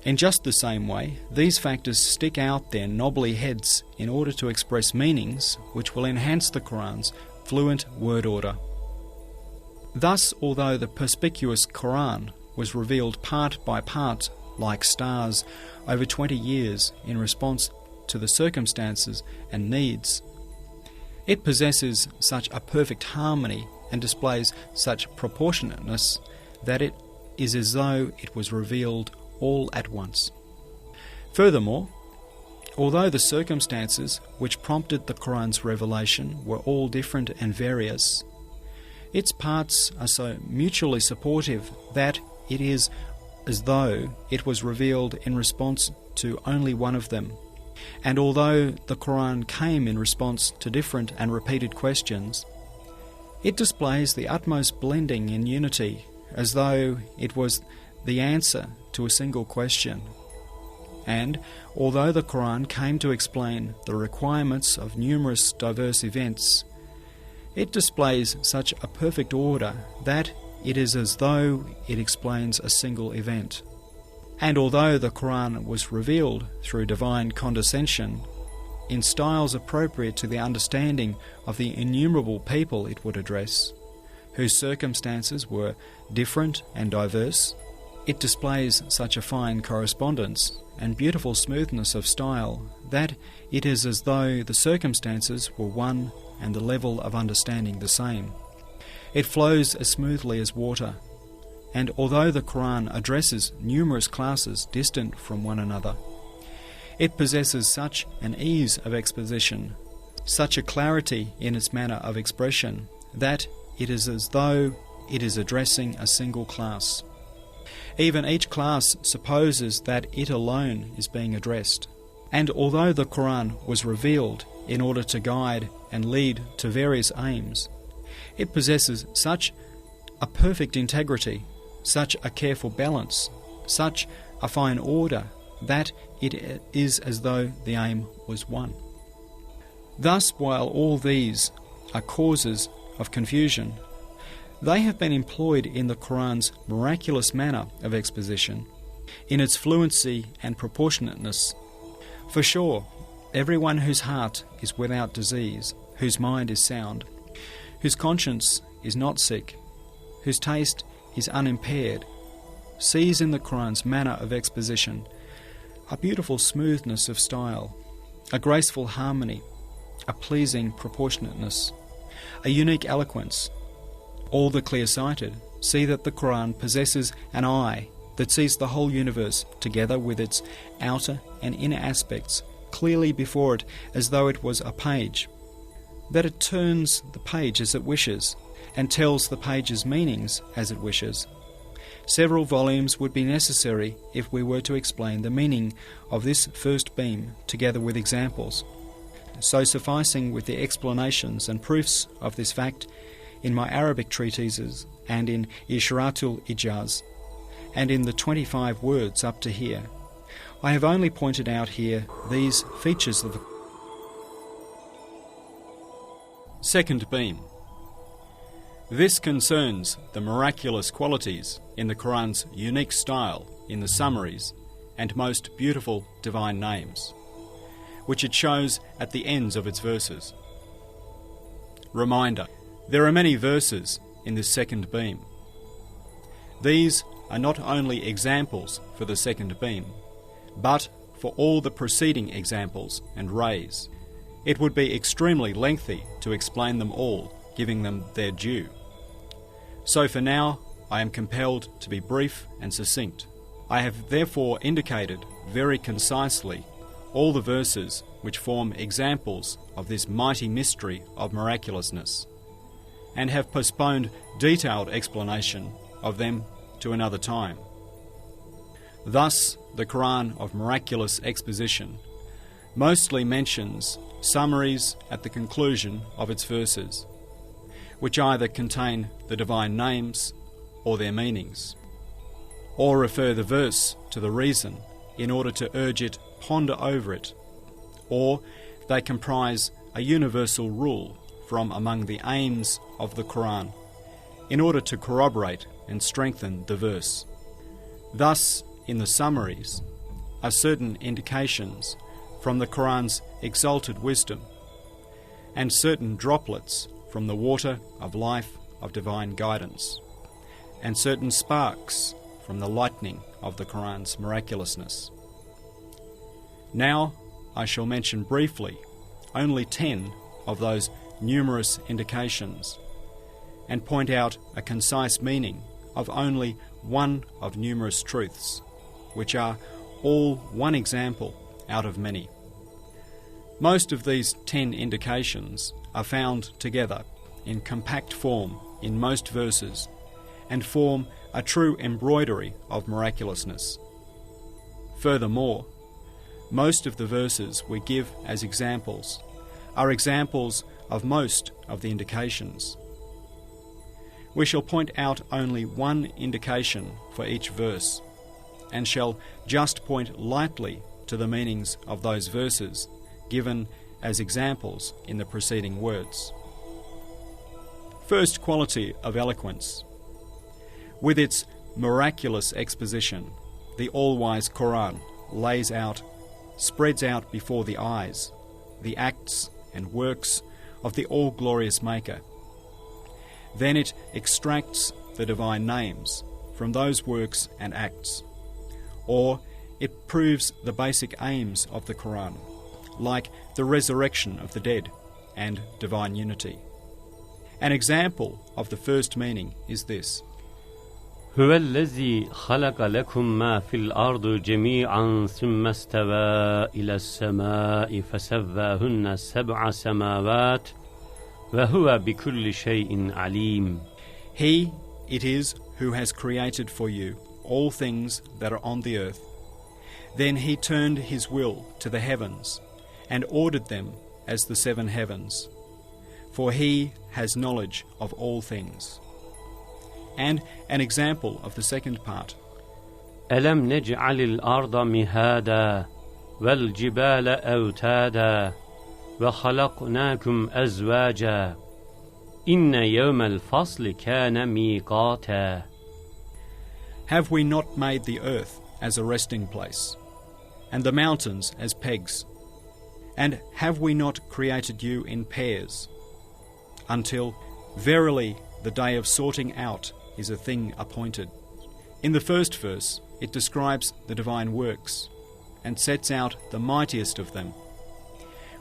in just the same way, these factors stick out their knobbly heads in order to express meanings which will enhance the Qur'an's fluent word order. Thus, although the perspicuous Qur'an was revealed part by part, like stars, over 20 years in response to the circumstances and needs, it possesses such a perfect harmony and displays such proportionateness that it is as though it was revealed all at once. Furthermore, although the circumstances which prompted the Qur'an's revelation were all different and various, its parts are so mutually supportive that it is as though it was revealed in response to only one of them. And although the Qur'an came in response to different and repeated questions, it displays the utmost blending in unity, as though it was the answer to a single question. And although the Qur'an came to explain the requirements of numerous diverse events, it displays such a perfect order that it is as though it explains a single event. And although the Qur'an was revealed through divine condescension, in styles appropriate to the understanding of the innumerable people it would address, whose circumstances were different and diverse, it displays such a fine correspondence and beautiful smoothness of style that it is as though the circumstances were one and the level of understanding the same. It flows as smoothly as water, and although the Qur'an addresses numerous classes distant from one another, it possesses such an ease of exposition, such a clarity in its manner of expression, that it is as though it is addressing a single class. Even each class supposes that it alone is being addressed. And although the Qur'an was revealed in order to guide and lead to various aims, it possesses such a perfect integrity, such a careful balance, such a fine order, that it is as though the aim was one. Thus, while all these are causes of confusion, they have been employed in the Qur'an's miraculous manner of exposition, in its fluency and proportionateness. For sure, Everyone whose heart is without disease, whose mind is sound, whose conscience is not sick, whose taste is unimpaired, sees in the Qur'an's manner of exposition a beautiful smoothness of style, a graceful harmony, a pleasing proportionateness, a unique eloquence. All the clear-sighted see that the Qur'an possesses an eye that sees the whole universe together with its outer and inner aspects clearly before it as though it was a page, that it turns the page as it wishes and tells the page's meanings as it wishes. Several volumes would be necessary if we were to explain the meaning of this first beam together with examples. So sufficing with the explanations and proofs of this fact in my Arabic treatises and in Ishratul Ijaz, and in the 25 words up to here, I have only pointed out here these features of the second beam. This concerns the miraculous qualities in the Qur'an's unique style in the summaries and most beautiful divine names, which it shows at the ends of its verses. Reminder: there are many verses in this second beam. These are not only examples for the second beam, but for all the preceding examples and rays. It would be extremely lengthy to explain them all, giving them their due. So for now, I am compelled to be brief and succinct. I have therefore indicated very concisely all the verses which form examples of this mighty mystery of miraculousness, and have postponed detailed explanation of them to another time. Thus, the Qur'an of miraculous exposition mostly mentions summaries at the conclusion of its verses, which either contain the divine names or their meanings, or refer the verse to the reason in order to urge it ponder over it, or they comprise a universal rule from among the aims of the Qur'an in order to corroborate and strengthen the verse. Thus, in the summaries are certain indications from the Qur'an's exalted wisdom, and certain droplets from the water of life of divine guidance, and certain sparks from the lightning of the Qur'an's miraculousness. Now I shall mention briefly only 10 of those numerous indications, and point out a concise meaning of only one of numerous truths, which are all one example out of many. Most of these 10 indications are found together in compact form in most verses, and form a true embroidery of miraculousness. Furthermore, most of the verses we give as examples are examples of most of the indications. We shall point out only one indication for each verse, and shall just point lightly to the meanings of those verses given as examples in the preceding words. First quality of eloquence. With its miraculous exposition, the all-wise Qur'an lays out, spreads out before the eyes, the acts and works of the all-glorious Maker. Then it extracts the divine names from those works and acts, or it proves the basic aims of the Qur'an, like the resurrection of the dead and divine unity. An example of the first meaning is this: هو الذي خلق لكم ما في الأرض جميعا ثم استوى إلى السماء فسواهن سبع سماوات وهو بكل شيء عليم. He it is who has created for you all things that are on the earth. Then he turned his will to the heavens and ordered them as the 7 heavens, for he has knowledge of all things. And an example of the second part: ألم نجعل الأرض مهادا والجبال أوتادا وخلقناكم أزواجا إن يوم الفصل كان ميقاتا. Have we not made the earth as a resting place, and the mountains as pegs, And have we not created you in pairs? Until, verily, the day of sorting out is a thing appointed. In the first verse, it describes the divine works and sets out the mightiest of them,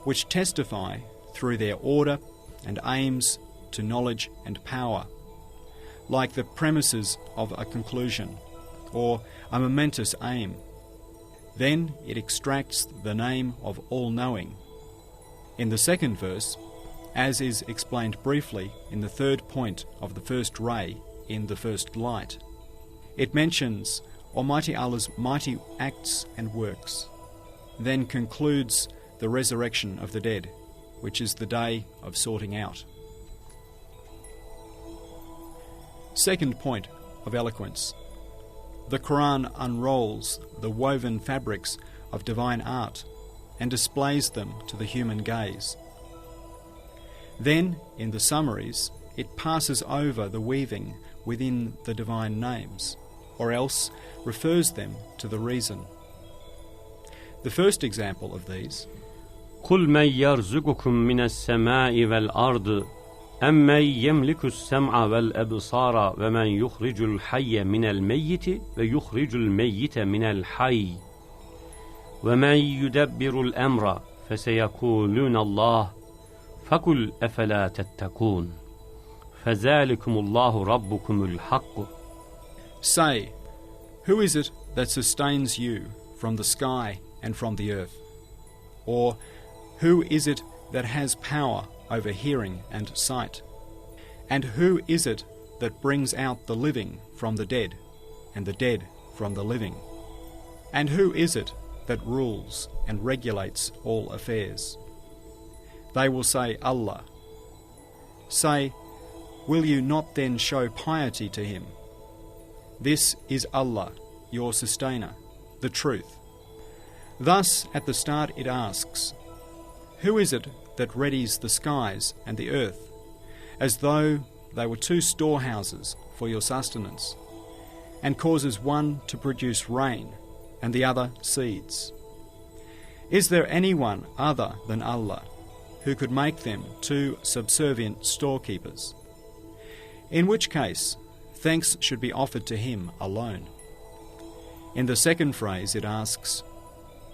which testify through their order and aims to knowledge and power, like the premises of a conclusion or a momentous aim. Then it extracts the name of all-knowing. In the second verse, as is explained briefly in the third point of the first ray in the first light, it mentions Almighty Allah's mighty acts and works, then concludes the resurrection of the dead, which is the day of sorting out. Second point of eloquence. The Qur'an unrolls the woven fabrics of divine art and displays them to the human gaze. Then, in the summaries, it passes over the weaving within the divine names, or else refers them to the reason. The first example of these: قُلْ مَنْ يَرْزُقُكُمْ مِنَ السَّمَاءِ وَالْأَرْضِ أَمَّنْ يَمْلِكُ السَّمْعَ وَالْأَبْصَارَ وَمَنْ يُخْرِجُ الْحَيَّ مِنَ الْمَيِّتِ وَيُخْرِجُ الْمَيِّتَ مِنَ الْحَيِّ وَمَنْ يُدَبِّرُ الْأَمْرَ فَسَيَقُولُونَ اللَّهُ فَقُلْ أَفَلَا تَتَّقُونَ فَذَلِكُمُ اللَّهُ رَبُّكُمُ الْحَقُّ. Say, who is it that sustains you from the sky and from the earth? Or, who is it that has power over hearing and sight? And who is it that brings out the living from the dead, and the dead from the living? And who is it that rules and regulates all affairs? They will say, Allah. Say, will you not then show piety to him? This is Allah, your sustainer, the truth. Thus, at the start it asks, who is it that readies the skies and the earth, as though they were two storehouses for your sustenance, and causes one to produce rain and the other seeds? Is there anyone other than Allah who could make them two subservient storekeepers? In which case, thanks should be offered to him alone. In the second phrase it asks,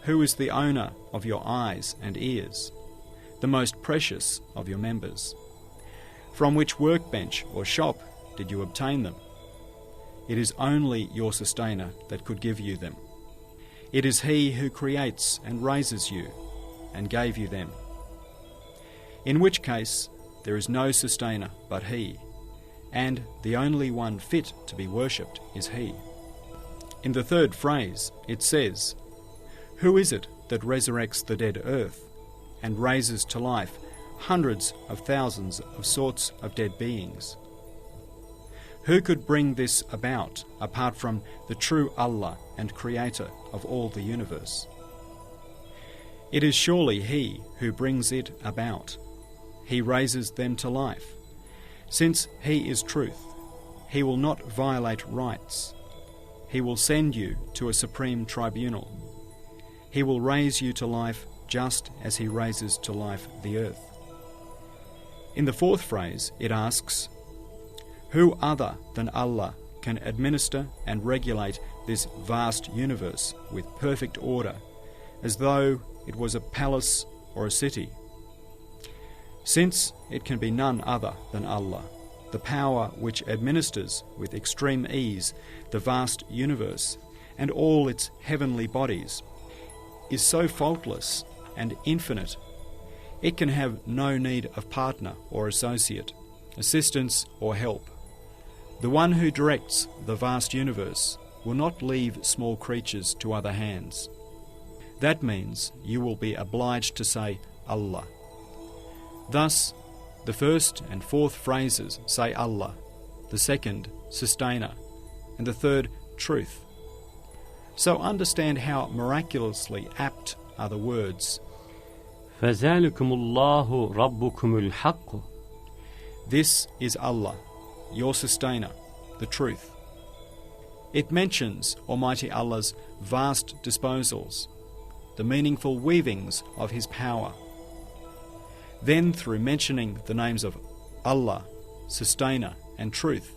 who is the owner of your eyes and ears, the most precious of your members? From which workbench or shop did you obtain them? It is only your sustainer that could give you them. It is he who creates and raises you and gave you them. In which case there is no sustainer but he, and the only one fit to be worshipped is he. In the third phrase it says, who is it that resurrects the dead earth and raises to life hundreds of thousands of sorts of dead beings? Who could bring this about apart from the true Allah and Creator of all the universe? It is surely He who brings it about. He raises them to life. Since He is truth, He will not violate rights. He will send you to a supreme tribunal. He will raise you to life just as He raises to life the earth. In the fourth phrase it asks, who other than Allah can administer and regulate this vast universe with perfect order, as though it was a palace or a city? Since it can be none other than Allah, the power which administers with extreme ease the vast universe and all its heavenly bodies is so faultless and infinite, it can have no need of partner or associate, assistance or help. The one who directs the vast universe will not leave small creatures to other hands. That means you will be obliged to say Allah. Thus, the first and fourth phrases say Allah, the second, sustainer, and the third, truth. So understand how miraculously apt are the words, فَذَلِكُمُ اللَّهُ رَبُّكُمُ الْحَقُّ. This is Allah, your sustainer, the truth. It mentions Almighty Allah's vast disposals, the meaningful weavings of his power. Then, through mentioning the names of Allah, Sustainer and Truth,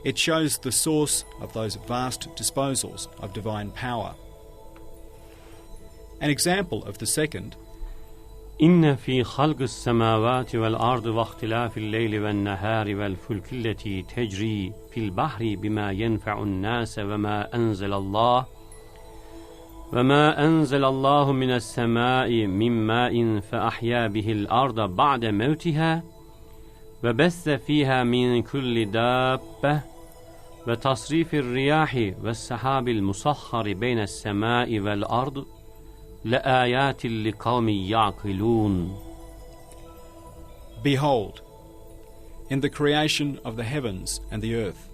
it shows the source of those vast disposals of divine power. An example of the second: إن في خلق السماوات والأرض واختلاف الليل والنهار والفلك التي تجري في البحر بما ينفع الناس وما أنزل الله من السماء من ماء فأحيا به الأرض بعد موتها وبث فيها من كل دابة وتصريف الرياح والسحاب المسخر بين السماء والأرض لآيات لقوم يعقلون. Behold, in the creation of the heavens and the earth,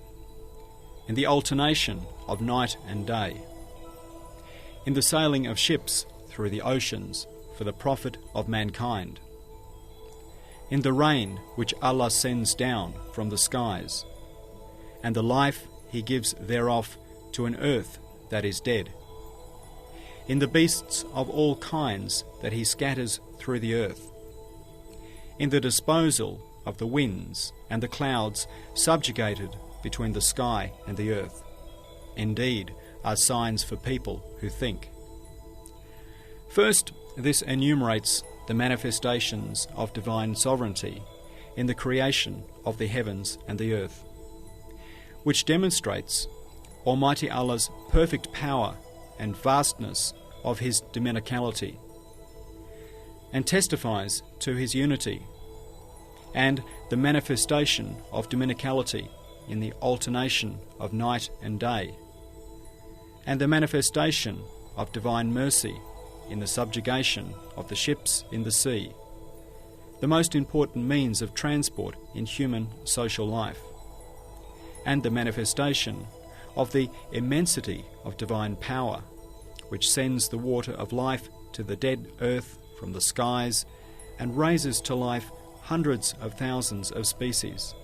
in the alternation of night and day, in the sailing of ships through the oceans for the profit of mankind, in the rain which Allah sends down from the skies, and the life He gives thereof to an earth that is dead, in the beasts of all kinds that He scatters through the earth, in the disposal of the winds and the clouds subjugated between the sky and the earth, indeed are signs for people who think. First, this enumerates the manifestations of divine sovereignty in the creation of the heavens and the earth, which demonstrates Almighty Allah's perfect power and vastness of His dominicality, and testifies to His unity, and the manifestation of dominicality in the alternation of night and day, and the manifestation of divine mercy in the subjugation of the ships in the sea, the most important means of transport in human social life, and the manifestation of the immensity of divine power, which sends the water of life to the dead earth from the skies and raises to life hundreds of thousands of species,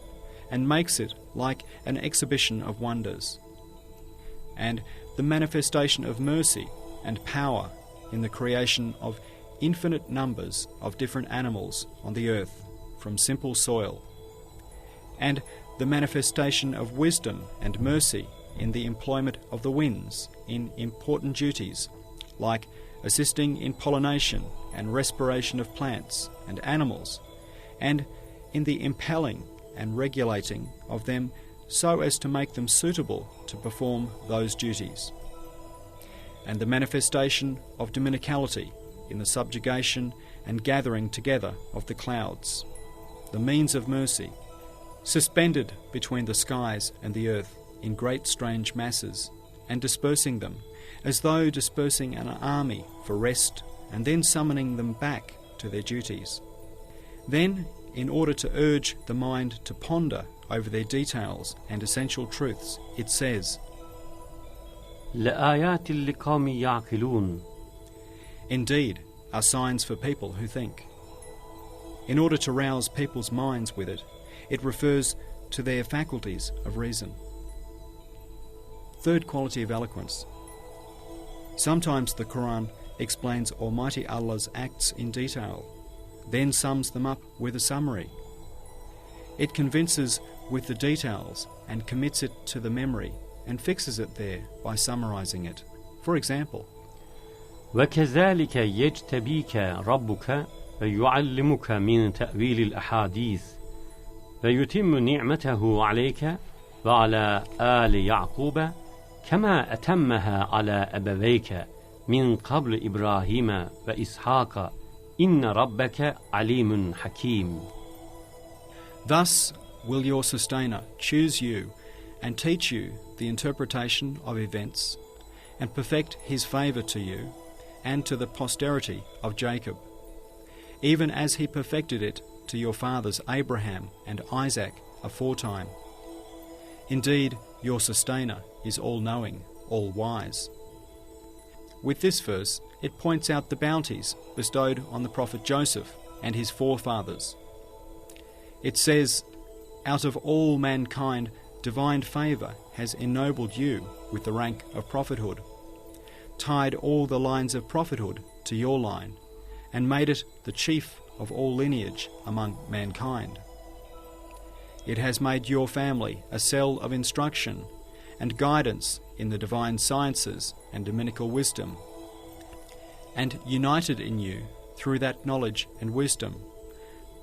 and makes it like an exhibition of wonders, and the manifestation of mercy and power in the creation of infinite numbers of different animals on the earth from simple soil, and the manifestation of wisdom and mercy in the employment of the winds in important duties, like assisting in pollination and respiration of plants and animals, and in the impelling and regulating of them so as to make them suitable to perform those duties, and the manifestation of dominicality in the subjugation and gathering together of the clouds, the means of mercy, suspended between the skies and the earth in great strange masses, and dispersing them as though dispersing an army for rest, and then summoning them back to their duties. Then, in order to urge the mind to ponder over their details and essential truths, it says, لآيات لقوم يعقلون. Indeed, are signs for people who think. In order to rouse people's minds with it, it refers to their faculties of reason. Third quality of eloquence. Sometimes the Qur'an explains Almighty Allah's acts in detail, then sums them up with a summary. It convinces with the details and commits it to the memory and fixes it there by summarizing it. For example, وكذلك يجتبيك ربك ويعلمك من تأويل الأحاديث ويتم نعمته عليك وعلى آل يعقوب كما أتمها على أبويك من قبل إبراهيم وإسحاق إن ربك عليم حكيم. Thus will your sustainer choose you and teach you the interpretation of events and perfect his favour to you and to the posterity of Jacob, even as he perfected it to your fathers Abraham and Isaac aforetime. Indeed, your sustainer is all-knowing, all-wise. With this verse, it points out the bounties bestowed on the prophet Joseph and his forefathers. It says, out of all mankind, divine favour has ennobled you with the rank of prophethood. tied all the lines of prophethood to your line, and made it the chief of all lineage among mankind. It has made your family a cell of instruction and guidance in the divine sciences and dominical wisdom, and united in you, through that knowledge and wisdom,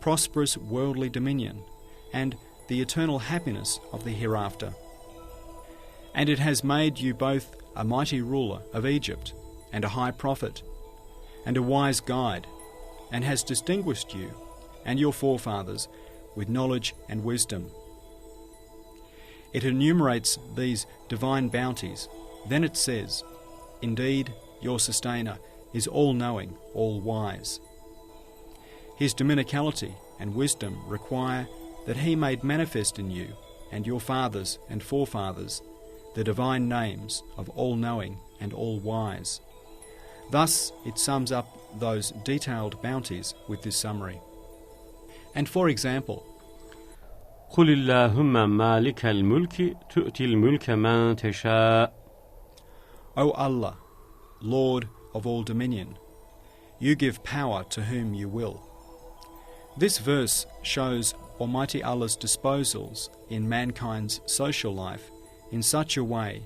prosperous worldly dominion and the eternal happiness of the hereafter. And it has made you both a mighty ruler of Egypt and a high prophet and a wise guide, and has distinguished you and your forefathers with knowledge and wisdom. It enumerates these divine bounties. Then it says, "Indeed, your sustainer is all-knowing, all-wise." His dominicality and wisdom require that he made manifest in you and your fathers and forefathers the divine names of all-knowing and all-wise. Thus it sums up those detailed bounties with this summary. And for example, قُلِ اللَّهُمَّ مَالِكَ الْمُلْكِ تُؤْتِي الْمُلْكَ مَنْ تَشَاءُ. O Allah, Lord of all dominion, you give power to whom you will. This verse shows Almighty Allah's disposals in mankind's social life in such a way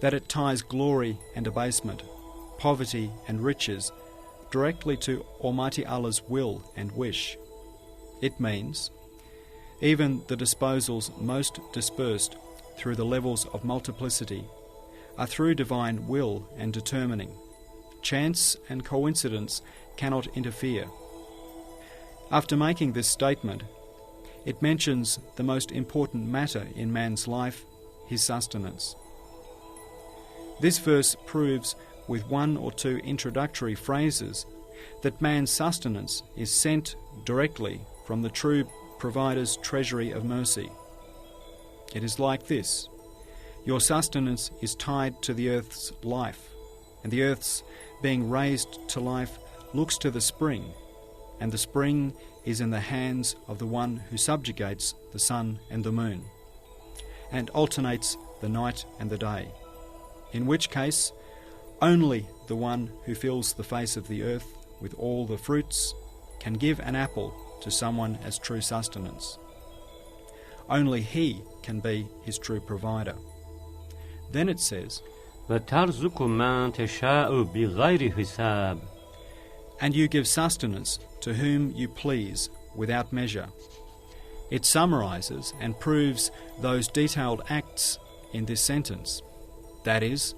that it ties glory and abasement, poverty and riches directly to Almighty Allah's will and wish. It means even the disposals most dispersed through the levels of multiplicity are through divine will and determining. Chance and coincidence cannot interfere. After making this statement, it mentions the most important matter in man's life, his sustenance. This verse proves with one or two introductory phrases that man's sustenance is sent directly from the true provider's treasury of mercy. It is like this: your sustenance is tied to the earth's life, and the earth's being raised to life looks to the spring, and the spring is in the hands of the one who subjugates the sun and the moon, and alternates the night and the day, in which case only the one who fills the face of the earth with all the fruits can give an apple to someone as true sustenance. Only he can be his true provider. Then it says, وَتَرْزُقُ مَنْ تَشَاءُ بِغَيْرِ حِسَابٍ. And you give sustenance to whom you please without measure. It summarizes and proves those detailed acts in this sentence. That is,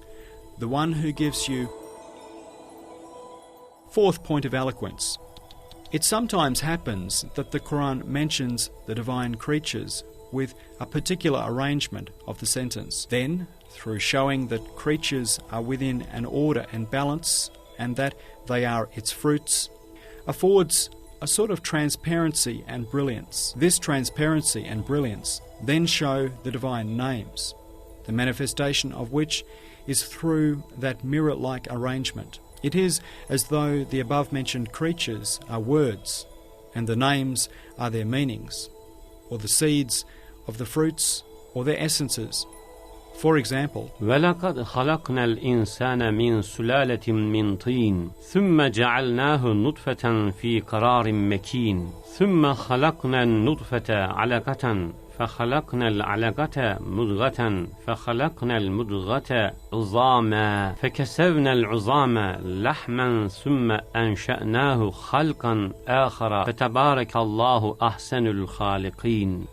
the one who gives you. Fourth point of eloquence. It sometimes happens that the Qur'an mentions the divine creatures with a particular arrangement of the sentence. Then, through showing that creatures are within an order and balance, and that they are its fruits, affords a sort of transparency and brilliance. This transparency and brilliance then show the divine names, the manifestation of which is through that mirror-like arrangement. It is as though the above-mentioned creatures are words, and the names are their meanings, or the seeds of the fruits, or their essences. For example, وَلَقَدْ خَلَقْنَا الْإِنسَانَ مِنْ سُلَالَةٍ مِنْ طِينٍ ثُمَّ جَعَلْنَاهُ نُطْفَةً فِي قَرَارٍ مَكِينٍ ثُمَّ خَلَقْنَا النُّطْفَةَ عَلَقَةً فخلقنا العلقة مضغة فخلقنا المضغة عظاما فكسونا العظام لحما ثم أنشأناه خلقا آخر فتبارك الله أحسن الخالقين.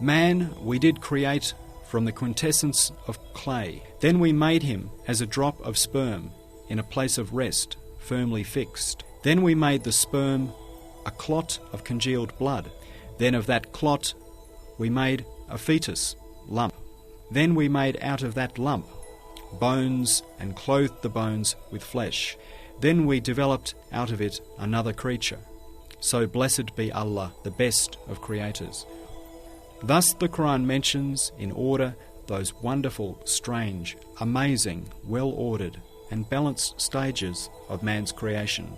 Man we did create from the quintessence of clay. Then we made him as a drop of sperm in a place of rest, firmly fixed. Then we made the sperm a clot of congealed blood. Then of that clot we made a fetus, lump. Then we made out of that lump bones and clothed the bones with flesh. Then we developed out of it another creature. So blessed be Allah, the best of creators. Thus the Qur'an mentions in order those wonderful, strange, amazing, well-ordered and balanced stages of man's creation,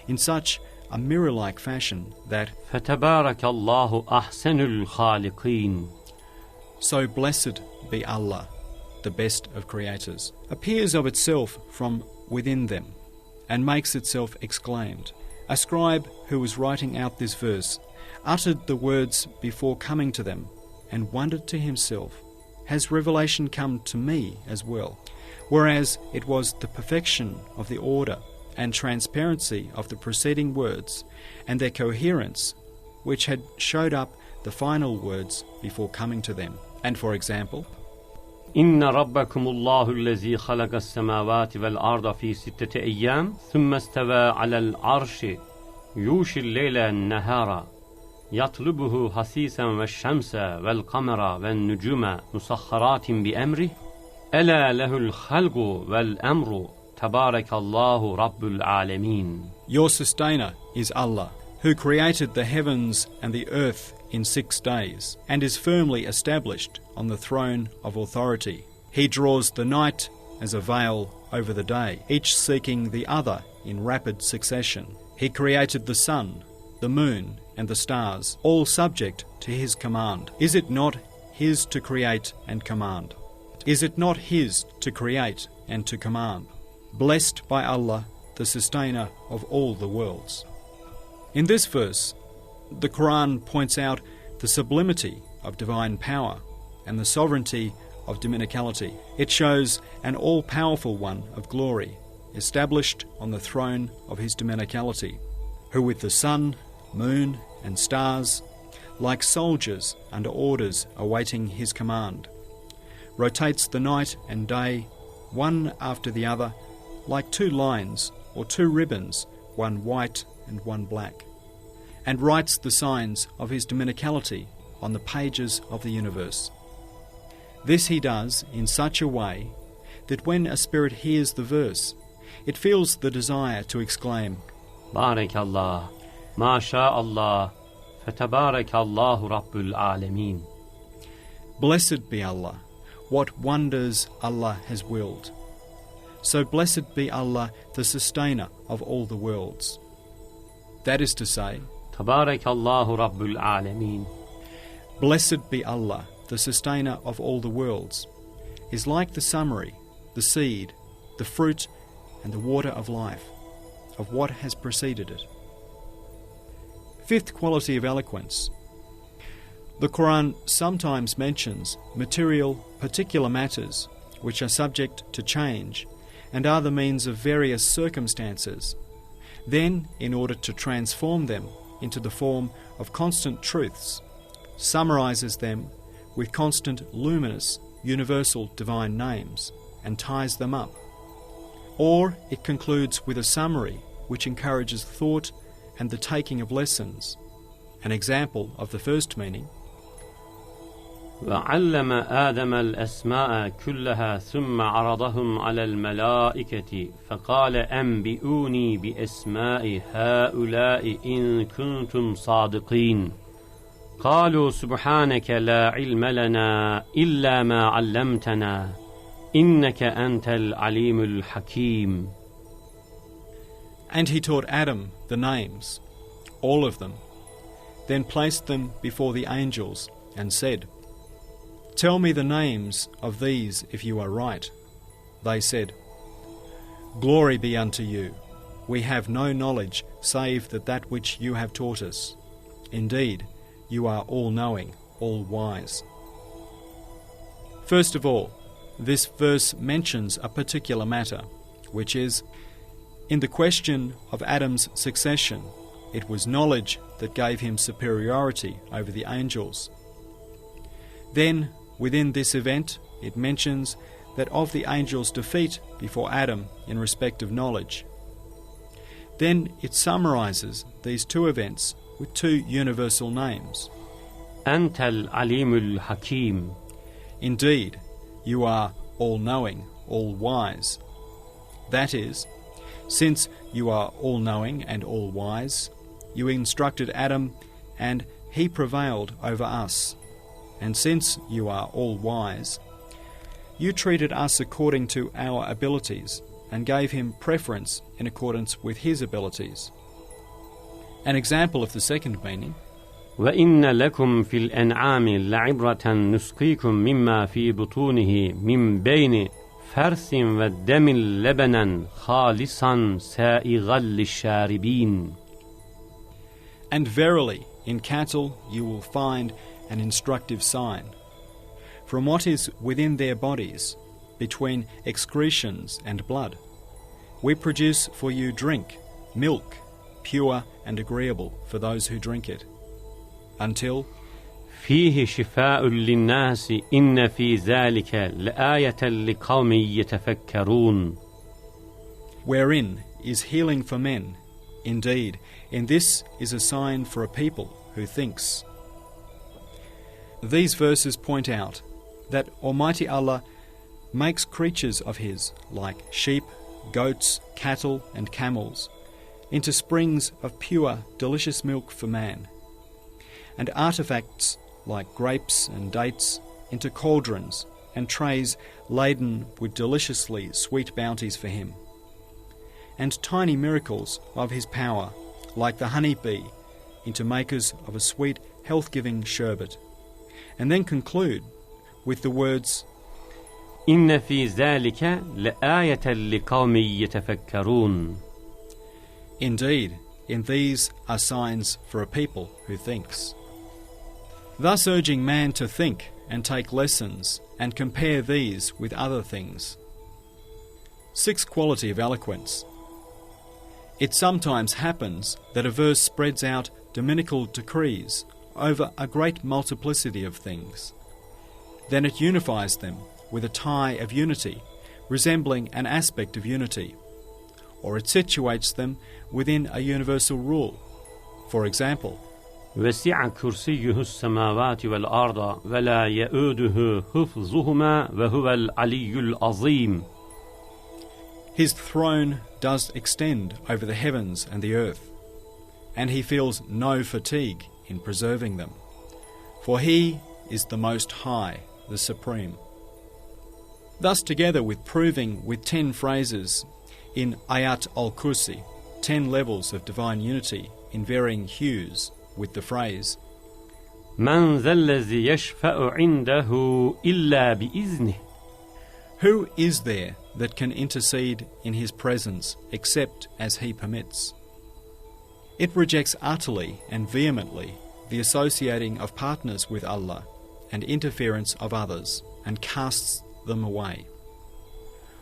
in such a mirror-like fashion that فَتَبَارَكَ اللَّهُ أَحْسَنُ الْخَالِقِينَ. So blessed be Allah, the best of creators, appears of itself from within them, and makes itself exclaimed. A scribe who was writing out this verse uttered the words before coming to them, and wondered to himself, has revelation come to me as well? Whereas it was the perfection of the order and transparency of the preceding words, and their coherence, which had showed up the final words before coming to them. And for example, إن ربكم الله الذي خلق السماوات والأرض في 6 أيام ثم استوى على العرش يغشي الليل النهار يطلبه حثيثا والشمس والقمر والنجوم مسخرات بأمره ألا له الخلق والأمر تبارك الله رب العالمين. Your sustainer is Allah, who created the heavens and the earth in 6 days, and is firmly established on the throne of authority. He draws the night as a veil over the day, each seeking the other in rapid succession. He created the sun, the moon, and the stars, all subject to His command. Is it not His to create and command? Is it not His to create and to command? Blessed by Allah, the sustainer of all the worlds. In this verse, the Qur'an points out the sublimity of divine power and the sovereignty of dominicality. It shows an all-powerful one of glory, established on the throne of His dominicality, who with the sun, moon, and stars, like soldiers under orders awaiting His command, rotates the night and day, one after the other, like 2 lines or 2 ribbons, one white and one black, and writes the signs of His dominicality on the pages of the universe. This He does in such a way that when a spirit hears the verse, it feels the desire to exclaim, Barakallah, Ma sha Allah, fatabarakallahu Rabbul Alameen. Blessed be Allah, what wonders Allah has willed. So blessed be Allah, the sustainer of all the worlds. That is to say, Tabarakallahu Rabbul Alameen. Blessed be Allah, the sustainer of all the worlds, is like the summary, the seed, the fruit, and the water of life, of what has preceded it. 5th quality of eloquence. The Qur'an sometimes mentions material, particular matters, which are subject to change, and are the means of various circumstances. Then, in order to transform them into the form of constant truths, summarizes them with constant luminous, universal divine names, and ties them up. Or it concludes with a summary which encourages thought and the taking of lessons. An example of the first meaning: وعلم آدم الأسماء كلها ثم عرضهم على الملائكة فقال أنبئوني بأسماء هؤلاء إن كنتم صادقين قالوا سبحانك لا علم لنا إلا ما علمتنا إنك أنت العليم الحكيم. And He taught Adam the names, all of them, then placed them before the angels and said, Tell me the names of these if you are right. They said, Glory be unto you. We have no knowledge save that which you have taught us. Indeed, you are all-knowing, all-wise. First of all, this verse mentions a particular matter, which is, in the question of Adam's succession, it was knowledge that gave him superiority over the angels. Then, within this event, it mentions that of the angels' defeat before Adam in respect of knowledge. Then it summarizes these 2 events with 2 universal names. Antal Alimul Hakim. Indeed, you are all-knowing, all-wise. That is, since you are all-knowing and all-wise, you instructed Adam, and he prevailed over us. And since you are all-wise, you treated us according to our abilities, and gave him preference in accordance with his abilities. An example of the second meaning: وَإِنَّ لَكُمْ فِي الْأَنْعَامِ لَعِبْرَةً نُسْقِيكُم مِّمَّا فِي بُطُونِهِ مِنْ بَيْنِ فَرْثٍ وَدَّمٍ لَبَنًا خَالِصًا سَائِغًا لِلشَّارِبِينَ. And verily, in cattle you will find an instructive sign. From what is within their bodies, between excretions and blood, we produce for you drink, milk, pure and agreeable for those who drink it, until فِيهِ شِفَاءٌ لِلنَّاسِ إِنَّ فِي ذَلِكَ لَآيَةً لِقَوْمٍ يَتَفَكَّرُونَ. wherein is healing for men. Indeed, in this is a sign for a people who thinks. These verses point out that Almighty Allah makes creatures of His, like sheep, goats, cattle and camels, into springs of pure, delicious milk for man, and artifacts like grapes and dates into cauldrons and trays laden with deliciously sweet bounties for him, and tiny miracles of his power, like the honey bee, into makers of a sweet, health-giving sherbet, and then conclude with the words, إِنَّ فِي ذَلِكَ لَآيَةً لِقَوْمٍ يَتَفَكَّرُونَ. Indeed, in these are signs for a people who thinks. Thus urging man to think and take lessons and compare these with other things. Sixth quality of eloquence. It sometimes happens that a verse spreads out dominical decrees over a great multiplicity of things. Then it unifies them with a tie of unity, resembling an aspect of unity, or it situates them within a universal rule. For example, وَسِعَ كُرْسِيُّهُ السَّمَاوَاتِ وَالْأَرْضَ وَلَا يَؤُودُهُ حِفْظُهُمَا وَهُوَ الْعَلِيُّ الْعَظِيمُ. His throne does extend over the heavens and the earth, and he feels no fatigue in preserving them, for he is the Most High, the Supreme. Thus, together with proving with 10 phrases in Ayat al-Kursi, 10 levels of divine unity in varying hues, with the phrase, مَنْ ذَا الَّذِي يَشْفَأُ عِنْدَهُ إِلَّا بِإِذْنِهِ. Who is there that can intercede in his presence except as he permits? It rejects utterly and vehemently the associating of partners with Allah and interference of others, and casts them away.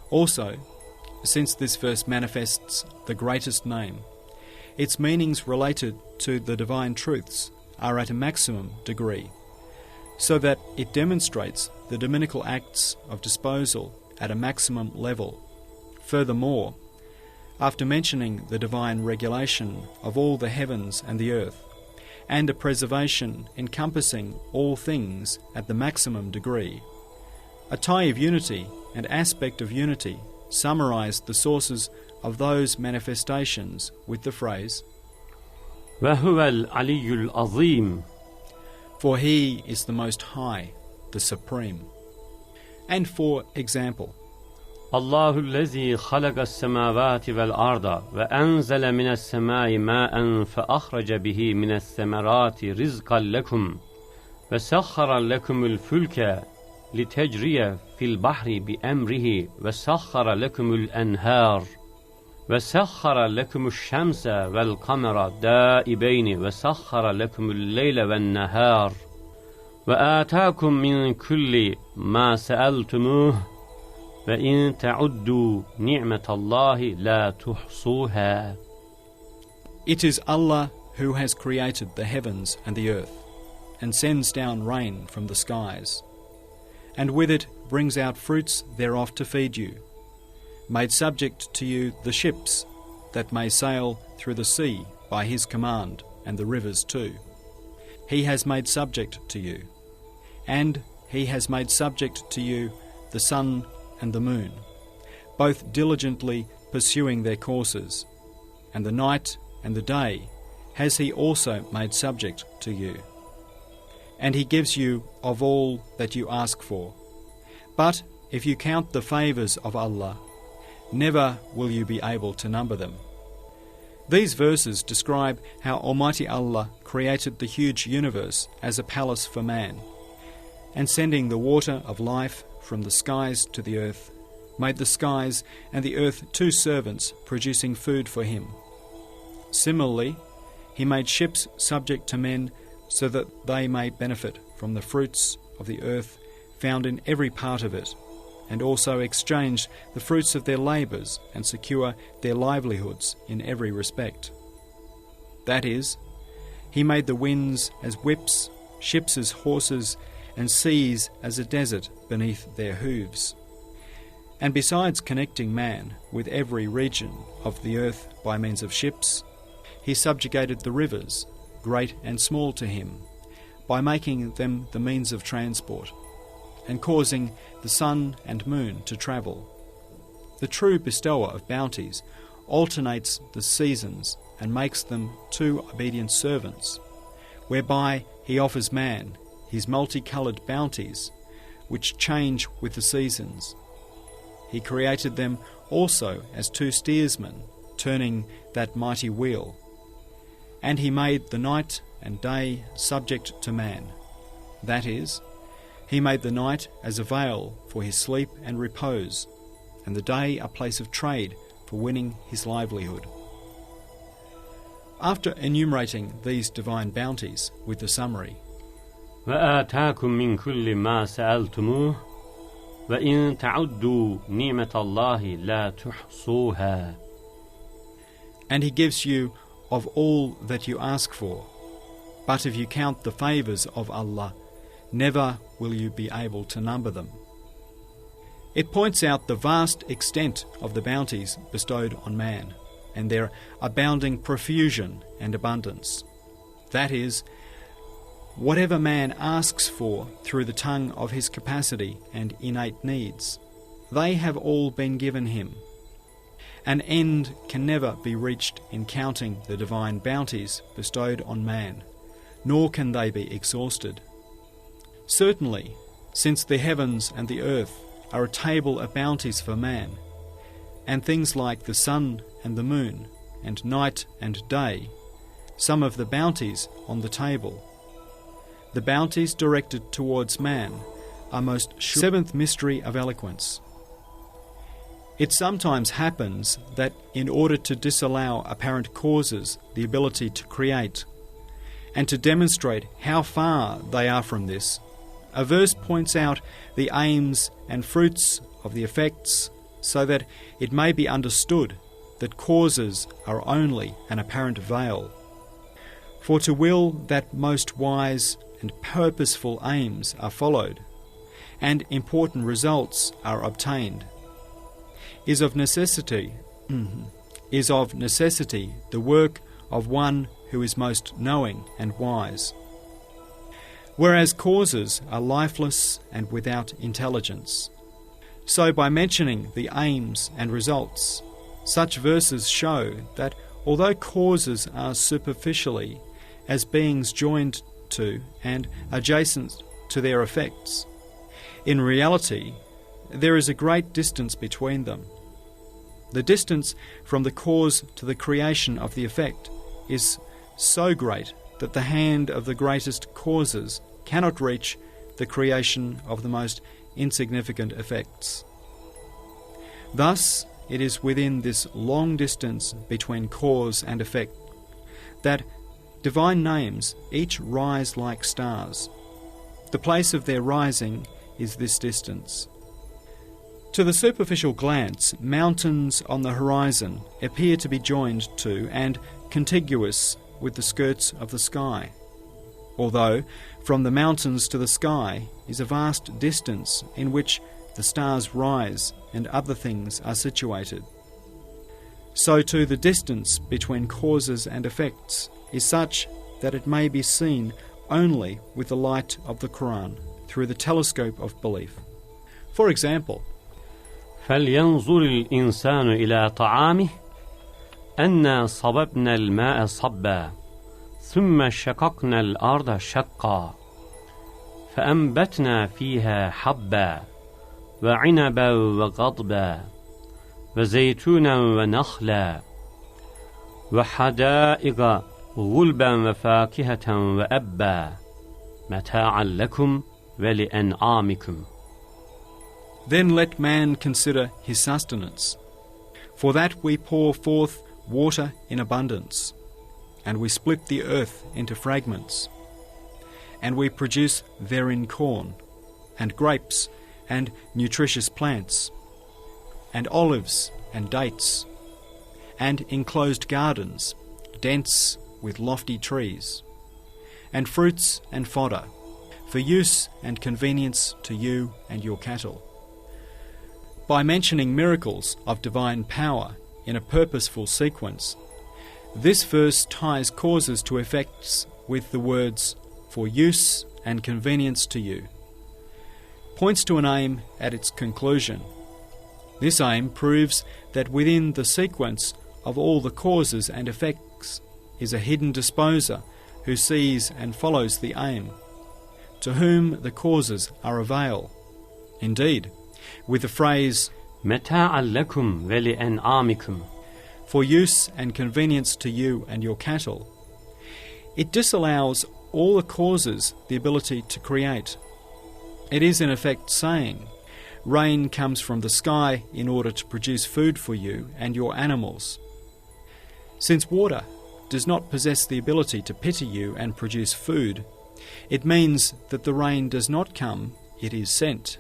Also, since this verse manifests the greatest name, its meanings related to the divine truths are at a maximum degree, so that it demonstrates the dominical acts of disposal at a maximum level. Furthermore, after mentioning the divine regulation of all the heavens and the earth, and a preservation encompassing all things at the maximum degree, a tie of unity and aspect of unity summarized the sources of those manifestations with the phrase, وَهُوَ الْعَلِيُّ الْعَظِيمُ. For he is the Most High, the Supreme. And for example, الله الذي خلق السماوات والأرض وأنزل من السماء ماء فأخرج به من الثمرات رزقا لكم وسخر لكم الفلك لتجري في البحر بأمره وسخر لكم الأنهار وسخر لكم الشمس والقمر دائبين وسخر لكم الليل والنهار وآتاكم من كل ما سألتموه وَإِن تَعُدُّوا نِعْمَةَ اللَّهِ لَا تُحْصُوهَا. It is Allah who has created the heavens and the earth, and sends down rain from the skies, and with it brings out fruits thereof to feed you, made subject to you the ships that may sail through the sea by His command, and the rivers too. He has made subject to you, and He has made subject to you the sun and the moon, both diligently pursuing their courses, and the night and the day has He also made subject to you. And He gives you of all that you ask for. But if you count the favours of Allah, never will you be able to number them. These verses describe how Almighty Allah created the huge universe as a palace for man, and sending the water of life from the skies to the earth, made the skies and the earth two servants producing food for him. Similarly, he made ships subject to men so that they may benefit from the fruits of the earth found in every part of it, and also exchange the fruits of their labours and secure their livelihoods in every respect. That is, he made the winds as whips, ships as horses, and seas as a desert beneath their hooves. And besides connecting man with every region of the earth by means of ships, he subjugated the rivers, great and small to him, by making them the means of transport, and causing the sun and moon to travel. The true bestower of bounties alternates the seasons and makes them two obedient servants, whereby he offers man his multicoloured bounties, which change with the seasons. He created them also as two steersmen, turning that mighty wheel. And he made the night and day subject to man. That is, he made the night as a veil for his sleep and repose, and the day a place of trade for winning his livelihood. After enumerating these divine bounties with the summary, وآتاكم من كل ما سألتموه وإن تعدوا نعمة الله لا تحصوها. And he gives you of all that you ask for, but if you count the favours of Allah, never will you be able to number them. It points out the vast extent of the bounties bestowed on man, and their abounding profusion and abundance. That is, whatever man asks for through the tongue of his capacity and innate needs, they have all been given him. An end can never be reached in counting the divine bounties bestowed on man, nor can they be exhausted. Certainly, since the heavens and the earth are a table of bounties for man, and things like the sun and the moon, and night and day, some of the bounties on the table, the bounties directed towards man are most sure. Seventh mystery of eloquence. It sometimes happens that in order to disallow apparent causes the ability to create, and to demonstrate how far they are from this, a verse points out the aims and fruits of the effects so that it may be understood that causes are only an apparent veil. For to will that most wise and purposeful aims are followed, and important results are obtained, is of necessity the work of one who is most knowing and wise. Whereas causes are lifeless and without intelligence. So by mentioning the aims and results, such verses show that although causes are superficially as beings joined to and adjacent to their effects, in reality there is a great distance between them. The distance from the cause to the creation of the effect is so great that the hand of the greatest causes cannot reach the creation of the most insignificant effects. Thus, it is within this long distance between cause and effect that divine names each rise like stars. The place of their rising is this distance. To the superficial glance, mountains on the horizon appear to be joined to and contiguous with the skirts of the sky, although from the mountains to the sky is a vast distance in which the stars rise and other things are situated. So too the distance between causes and effects is such that it may be seen only with the light of the Qur'an through the telescope of belief. For example, فلينظر الإنسان إلى طعامه أنا صببنا الماء صبا ثم شققنا الأرض شقا فأنبتنا فيها حبا وعنبا وقضبا وزيتونا ونخلا وحدائق غلبا وفاكهة وأبا متاعا لكم ولأنعامكم. Then let man consider his sustenance. For that we pour forth water in abundance, and we split the earth into fragments, and we produce therein corn, and grapes, and nutritious plants, and olives, and dates, and enclosed gardens, dense with lofty trees, and fruits and fodder, for use and convenience to you and your cattle. By mentioning miracles of divine power in a purposeful sequence, this verse ties causes to effects with the words for use and convenience to you, points to an aim at its conclusion. This aim proves that within the sequence of all the causes and effects is a hidden disposer who sees and follows the aim, to whom the causes are a veil. Indeed, with the phrase متاعا لكم ولأنعامكم, for use and convenience to you and your cattle, it disallows all the causes the ability to create. It is in effect saying, rain comes from the sky in order to produce food for you and your animals. Since water does not possess the ability to pity you and produce food, it means that the rain does not come, it is sent,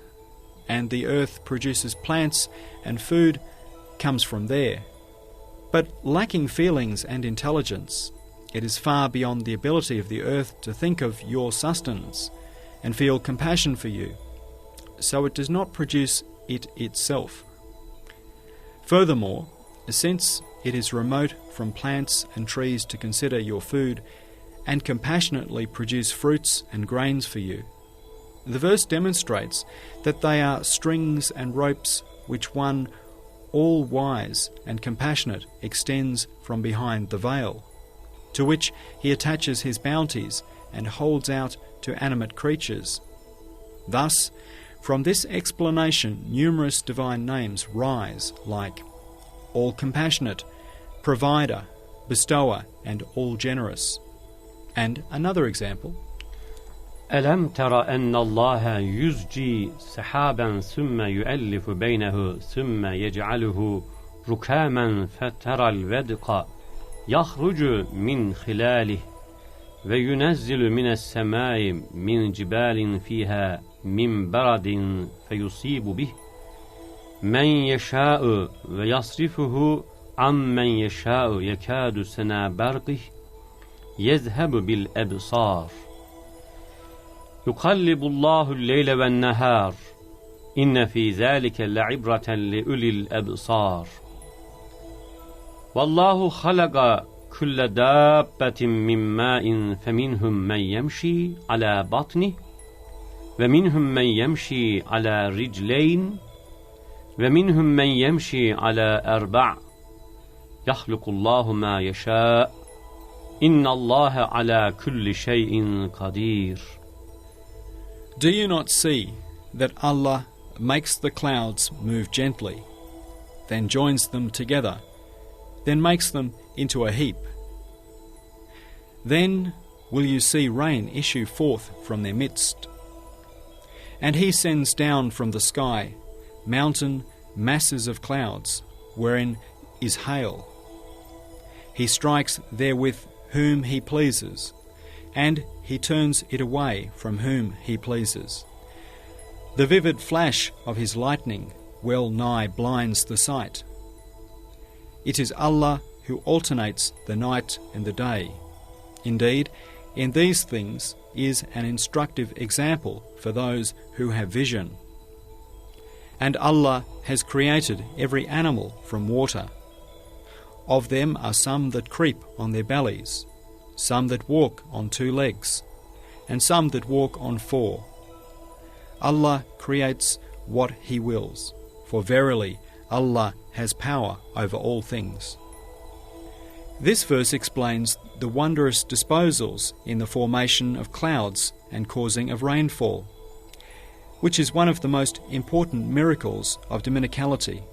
and the earth produces plants and food comes from there. But lacking feelings and intelligence, it is far beyond the ability of the earth to think of your sustenance and feel compassion for you, so it does not produce it itself. Furthermore, since it is remote from plants and trees to consider your food and compassionately produce fruits and grains for you, the verse demonstrates that they are strings and ropes which one all-wise and compassionate extends from behind the veil, to which he attaches his bounties and holds out to animate creatures. Thus, from this explanation numerous divine names rise, like all-compassionate, provider, bestower, and all-generous. And another example, ألم تر أن الله يزجي سحابا ثم يؤلف بينه ثم يجعله ركاما فترى الودق يخرج من خلاله وينزل من السماء من جبال فيها من برد فيصيب به من يشاء ويصرفه عمن يشاء يكاد سنا برقه يذهب بالأبصار يقلب الله الليل والنهار إن في ذلك لعبرة لأولي الأبصار والله خلق كل دابة من ماء فمنهم من يمشي على بطنه ومنهم من يمشي على رجلين ومنهم من يمشي على أربع يخلق الله ما يشاء إن الله على كل شيء قدير. Do you not see that Allah makes the clouds move gently, then joins them together, then makes them into a heap? Then will you see rain issue forth from their midst. And he sends down from the sky mountain masses of clouds, wherein is hail. He strikes therewith whom he pleases, and he turns it away from whom he pleases. The vivid flash of his lightning well nigh blinds the sight. It is Allah who alternates the night and the day. Indeed, in these things is an instructive example for those who have vision. And Allah has created every animal from water. Of them are some that creep on their bellies, some that walk on 2 legs, and some that walk on 4. Allah creates what He wills, for verily Allah has power over all things. This verse explains the wondrous disposals in the formation of clouds and causing of rainfall, which is one of the most important miracles of dominicality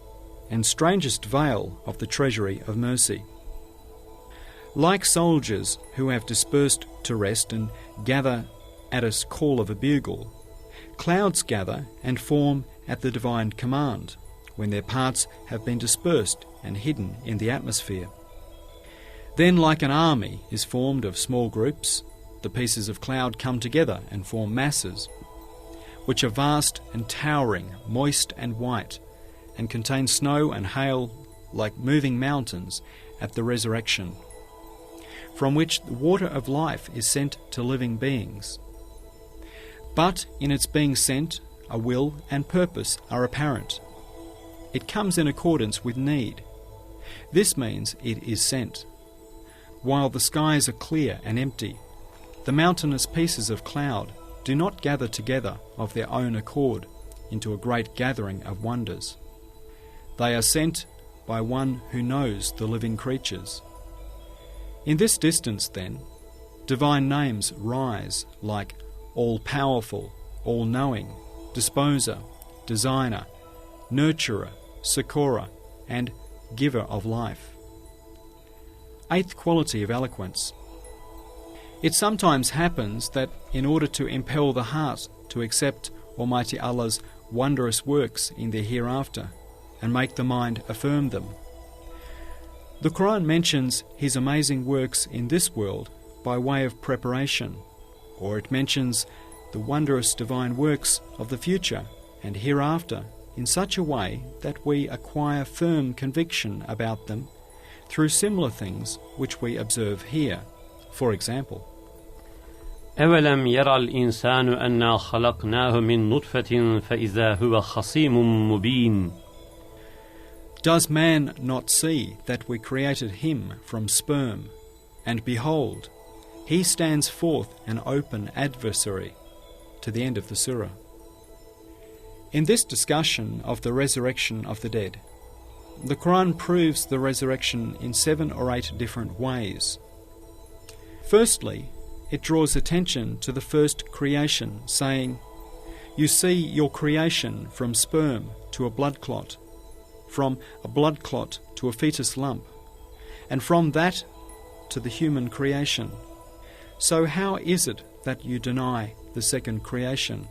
and strangest veil of the treasury of mercy. Like soldiers who have dispersed to rest and gather at a call of a bugle, clouds gather and form at the divine command, when their parts have been dispersed and hidden in the atmosphere. Then, like an army is formed of small groups, the pieces of cloud come together and form masses, which are vast and towering, moist and white, and contain snow and hail like moving mountains at the resurrection, from which the water of life is sent to living beings. But in its being sent, a will and purpose are apparent. It comes in accordance with need. This means it is sent. While the skies are clear and empty, the mountainous pieces of cloud do not gather together of their own accord into a great gathering of wonders. They are sent by one who knows the living creatures. In this distance, then, divine names rise like all-powerful, all-knowing, disposer, designer, nurturer, succorer, and giver of life. Eighth quality of eloquence. It sometimes happens that in order to impel the heart to accept Almighty Allah's wondrous works in the hereafter and make the mind affirm them, the Qur'an mentions His amazing works in this world by way of preparation, or it mentions the wondrous divine works of the future and hereafter in such a way that we acquire firm conviction about them through similar things which we observe here. For example, أَوَلَمْ يَرَى الْإِنسَانُ أَنَّا خَلَقْنَاهُ مِنْ نُطْفَةٍ فَإِذَا هُوَ خَصِيمٌ مُبِينٌ. Does man not see that we created him from sperm, and behold, he stands forth an open adversary, to the end of the surah. In this discussion of the resurrection of the dead, the Qur'an proves the resurrection in 7 or 8 different ways. Firstly, it draws attention to the first creation, saying, "You see your creation from sperm to a blood clot, from a blood clot to a fetus lump, and from that to the human creation. So how is it that you deny the second creation,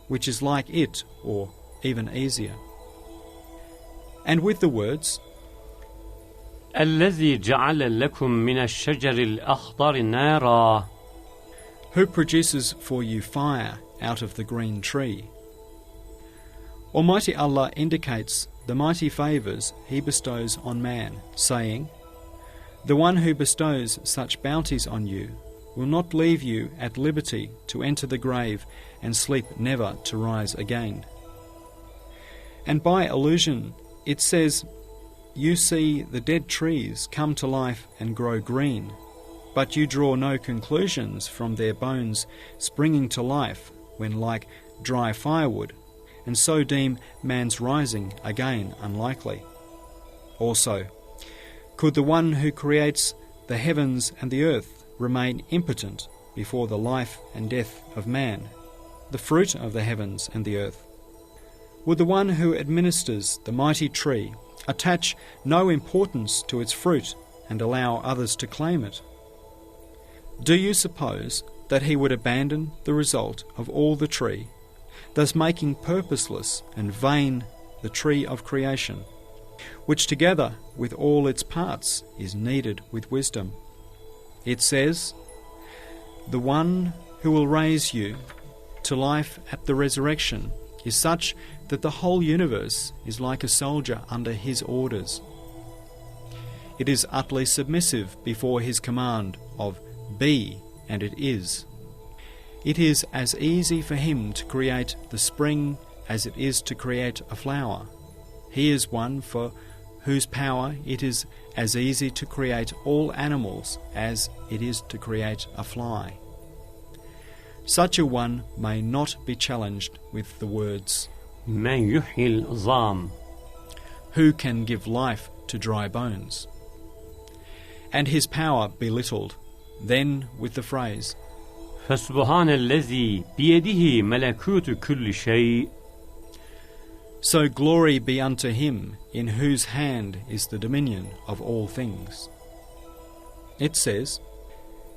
which is like it or even easier?" And with the words, الذي جعل لكم من الشجر الأخضر نارا, who produces for you fire out of the green tree. Almighty Allah indicates the mighty favours He bestows on man, saying, "The one who bestows such bounties on you will not leave you at liberty to enter the grave and sleep never to rise again." And by allusion, it says, "You see the dead trees come to life and grow green, but you draw no conclusions from their bones springing to life when like dry firewood, and so deem man's rising again unlikely." Also, could the one who creates the heavens and the earth remain impotent before the life and death of man, the fruit of the heavens and the earth? Would the one who administers the mighty tree attach no importance to its fruit and allow others to claim it? Do you suppose that He would abandon the result of all the tree, thus making purposeless and vain the tree of creation, which together with all its parts is needed with wisdom? It says, "The one who will raise you to life at the resurrection is such that the whole universe is like a soldier under His orders. It is utterly submissive before His command of be, and it is. It is as easy for Him to create the spring as it is to create a flower. He is one for whose power it is as easy to create all animals as it is to create a fly." Such a one may not be challenged with the words, من يحيي العظام, "Who can give life to dry bones?" and His power belittled, then with the phrase, فسبحان الذي بيده ملكوت كل شيء. "So glory be unto Him in whose hand is the dominion of all things." It says,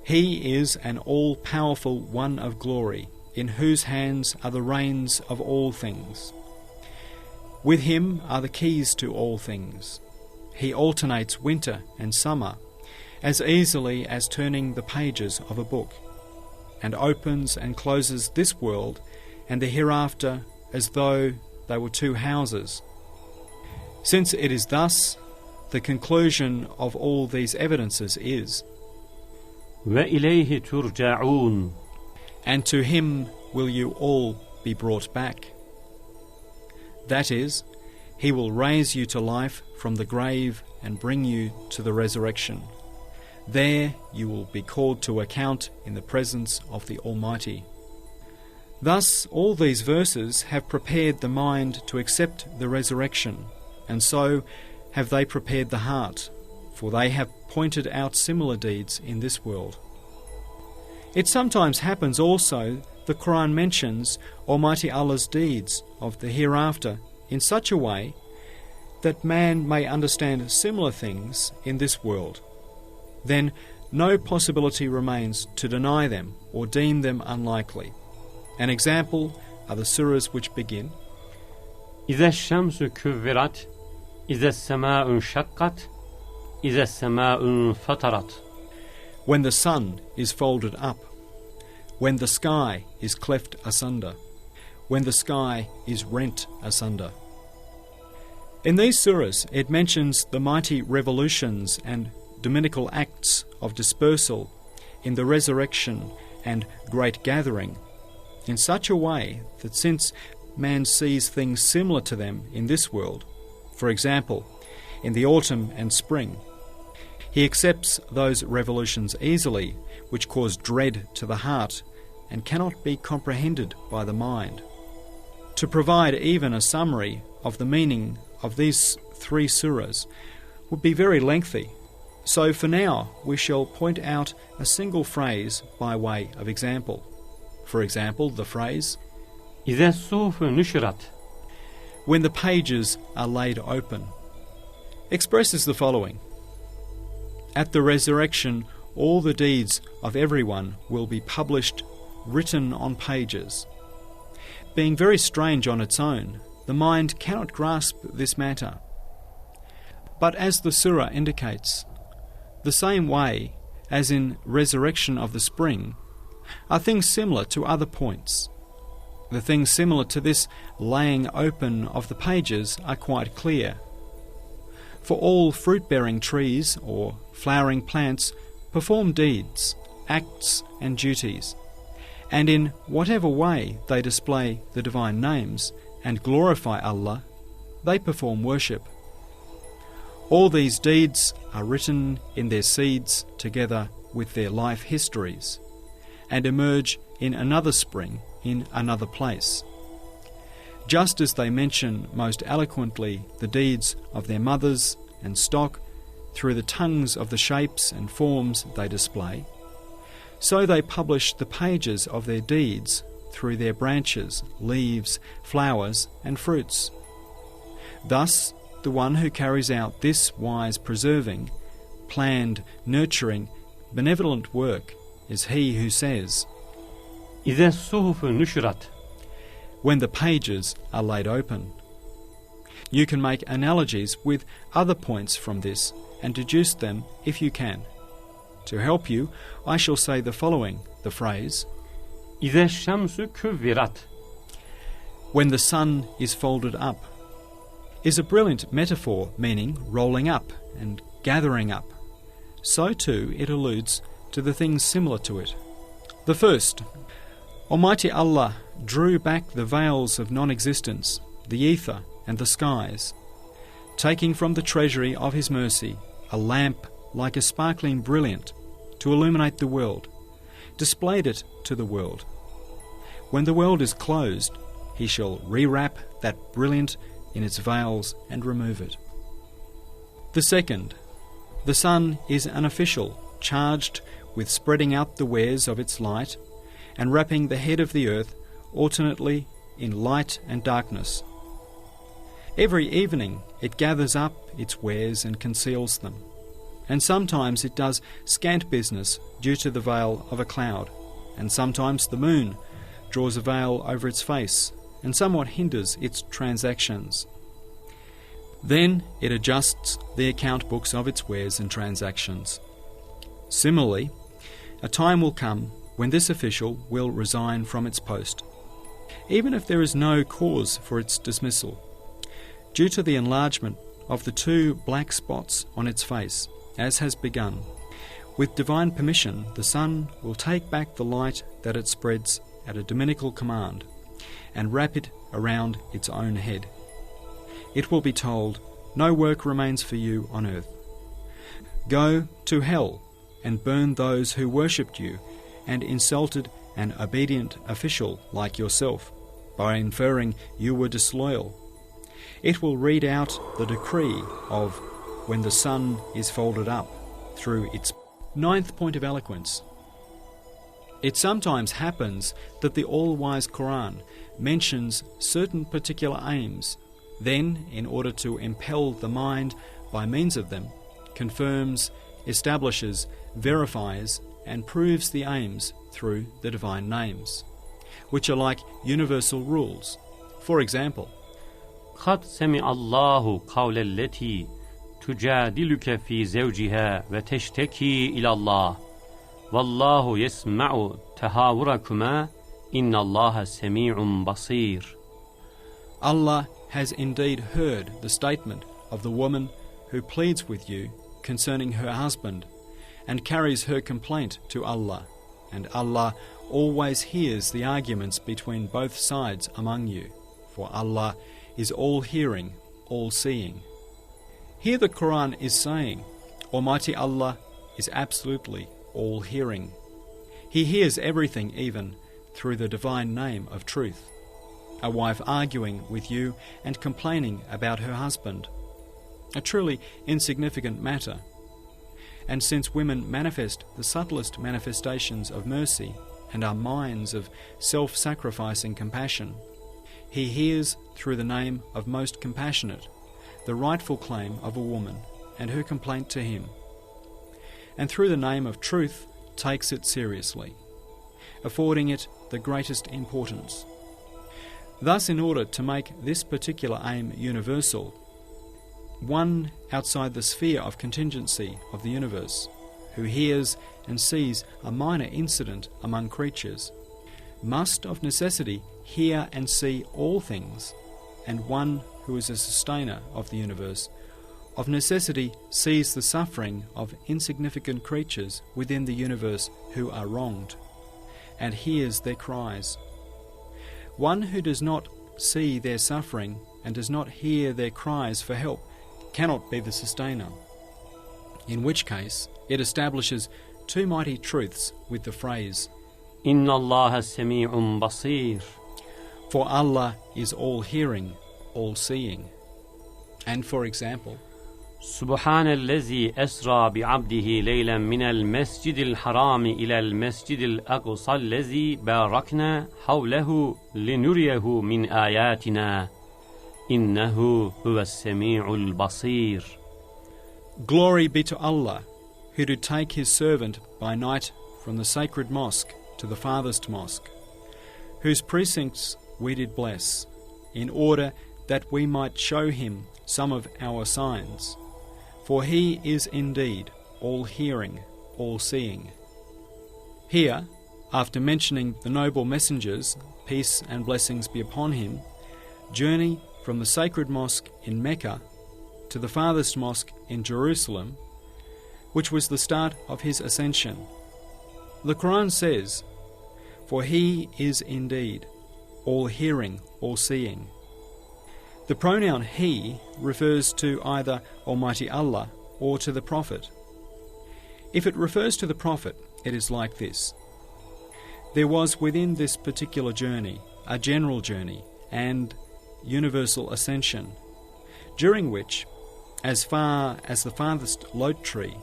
"He is an all-powerful one of glory, in whose hands are the reins of all things. With him are the keys to all things. He alternates winter and summer as easily as turning the pages of a book, and opens and closes this world and the hereafter as though they were two houses." Since it is thus, the conclusion of all these evidences is, وَإِلَيْهِ تُرْجَعُونَ, "And to him will you all be brought back." That is, he will raise you to life from the grave and bring you to the resurrection. There you will be called to account in the presence of the Almighty. Thus, all these verses have prepared the mind to accept the resurrection, and so have they prepared the heart, for they have pointed out similar deeds in this world. It sometimes happens also the Qur'an mentions Almighty Allah's deeds of the hereafter in such a way that man may understand similar things in this world. Then no possibility remains to deny them or deem them unlikely. An example are the surahs which begin, إِذَا الشَّمْسُ كُوِّرَتْ إِذَا السَّمَاءُ انشَقَّتْ إِذَا السَّمَاءُ انفَطَرَتْ. when the sun is folded up, when the sky is cleft asunder, when the sky is rent asunder. In these surahs it mentions the mighty revolutions and dominical acts of dispersal in the resurrection and great gathering in such a way that since man sees things similar to them in this world, for example, in the autumn and spring, he accepts those revolutions easily, which cause dread to the heart and cannot be comprehended by the mind. To provide even a summary of the meaning of these three surahs would be very lengthy, so for now we shall point out a single phrase by way of example. For example, the phrase, إِذَا الصُّحُفُ نُشِرَتْ, when the pages are laid open, expresses the following: at the resurrection all the deeds of everyone will be published, written on pages. Being very strange on its own, the mind cannot grasp this matter. But as the surah indicates, the same way as in resurrection of the spring are things similar to other points. The things similar to this laying open of the pages are quite clear. For all fruit-bearing trees or flowering plants perform deeds, acts and duties, and in whatever way they display the divine names and glorify Allah, they perform worship. All these deeds are written in their seeds together with their life histories, and emerge in another spring in another place. Just as they mention most eloquently the deeds of their mothers and stock through the tongues of the shapes and forms they display, so they publish the pages of their deeds through their branches, leaves, flowers and fruits. Thus, the one who carries out this wise preserving, planned, nurturing, benevolent work is he who says, إِذَا الصُّحُفُ نُشِرَتْ, when the pages are laid open. You can make analogies with other points from this and deduce them if you can. To help you, I shall say the following, the phrase, إِذَا الشَّمْسُ كُوِّرَتْ, when the sun is folded up, is a brilliant metaphor meaning rolling up and gathering up. So too it alludes to the things similar to it. The first, Almighty Allah drew back the veils of non-existence, the ether and the skies, taking from the treasury of His mercy a lamp like a sparkling brilliant to illuminate the world, displayed it to the world. When the world is closed, He shall rewrap that brilliant in its veils and remove it. The second, the sun is an official charged with spreading out the wares of its light and wrapping the head of the earth alternately in light and darkness. Every evening it gathers up its wares and conceals them. and sometimes it does scant business due to the veil of a cloud, and sometimes the moon draws a veil over its face and somewhat hinders its transactions. Then it adjusts the account books of its wares and transactions. Similarly, a time will come when this official will resign from its post, even if there is no cause for its dismissal, due to the enlargement of the 2 black spots on its face, as has begun. With divine permission, the sun will take back the light that it spreads at a dominical command and wrap it around its own head. It will be told, "No work remains for you on earth. Go to hell and burn those who worshipped you and insulted an obedient official like yourself by inferring you were disloyal." It will read out the decree of when the sun is folded up through its 9th point of eloquence. It sometimes happens that the all-wise Qur'an mentions certain particular aims, then, in order to impel the mind by means of them, confirms, establishes, verifies, and proves the aims through the divine names, which are like universal rules. For example, قد سمع الله قول التي تجادلك في زوجها وتشتكي إلى الله والله يسمع تهاوركما إن الله سميع بصير. Allah has indeed heard the statement of the woman who pleads with you concerning her husband and carries her complaint to Allah, and Allah always hears the arguments between both sides among you, for Allah is all-hearing, all-seeing. Here the Qur'an is saying, Almighty Allah is absolutely all-hearing. He hears everything, even through the divine name of truth. A wife arguing with you and complaining about her husband, a truly insignificant matter. And since women manifest the subtlest manifestations of mercy and are mines of self-sacrificing compassion, He hears through the name of most compassionate the rightful claim of a woman and her complaint to Him, and through the name of truth takes it seriously, affording it the greatest importance. Thus, in order to make this particular aim universal, one outside the sphere of contingency of the universe, who hears and sees a minor incident among creatures, must of necessity hear and see all things, and one who is a sustainer of the universe, of necessity sees the suffering of insignificant creatures within the universe who are wronged, and hears their cries. One who does not see their suffering and does not hear their cries for help cannot be the sustainer, in which case it establishes 2 mighty truths with the phrase, إن الله سميع بصير. For Allah is all-hearing, all-seeing. And for example, سبحان الذي أسرى بعبده ليلا من المسجد الحرام إلى المسجد الأقصى الذي باركنا حوله لنريه من آياتنا إنه هو السميع البصير. Glory be to Allah, who did take His servant by night from the sacred mosque to the farthest mosque, whose precincts we did bless, in order that we might show him some of our signs. For He is indeed all-hearing, all-seeing. Here, after mentioning the noble messengers, peace and blessings be upon him, journey from the sacred mosque in Mecca to the farthest mosque in Jerusalem, which was the start of his ascension. The Qur'an says, "For He is indeed all-hearing, all-seeing." The pronoun He refers to either Almighty Allah or to the Prophet. If it refers to the Prophet, it is like this. There was within this particular journey a general journey and universal ascension, during which, as far as the farthest lote tree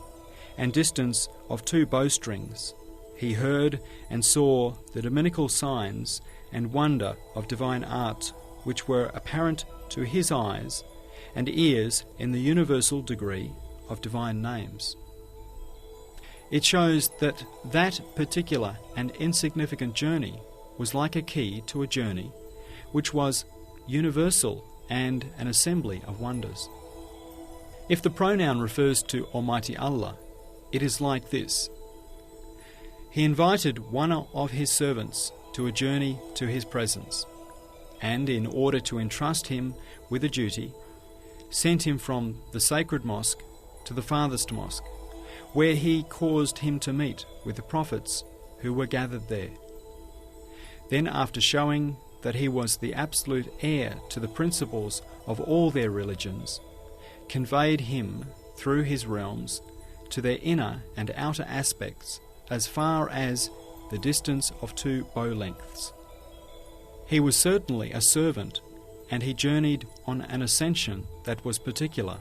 and distance of 2 bowstrings, he heard and saw the dominical signs and wonder of divine art, which were apparent to his eyes and ears in the universal degree of divine names. It shows that that particular and insignificant journey was like a key to a journey which was universal and an assembly of wonders. If the pronoun refers to Almighty Allah, it is like this. He invited one of his servants to a journey to his presence, and in order to entrust him with a duty, sent him from the sacred mosque to the farthest mosque, where he caused him to meet with the prophets who were gathered there. Then, after showing that he was the absolute heir to the principles of all their religions, conveyed him through his realms to their inner and outer aspects as far as the distance of 2 bow lengths. He was certainly a servant, and he journeyed on an ascension that was particular.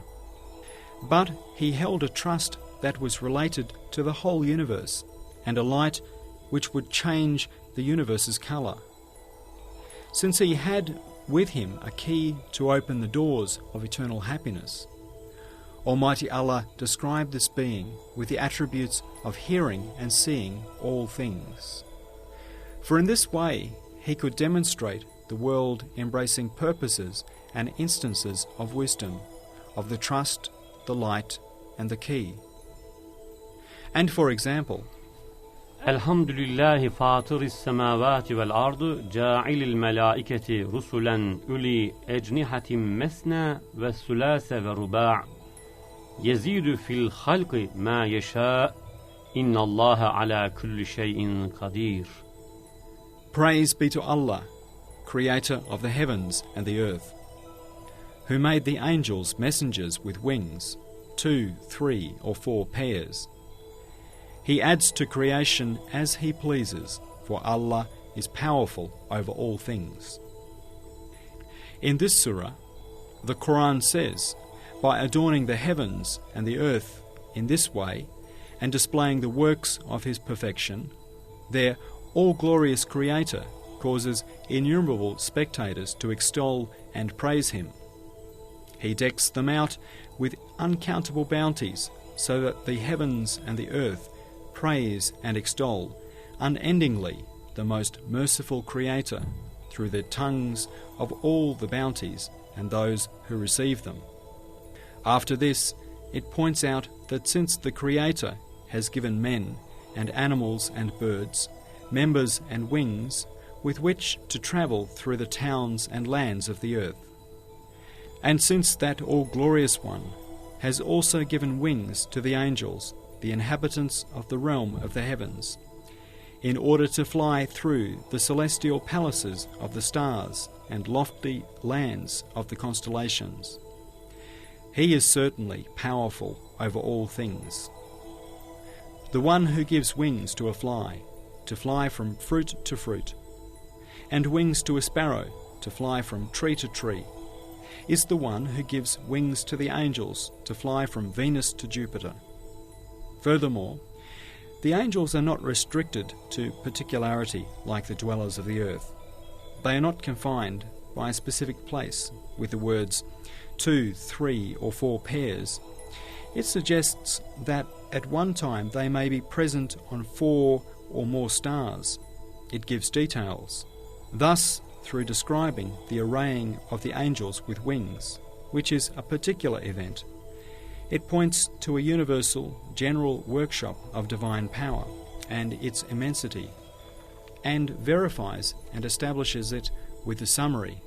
But he held a trust that was related to the whole universe, and a light which would change the universe's colour. Since he had with him a key to open the doors of eternal happiness, Almighty Allah described this being with the attributes of hearing and seeing all things. For in this way he could demonstrate the world embracing purposes and instances of wisdom, of the trust, the light, and the key. And for example, Elhamdülillahi fatiris semavati vel ardu ca'ilil melaiketi rusulen uli ecnihatin mesna ve sulase ve ruba' yezidu fil halqi ma yasha innallaha ala kulli şeyin kadir. Praise be to Allah, creator of the heavens and the earth, who made the angels messengers with wings, 2, 3, or 4 pairs. He adds to creation as He pleases, for Allah is powerful over all things. In this surah, the Qur'an says, by adorning the heavens and the earth in this way and displaying the works of His perfection, their all-glorious Creator causes innumerable spectators to extol and praise Him. He decks them out with uncountable bounties, so that the heavens and the earth praise and extol unendingly the most merciful Creator through the tongues of all the bounties and those who receive them. After this, it points out that since the Creator has given men and animals and birds members and wings with which to travel through the towns and lands of the earth, and since that all-glorious One has also given wings to the angels, the inhabitants of the realm of the heavens, in order to fly through the celestial palaces of the stars and lofty lands of the constellations, He is certainly powerful over all things. The one who gives wings to a fly, to fly from fruit to fruit, and wings to a sparrow, to fly from tree to tree, is the one who gives wings to the angels to fly from Venus to Jupiter. Furthermore, the angels are not restricted to particularity like the dwellers of the earth. They are not confined by a specific place with the words 2, 3, or 4 pairs. It suggests that at one time they may be present on 4 or more stars. It gives details. Thus, through describing the arraying of the angels with wings, which is a particular event, it points to a universal, general workshop of divine power and its immensity, and verifies and establishes it with the summary,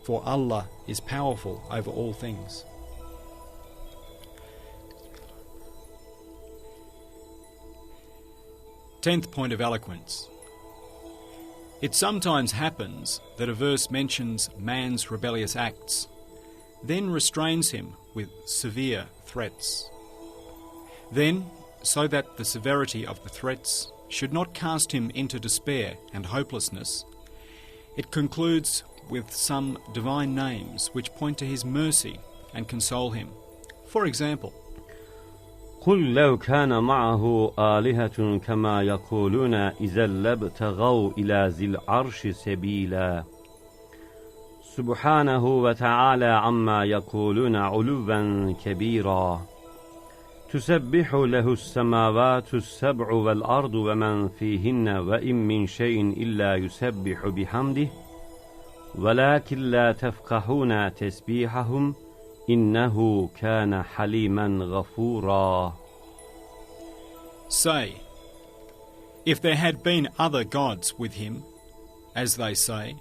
for Allah is powerful over all things. Tenth point of eloquence. It sometimes happens that a verse mentions man's rebellious acts, then restrains him with severe threats. Then, so that the severity of the threats should not cast him into despair and hopelessness, it concludes with some divine names which point to His mercy and console him. For example, قُلْ لَوْ كَانَ مَعَهُ آلِهَةٌ كَمَا يَقُولُونَ إِذًا لَابْتَغَوْا إِلَى ذِي الْعَرْشِ سَبِيلًا سُبْحَانَهُ وَتَعَالَى عَمَّا يَقُولُونَ عُلُوًّا كَبِيرًا. تسبح له السماوات السبع والأرض ومن فيهن وإن من شيء إلا يسبح بحمده ولكن لا تفقهون تسبيحهم إنه كان حليما غفورا. Say, if there had been other gods with him, as they say,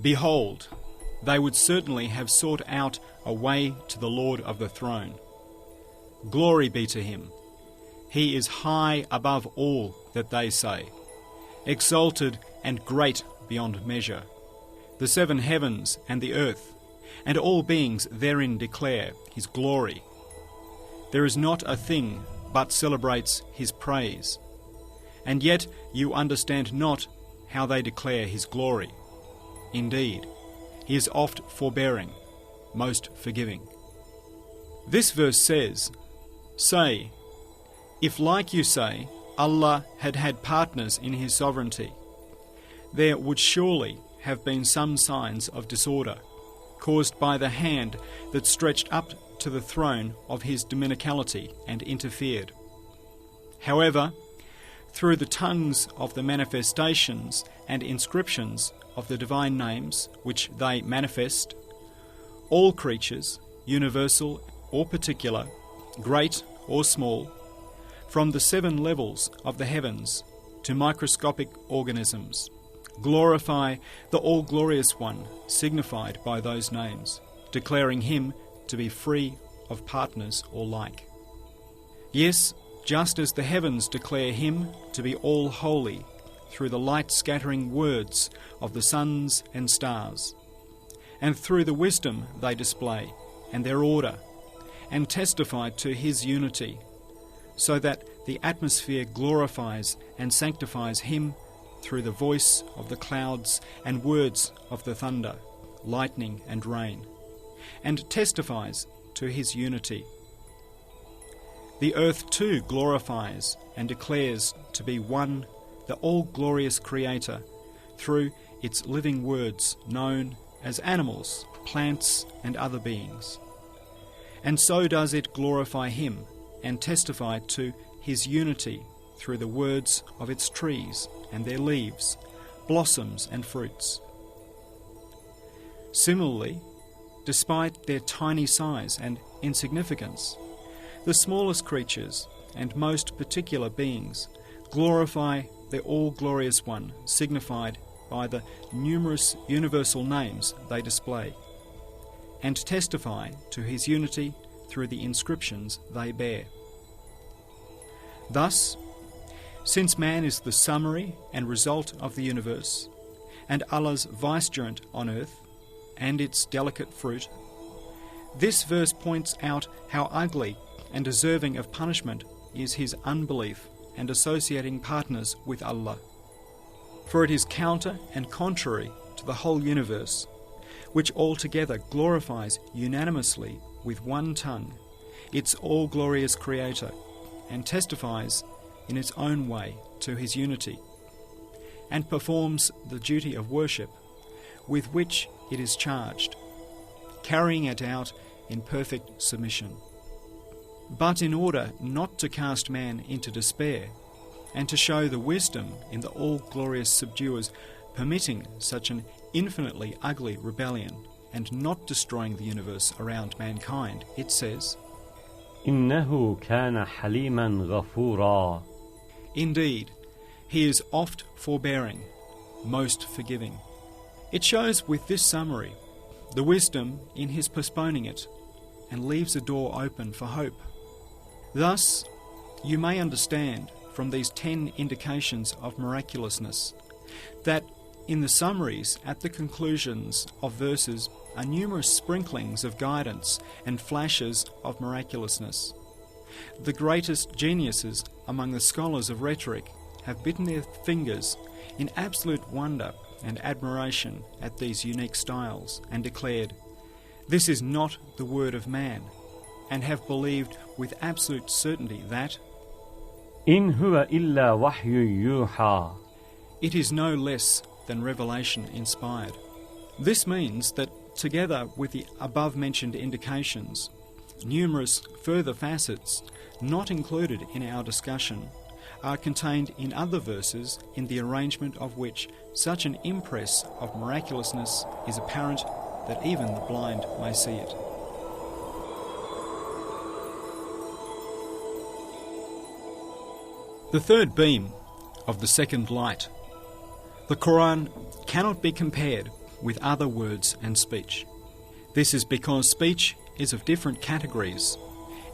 behold, they would certainly have sought out a way to the Lord of the throne. Glory be to him. He is high above all that they say, exalted and great beyond measure. The seven heavens and the earth, and all beings therein declare his glory. There is not a thing but celebrates his praise. And yet you understand not how they declare his glory. Indeed, he is oft forbearing, most forgiving. This verse says, say, if like you say, Allah had had partners in his sovereignty, there would surely have been some signs of disorder caused by the hand that stretched up to the throne of his dominicality and interfered. However, through the tongues of the manifestations and inscriptions of the divine names which they manifest, all creatures, universal or particular, great or small, from the seven levels of the heavens to microscopic organisms, glorify the all-glorious one signified by those names, declaring him to be free of partners or like. Yes, just as the heavens declare him to be all holy through the light-scattering words of the suns and stars, and through the wisdom they display and their order, and testify to his unity, so that the atmosphere glorifies and sanctifies him through the voice of the clouds and words of the thunder, lightning and rain, and testifies to his unity. The earth too glorifies and declares to be one, the all-glorious Creator, through its living words known as animals, plants and other beings. And so does it glorify him and testify to his unity through the words of its trees and their leaves, blossoms and fruits. Similarly, despite their tiny size and insignificance, the smallest creatures and most particular beings glorify the all-glorious one signified by the numerous universal names they display, and testify to his unity through the inscriptions they bear. Thus, since man is the summary and result of the universe, and Allah's vicegerent on earth, and its delicate fruit, this verse points out how ugly and deserving of punishment is his unbelief and associating partners with Allah. For it is counter and contrary to the whole universe, which altogether glorifies unanimously with one tongue its all-glorious Creator, and testifies in its own way to his unity, and performs the duty of worship with which it is charged, carrying it out in perfect submission. But in order not to cast man into despair, and to show the wisdom in the all-glorious subduers permitting such an infinitely ugly rebellion, and not destroying the universe around mankind, it says, إِنَّهُ كَانَ حَلِيمًا غَفُورًا. Indeed, he is oft forbearing, most forgiving. It shows with this summary the wisdom in his postponing it, and leaves a door open for hope. Thus, you may understand from these 10 indications of miraculousness that in the summaries at the conclusions of verses are numerous sprinklings of guidance and flashes of miraculousness. The greatest geniuses among the scholars of rhetoric have bitten their fingers in absolute wonder and admiration at these unique styles, and declared, "This is not the word of man," and have believed with absolute certainty that إِنْ هُوَ إِلَّا وَحْيٌ يُوحَى. It is no less than revelation inspired. This means that, together with the above-mentioned indications, numerous further facets not included in our discussion are contained in other verses in the arrangement of which such an impress of miraculousness is apparent that even the blind may see it. The third beam of the second light. The Qur'an cannot be compared with other words and speech. This is because speech is of different categories,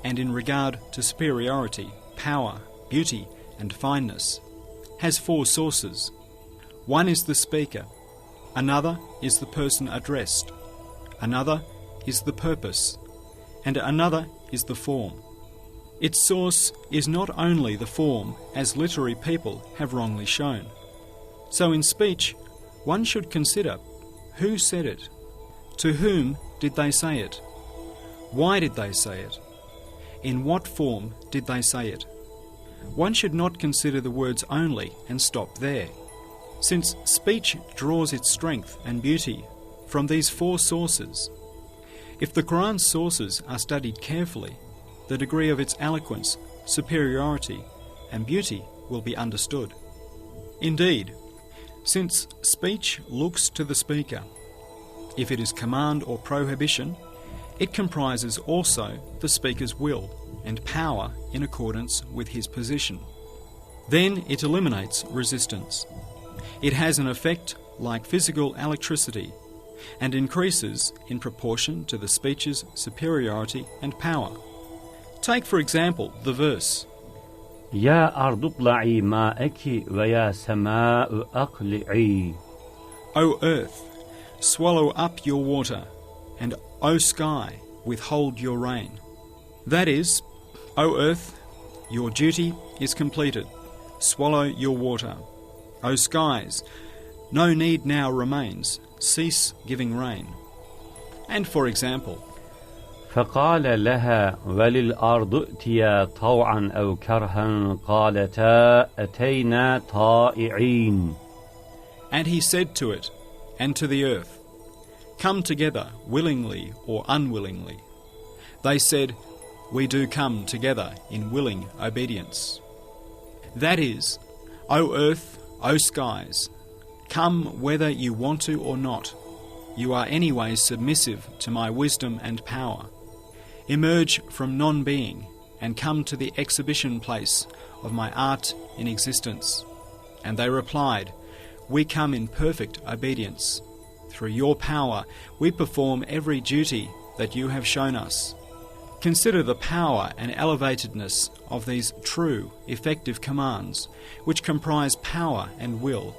and in regard to superiority, power, beauty, and fineness, has four sources. One is the speaker, another is the person addressed, another is the purpose, and another is the form. Its source is not only the form, as literary people have wrongly shown. So in speech, one should consider who said it, to whom did they say it, why did they say it, in what form did they say it. One should not consider the words only and stop there, since speech draws its strength and beauty from these four sources. If the Qur'an's sources are studied carefully, the degree of its eloquence, superiority, and beauty will be understood. Indeed, since speech looks to the speaker, if it is command or prohibition, it comprises also the speaker's will and power in accordance with his position. Then it eliminates resistance. It has an effect like physical electricity and increases in proportion to the speech's superiority and power. Take, for example, the verse, يا أرض ابلعي ماءك ويا سماء أقلعي. O earth, swallow up your water, and O sky, withhold your rain. That is, O earth, your duty is completed. Swallow your water. O skies, no need now remains. Cease giving rain. And for example, فقال لها وللأرض ائتيا طوعا أو كرها قالتا أتينا طائعين. And he said to it and to the earth, come together willingly or unwillingly. They said, we do come together in willing obedience. That is, O earth, O skies, come whether you want to or not. You are anyway submissive to my wisdom and power. Emerge from non-being and come to the exhibition place of my art in existence. And they replied, we come in perfect obedience. Through your power we perform every duty that you have shown us. Consider the power and elevatedness of these true, effective commands, which comprise power and will.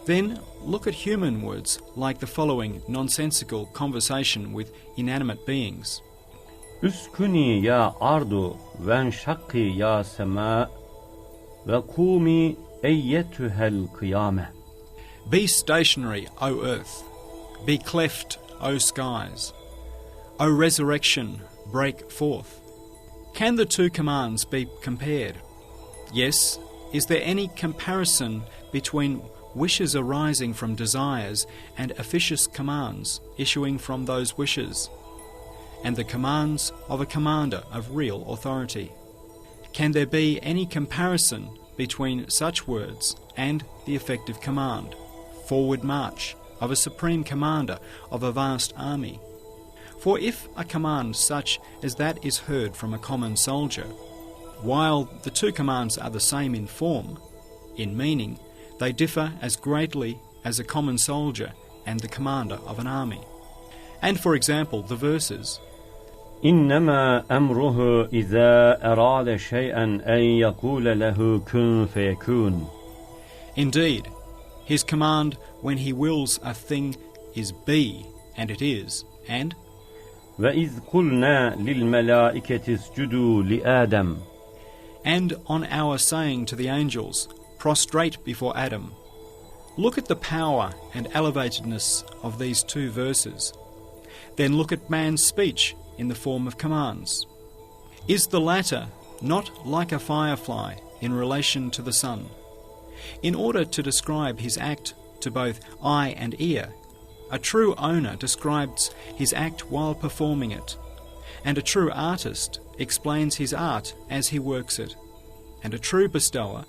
Then look at human words like the following nonsensical conversation with inanimate beings. اسكني يا أرض وانشقي يا سماء وقومي أيتها القيامة. Be stationary, O earth. Be cleft, O skies. O resurrection, break forth. Can the two commands be compared? Yes. Is there any comparison between wishes arising from desires and officious commands issuing from those wishes, and the commands of a commander of real authority? Can there be any comparison between such words and the effective command, forward march, of a supreme commander of a vast army? For if a command such as that is heard from a common soldier, while the two commands are the same in form, in meaning they differ as greatly as a common soldier and the commander of an army. And for example, the verses, إنما أمره إذا أراد شيئا أن يقول له كن فيكون. Indeed, his command when he wills a thing is be, and it is, and وإذ قلنا للملائكة اسجدوا لآدم. And on our saying to the angels, prostrate before Adam. Look at the power and elevatedness of these two verses. Then look at man's speech in the form of commands. Is the latter not like a firefly in relation to the sun? In order to describe his act to both eye and ear, a true owner describes his act while performing it, And a true artist explains his art as he works it. And a true bestower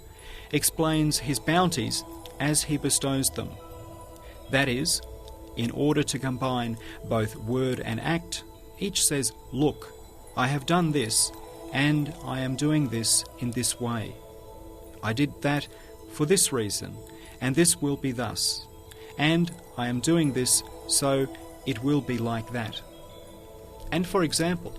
explains his bounties as he bestows them. That is, in order to combine both word and act, each says, "Look, I have done this, and I am doing this in this way. I did that for this reason, and this will be thus. And I am doing this, so it will be like that." And for example,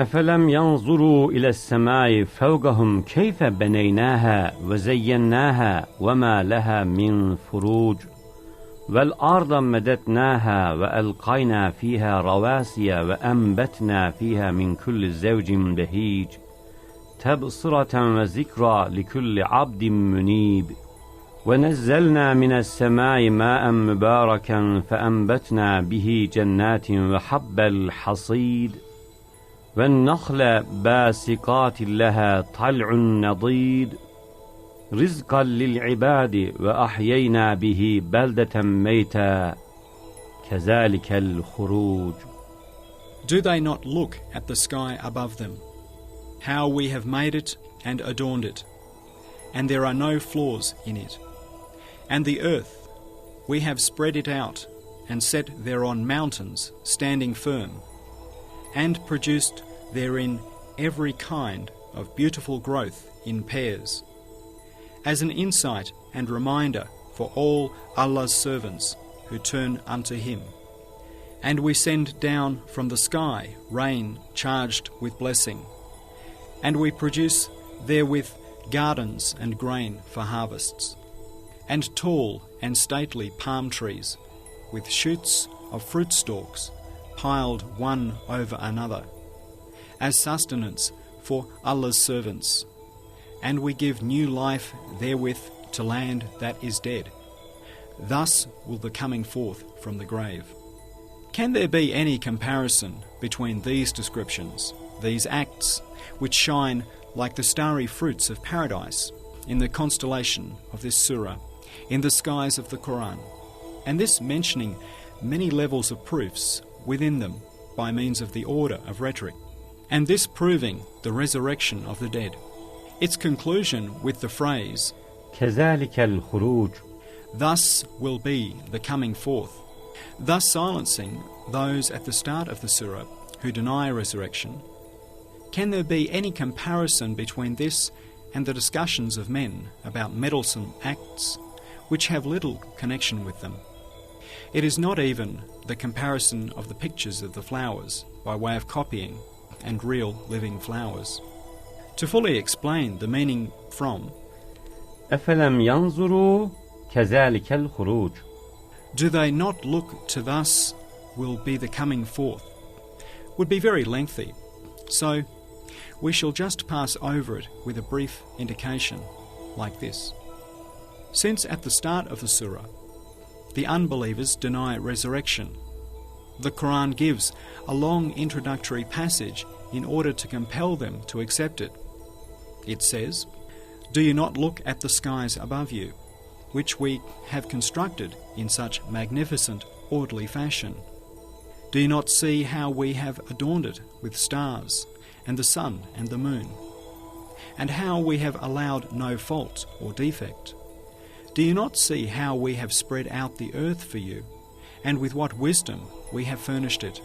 أفلم ينظروا إلى السماء فوقهم كيف بنيناها وزيناها وما لها من فروج والأرض مددناها وألقينا فيها رواسي وأنبتنا فيها من كل زوج بهيج تبصرة وذكرى لكل عبد منيب ونزلنا من السماء ماء مباركا فأنبتنا به جنات وحب الحصيد والنخل باسقات لها طلع نضيد رزقا للعباد وأحيينا به بلدة ميتا كذلك الخروج. Do they not look at the sky above them, how we have made it and adorned it, and there are no flaws in it? And the earth, we have spread it out and set thereon mountains standing firm, and produced therein every kind of beautiful growth in pairs, as an insight and reminder for all Allah's servants who turn unto Him. And we send down from the sky rain charged with blessing, and we produce therewith gardens and grain for harvests, and tall and stately palm trees, with shoots of fruit stalks piled one over another, as sustenance for Allah's servants. And we give new life therewith to land that is dead. Thus will the coming forth from the grave. Can there be any comparison between these descriptions, these acts, which shine like the starry fruits of paradise in the constellation of this surah, in the skies of the Qur'an, and this mentioning many levels of proofs within them by means of the order of rhetoric, and this proving the resurrection of the dead? Its conclusion with the phrase, كذلك الخروج, thus will be the coming forth, thus silencing those at the start of the surah who deny resurrection. Can there be any comparison between this and the discussions of men about meddlesome acts which have little connection with them? It is not even the comparison of the pictures of the flowers by way of copying and real living flowers. To fully explain the meaning from أفلم ينظروا كذلك الخروج, do they not look to thus will be the coming forth, would be very lengthy, so we shall just pass over it with a brief indication like this. Since at the start of the surah the unbelievers deny resurrection, the Qur'an gives a long introductory passage in order to compel them to accept it. It says, "Do you not look at the skies above you, which we have constructed in such magnificent, orderly fashion? Do you not see how we have adorned it with stars, and the sun and the moon, and how we have allowed no fault or defect? Do you not see how we have spread out the earth for you, and with what wisdom we have furnished it?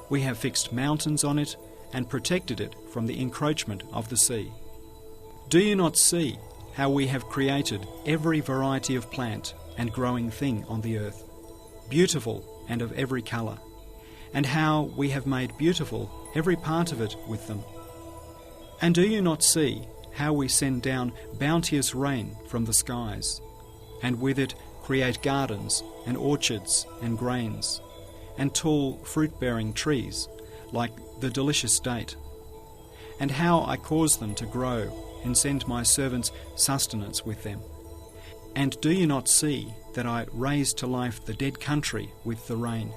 We have fixed mountains on it, and protected it from the encroachment of the sea. Do you not see how we have created every variety of plant and growing thing on the earth, beautiful and of every colour, and how we have made beautiful every part of it with them? And do you not see how we send down bounteous rain from the skies, and with it create gardens and orchards and grains, and tall fruit-bearing trees, like the delicious date, and how I cause them to grow and send my servants sustenance with them? And do you not see that I raise to life the dead country with the rain?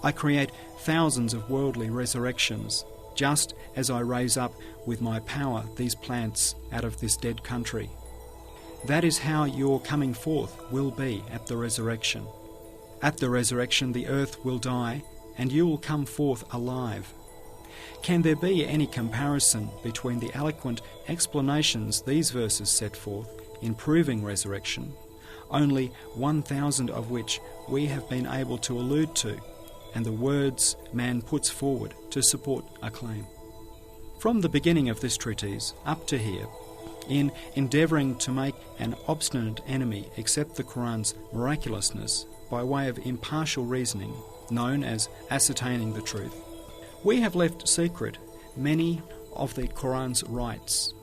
I create thousands of worldly resurrections, just as I raise up with my power these plants out of this dead country. That is how your coming forth will be at the resurrection. At the resurrection the earth will die, and you will come forth alive. Can there be any comparison between the eloquent explanations these verses set forth in proving resurrection, only 1,000 of which we have been able to allude to, and the words man puts forward to support a claim? From the beginning of this treatise up to here, in endeavouring to make an obstinate enemy accept the Qur'an's miraculousness by way of impartial reasoning, known as ascertaining the truth, we have left secret many of the Qur'an's rights.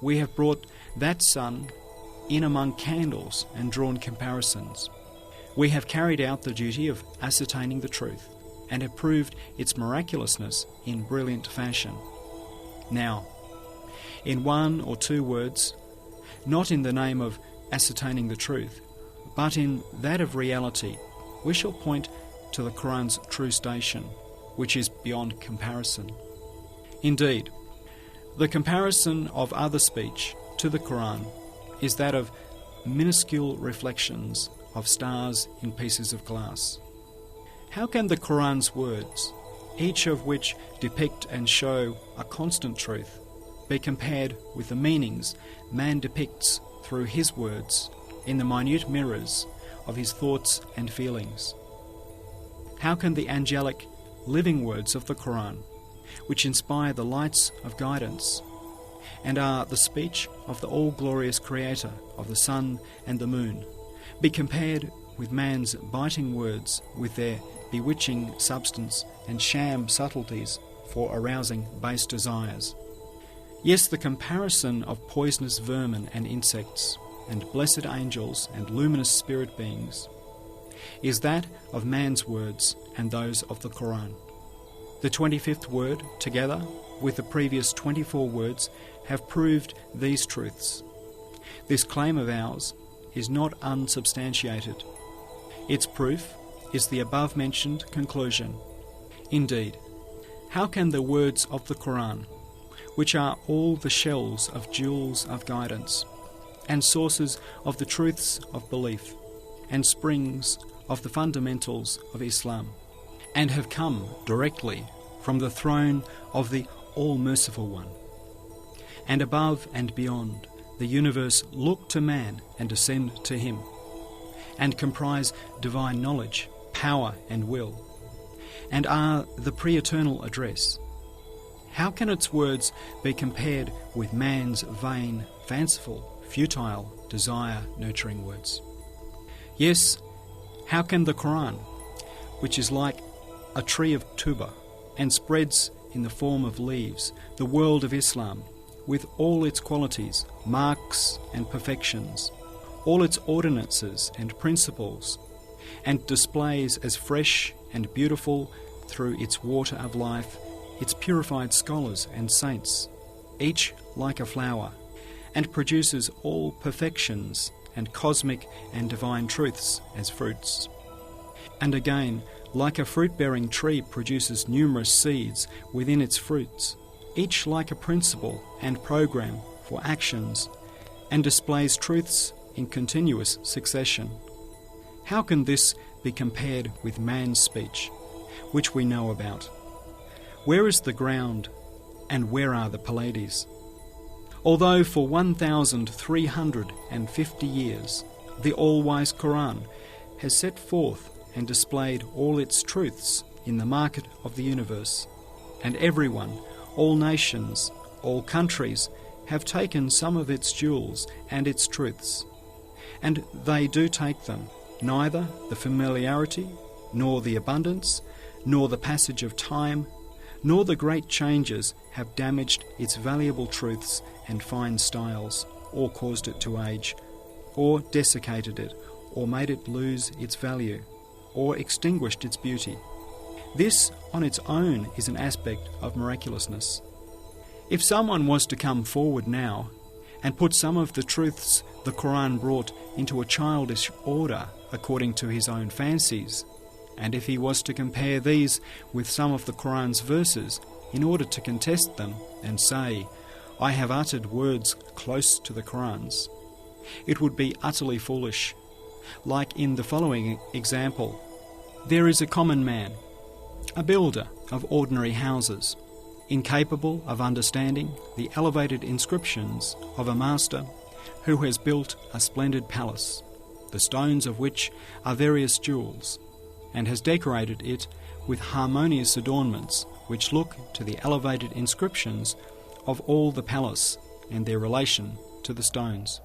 We have brought that sun in among candles and drawn comparisons. We have carried out the duty of ascertaining the truth and have proved its miraculousness in brilliant fashion. Now, in one or two words, not in the name of ascertaining the truth, but in that of reality, we shall point to the Qur'an's true station, which is beyond comparison. Indeed, the comparison of other speech to the Qur'an is that of minuscule reflections of stars in pieces of glass. How can the Qur'an's words, each of which depict and show a constant truth, be compared with the meanings man depicts through his words in the minute mirrors of his thoughts and feelings? How can the angelic, living words of the Qur'an, which inspire the lights of guidance and are the speech of the all-glorious Creator of the sun and the moon, be compared with man's biting words with their bewitching substance and sham subtleties for arousing base desires? Yes, the comparison of poisonous vermin and insects, and blessed angels and luminous spirit beings, is that of man's words and those of the Qur'an. The 25th word, together with the previous 24 words, have proved these truths. This claim of ours is not unsubstantiated. Its proof is the above-mentioned conclusion. Indeed, how can the words of the Qur'an, which are all the shells of jewels of guidance, and sources of the truths of belief, and springs of the fundamentals of Islam, and have come directly from the throne of the All-Merciful One, and above and beyond the universe look to man and ascend to him, and comprise divine knowledge, power and will, and are the pre-eternal address, how can its words be compared with man's vain, fanciful, futile, desire-nurturing words? Yes, how can the Qur'an, which is like a tree of tuba and spreads in the form of leaves, the world of Islam, with all its qualities, marks and perfections, all its ordinances and principles, and displays as fresh and beautiful through its water of life, its purified scholars and saints, each like a flower, and produces all perfections and cosmic and divine truths as fruits. And again, like a fruit-bearing tree produces numerous seeds within its fruits, each like a principle and program for actions, and displays truths in continuous succession. How can this be compared with man's speech, which we know about? Where is the ground, and where are the Pleiades? Although for 1,350 years the all-wise Qur'an has set forth and displayed all its truths in the market of the universe, and everyone, all nations, all countries, have taken some of its jewels and its truths, and they do take them, neither the familiarity, nor the abundance, nor the passage of time, nor the great changes have damaged its valuable truths and fine styles, or caused it to age, or desiccated it, or made it lose its value, or extinguished its beauty. This on its own is an aspect of miraculousness. If someone was to come forward now and put some of the truths the Qur'an brought into a childish order according to his own fancies, and if he was to compare these with some of the Qur'an's verses in order to contest them and say, I have uttered words close to the Qur'an's, it would be utterly foolish. Like in the following example, there is a common man, a builder of ordinary houses, incapable of understanding the elevated inscriptions of a master who has built a splendid palace, the stones of which are various jewels, and has decorated it with harmonious adornments which look to the elevated inscriptions of all the palace and their relation to the stones.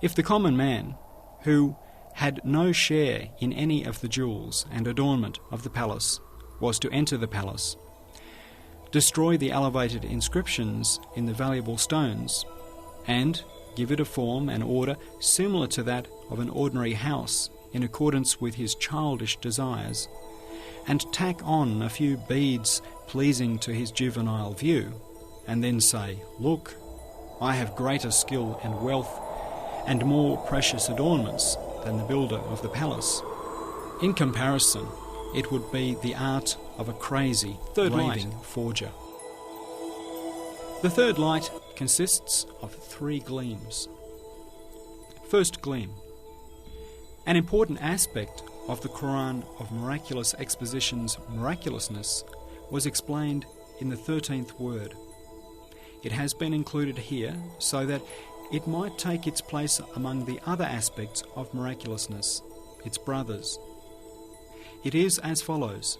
If the common man, who had no share in any of the jewels and adornment of the palace, was to enter the palace, destroy the elevated inscriptions in the valuable stones, and give it a form and order similar to that of an ordinary house in accordance with his childish desires, and tack on a few beads pleasing to his juvenile view, and then say, "Look, I have greater skill and wealth and more precious adornments than the builder of the palace." In comparison, it would be the art of a crazy, raving forger. The third light consists of 3 gleams. First gleam. An important aspect of the Qur'an of miraculous exposition's miraculousness was explained in the 13th word. It has been included here so that it might take its place among the other aspects of miraculousness, its brothers. It is as follows.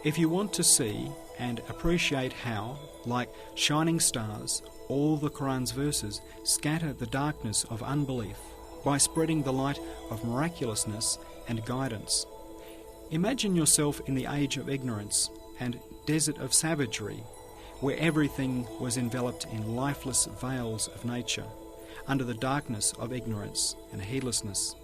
If you want to see and appreciate how, like shining stars, all the Qur'an's verses scatter the darkness of unbelief by spreading the light of miraculousness and guidance, imagine yourself in the age of ignorance and desert of savagery, where everything was enveloped in lifeless veils of nature, under the darkness of ignorance and heedlessness.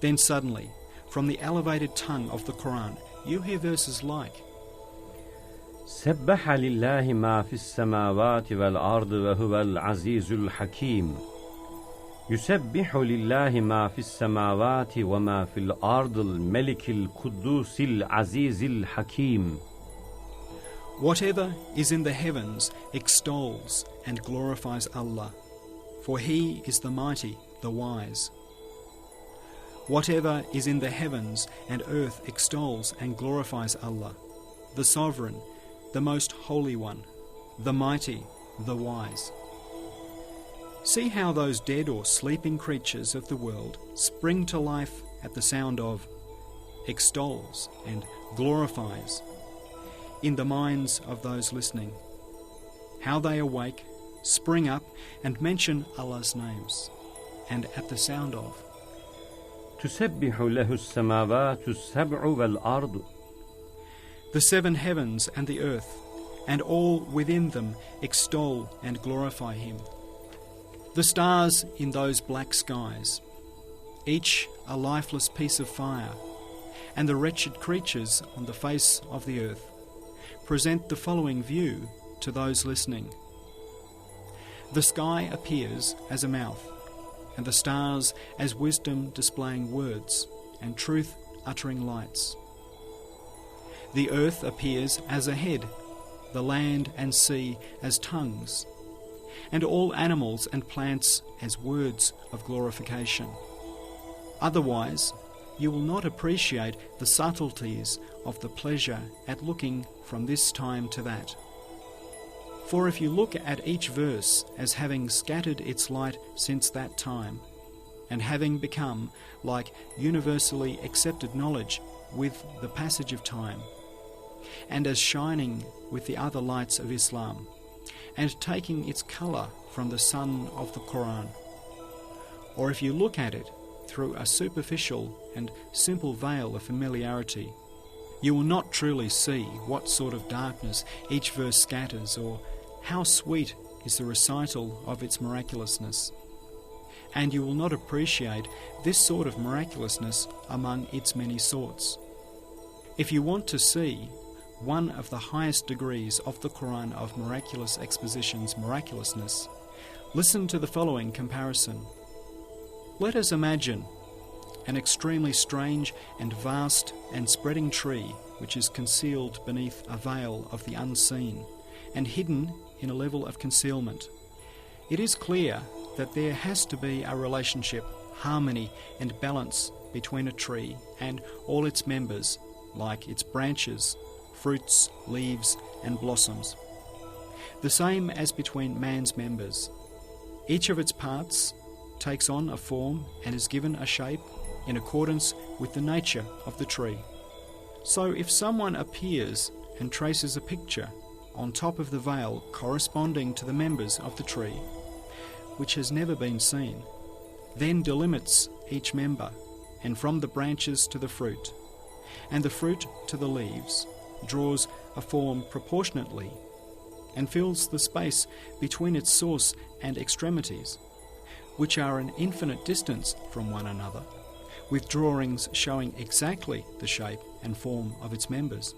Then suddenly, from the elevated tongue of the Qur'an, you hear verses like, سبح لله ما في السماوات والأرض وهو العزيز الحكيم يسبح لله ما في السماوات وما في الأرض الملك القدوس العزيز الحكيم. Whatever is in the heavens extols and glorifies Allah, for He is the mighty, the wise. Whatever is in the heavens and earth extols and glorifies Allah, the Sovereign, the Most Holy One, the Mighty, the Wise. See how those dead or sleeping creatures of the world spring to life at the sound of extols and glorifies in the minds of those listening. How they awake, spring up and mention Allah's names, and at the sound of تسبح له السماوات السبع والأرض. The 7 heavens and the earth, and all within them extol and glorify Him. The stars in those black skies, each a lifeless piece of fire, and the wretched creatures on the face of the earth, present the following view to those listening. The sky appears as a mouth, and the stars as wisdom displaying words, and truth uttering lights. The earth appears as a head, the land and sea as tongues, and all animals and plants as words of glorification. Otherwise, you will not appreciate the subtleties of the pleasure at looking from this time to that. For if you look at each verse as having scattered its light since that time, and having become like universally accepted knowledge with the passage of time, and as shining with the other lights of Islam, and taking its colour from the sun of the Qur'an, or if you look at it through a superficial and simple veil of familiarity, you will not truly see what sort of darkness each verse scatters, or how sweet is the recital of its miraculousness. And you will not appreciate this sort of miraculousness among its many sorts. If you want to see one of the highest degrees of the Qur'an of miraculous exposition's miraculousness, listen to the following comparison. Let us imagine an extremely strange and vast and spreading tree which is concealed beneath a veil of the unseen and hidden in a level of concealment. It is clear that there has to be a relationship, harmony and balance between a tree and all its members, like its branches, fruits, leaves, and blossoms. The same as between man's members. Each of its parts takes on a form and is given a shape in accordance with the nature of the tree. So if someone appears and traces a picture on top of the veil corresponding to the members of the tree, which has never been seen, then delimits each member, and from the branches to the fruit, and the fruit to the leaves, draws a form proportionately, and fills the space between its source and extremities, which are an infinite distance from one another, with drawings showing exactly the shape and form of its members.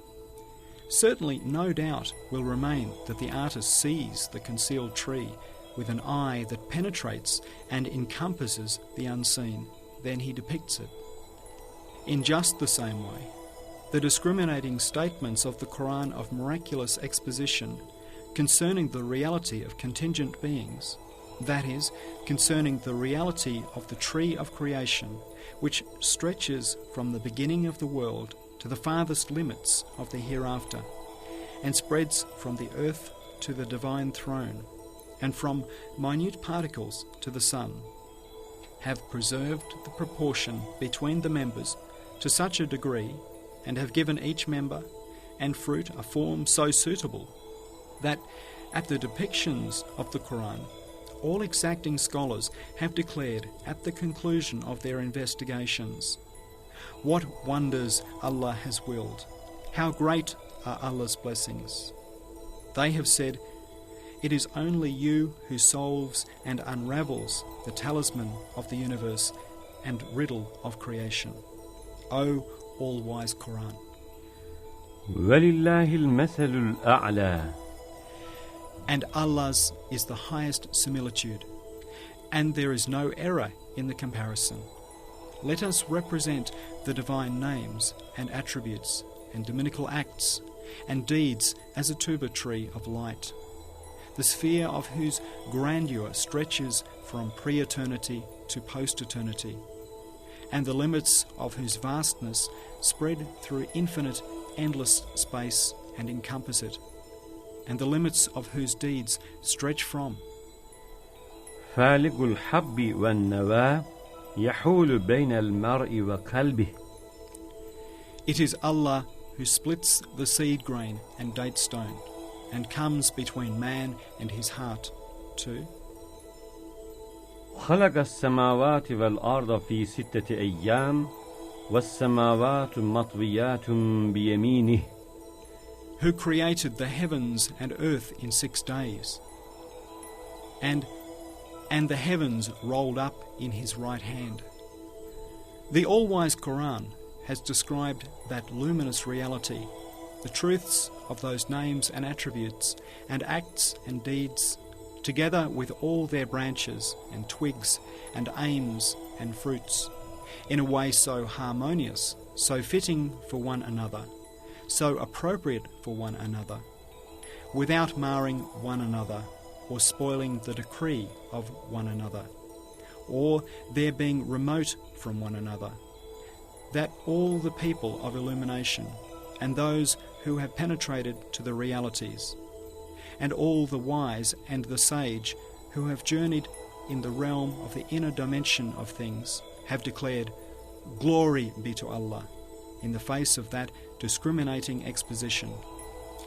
Certainly no doubt will remain that the artist sees the concealed tree with an eye that penetrates and encompasses the unseen, then he depicts it. In just the same way, the discriminating statements of the Qur'an of miraculous exposition concerning the reality of contingent beings, that is, concerning the reality of the tree of creation, which stretches from the beginning of the world to the farthest limits of the hereafter, and spreads from the earth to the divine throne, and from minute particles to the sun, have preserved the proportion between the members to such a degree, and have given each member and fruit a form so suitable, that at the depictions of the Qur'an, all exacting scholars have declared at the conclusion of their investigations, what wonders Allah has willed, how great are Allah's blessings. They have said, it is only you who solves and unravels the talisman of the universe and riddle of creation. O all-wise Qur'an. وَلِلَّهِ الْمَثَلُ الْأَعْلَى. And Allah's is the highest similitude, and there is no error in the comparison. Let us represent the divine names and attributes and dominical acts and deeds as a tuba tree of light, the sphere of whose grandeur stretches from pre-eternity to post-eternity, and the limits of whose vastness spread through infinite, endless space and encompass it, and the limits of whose deeds stretch from فالق الحب والنوى يحول بين المرء وقلبه. It is Allah who splits the seed grain and date stone, and comes between man and his heart too. خلق السماوات والأرض في 6 أيام والسماوات مطويات بيمينه. Who created the heavens and earth in 6 days, and the heavens rolled up in his right hand. The all-wise Qur'an has described that luminous reality, the truths of those names and attributes and acts and deeds, together with all their branches and twigs and aims and fruits, in a way so harmonious, so fitting for one another, so appropriate for one another, without marring one another or spoiling the decree of one another, or their being remote from one another, that all the people of illumination and those who have penetrated to the realities, and all the wise and the sage who have journeyed in the realm of the inner dimension of things, have declared, Glory be to Allah, in the face of that discriminating exposition,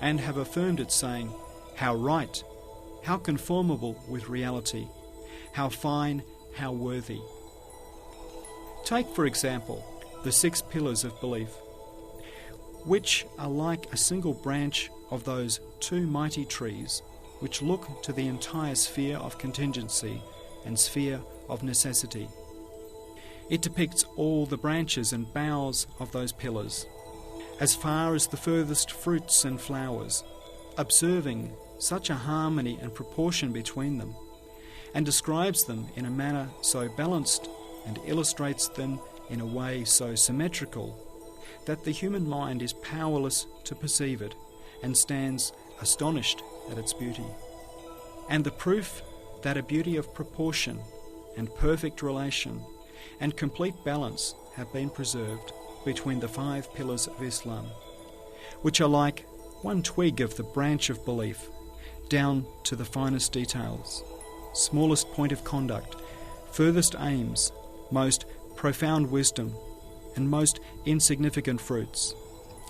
and have affirmed it, saying, How right, how conformable with reality, how fine, how worthy. Take, for example, the 6 pillars of belief, which are like a single branch of those 2 mighty trees which look to the entire sphere of contingency and sphere of necessity. It depicts all the branches and boughs of those pillars, as far as the furthest fruits and flowers, observing such a harmony and proportion between them, and describes them in a manner so balanced and illustrates them in a way so symmetrical that the human mind is powerless to perceive it and stands astonished at its beauty. And the proof that a beauty of proportion and perfect relation and complete balance have been preserved between the 5 pillars of Islam, which are like one twig of the branch of belief, down to the finest details, smallest point of conduct, furthest aims, most profound wisdom, and most insignificant fruits,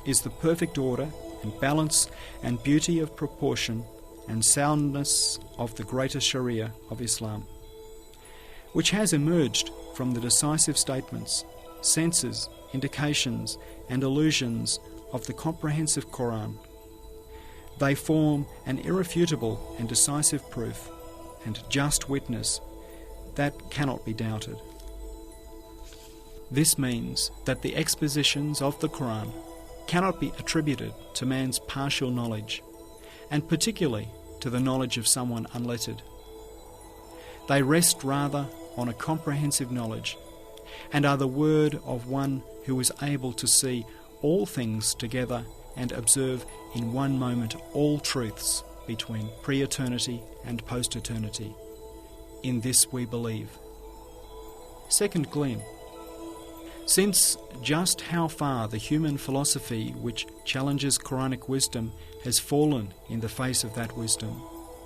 is the perfect order and balance and beauty of proportion and soundness of the greater Sharia of Islam, which has emerged from the decisive statements, senses, indications, and allusions of the comprehensive Qur'an. They form an irrefutable and decisive proof and just witness that cannot be doubted. This means that the expositions of the Qur'an cannot be attributed to man's partial knowledge, and particularly to the knowledge of someone unlettered. They rest rather on a comprehensive knowledge, and are the word of one who is able to see all things together and observe in one moment all truths between pre-eternity and post-eternity. In this we believe. Second gleam. Since just how far the human philosophy which challenges Quranic wisdom has fallen in the face of that wisdom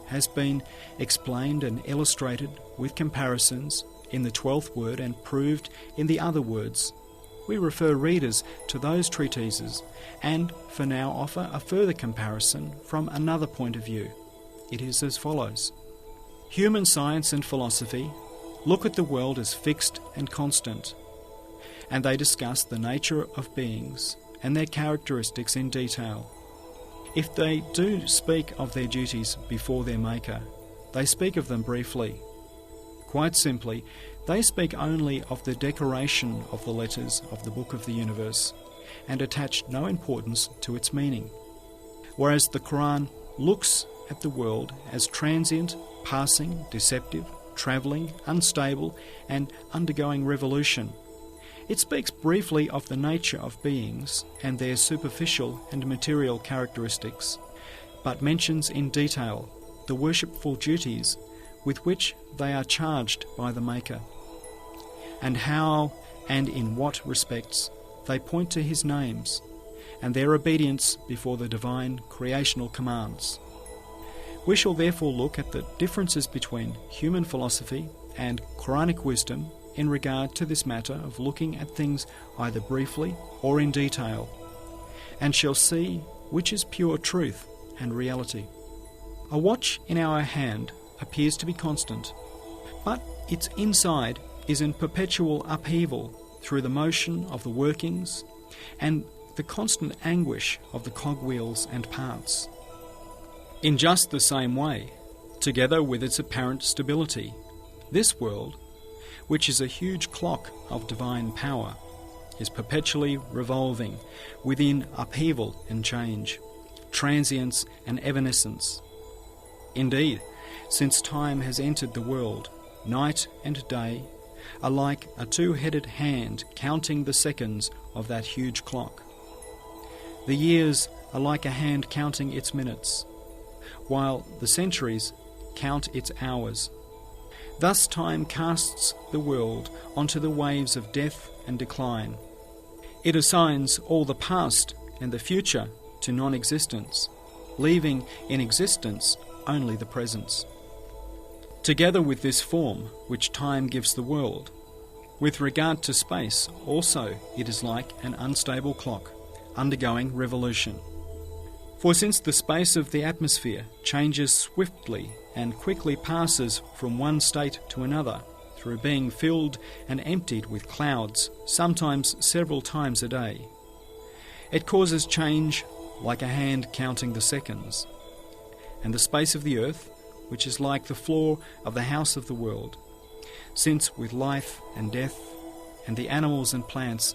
has been explained and illustrated with comparisons in the 12th word and proved in the other words, we refer readers to those treatises and for now offer a further comparison from another point of view. It is as follows. Human science and philosophy look at the world as fixed and constant, and they discuss the nature of beings and their characteristics in detail. If they do speak of their duties before their Maker, they speak of them briefly. Quite simply, they speak only of the decoration of the letters of the Book of the Universe and attach no importance to its meaning. Whereas the Qur'an looks at the world as transient, passing, deceptive, travelling, unstable, and undergoing revolution. It speaks briefly of the nature of beings and their superficial and material characteristics, but mentions in detail the worshipful duties with which they are charged by the Maker, and how and in what respects they point to his names and their obedience before the divine creational commands. We shall therefore look at the differences between human philosophy and Quranic wisdom in regard to this matter of looking at things either briefly or in detail, and shall see which is pure truth and reality. A watch in our hand appears to be constant, but its inside is in perpetual upheaval through the motion of the workings and the constant anguish of the cogwheels and parts. In just the same way, together with its apparent stability, this world, which is a huge clock of divine power, is perpetually revolving within upheaval and change, transience and evanescence. Indeed, since time has entered the world, night and day are like a two-headed hand counting the seconds of that huge clock. The years are like a hand counting its minutes, while the centuries count its hours. Thus time casts the world onto the waves of death and decline. It assigns all the past and the future to non-existence, leaving in existence only the presence. Together with this form which time gives the world, with regard to space also it is like an unstable clock, undergoing revolution. For since the space of the atmosphere changes swiftly and quickly passes from one state to another, through being filled and emptied with clouds, sometimes several times a day, it causes change like a hand counting the seconds. And the space of the earth, which is like the floor of the house of the world, since with life and death and the animals and plants,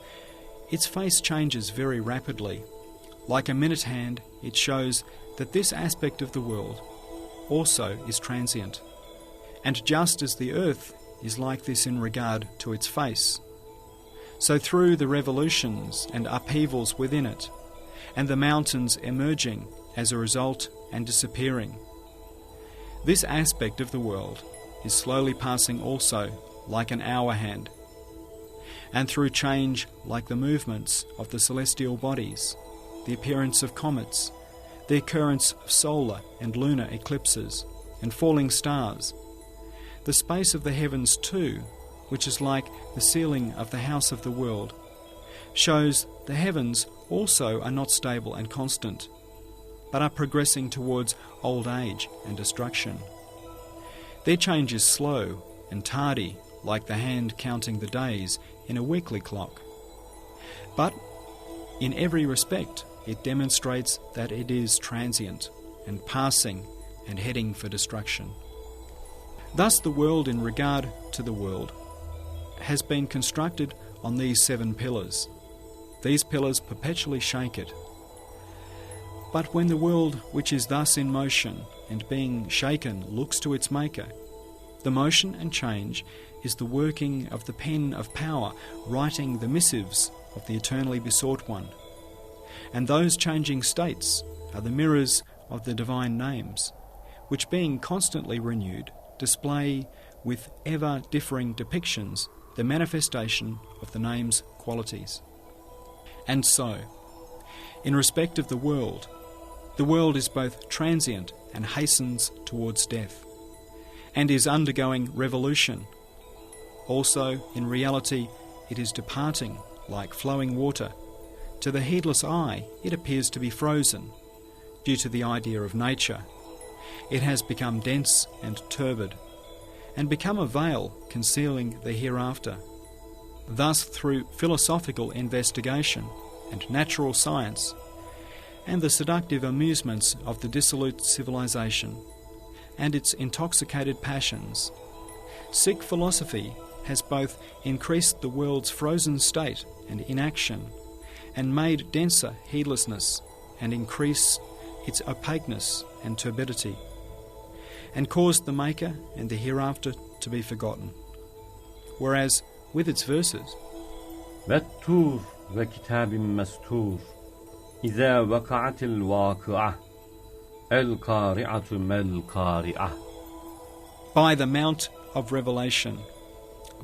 its face changes very rapidly. Like a minute hand, it shows that this aspect of the world also is transient. And just as the earth is like this in regard to its face, so through the revolutions and upheavals within it, and the mountains emerging as a result and disappearing, this aspect of the world is slowly passing also like an hour hand. and through change like the movements of the celestial bodies, the appearance of comets, the occurrence of solar and lunar eclipses, and falling stars. The space of the heavens too, which is like the ceiling of the house of the world, shows the heavens also are not stable and constant, but are progressing towards old age and destruction. Their change is slow and tardy, like the hand counting the days in a weekly clock. But in every respect, it demonstrates that it is transient and passing and heading for destruction. Thus the world in regard to the world has been constructed on these 7 pillars. These pillars perpetually shake it. But when the world which is thus in motion and being shaken looks to its maker, the motion and change is the working of the pen of power writing the missives of the eternally besought one. And those changing states are the mirrors of the divine names, which being constantly renewed, display with ever differing depictions the manifestation of the name's qualities. And so, in respect of the world is both transient and hastens towards death, and is undergoing revolution. Also, in reality, it is departing like flowing water. To the heedless eye, it appears to be frozen, due to the idea of nature. It has become dense and turbid, and become a veil concealing the hereafter. Thus, through philosophical investigation and natural science, and the seductive amusements of the dissolute civilization, and its intoxicated passions, sick philosophy has both increased the world's frozen state and inaction, and made denser heedlessness, and increased its opaqueness and turbidity, and caused the Maker and the hereafter to be forgotten. Whereas, with its verses, وَالتُّورِ وَكِتَابٍ مَسْتُورٍ إِذَا وَقَعَتِ الْوَاقِعَةُ الْقَارِعَةُ مَا الْقَارِعَةُ, by the Mount of Revelation,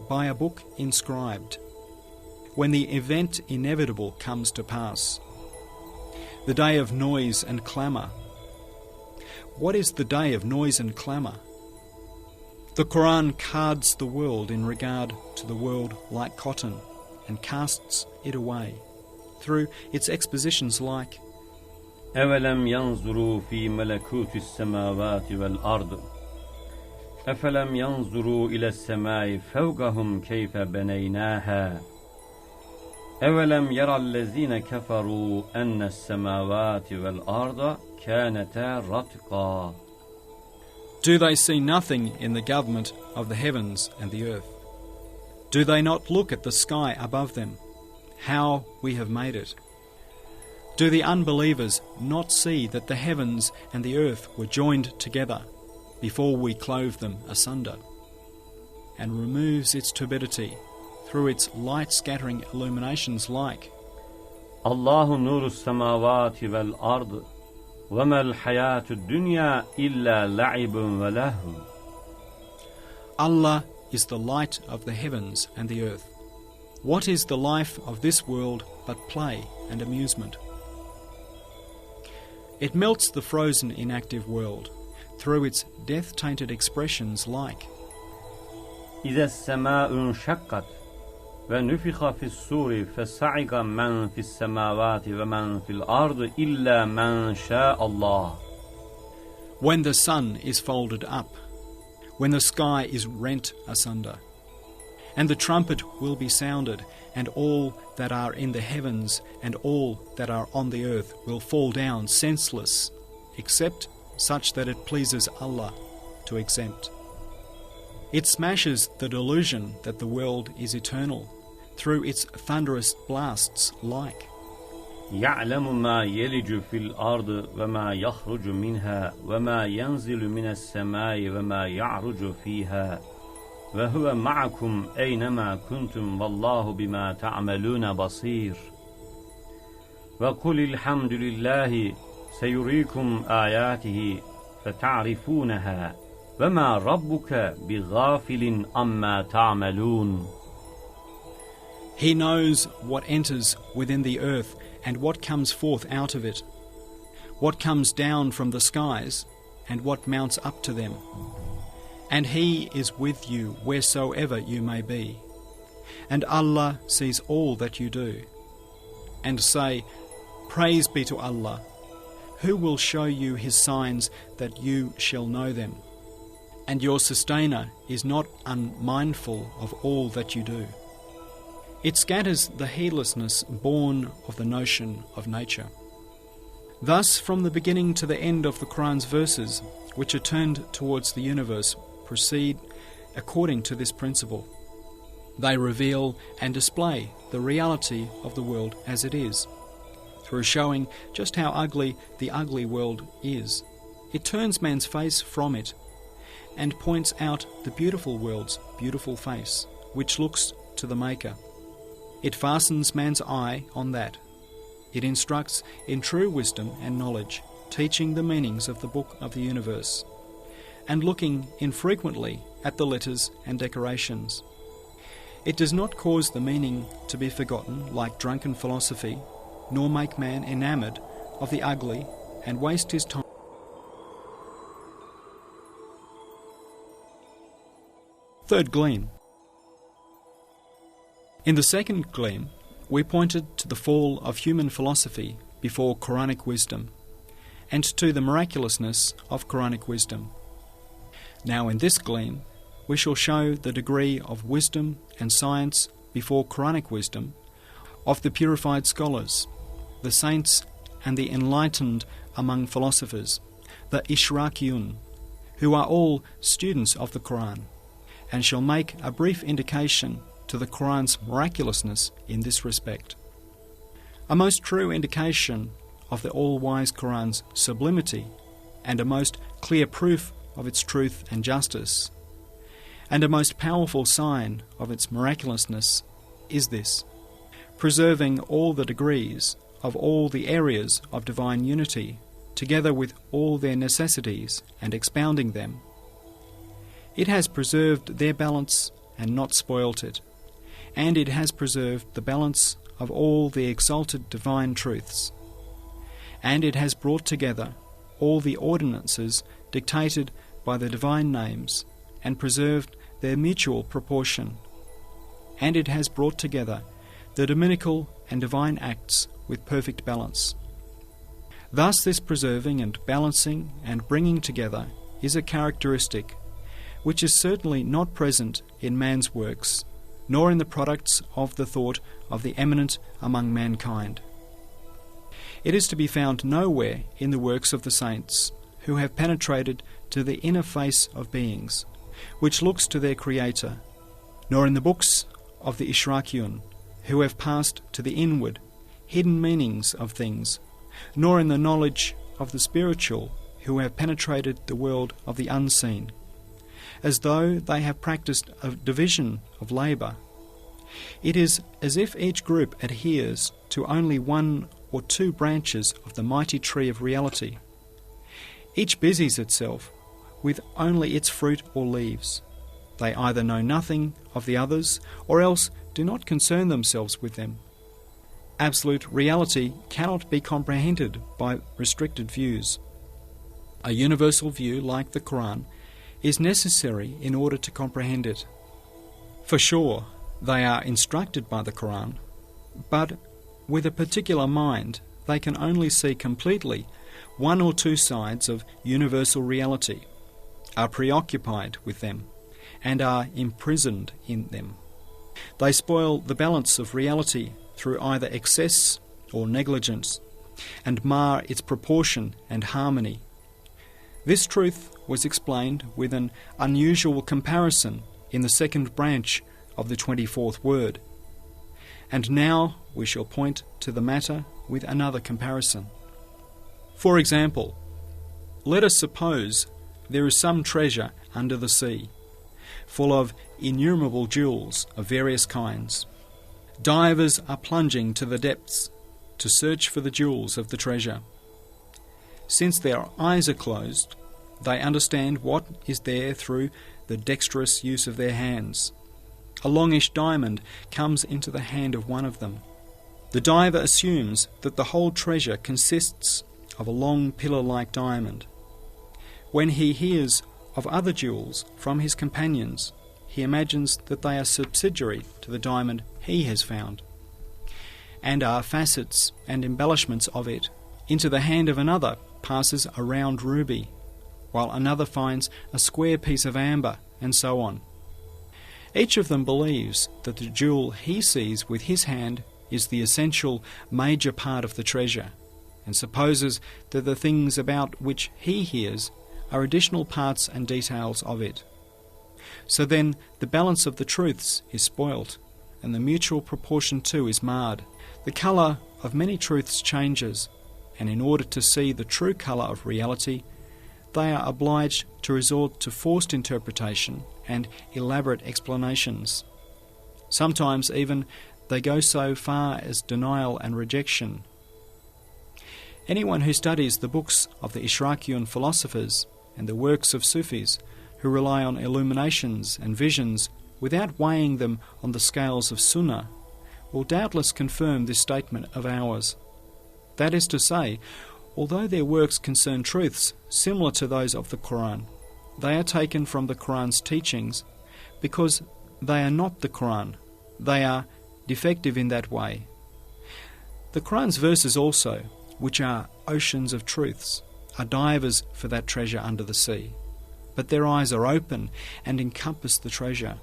by a book inscribed, when the event inevitable comes to pass, the day of noise and clamour. What is the day of noise and clamour? The Qur'an cards the world in regard to the world like cotton, and casts it away through its expositions like أَوَلَمْ يَنْظُرُوا فِي مَلَكُوتِ السَّمَاوَاتِ وَالْأَرْضِ أَفَلَمْ يَنْظُرُوا إِلَى السَّمَاءِ فَوْقَهُمْ كَيْفَ بَنَيْنَاهَا أَوَلَمْ يَرَى الَّذِينَ كَفَرُوا أَنَّ السَّمَاوَاتِ وَالْأَرْضَ كَانَتَا رَتْقًا. Do they see nothing in the government of the heavens and the earth? Do they not look at the sky above them, how we have made it? Do the unbelievers not see that the heavens and the earth were joined together before we clove them asunder, and removes its turbidity through its light-scattering illuminations like Allahu nuru samawati wal ard wa mal hayatud dunya illa la'ibun wa lahu. Allah is the light of the heavens and the earth. What is the life of this world but play and amusement? It melts the frozen inactive world through its death-tainted expressions like إذا السماء انشقت ونفخ في الصور فصعق من في السماوات ومن في الأرض إلا من شاء الله. When the sun is folded up, when the sky is rent asunder, and the trumpet will be sounded, and all that are in the heavens and all that are on the earth will fall down senseless, except such that it pleases Allah to exempt. It smashes the delusion that the world is eternal through its thunderous blasts like يعلم ما يلج في الأرض وما يخرج منها وما ينزل من السماء وما يعرج فيها وهو معكم أينما كنتم والله بما تعملون بصير وقل الحمد لله سيريكم آياته فتعرفونها وما ربك بغافل عما تعملون. He knows what enters within the earth and what comes forth out of it, what comes down from the skies and what mounts up to them. And He is with you wheresoever you may be. And Allah sees all that you do. And say, Praise be to Allah, who will show you His signs that you shall know them. And your Sustainer is not unmindful of all that you do. It scatters the heedlessness born of the notion of nature. Thus, from the beginning to the end of the Qur'an's verses, which are turned towards the universe, proceed according to this principle. They reveal and display the reality of the world as it is, through showing just how ugly the ugly world is. It turns man's face from it and points out the beautiful world's beautiful face, which looks to the Maker. It fastens man's eye on that. It instructs in true wisdom and knowledge, teaching the meanings of the book of the universe, and looking infrequently at the letters and decorations. It does not cause the meaning to be forgotten like drunken philosophy, nor make man enamoured of the ugly and waste his time. Third gleam. In the second gleam, we pointed to the fall of human philosophy before Quranic wisdom, and to the miraculousness of Quranic wisdom. Now in this gleam, we shall show the degree of wisdom and science before Quranic wisdom of the purified scholars, the saints and the enlightened among philosophers, the Ishrakiyun, who are all students of the Qur'an, and shall make a brief indication to the Qur'an's miraculousness in this respect. A most true indication of the all-wise Qur'an's sublimity, and a most clear proof of its truth and justice, and a most powerful sign of its miraculousness is this: preserving all the degrees of all the areas of divine unity, together with all their necessities, and expounding them. It has preserved their balance and not spoilt it, and it has preserved the balance of all the exalted divine truths, and it has brought together all the ordinances dictated by the divine names, and preserved their mutual proportion, and it has brought together the dominical and divine acts with perfect balance. Thus this preserving and balancing and bringing together is a characteristic which is certainly not present in man's works, nor in the products of the thought of the eminent among mankind. It is to be found nowhere in the works of the saints, who have penetrated to the inner face of beings, which looks to their Creator, nor in the books of the Ishrakiyun, who have passed to the inward, hidden meanings of things, nor in the knowledge of the spiritual, who have penetrated the world of the unseen, as though they have practiced a division of labour. It is as if each group adheres to only one or two branches of the mighty tree of reality. Each busies itself with only its fruit or leaves. They either know nothing of the others, or else do not concern themselves with them. Absolute reality cannot be comprehended by restricted views. A universal view like the Qur'an is necessary in order to comprehend it. For sure, they are instructed by the Qur'an, but with a particular mind they can only see completely one or two sides of universal reality, are preoccupied with them, and are imprisoned in them. They spoil the balance of reality through either excess or negligence, and mar its proportion and harmony. This truth was explained with an unusual comparison in the second branch of the 24th word. And now we shall point to the matter with another comparison. For example, let us suppose there is some treasure under the sea, full of innumerable jewels of various kinds. Divers are plunging to the depths to search for the jewels of the treasure. Since their eyes are closed, they understand what is there through the dexterous use of their hands. A longish diamond comes into the hand of one of them. The diver assumes that the whole treasure consists of a long pillar-like diamond. When he hears of other jewels from his companions, he imagines that they are subsidiary to the diamond he has found, and are facets and embellishments of it. Into the hand of another passes a round ruby, while another finds a square piece of amber, and so on. Each of them believes that the jewel he sees with his hand is the essential major part of the treasure, and supposes that the things about which he hears are additional parts and details of it. So then the balance of the truths is spoilt, and the mutual proportion too is marred. The colour of many truths changes, and in order to see the true colour of reality, they are obliged to resort to forced interpretation and elaborate explanations. Sometimes even they go so far as denial and rejection. Anyone who studies the books of the Ishraqian philosophers and the works of Sufis, who rely on illuminations and visions without weighing them on the scales of Sunnah, will doubtless confirm this statement of ours. That is to say, although their works concern truths similar to those of the Qur'an, they are taken from the Qur'an's teachings because they are not the Qur'an. They are defective in that way. The Qur'an's verses also, which are oceans of truths, are divers for that treasure under the sea. But their eyes are open and encompass the treasure.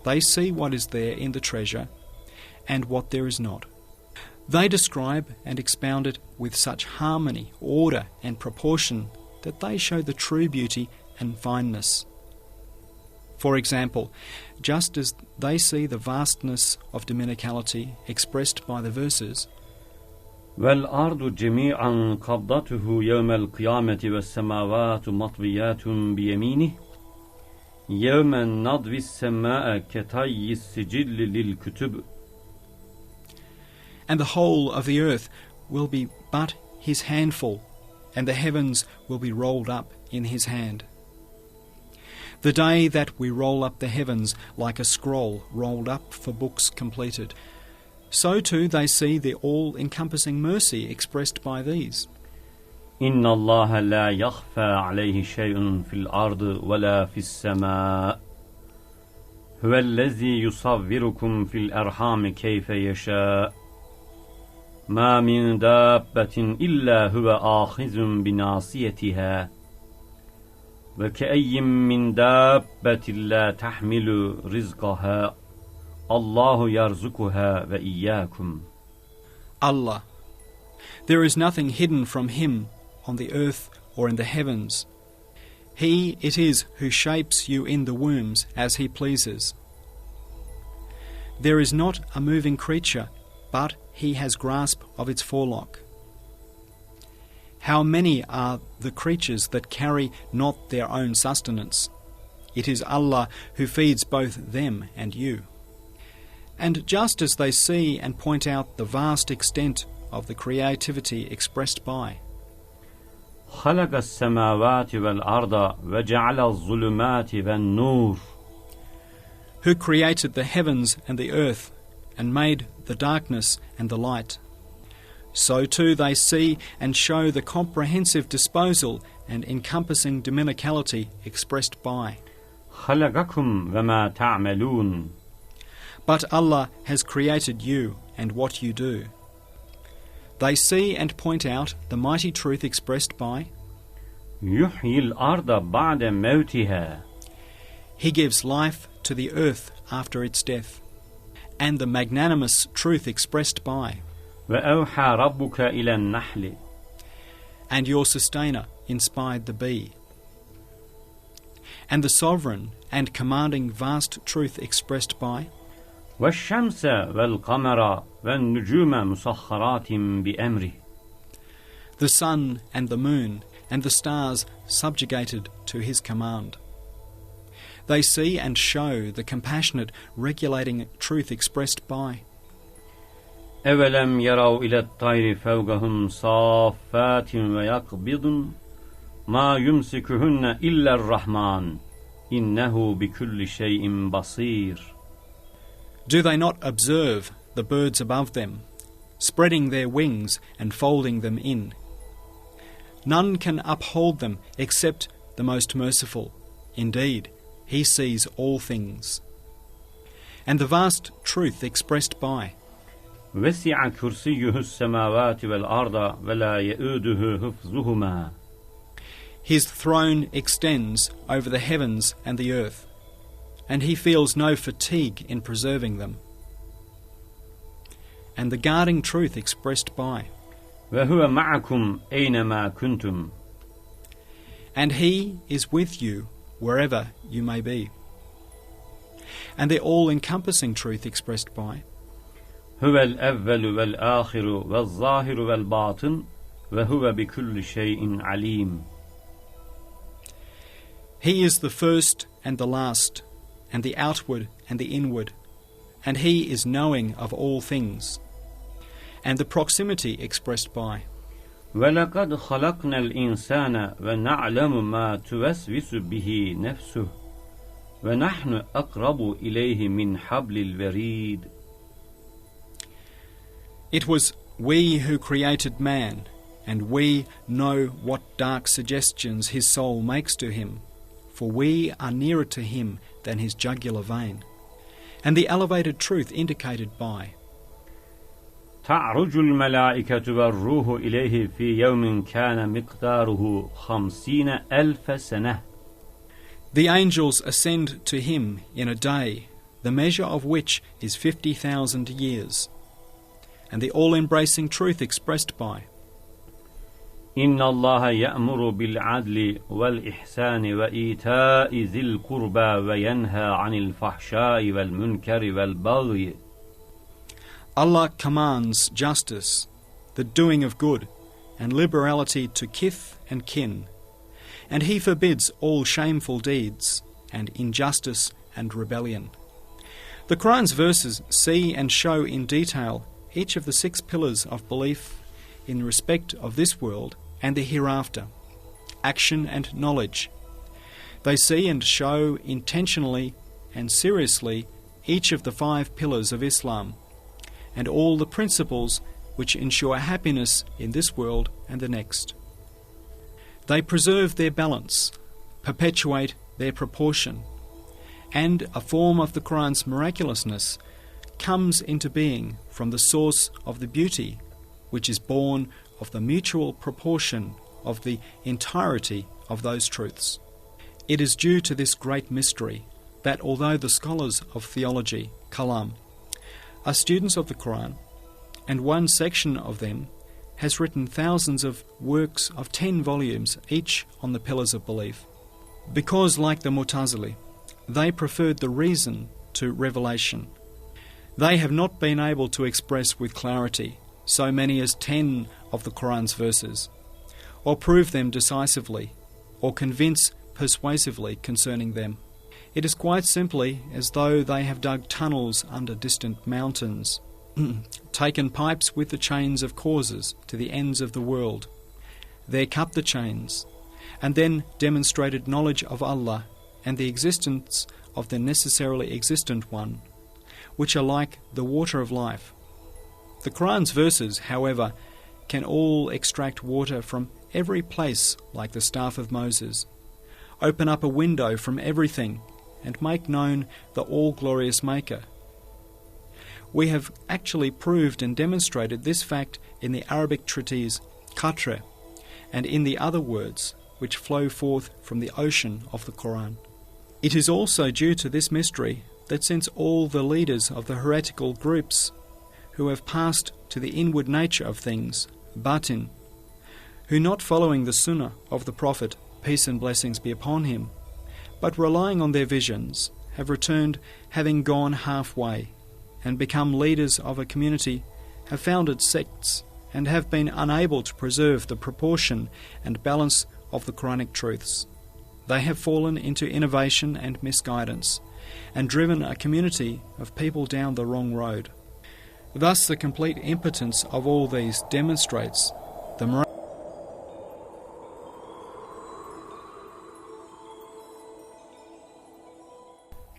They see what is there in the treasure and what there is not. They describe and expound it with such harmony, order and proportion that they show the true beauty and fineness. For example, just as they see the vastness of dominicality expressed by the verses, وَالْأَرْضُ جَمِيعًا قَبْضَتُهُ يَوْمَ الْقِيَامَةِ وَالسَّمَاوَاتُ مَطْوِيَّاتٌ بِيَمِينِهِ يَوْمَ نَضْوِي السَّمَاءَ كَطَيِّ السِّجِلِّ لِلْكُتُبِ. And the whole of the earth will be but his handful, and the heavens will be rolled up in his hand. The day that we roll up the heavens like a scroll rolled up for books completed, so too they see the all-encompassing mercy expressed by these. إِنَّ اللَّهَ لَا يَخْفَى عَلَيْهِ شَيْءٌ فِي الْأَرْضِ وَلَا فِي السَّمَاءِ هُوَ الَّذِي يُصَوِّرُكُمْ فِي الْأَرْحَامِ كَيْفَ يَشَاءُ مَا مِنْ دَابَّةٍ إِلَّا هُوَ آخِذٌ بِنَاصِيَتِهَا وَكَأَيٍّ مِّن دَابَّةٍ لَا تَحْمِلُ رِزْقَهَا اللَّهُ يَرْزُقُهَا وَإِيَّاكُمْ. Allah. There is nothing hidden from Him on the earth or in the heavens. He it is who shapes you in the wombs as He pleases. There is not a moving creature, but He has grasp of its forelock. How many are the creatures that carry not their own sustenance? It is Allah who feeds both them and you. And just as they see and point out the vast extent of the creativity expressed by خَلَقَ السَّمَاوَاتِ وَالْأَرْضَ وَجَعَلَ الظُّلُمَاتِ وَالنُّورِ, who created the heavens and the earth and made the darkness and the light. So too they see and show the comprehensive disposal and encompassing dominicality expressed by خَلَقَكُمْ وَمَا تَعْمَلُونَ. But Allah has created you and what you do. They see and point out the mighty truth expressed by يُحْيِي الْأَرْضَ بَعْدَ مَوْتِهَا. He gives life to the earth after its death, and the magnanimous truth expressed by وَأَوْحَى رَبُّكَ إِلَى النَّحْلِ. And your sustainer inspired the bee. And the sovereign and commanding vast truth expressed by وَالشَّمْسَ وَالْقَمَرَ وَالنُّجُومَ مُسَخَّرَاتٍ بِأَمْرِهِ. the sun and the moon and the stars subjugated to His command. They see and show the compassionate regulating truth expressed by أَوَلَمْ يَرَوْا إِلَى الطَّيْرِ فَوْقَهُمْ صَافَّاتٍ وَيَقْبِضْنَ مَا يُمْسِكُهُنَّ إِلَّا الرَّحْمَنُ إِنَّهُ بِكُلِّ شَيْءٍ بَصِيرٌ. Do they not observe the birds above them, spreading their wings and folding them in? None can uphold them except the most merciful. Indeed, he sees all things. And the vast truth expressed by وسع كرسيه السماوات والأرض ولا يؤوده حفظهما. His throne extends over the heavens and the earth, and he feels no fatigue in preserving them. And the guarding truth expressed by وهو معكم أينما كنتم. And he is with you wherever you may be. And the all-encompassing truth expressed by هو الأول والآخر والظاهر والباطن وهو بكل شيء عليم. He is the first and the last, and the outward and the inward, and he is knowing of all things. And the proximity expressed by وَلَقَدْ خَلَقْنَا الْإِنسَانَ وَنَعْلَمُ مَا تُوَسْوِسُ بِهِ نَفْسُهُ وَنَحْنُ أَقْرَبُ إِلَيْهِ مِنْ حَبْلِ الْوَرِيدِ. It was we who created man, and we know what dark suggestions his soul makes to him, for we are nearer to him than his jugular vein. And the elevated truth indicated by تعرج الملائكة والروح إليه في يوم كان مقداره 50,000 سنة. The angels ascend to him in a day, the measure of which is 50,000 years. And the all-embracing truth expressed by إن الله يأمر بالعدل والإحسان وإيتاء ذي القربى وينهى عن الفحشاء والمنكر والبغي. Allah commands justice, the doing of good, and liberality to kith and kin, and he forbids all shameful deeds and injustice and rebellion. The Qur'an's verses see and show in detail each of the 6 pillars of belief in respect of this world and the hereafter, action and knowledge. They see and show intentionally and seriously each of the 5 pillars of Islam, and all the principles which ensure happiness in this world and the next. They preserve their balance, perpetuate their proportion, and a form of the Qur'an's miraculousness comes into being from the source of the beauty, which is born of the mutual proportion of the entirety of those truths. It is due to this great mystery that although the scholars of theology, Kalam, are students of the Qur'an, and one section of them has written thousands of works of 10 volumes each on the pillars of belief, because like the Mu'tazili, they preferred the reason to revelation. They have not been able to express with clarity so many as 10 of the Qur'an's verses, or prove them decisively, or convince persuasively concerning them. It is quite simply as though they have dug tunnels under distant mountains, taken pipes with the chains of causes to the ends of the world, there cut the chains, and then demonstrated knowledge of Allah and the existence of the necessarily existent one, which are like the water of life. The Qur'an's verses, however, can all extract water from every place like the staff of Moses, open up a window from everything, and make known the all-glorious Maker. We have actually proved and demonstrated this fact in the Arabic treatise Qatra, and in the other words which flow forth from the ocean of the Qur'an. It is also due to this mystery that since all the leaders of the heretical groups who have passed to the inward nature of things, batin, who not following the sunnah of the Prophet, peace and blessings be upon him, but relying on their visions, have returned having gone halfway, and become leaders of a community, have founded sects, and have been unable to preserve the proportion and balance of the Quranic truths. They have fallen into innovation and misguidance, and driven a community of people down the wrong road. Thus the complete impotence of all these demonstrates the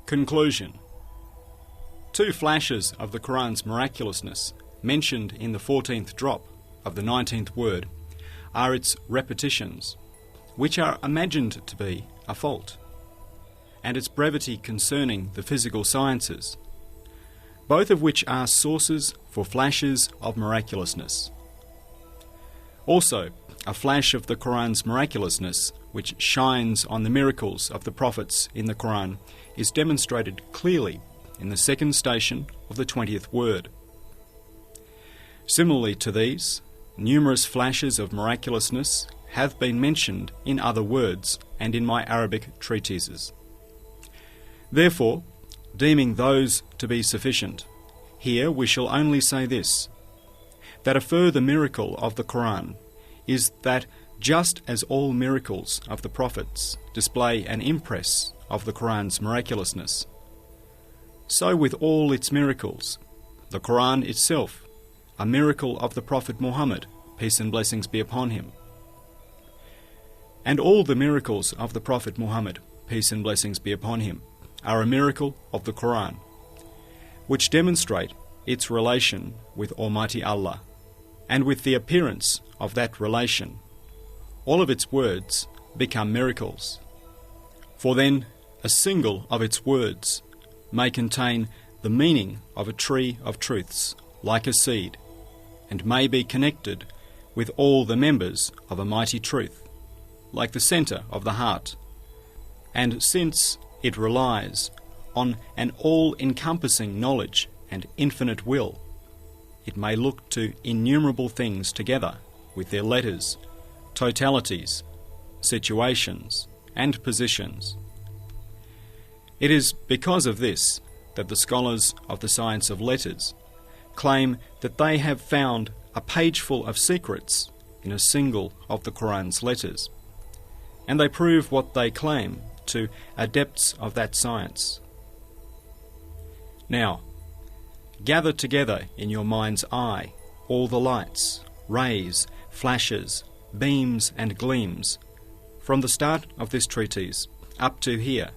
Conclusion. Two flashes of the Qur'an's miraculousness, mentioned in the 14th drop of the 19th word, are its repetitions, which are imagined to be a fault, and its brevity concerning the physical sciences, both of which are sources for flashes of miraculousness. Also, a flash of the Qur'an's miraculousness, which shines on the miracles of the prophets in the Qur'an, is demonstrated clearly in the second station of the 20th word. Similarly to these, numerous flashes of miraculousness have been mentioned in other words and in my Arabic treatises. Therefore, deeming those to be sufficient, here we shall only say this, that a further miracle of the Qur'an is that just as all miracles of the prophets display an impress of the Qur'an's miraculousness, so with all its miracles, the Qur'an itself, a miracle of the Prophet Muhammad, peace and blessings be upon him. And all the miracles of the Prophet Muhammad, peace and blessings be upon him, are a miracle of the Qur'an, which demonstrate its relation with Almighty Allah, and with the appearance of that relation, all of its words become miracles. For then, a single of its words may contain the meaning of a tree of truths, like a seed, and may be connected with all the members of a mighty truth, like the centre of the heart. And since it relies on an all-encompassing knowledge and infinite will, it may look to innumerable things together with their letters, totalities, situations, and positions. It is because of this that the scholars of the science of letters claim that they have found a pageful of secrets in a single of the Qur'an's letters, and they prove what they claim to adepts of that science. Now, gather together in your mind's eye all the lights, rays, flashes, beams and gleams from the start of this treatise up to here,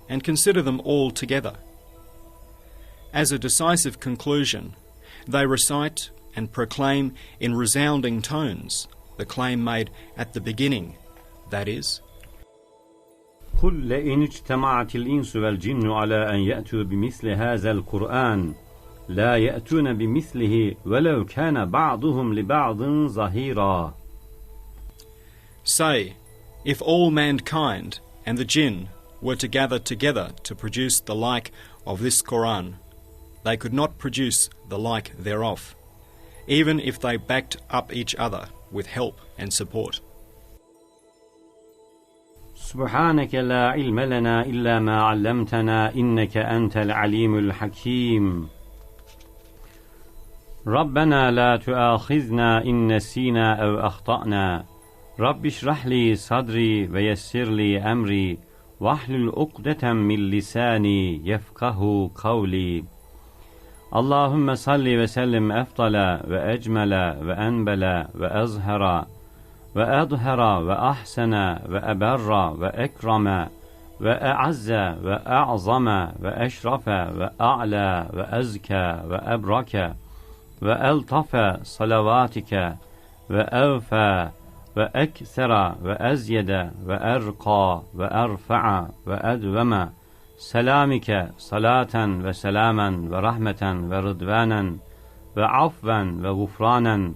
and consider them all together. As a decisive conclusion, they recite and proclaim in resounding tones the claim made at the beginning, that is, قل لئن اجتمعت الإنس والجن على أن يأتوا بمثل هذا القرآن لا يأتون بمثله ولو كان بعضهم لبعض ظهيرا. Say, if all mankind and the jinn were to gather together to produce the like of this Qur'an, they could not produce the like thereof, even if they backed up each other with help and support. سبحانك لا علم لنا إلا ما علمتنا إنك أنت العليم الحكيم. ربنا لا تؤاخذنا إن نسينا أو أخطأنا. رب اشرح لي صدري ويسر لي أمري واحلل عقدة من لساني يفقه قولي. اللهم صل وسلم أفضل وأجمل وأنبل وأظهر وأظهر وأحسن وأبر وأكرم وأعز وأعظم وأشرف وأعلى وأزكى وأبرك وألطف صلواتك وأوفى وأكثر وأزيد وأرقى وأرفع وأدوم سلامك صلاة وسلاما ورحمة ورضوانا وعفوا وغفرانا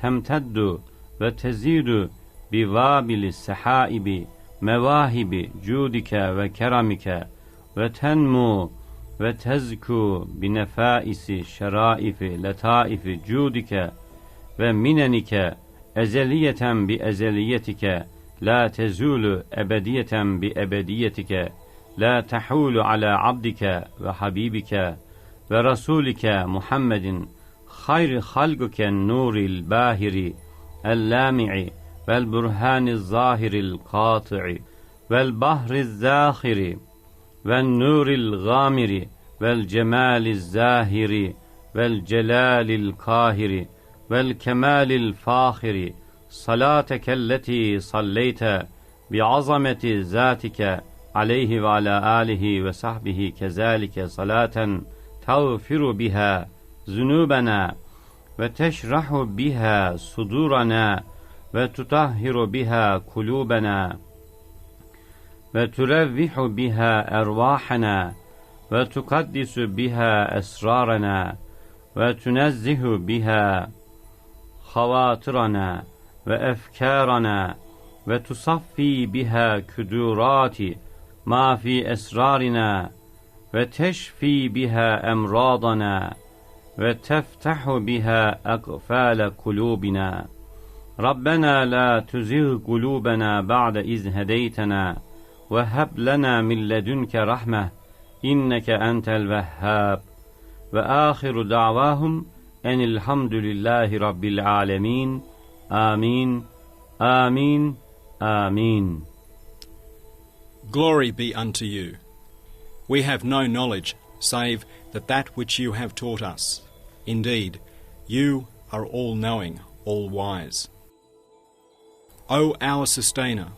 تمتد وتزيد بوابل السحائب مواهب جودك وكرمك وتنمو وتزكو بنفائس شرائف لطائف جودك ومننك أزلية بأزليتك لا تزول أبدية بأبديتك لا تحول على عبدك وحبيبك ورسولك محمد خير خلقك النور الباهر اللامع والبرهان الظاهر القاطع والبحر الزاخر والنور الغامر والجمال الزاهر والجلال القاهر والكمال الفاخر صلاتك التي صليت بعظمة ذاتك عليه وعلى آله وصحبه كذلك صلاة تغفر بها ذنوبنا وتشرح بها صدورنا وتطهر بها قلوبنا وتروح بها أرواحنا وتقدس بها أسرارنا وتنزه بها خواطرنا وأفكارنا وتصفي بها كدورات ما في أسرارنا وتشفي بها أمراضنا وتفتح بها أقفال قلوبنا. ربنا لا تزغ قلوبنا بعد إذ هديتنا وهب لنا من لدنك رحمة إنك أنت الوهاب. وآخر دعواهم أن الحمد لله رب العالمين. آمين آمين آمين. Glory be unto you. We have no knowledge save that which you have taught us. Indeed, you are all-knowing, all-wise. O our Sustainer,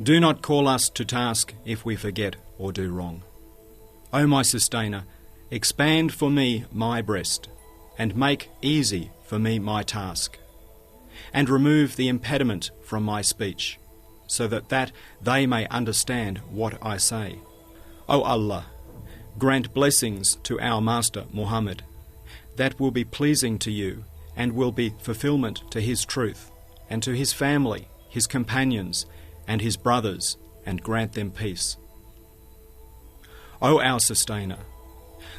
do not call us to task if we forget or do wrong. O my Sustainer, expand for me my breast, and make easy for me my task, and remove the impediment from my speech, so that they may understand what I say. O Allah, grant blessings to our Master Muhammad, that will be pleasing to you and will be fulfillment to his truth, and to his family, his companions, and his brothers, and grant them peace. O our Sustainer,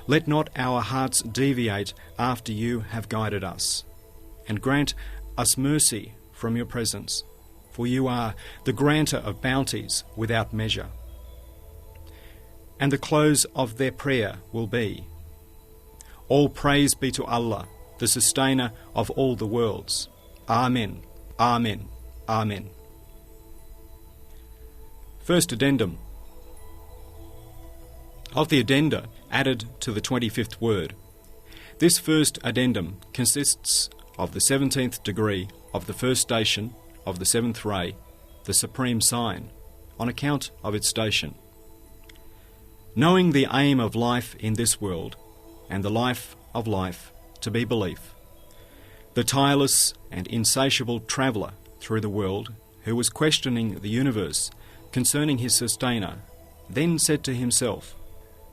let not our hearts deviate after you have guided us, and grant us mercy from your presence, for you are the granter of bounties without measure. And the close of their prayer will be, all praise be to Allah, the Sustainer of all the worlds. Amen, Amen, Amen. First addendum. Of the addenda added to the 25th word, this first addendum consists of the 17th degree of the first station of the 7th ray, the supreme sign, on account of its station. Knowing the aim of life in this world, and the life of life to be belief, the tireless and insatiable traveller through the world, who was questioning the universe concerning his Sustainer, then said to himself,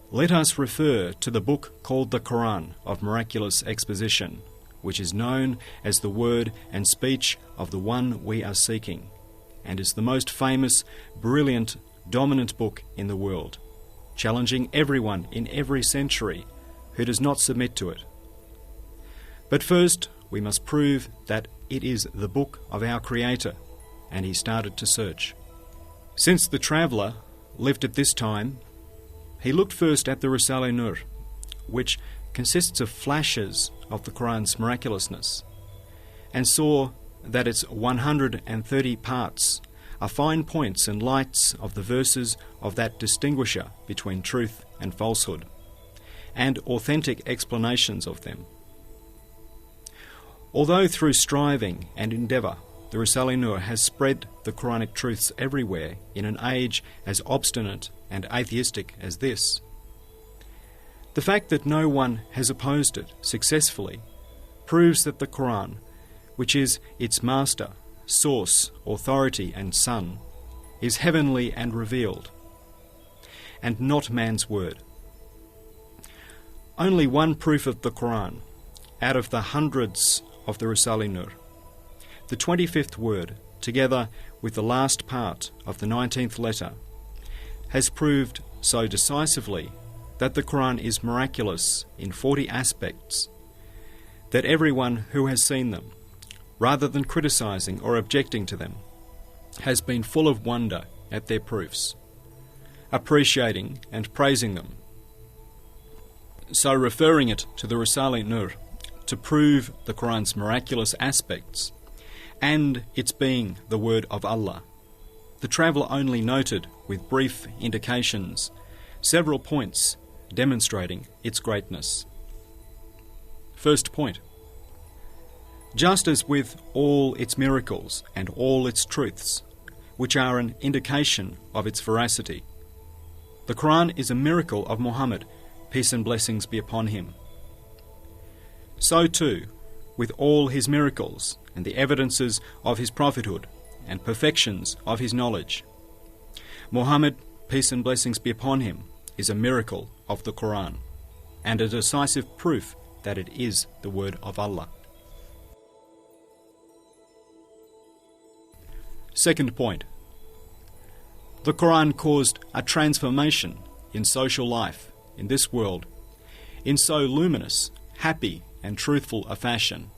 let us refer to the book called the Qur'an of miraculous exposition, which is known as the word and speech of the one we are seeking, and is the most famous, brilliant, dominant book in the world, challenging everyone in every century who does not submit to it. But first, we must prove that it is the book of our Creator, and he started to search. Since the traveller lived at this time, he looked first at the Risale-i, which consists of flashes of the Qur'an's miraculousness, and saw that its 130 parts are fine points and lights of the verses of that distinguisher between truth and falsehood, and authentic explanations of them. Although through striving and endeavour the Risale-i has spread the Quranic truths everywhere in an age as obstinate and atheistic as this, the fact that no one has opposed it successfully proves that the Qur'an, which is its master, source, authority and son, is heavenly and revealed, and not man's word. Only one proof of the Qur'an, out of the hundreds of the Risale-i, the 25th word, together with the last part of the 19th letter, has proved so decisively that the Qur'an is miraculous in 40 aspects, that everyone who has seen them, rather than criticizing or objecting to them, has been full of wonder at their proofs, appreciating and praising them. So referring it to the Risale-i to prove the Qur'an's miraculous aspects and its being the word of Allah, the traveller only noted with brief indications several points demonstrating its greatness. First point. Just as with all its miracles and all its truths, which are an indication of its veracity, the Qur'an is a miracle of Muhammad peace and blessings be upon him. So too, with all his miracles and the evidences of his prophethood and perfections of his knowledge, Muhammad, peace and blessings be upon him, is a miracle of the Qur'an and a decisive proof that it is the word of Allah. Second point. The Qur'an caused a transformation in social life in this world in so luminous, happy and truthful a fashion,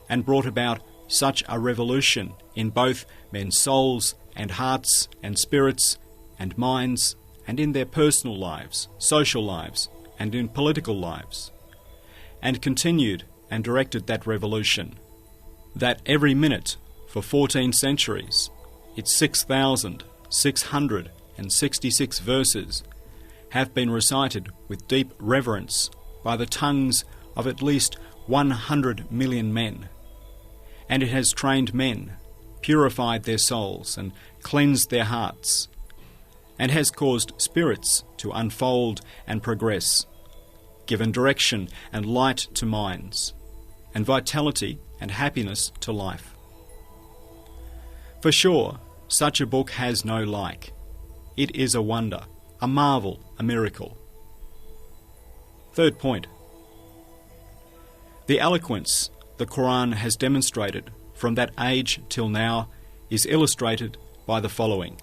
and brought about such a revolution in both men's souls and hearts and spirits and minds, and in their personal lives, social lives, and in political lives, and continued and directed that revolution, that every minute for 14 centuries, its 6,666 verses have been recited with deep reverence by the tongues of at least 100 million men, and it has trained men, purified their souls and cleansed their hearts, and has caused spirits to unfold and progress, given direction and light to minds, and vitality and happiness to life. For sure, such a book has no like. It is a wonder, a marvel, a miracle. Third point. The eloquence the Qur'an has demonstrated from that age till now is illustrated by the following.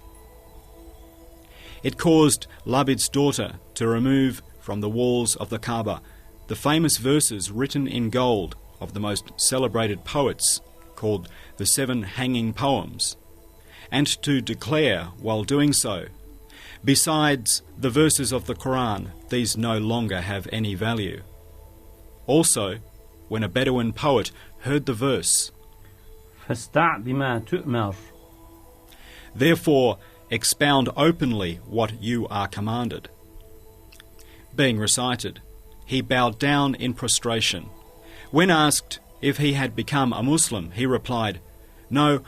It caused Labid's daughter to remove from the walls of the Kaaba the famous verses written in gold of the most celebrated poets, called the 7 Hanging Poems, and to declare while doing so, besides the verses of the Qur'an, these no longer have any value. Also, when a Bedouin poet heard the verse, فَاسْتَعْ بِمَا تُؤْمَرُ, therefore expound openly what you are commanded, being recited, he bowed down in prostration. When asked if he had become a Muslim, he replied, "No,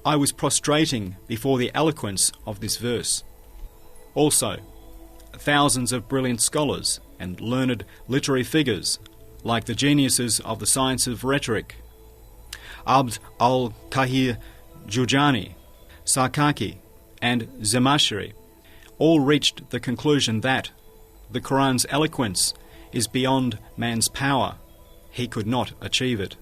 I was prostrating before the eloquence of this verse." Also, thousands of brilliant scholars and learned literary figures, like the geniuses of the science of rhetoric, Abd al-Kahir Jurjani, Sarkaki, and Zemashri, all reached the conclusion that the Qur'an's eloquence is beyond man's power. He could not achieve it.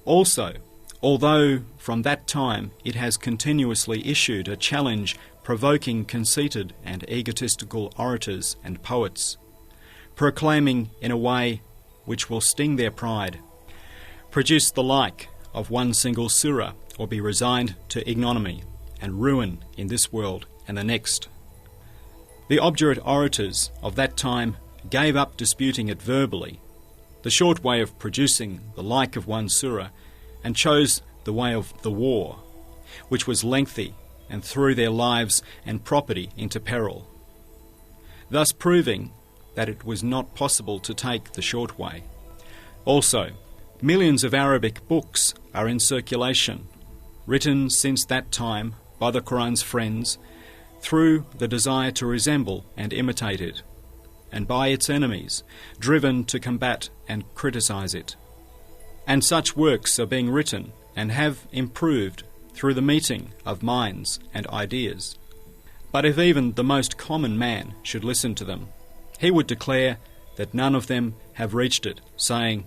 Also, although from that time it has continuously issued a challenge provoking conceited and egotistical orators and poets, proclaiming in a way which will sting their pride, produce the like of one single surah, or be resigned to ignominy and ruin in this world and the next. The obdurate orators of that time gave up disputing it verbally, the short way of producing the like of one surah, and chose the way of the war, which was lengthy and threw their lives and property into peril, thus proving that it was not possible to take the short way. Also, millions of Arabic books are in circulation, written since that time by the Qur'an's friends through the desire to resemble and imitate it, and by its enemies, driven to combat and criticize it. And such works are being written and have improved through the meeting of minds and ideas. But if even the most common man should listen to them, he would declare that none of them have reached it, saying,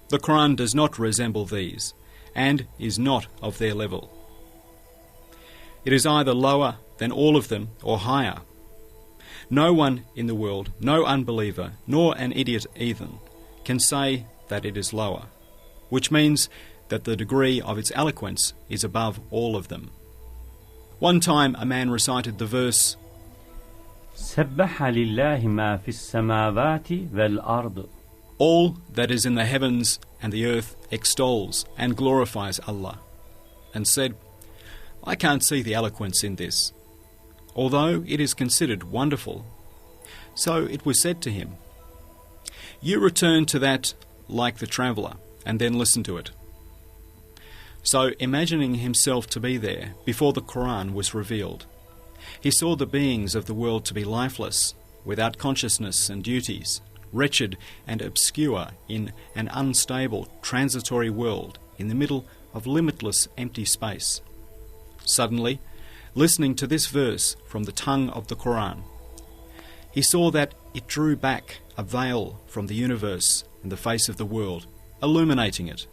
"The Qur'an does not resemble these, and is not of their level. It is either lower than all of them or higher." No one in the world, no unbeliever, nor an idiot even, can say that it is lower, which means that the degree of its eloquence is above all of them. One time a man recited the verse, سَبَّحَ لِلَّهِ مَا فِي السَّمَاوَاتِ وَالْأَرْضِ, all that is in the heavens and the earth extols and glorifies Allah, and said, "I can't see the eloquence in this, although it is considered wonderful." So it was said to him, "You return to that like the traveller, and then listen to it." So, imagining himself to be there before the Qur'an was revealed, he saw the beings of the world to be lifeless, without consciousness and duties, wretched and obscure in an unstable, transitory world in the middle of limitless empty space. Suddenly, listening to this verse from the tongue of the Qur'an, he saw that it drew back a veil from the universe and the face of the world, illuminating it.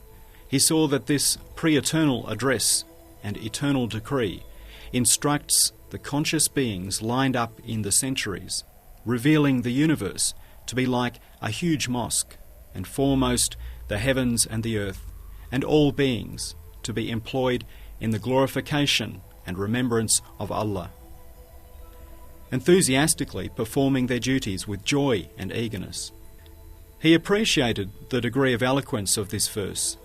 He saw that this pre-eternal address and eternal decree instructs the conscious beings lined up in the centuries, revealing the universe to be like a huge mosque, and foremost the heavens and the earth, and all beings to be employed in the glorification and remembrance of Allah, enthusiastically performing their duties with joy and eagerness. He appreciated the degree of eloquence of this verse,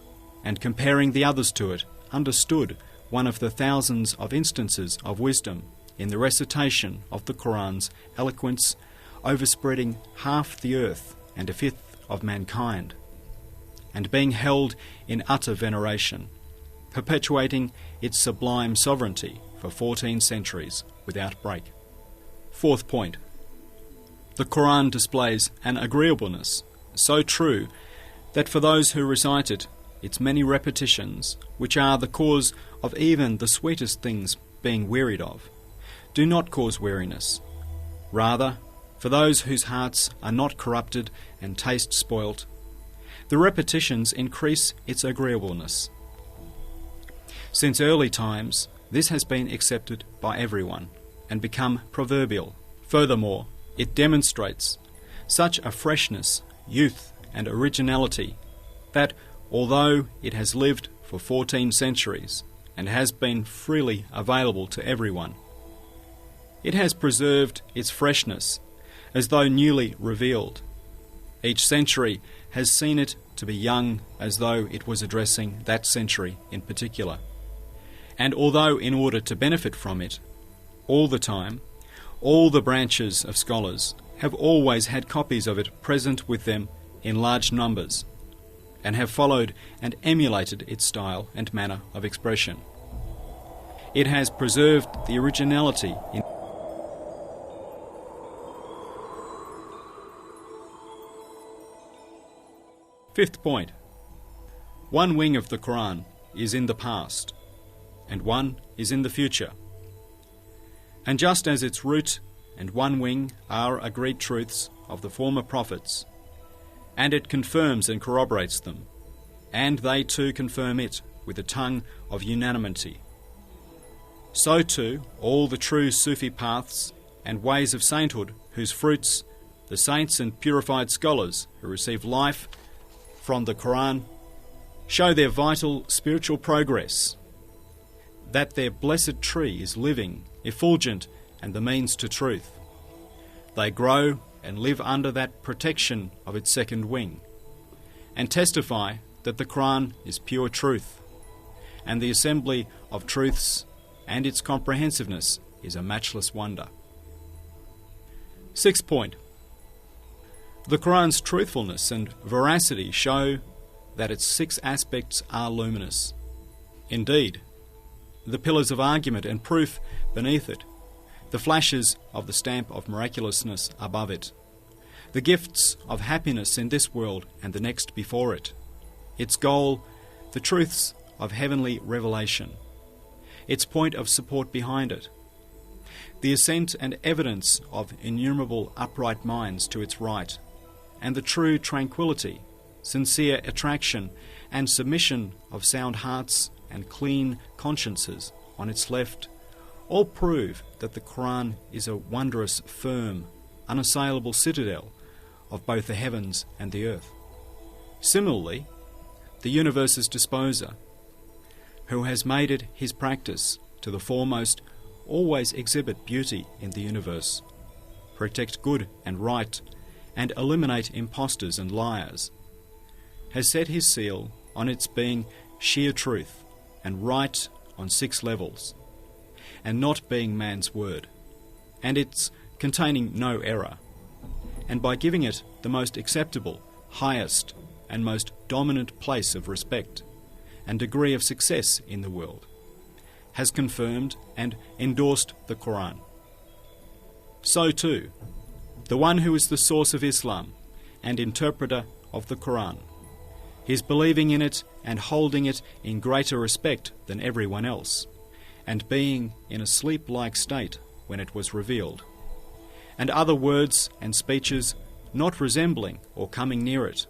and comparing the others to it, understood one of the thousands of instances of wisdom in the recitation of the Qur'an's eloquence overspreading half the earth and a fifth of mankind, and being held in utter veneration, perpetuating its sublime sovereignty for 14 centuries without break. Fourth point. The Qur'an displays an agreeableness so true that for those who recite it, its many repetitions, which are the cause of even the sweetest things being wearied of, do not cause weariness. Rather, for those whose hearts are not corrupted and taste spoilt, the repetitions increase its agreeableness. Since early times, this has been accepted by everyone and become proverbial. Furthermore, it demonstrates such a freshness, youth, and originality that, although it has lived for 14 centuries and has been freely available to everyone, it has preserved its freshness as though newly revealed. Each century has seen it to be young as though it was addressing that century in particular. And although in order to benefit from it, all the time, all the branches of scholars have always had copies of it present with them in large numbers, and have followed and emulated its style and manner of expression. It has preserved the originality in Fifth point. One wing of the Qur'an is in the past, and one is in the future. And just as its root and one wing are agreed truths of the former prophets, and it confirms and corroborates them, and they too confirm it with a tongue of unanimity, so too all the true Sufi paths and ways of sainthood, whose fruits the saints and purified scholars who receive life from the Qur'an show their vital spiritual progress, that their blessed tree is living, effulgent, and the means to truth. They grow and live under that protection of its second wing, and testify that the Qur'an is pure truth, and the assembly of truths and its comprehensiveness is a matchless wonder. Sixth point. The Qur'an's truthfulness and veracity show that its 6 aspects are luminous. Indeed, the pillars of argument and proof beneath it, the flashes of the stamp of miraculousness above it, the gifts of happiness in this world and the next before it, its goal, the truths of heavenly revelation, its point of support behind it, the assent and evidence of innumerable upright minds to its right, and the true tranquility, sincere attraction, and submission of sound hearts and clean consciences on its left, all prove that the Qur'an is a wondrous, firm, unassailable citadel of both the heavens and the earth. Similarly, the universe's disposer, who has made it his practice to the foremost always exhibit beauty in the universe, protect good and right, and eliminate impostors and liars, has set his seal on its being sheer truth and right on 6 levels, and not being man's word, and its containing no error, and by giving it the most acceptable, highest, and most dominant place of respect and degree of success in the world, has confirmed and endorsed the Qur'an. So too, the one who is the source of Islam and interpreter of the Qur'an. His believing in it and holding it in greater respect than everyone else, and being in a sleep-like state when it was revealed, and other words and speeches not resembling or coming near it,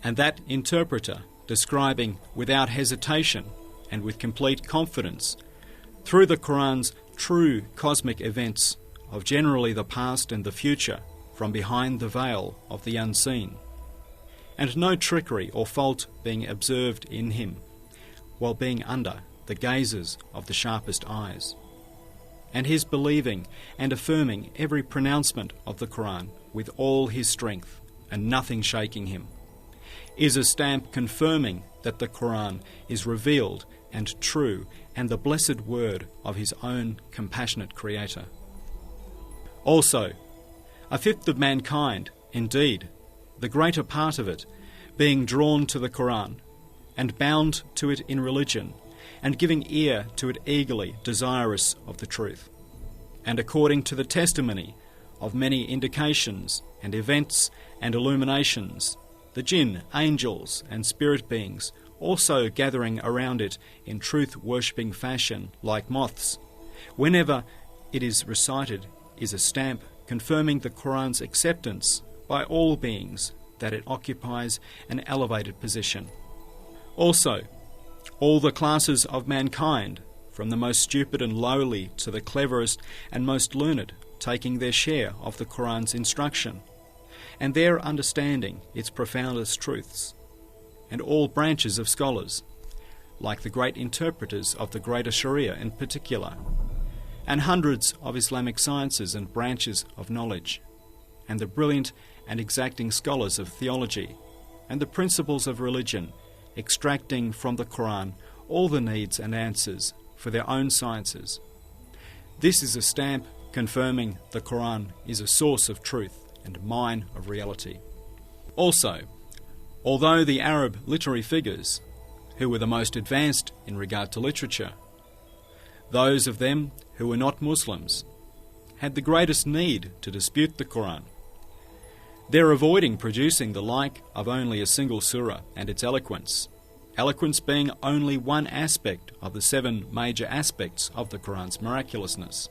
and that interpreter describing without hesitation and with complete confidence through the Qur'an's true cosmic events of generally the past and the future from behind the veil of the unseen, and no trickery or fault being observed in him, while being under the gazes of the sharpest eyes, and his believing and affirming every pronouncement of the Qur'an with all his strength and nothing shaking him, is a stamp confirming that the Qur'an is revealed and true and the blessed word of his own compassionate Creator. Also, a fifth of mankind, indeed, the greater part of it, being drawn to the Qur'an, and bound to it in religion, and giving ear to it eagerly desirous of the truth, and according to the testimony of many indications and events and illuminations, the jinn, angels, and spirit beings also gathering around it in truth-worshipping fashion like moths, whenever it is recited, is a stamp confirming the Qur'an's acceptance by all beings that it occupies an elevated position. Also, all the classes of mankind, from the most stupid and lowly to the cleverest and most learned, taking their share of the Qur'an's instruction, and their understanding its profoundest truths, and all branches of scholars, like the great interpreters of the greater Sharia in particular, and hundreds of Islamic sciences and branches of knowledge, and the brilliant and exacting scholars of theology, and the principles of religion, extracting from the Qur'an all the needs and answers for their own sciences. This is a stamp confirming the Qur'an is a source of truth and mine of reality. Also, although the Arab literary figures, who were the most advanced in regard to literature, those of them who were not Muslims, had the greatest need to dispute the Qur'an, their avoiding producing the like of only a single surah and its eloquence being only one aspect of the 7 major aspects of the Qur'an's miraculousness,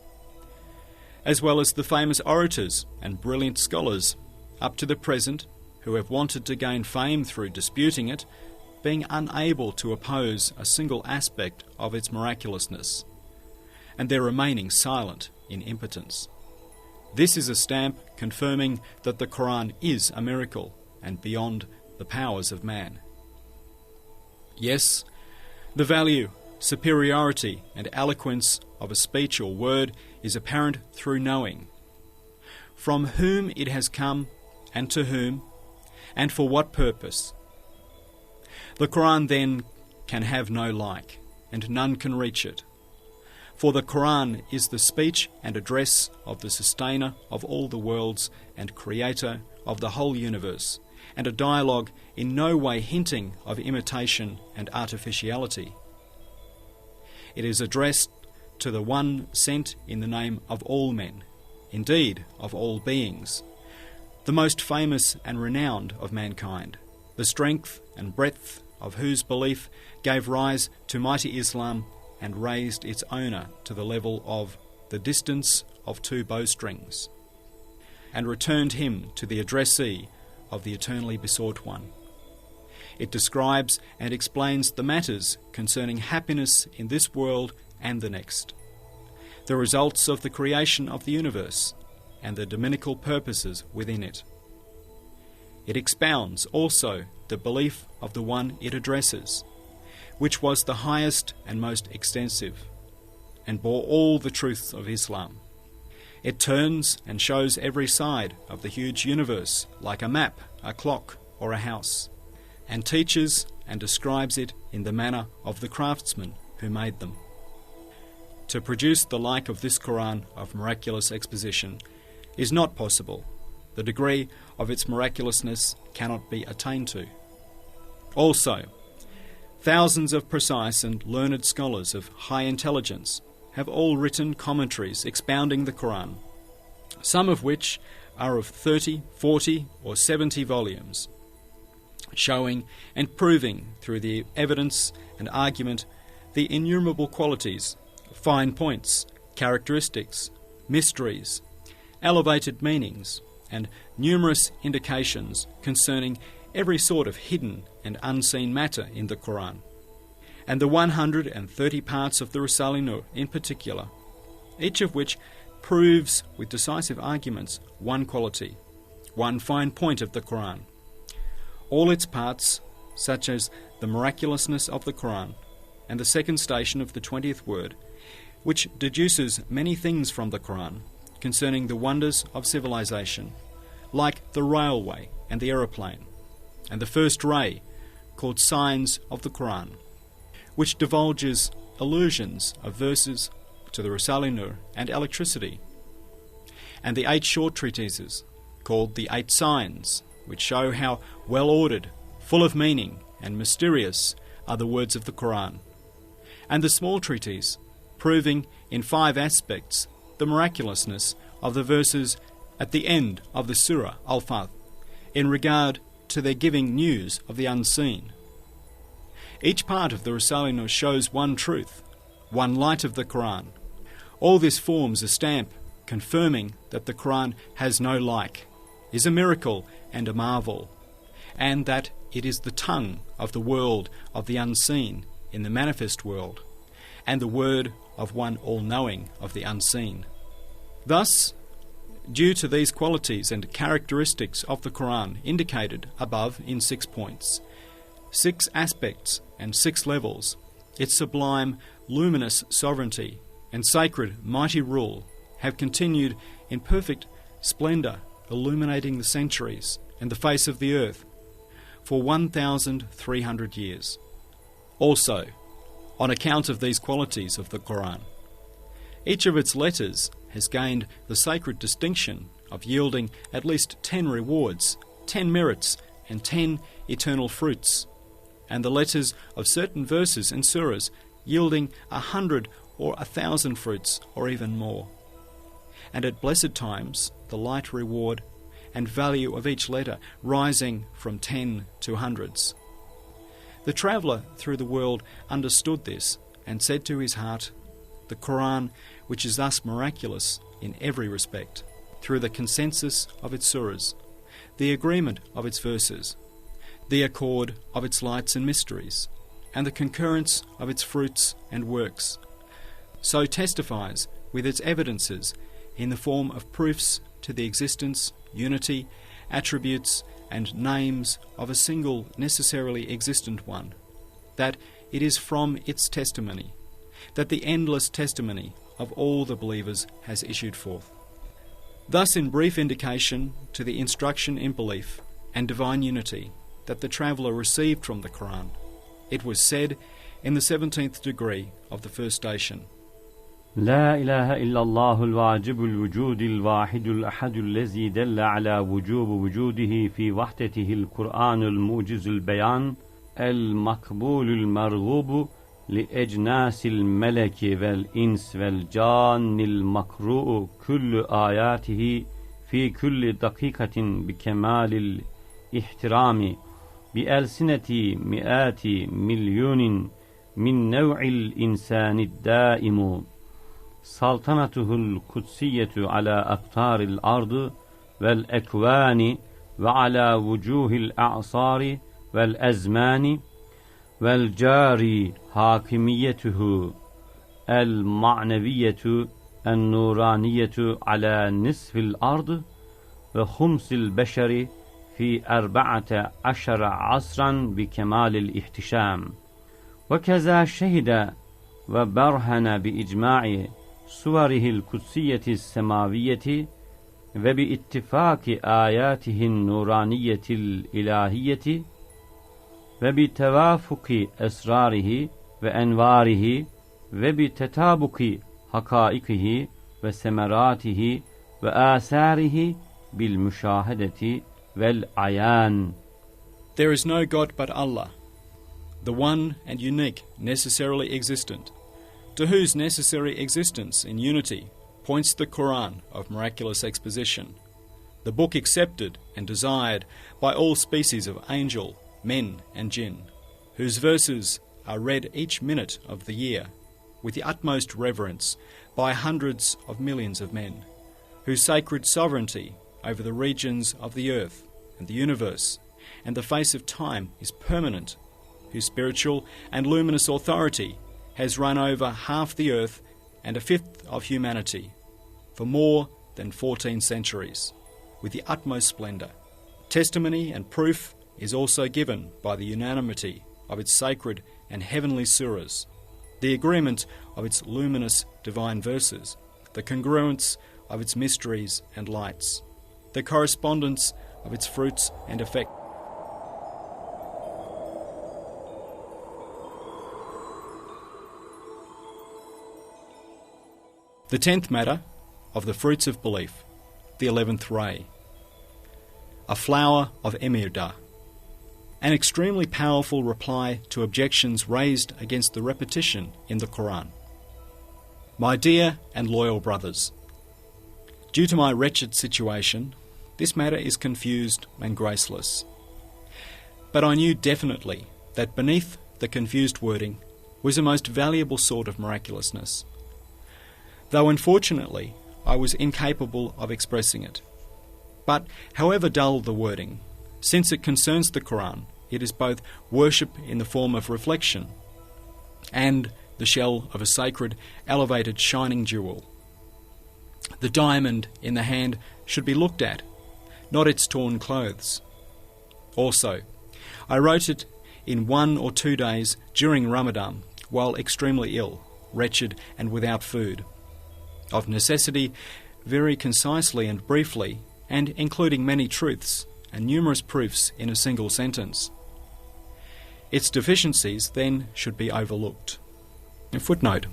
as well as the famous orators and brilliant scholars up to the present who have wanted to gain fame through disputing it, being unable to oppose a single aspect of its miraculousness, and their remaining silent in impotence. This is a stamp confirming that the Qur'an is a miracle and beyond the powers of man. Yes, the value, superiority, and eloquence of a speech or word is apparent through knowing from whom it has come and to whom and for what purpose. The Qur'an then can have no like, and none can reach it. For the Qur'an is the speech and address of the sustainer of all the worlds and creator of the whole universe, and a dialogue in no way hinting of imitation and artificiality. It is addressed to the one sent in the name of all men, indeed of all beings, the most famous and renowned of mankind, the strength and breadth of whose belief gave rise to mighty Islam and raised its owner to the level of the distance of 2 bowstrings, and returned him to the addressee of the eternally besought one. It describes and explains the matters concerning happiness in this world and the next, the results of the creation of the universe, and the dominical purposes within it. It expounds also the belief of the one it addresses, which was the highest and most extensive, and bore all the truths of Islam. It turns and shows every side of the huge universe like a map, a clock, or a house, and teaches and describes it in the manner of the craftsman who made them. To produce the like of this Qur'an of miraculous exposition is not possible. The degree of its miraculousness cannot be attained to. Also, thousands of precise and learned scholars of high intelligence have all written commentaries expounding the Qur'an, some of which are of 30, 40 or 70 volumes, showing and proving through the evidence and argument the innumerable qualities, fine points, characteristics, mysteries, elevated meanings, and numerous indications concerning every sort of hidden and unseen matter in the Qur'an, and the 130 parts of the Risale-i in particular, each of which proves with decisive arguments one quality, one fine point of the Qur'an. All its parts, such as the miraculousness of the Qur'an and the second station of the 20th word, which deduces many things from the Qur'an concerning the wonders of civilization, like the railway and the aeroplane, and the first ray, called signs of the Qur'an, which divulges allusions of verses to the Risale-i and electricity, and the 8 short treatises, called the 8 signs, which show how well ordered, full of meaning, and mysterious are the words of the Qur'an, and the small treatise, proving in 5 aspects the miraculousness of the verses at the end of the Surah Al-Fath in regard to their giving news of the unseen. Each part of the Risale-i shows one truth, one light of the Qur'an. All this forms a stamp confirming that the Qur'an has no like, is a miracle and a marvel, and that it is the tongue of the world of the unseen in the manifest world, and the word of one all-knowing of the unseen. Thus, due to these qualities and characteristics of the Qur'an indicated above in 6 points, 6 aspects and 6 levels, its sublime, luminous sovereignty and sacred, mighty rule have continued in perfect splendour, illuminating the centuries and the face of the earth for 1,300 years. Also, on account of these qualities of the Qur'an, each of its letters has gained the sacred distinction of yielding at least 10 rewards, 10 merits, and 10 eternal fruits, and the letters of certain verses and surahs yielding 100 or 1,000 fruits, or even more. And at blessed times, the light reward and value of each letter rising from 10 to hundreds. The traveller through the world understood this and said to his heart, the Qur'an, which is thus miraculous in every respect, through the consensus of its surahs, the agreement of its verses, the accord of its lights and mysteries, and the concurrence of its fruits and works, so testifies with its evidences in the form of proofs to the existence, unity, attributes, and names of a single necessarily existent one, that it is from its testimony that the endless testimony of all the believers has issued forth. Thus, in brief indication to the instruction in belief and divine unity that the traveller received from the Qur'an, it was said in the 17th degree of the first station, لا إله إلا الله الواجب الوجود الواحد الأحد الذي دل على وجوب وجوده في وحدته القرآن الموجز البيان المقبول المرغوب لأجناس الملك والإنس والجان المقروء كل آياته في كل دقيقة بكمال الاحترام بألسنة مئات مليون من نوع الإنسان الدائم سلطنته القدسية على أقطار الأرض والأكوان وعلى وجوه الأعصار والأزمان والجاري حاكميته المعنوية النورانية على نصف الأرض وخمس البشر في 14 عصرا بكمال الاحتشام وكذا شهد وبرهن بإجماع صوره القدسية السماوية وباتفاق آياته النورانية الإلهية وبتوافق أسراره وأنواره وبتطابق حقائقه وثمراته وآثاره بالمشاهدة والعيان. There is no God but Allah, the one and unique, necessarily existent, to whose necessary existence in unity points the Qur'an of miraculous exposition, the book accepted and desired by all species of angel, men and jinn, whose verses are read each minute of the year with the utmost reverence by hundreds of millions of men, whose sacred sovereignty over the regions of the earth and the universe and the face of time is permanent, whose spiritual and luminous authority has run over half the earth and a fifth of humanity for more than 14 centuries, with the utmost splendour. Testimony and proof is also given by the unanimity of its sacred and heavenly surahs, the agreement of its luminous divine verses, the congruence of its mysteries and lights, the correspondence of its fruits and effects. The 10th matter of the fruits of belief, the 11th ray, a flower of Emirda, an extremely powerful reply to objections raised against the repetition in the Qur'an. My dear and loyal brothers, due to my wretched situation, this matter is confused and graceless. But I knew definitely that beneath the confused wording was a most valuable sort of miraculousness, though unfortunately I was incapable of expressing it. But however dull the wording, since it concerns the Qur'an, it is both worship in the form of reflection and the shell of a sacred, elevated, shining jewel. The diamond in the hand should be looked at, not its torn clothes. Also, I wrote it in 1 or 2 days during Ramadan, while extremely ill, wretched and without food. Of necessity, very concisely and briefly, and including many truths and numerous proofs in a single sentence. Its deficiencies then should be overlooked. A footnote.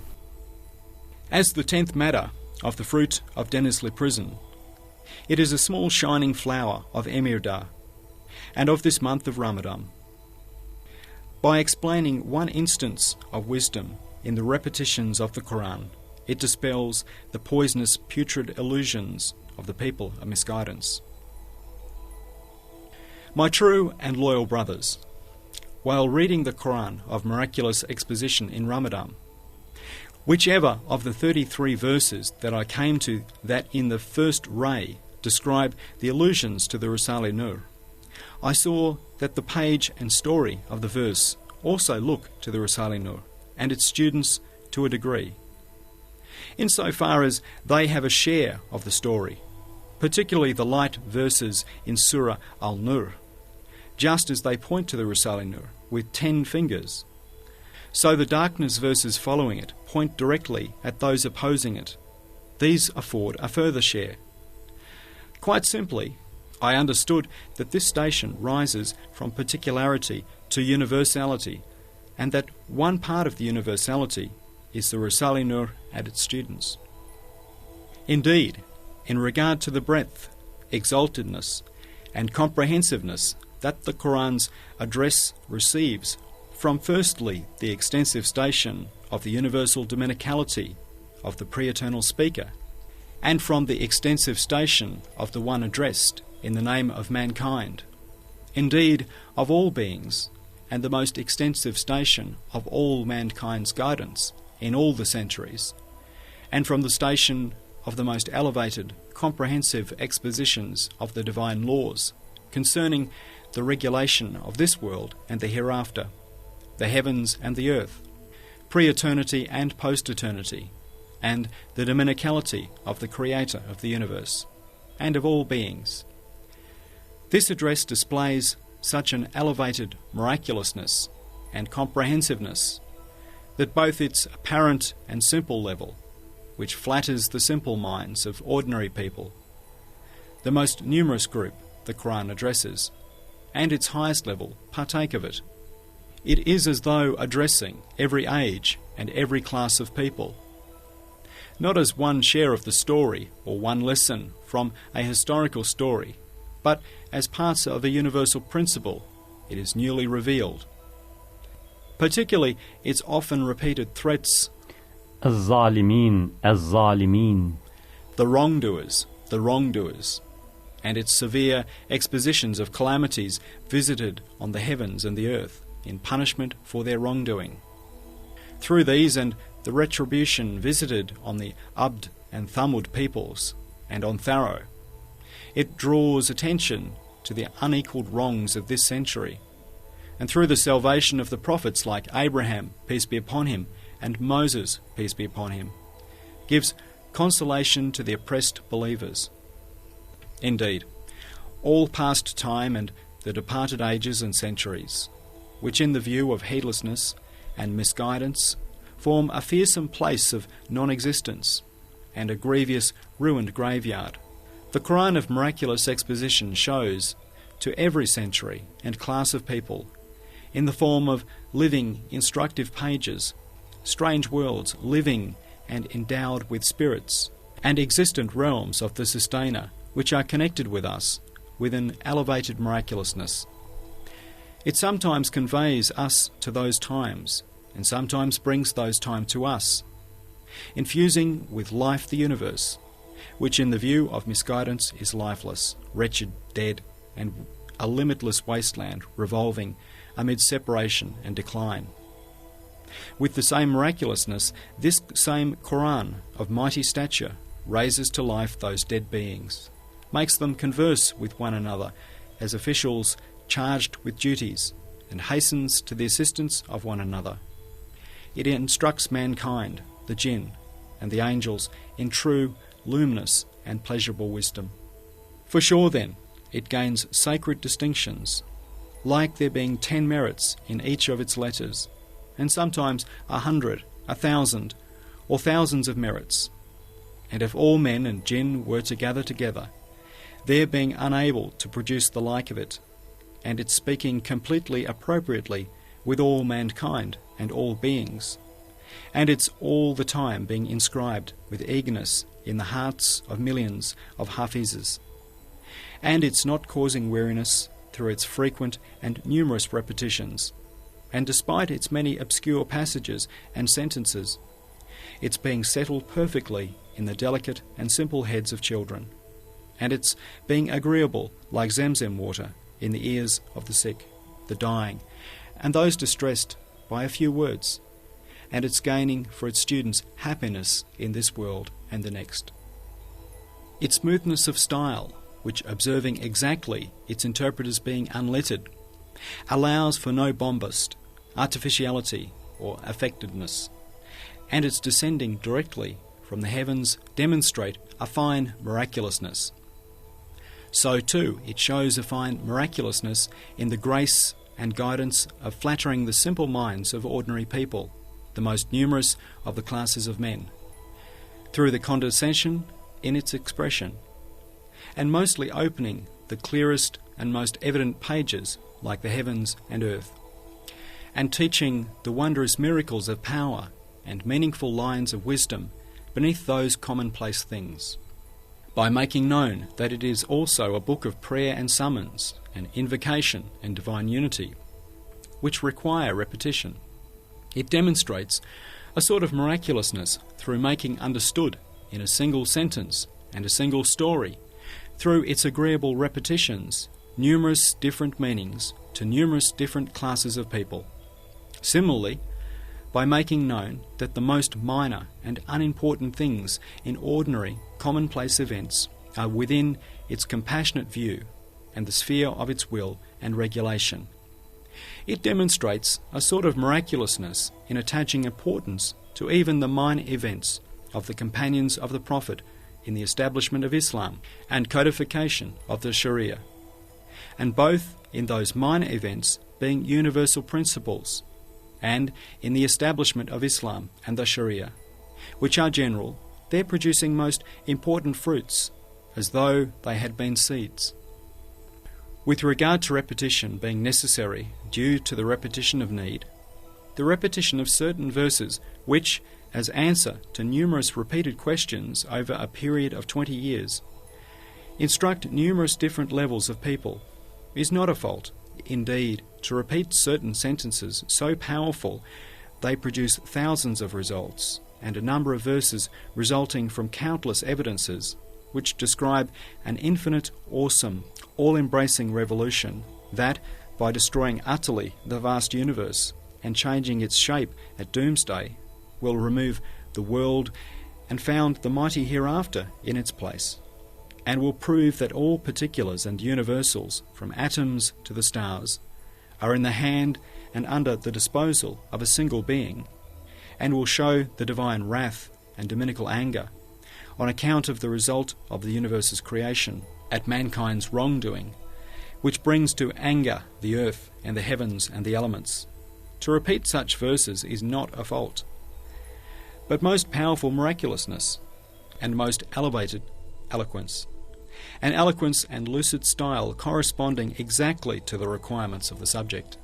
As the 10th matter of the fruit of Denizli prison, it is a small shining flower of Emirda, and of this month of Ramadan. By explaining one instance of wisdom in the repetitions of the Qur'an, it dispels the poisonous, putrid illusions of the people of misguidance. My true and loyal brothers, while reading the Qur'an of miraculous exposition in Ramadan, whichever of the 33 verses that I came to that in the first ray describe the allusions to the Risale-i, I saw that the page and story of the verse also look to the Risale-i and its students to a degree, insofar as they have a share of the story, particularly the light verses in Surah Al-Nur, just as they point to the Risale-i with 10 fingers. So the darkness verses following it point directly at those opposing it. These afford a further share. Quite simply, I understood that this station rises from particularity to universality, and that one part of the universality is the Risale-i and its students. Indeed, in regard to the breadth, exaltedness, and comprehensiveness that the Qur'an's address receives from firstly the extensive station of the universal dominicality of the pre-eternal speaker, and from the extensive station of the one addressed in the name of mankind, indeed of all beings, and the most extensive station of all mankind's guidance in all the centuries, and from the station of the most elevated, comprehensive expositions of the divine laws concerning the regulation of this world and the hereafter, the heavens and the earth, pre-eternity and post-eternity, and the dominicality of the Creator of the universe, and of all beings. This address displays such an elevated miraculousness and comprehensiveness that both its apparent and simple level, which flatters the simple minds of ordinary people, the most numerous group the Qur'an addresses, and its highest level partake of it. It is as though addressing every age and every class of people, not as one share of the story or one lesson from a historical story, but as parts of a universal principle it is newly revealed. Particularly its often repeated threats, الظالمين الظالمين, the wrongdoers, and its severe expositions of calamities visited on the heavens and the earth in punishment for their wrongdoing. Through these and the retribution visited on the Abd and Thamud peoples and on Pharaoh, it draws attention to the unequalled wrongs of this century, and through the salvation of the prophets like Abraham, peace be upon him, and Moses, peace be upon him, gives consolation to the oppressed believers. Indeed, all past time and the departed ages and centuries, which in the view of heedlessness and misguidance form a fearsome place of non-existence and a grievous ruined graveyard, the Qur'an of miraculous exposition shows to every century and class of people, in the form of living instructive pages, strange worlds living and endowed with spirits, and existent realms of the Sustainer, which are connected with us with an elevated miraculousness. It sometimes conveys us to those times, and sometimes brings those times to us, infusing with life the universe, which in the view of misguidance is lifeless, wretched, dead, and a limitless wasteland revolving amid separation and decline. With the same miraculousness, this same Qur'an of mighty stature raises to life those dead beings, makes them converse with one another as officials charged with duties, and hastens to the assistance of one another. It instructs mankind, the jinn, and the angels in true, luminous, and pleasurable wisdom. For sure, then, it gains sacred distinctions, like there being 10 merits in each of its letters, and sometimes 100, 1,000, or thousands of merits. And if all men and jinn were to gather together, their being unable to produce the like of it, and its speaking completely appropriately with all mankind and all beings, and its all the time being inscribed with eagerness in the hearts of millions of hafizes, and its not causing weariness through its frequent and numerous repetitions, and despite its many obscure passages and sentences, its being settled perfectly in the delicate and simple heads of children, and its being agreeable like Zemzem water in the ears of the sick, the dying, and those distressed by a few words, and its gaining for its students happiness in this world and the next. Its smoothness of style, which, observing exactly its interpreters being unlettered, allows for no bombast, artificiality, or affectedness, and its descending directly from the heavens demonstrate a fine miraculousness. So too it shows a fine miraculousness in the grace and guidance of flattering the simple minds of ordinary people, the most numerous of the classes of men, through the condescension in its expression, and mostly opening the clearest and most evident pages like the heavens and earth, and teaching the wondrous miracles of power and meaningful lines of wisdom beneath those commonplace things, by making known that it is also a book of prayer and summons, and invocation and divine unity, which require repetition. It demonstrates a sort of miraculousness through making understood in a single sentence and a single story, through its agreeable repetitions, numerous different meanings to numerous different classes of people. Similarly, by making known that the most minor and unimportant things in ordinary, commonplace events are within its compassionate view and the sphere of its will and regulation. It demonstrates a sort of miraculousness in attaching importance to even the minor events of the companions of the Prophet in the establishment of Islam and codification of the Sharia, and both in those minor events being universal principles, and in the establishment of Islam and the Sharia, which are general, they're producing most important fruits, as though they had been seeds. With regard to repetition being necessary due to the repetition of need, the repetition of certain verses which, as answer to numerous repeated questions over a period of 20 years, instruct numerous different levels of people, is not a fault. Indeed, to repeat certain sentences so powerful they produce thousands of results, and a number of verses resulting from countless evidences, which describe an infinite, awesome, all-embracing revolution that, by destroying utterly the vast universe and changing its shape at doomsday, will remove the world and found the mighty hereafter in its place, and will prove that all particulars and universals, from atoms to the stars, are in the hand and under the disposal of a single being, and will show the divine wrath and dominical anger on account of the result of the universe's creation at mankind's wrongdoing, which brings to anger the earth and the heavens and the elements. To repeat such verses is not a fault, but most powerful miraculousness and most elevated eloquence, an eloquence and lucid style corresponding exactly to the requirements of the subject.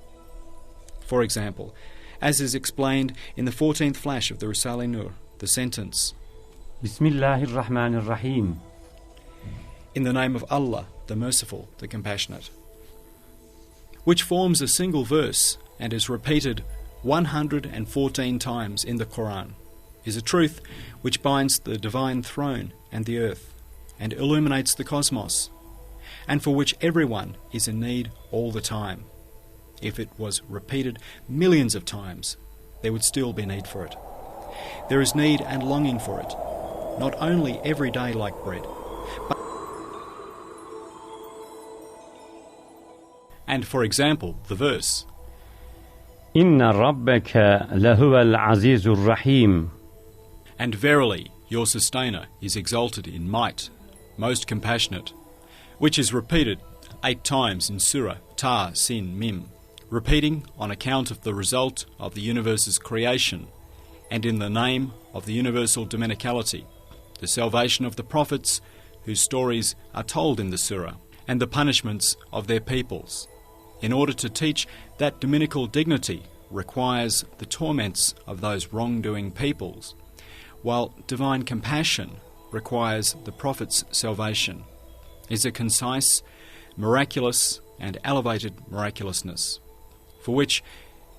For example, as is explained in the 14th flash of the Risale-i, the sentence, Bismillahirrahmanirrahim. In the name of Allah, the Merciful, the Compassionate, which forms a single verse and is repeated 114 times in the Qur'an, is a truth which binds the divine throne and the earth, and illuminates the cosmos, and for which everyone is in need all the time. If it was repeated millions of times, there would still be need for it. There is need and longing for it, not only every day like bread, but and for example, the verse, Inna rabbaka lahuwal azizur rahim. and verily your sustainer is exalted in might, most compassionate, which is repeated 8 times in Surah Ta Sin Mim, repeating on account of the result of the universe's creation, and in the name of the universal dominicality, the salvation of the prophets whose stories are told in the surah, and the punishments of their peoples, in order to teach that dominical dignity requires the torments of those wrongdoing peoples, while divine compassion requires the prophet's salvation, is a concise, miraculous and elevated miraculousness, for which,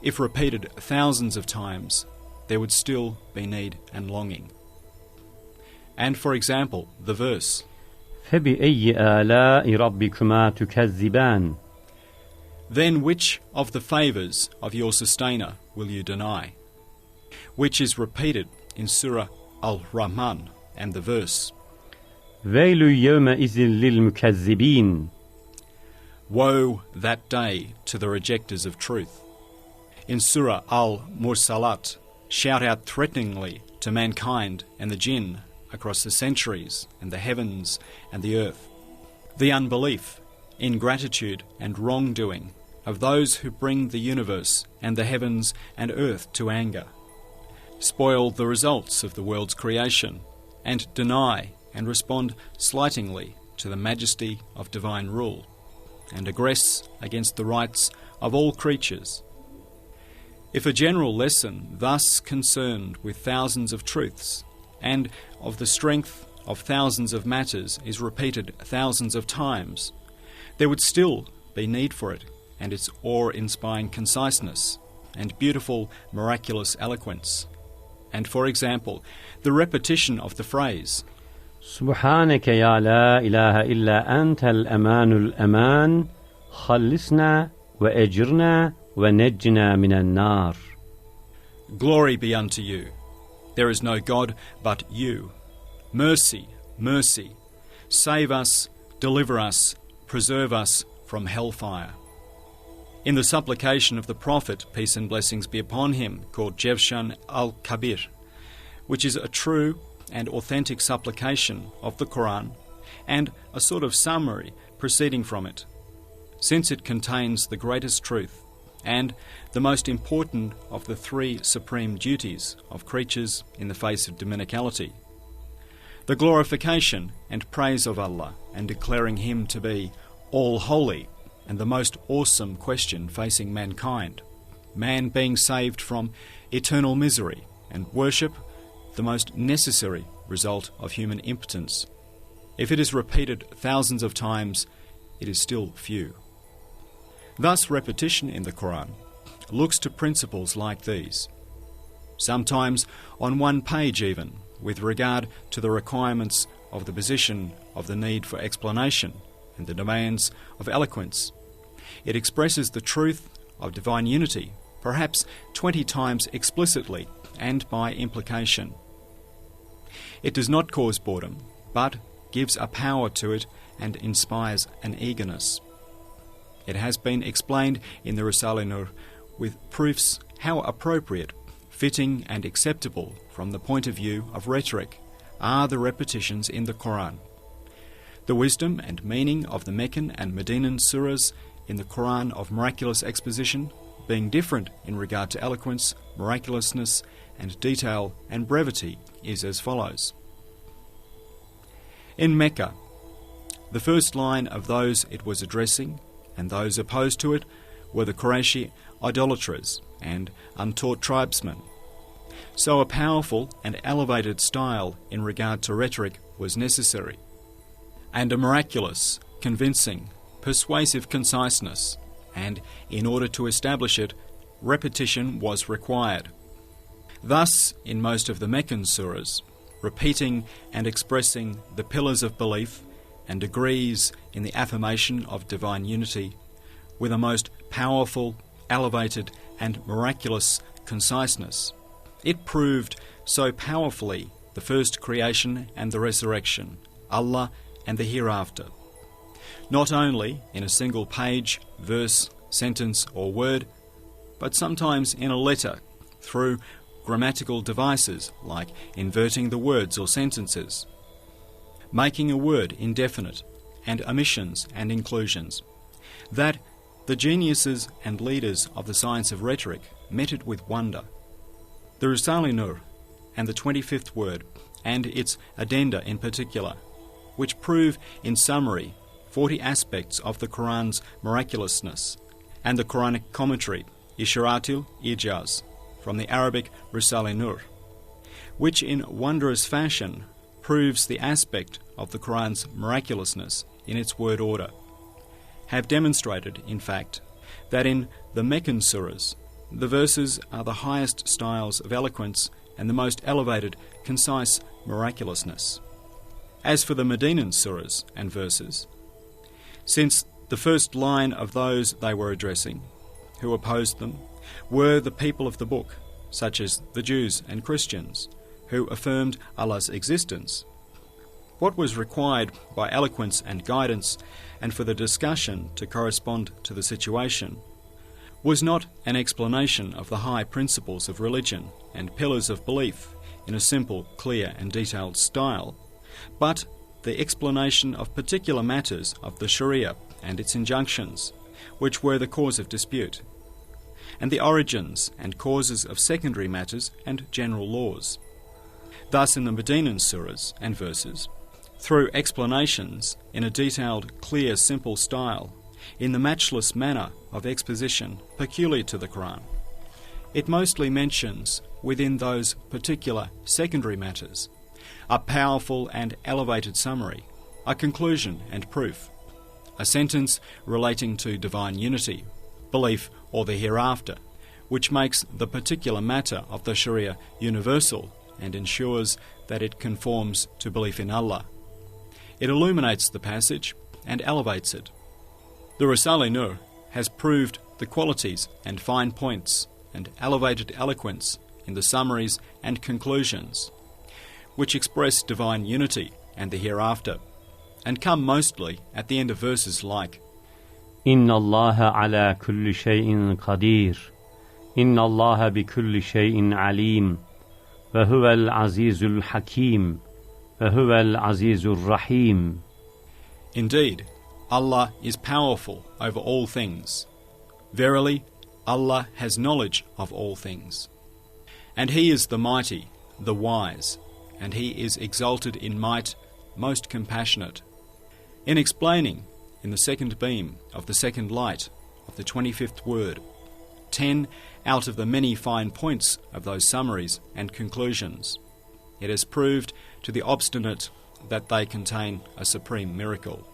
if repeated thousands of times, there would still be need and longing. And for example, the verse, فَبِأَيِّ آلَاءِ رَبِّكُمَا تُكَذِّبَانِ. Then which of the favours of your sustainer will you deny? Which is repeated in Surah Al-Rahman, and the verse, وَيْلُ يَوْمَئِذٍ لِلْمُكَذِّبِينَ. Woe that day to the rejectors of truth. In Surah Al-Mursalat, shout out threateningly to mankind and the jinn across the centuries and the heavens and the earth. The unbelief, ingratitude and wrongdoing of those who bring the universe and the heavens and earth to anger, spoil the results of the world's creation, and deny and respond slightingly to the majesty of divine rule, and aggress against the rights of all creatures. If a general lesson thus concerned with thousands of truths and of the strength of thousands of matters is repeated thousands of times, there would still be need for it and its awe-inspiring conciseness and beautiful miraculous eloquence. And for example, the repetition of the phrase, سبحانك يا لا إله إلا أنت الأمان الأمان خلصنا وأجرنا ونجنا من النار. Glory be unto you. There is no God but you. Mercy, mercy. Save us, deliver us, preserve us from hellfire. In the supplication of the Prophet, peace and blessings be upon him, called Jevshan al-Kabir, which is a true and authentic supplication of the Qur'an, and a sort of summary proceeding from it, since it contains the greatest truth and the most important of the 3 supreme duties of creatures in the face of dominicality: the glorification and praise of Allah and declaring Him to be all holy, and the most awesome question facing mankind, man being saved from eternal misery, and worship, the most necessary result of human impotence. If it is repeated thousands of times, it is still few. Thus, repetition in the Qur'an looks to principles like these, sometimes on one page even, with regard to the requirements of the position of the need for explanation and the demands of eloquence. It expresses the truth of divine unity, perhaps 20 times explicitly and by implication. It does not cause boredom, but gives a power to it and inspires an eagerness. It has been explained in the Risale-i with proofs how appropriate, fitting and acceptable from the point of view of rhetoric are the repetitions in the Qur'an. The wisdom and meaning of the Meccan and Medinan surahs in the Qur'an of miraculous exposition being different in regard to eloquence, miraculousness and detail and brevity is as follows. In Mecca, the first line of those it was addressing and those opposed to it were the Qurayshi idolaters and untaught tribesmen. So a powerful and elevated style in regard to rhetoric was necessary, and a miraculous, convincing, persuasive conciseness, and in order to establish it, repetition was required. Thus, in most of the Meccan surahs, repeating and expressing the pillars of belief and degrees in the affirmation of divine unity with a most powerful, elevated and miraculous conciseness. It proved so powerfully the first creation and the resurrection, Allah and the hereafter, not only in a single page, verse, sentence or word, but sometimes in a letter through grammatical devices like inverting the words or sentences, making a word indefinite, and omissions and inclusions, that the geniuses and leaders of the science of rhetoric met it with wonder. The Risale-i and the 25th word, and its addenda in particular, which prove in summary 40 aspects of the Qur'an's miraculousness, and the Quranic commentary, Isharatul Ijaz, from the Arabic Risale-i, which in wondrous fashion proves the aspect of the Qur'an's miraculousness in its word order, have demonstrated, in fact, that in the Meccan surahs, the verses are the highest styles of eloquence and the most elevated, concise miraculousness. As for the Medinan surahs and verses, since the first line of those they were addressing, who opposed them, were the people of the book, such as the Jews and Christians, who affirmed Allah's existence, what was required by eloquence and guidance, and for the discussion to correspond to the situation, was not an explanation of the high principles of religion and pillars of belief in a simple, clear and detailed style, but the explanation of particular matters of the Sharia and its injunctions, which were the cause of dispute, and the origins and causes of secondary matters and general laws. Thus in the Medinan surahs and verses, through explanations in a detailed, clear, simple style, in the matchless manner of exposition peculiar to the Qur'an, it mostly mentions, within those particular secondary matters, a powerful and elevated summary, a conclusion and proof, a sentence relating to divine unity, belief or the hereafter, which makes the particular matter of the Sharia universal and ensures that it conforms to belief in Allah. It illuminates the passage and elevates it. The Risale-i has proved the qualities and fine points and elevated eloquence in the summaries and conclusions, which express divine unity and the hereafter, and come mostly at the end of verses like Inna Allaha ala kulli shay'in qadir, Inna Allaha bi kulli shay'in alim, ve huvel azizul hakim, ve huvel azizul rahim. Indeed, Allah is powerful over all things. Verily, Allah has knowledge of all things. And He is the mighty, the wise, and He is exalted in might, most compassionate. In explaining, in the second beam of the second light of the 25th word, 10 out of the many fine points of those summaries and conclusions, it has proved to the obstinate that they contain a supreme miracle.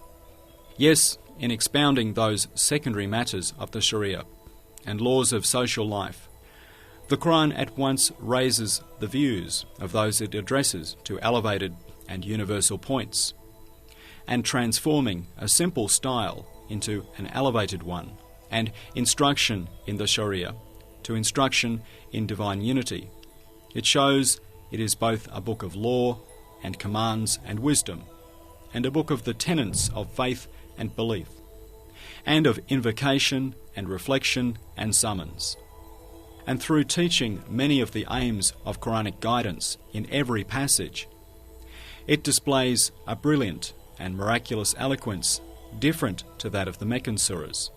Yes, in expounding those secondary matters of the Sharia and laws of social life, the Qur'an at once raises the views of those it addresses to elevated and universal points, and transforming a simple style into an elevated one, and instruction in the Sharia to instruction in divine unity. It shows it is both a book of law and commands and wisdom, and a book of the tenets of faith and belief, and of invocation and reflection and summons. And through teaching many of the aims of Quranic guidance in every passage, it displays a brilliant and miraculous eloquence different to that of the Meccan surahs.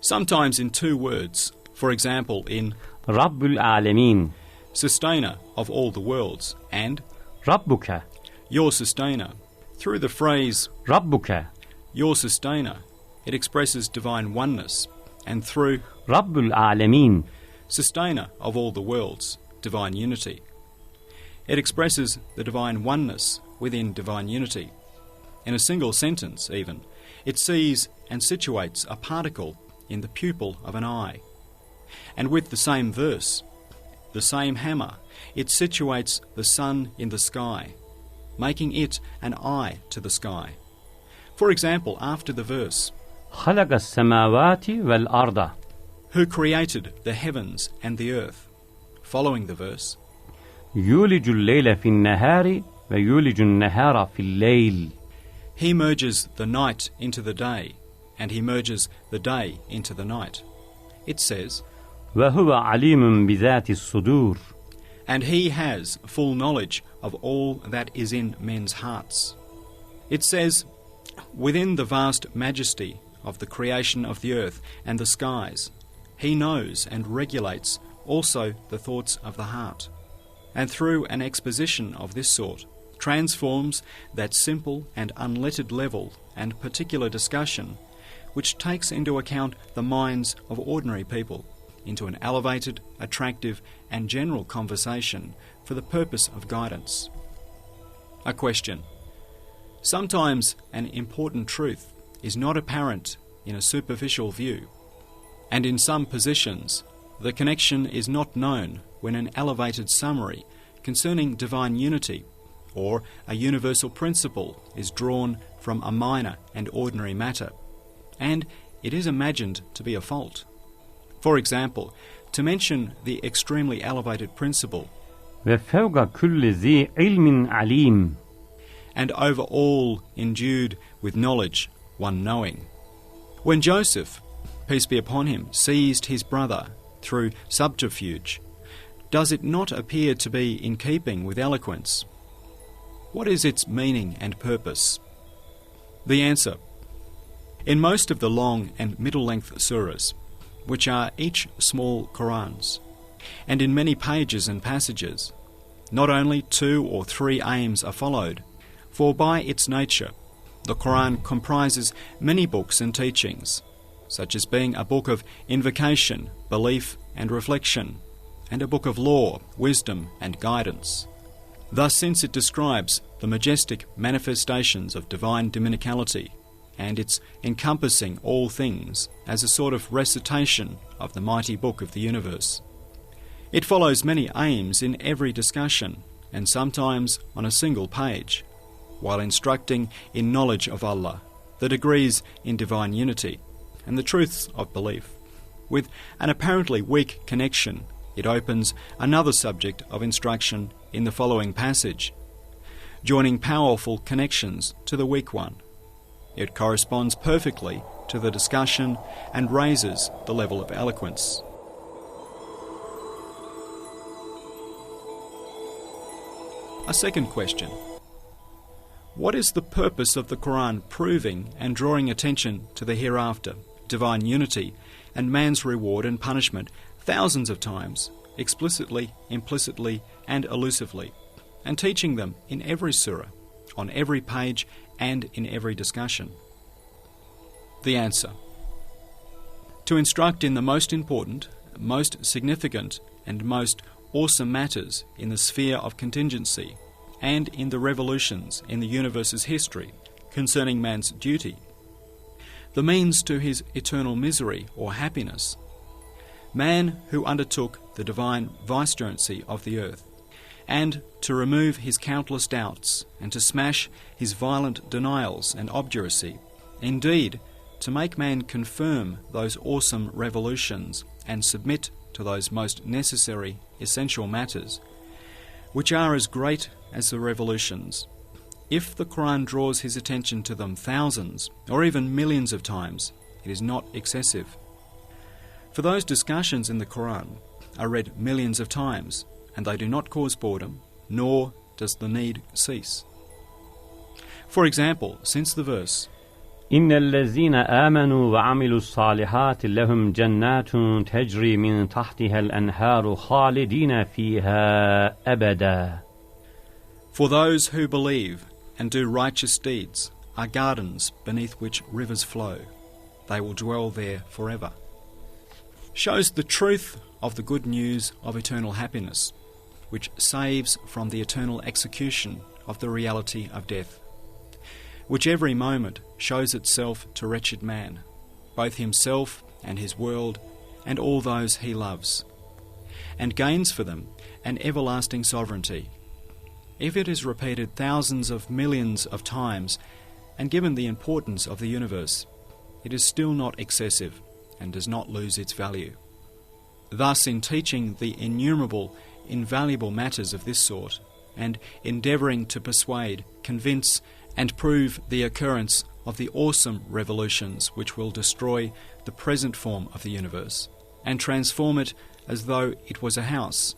Sometimes in two words, for example in Rabbul Alameen, sustainer of all the worlds, and Rabbuka, your sustainer. Through the phrase Rabbuka, your sustainer, it expresses divine oneness, and through Rabbul Alameen, sustainer of all the worlds, divine unity, it expresses the divine oneness within divine unity. In a single sentence even, it sees and situates a particle in the pupil of an eye. And with the same verse, the same hammer, it situates the sun in the sky, making it an eye to the sky. For example, after the verse, خلق السماوات والأرض, who created the heavens and the earth, following the verse, يولج الليل في النهار ويولج النهار في الليل, he merges the night into the day, and he merges the day into the night. It says, وهو عليم بذات الصدور, and he has full knowledge of all that is in men's hearts. It says, within the vast majesty of the creation of the earth and the skies, he knows and regulates also the thoughts of the heart, and through an exposition of this sort, transforms that simple and unlettered level and particular discussion which takes into account the minds of ordinary people into an elevated, attractive and general conversation for the purpose of guidance. A question. Sometimes an important truth is not apparent in a superficial view, and in some positions the connection is not known when an elevated summary concerning divine unity or a universal principle is drawn from a minor and ordinary matter, and it is imagined to be a fault. For example, to mention the extremely elevated principle, وفوق كل ذي علم عليم, and over all endued with knowledge, one knowing. When Joseph, peace be upon him, seized his brother through subterfuge, does it not appear to be in keeping with eloquence? What is its meaning and purpose? The answer. In most of the long and middle-length surahs, which are each small Qur'ans, and in many pages and passages, not only 2 or 3 aims are followed, for by its nature the Qur'an comprises many books and teachings, such as being a book of invocation, belief and reflection, and a book of law, wisdom and guidance. Thus, since it describes the majestic manifestations of divine dominicality, and its encompassing all things as a sort of recitation of the mighty book of the universe, it follows many aims in every discussion, and sometimes on a single page, while instructing in knowledge of Allah, the degrees in divine unity, and the truths of belief. With an apparently weak connection, it opens another subject of instruction in the following passage, joining powerful connections to the weak one. It corresponds perfectly to the discussion and raises the level of eloquence. A second question. What is the purpose of the Qur'an proving and drawing attention to the hereafter, divine unity, and man's reward and punishment thousands of times, explicitly, implicitly, and elusively, and teaching them in every surah, on every page, and in every discussion? The answer. To instruct in the most important, most significant, and most awesome matters in the sphere of contingency, and in the revolutions in the universe's history concerning man's duty, the means to his eternal misery or happiness. Man who undertook the divine vicegerency of the earth, and to remove his countless doubts, and to smash his violent denials and obduracy. Indeed, to make man confirm those awesome revolutions and submit to those most necessary, essential matters, which are as great as the revolutions. If the Qur'an draws his attention to them thousands or even millions of times, it is not excessive. For those discussions in the Qur'an are read millions of times, and they do not cause boredom, nor does the need cease. For example, since the verse, إن الذين آمنوا وعملوا الصالحات لهم جنات تجري من تحتها الأنهار خالدين فيها أبدا. For those who believe and do righteous deeds are gardens beneath which rivers flow. They will dwell there forever. Shows the truth of the good news of eternal happiness, which saves from the eternal execution of the reality of death, which every moment shows itself to wretched man, both himself and his world and all those he loves, and gains for them an everlasting sovereignty. If it is repeated thousands of millions of times and given the importance of the universe, it is still not excessive and does not lose its value. Thus, in teaching the innumerable, invaluable matters of this sort, and endeavouring to persuade, convince, and prove the occurrence of the awesome revolutions which will destroy the present form of the universe, and transform it as though it was a house,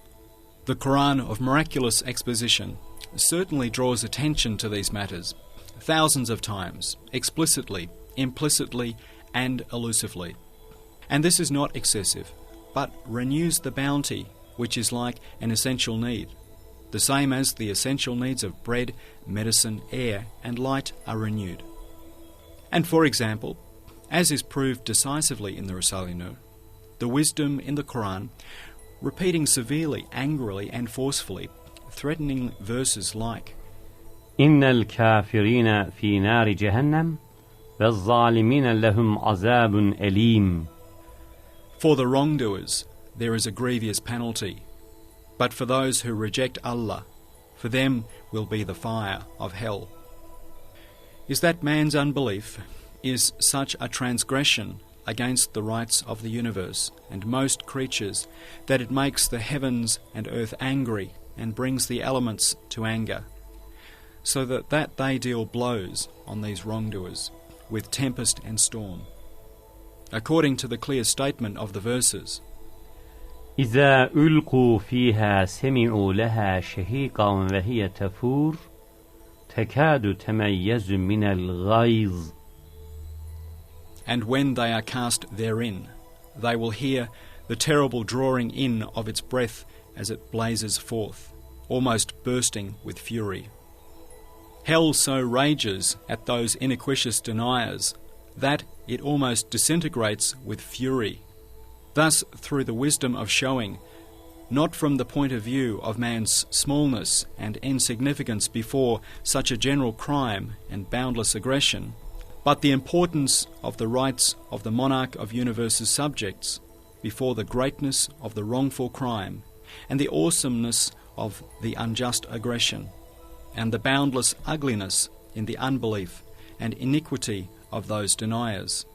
the Qur'an of miraculous exposition certainly draws attention to these matters thousands of times, explicitly, implicitly, and elusively. And this is not excessive, but renews the bounty which is like an essential need, the same as the essential needs of bread, medicine, air, and light are renewed. And for example, as is proved decisively in the Risale-i, the wisdom in the Qur'an, repeating severely, angrily, and forcefully, threatening verses like, إن الكافرين في نار جهنم والظالمين لهم عذاب أليم. For the wrongdoers there is a grievous penalty, but for those who reject Allah, for them will be the fire of hell. Is that man's unbelief is such a transgression against the rights of the universe and most creatures that it makes the heavens and earth angry and brings the elements to anger, so that they deal blows on these wrongdoers with tempest and storm. According to the clear statement of the verses, إذا ألقوا فيها سمعوا لها شهيقا وهي تفور تكاد تميز من الغيظ. And when they are cast therein, they will hear the terrible drawing in of its breath as it blazes forth, almost bursting with fury. Hell so rages at those iniquitous deniers that it almost disintegrates with fury. Thus, through the wisdom of showing, not from the point of view of man's smallness and insignificance before such a general crime and boundless aggression, but the importance of the rights of the monarch of universe's subjects before the greatness of the wrongful crime and the awesomeness of the unjust aggression, and the boundless ugliness in the unbelief and iniquity of those deniers.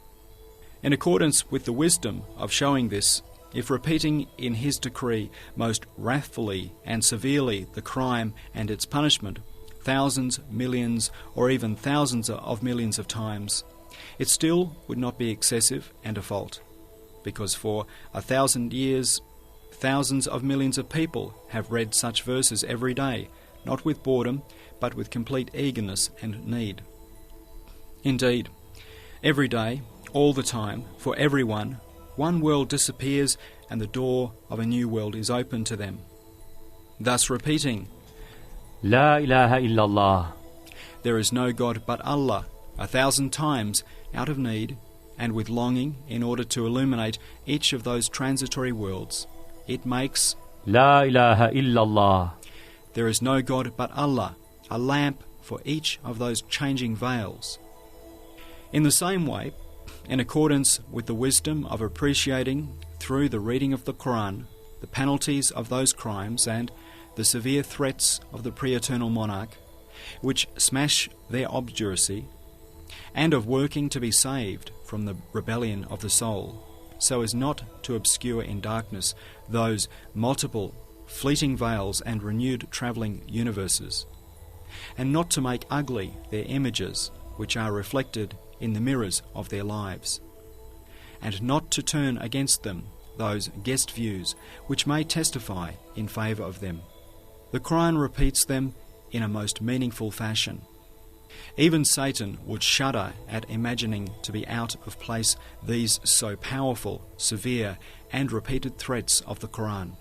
In accordance with the wisdom of showing this, if repeating in his decree most wrathfully and severely the crime and its punishment, thousands, millions, or even thousands of millions of times, it still would not be excessive and a fault, because for 1,000 years, thousands of millions of people have read such verses every day, not with boredom, but with complete eagerness and need. Indeed, every day, all the time, for everyone, one world disappears and the door of a new world is open to them. Thus repeating, لا إله إلا الله. There is no God but Allah, 1,000 times out of need and with longing in order to illuminate each of those transitory worlds, it makes لا إله إلا الله. There is no God but Allah, a lamp for each of those changing veils. In the same way, in accordance with the wisdom of appreciating through the reading of the Qur'an the penalties of those crimes and the severe threats of the pre-eternal monarch, which smash their obduracy, and of working to be saved from the rebellion of the soul, so as not to obscure in darkness those multiple, fleeting veils and renewed travelling universes, and not to make ugly their images which are reflected in the mirrors of their lives, and not to turn against them those guessed views which may testify in favour of them. The Qur'an repeats them in a most meaningful fashion. Even Satan would shudder at imagining to be out of place these so powerful, severe and repeated threats of the Qur'an.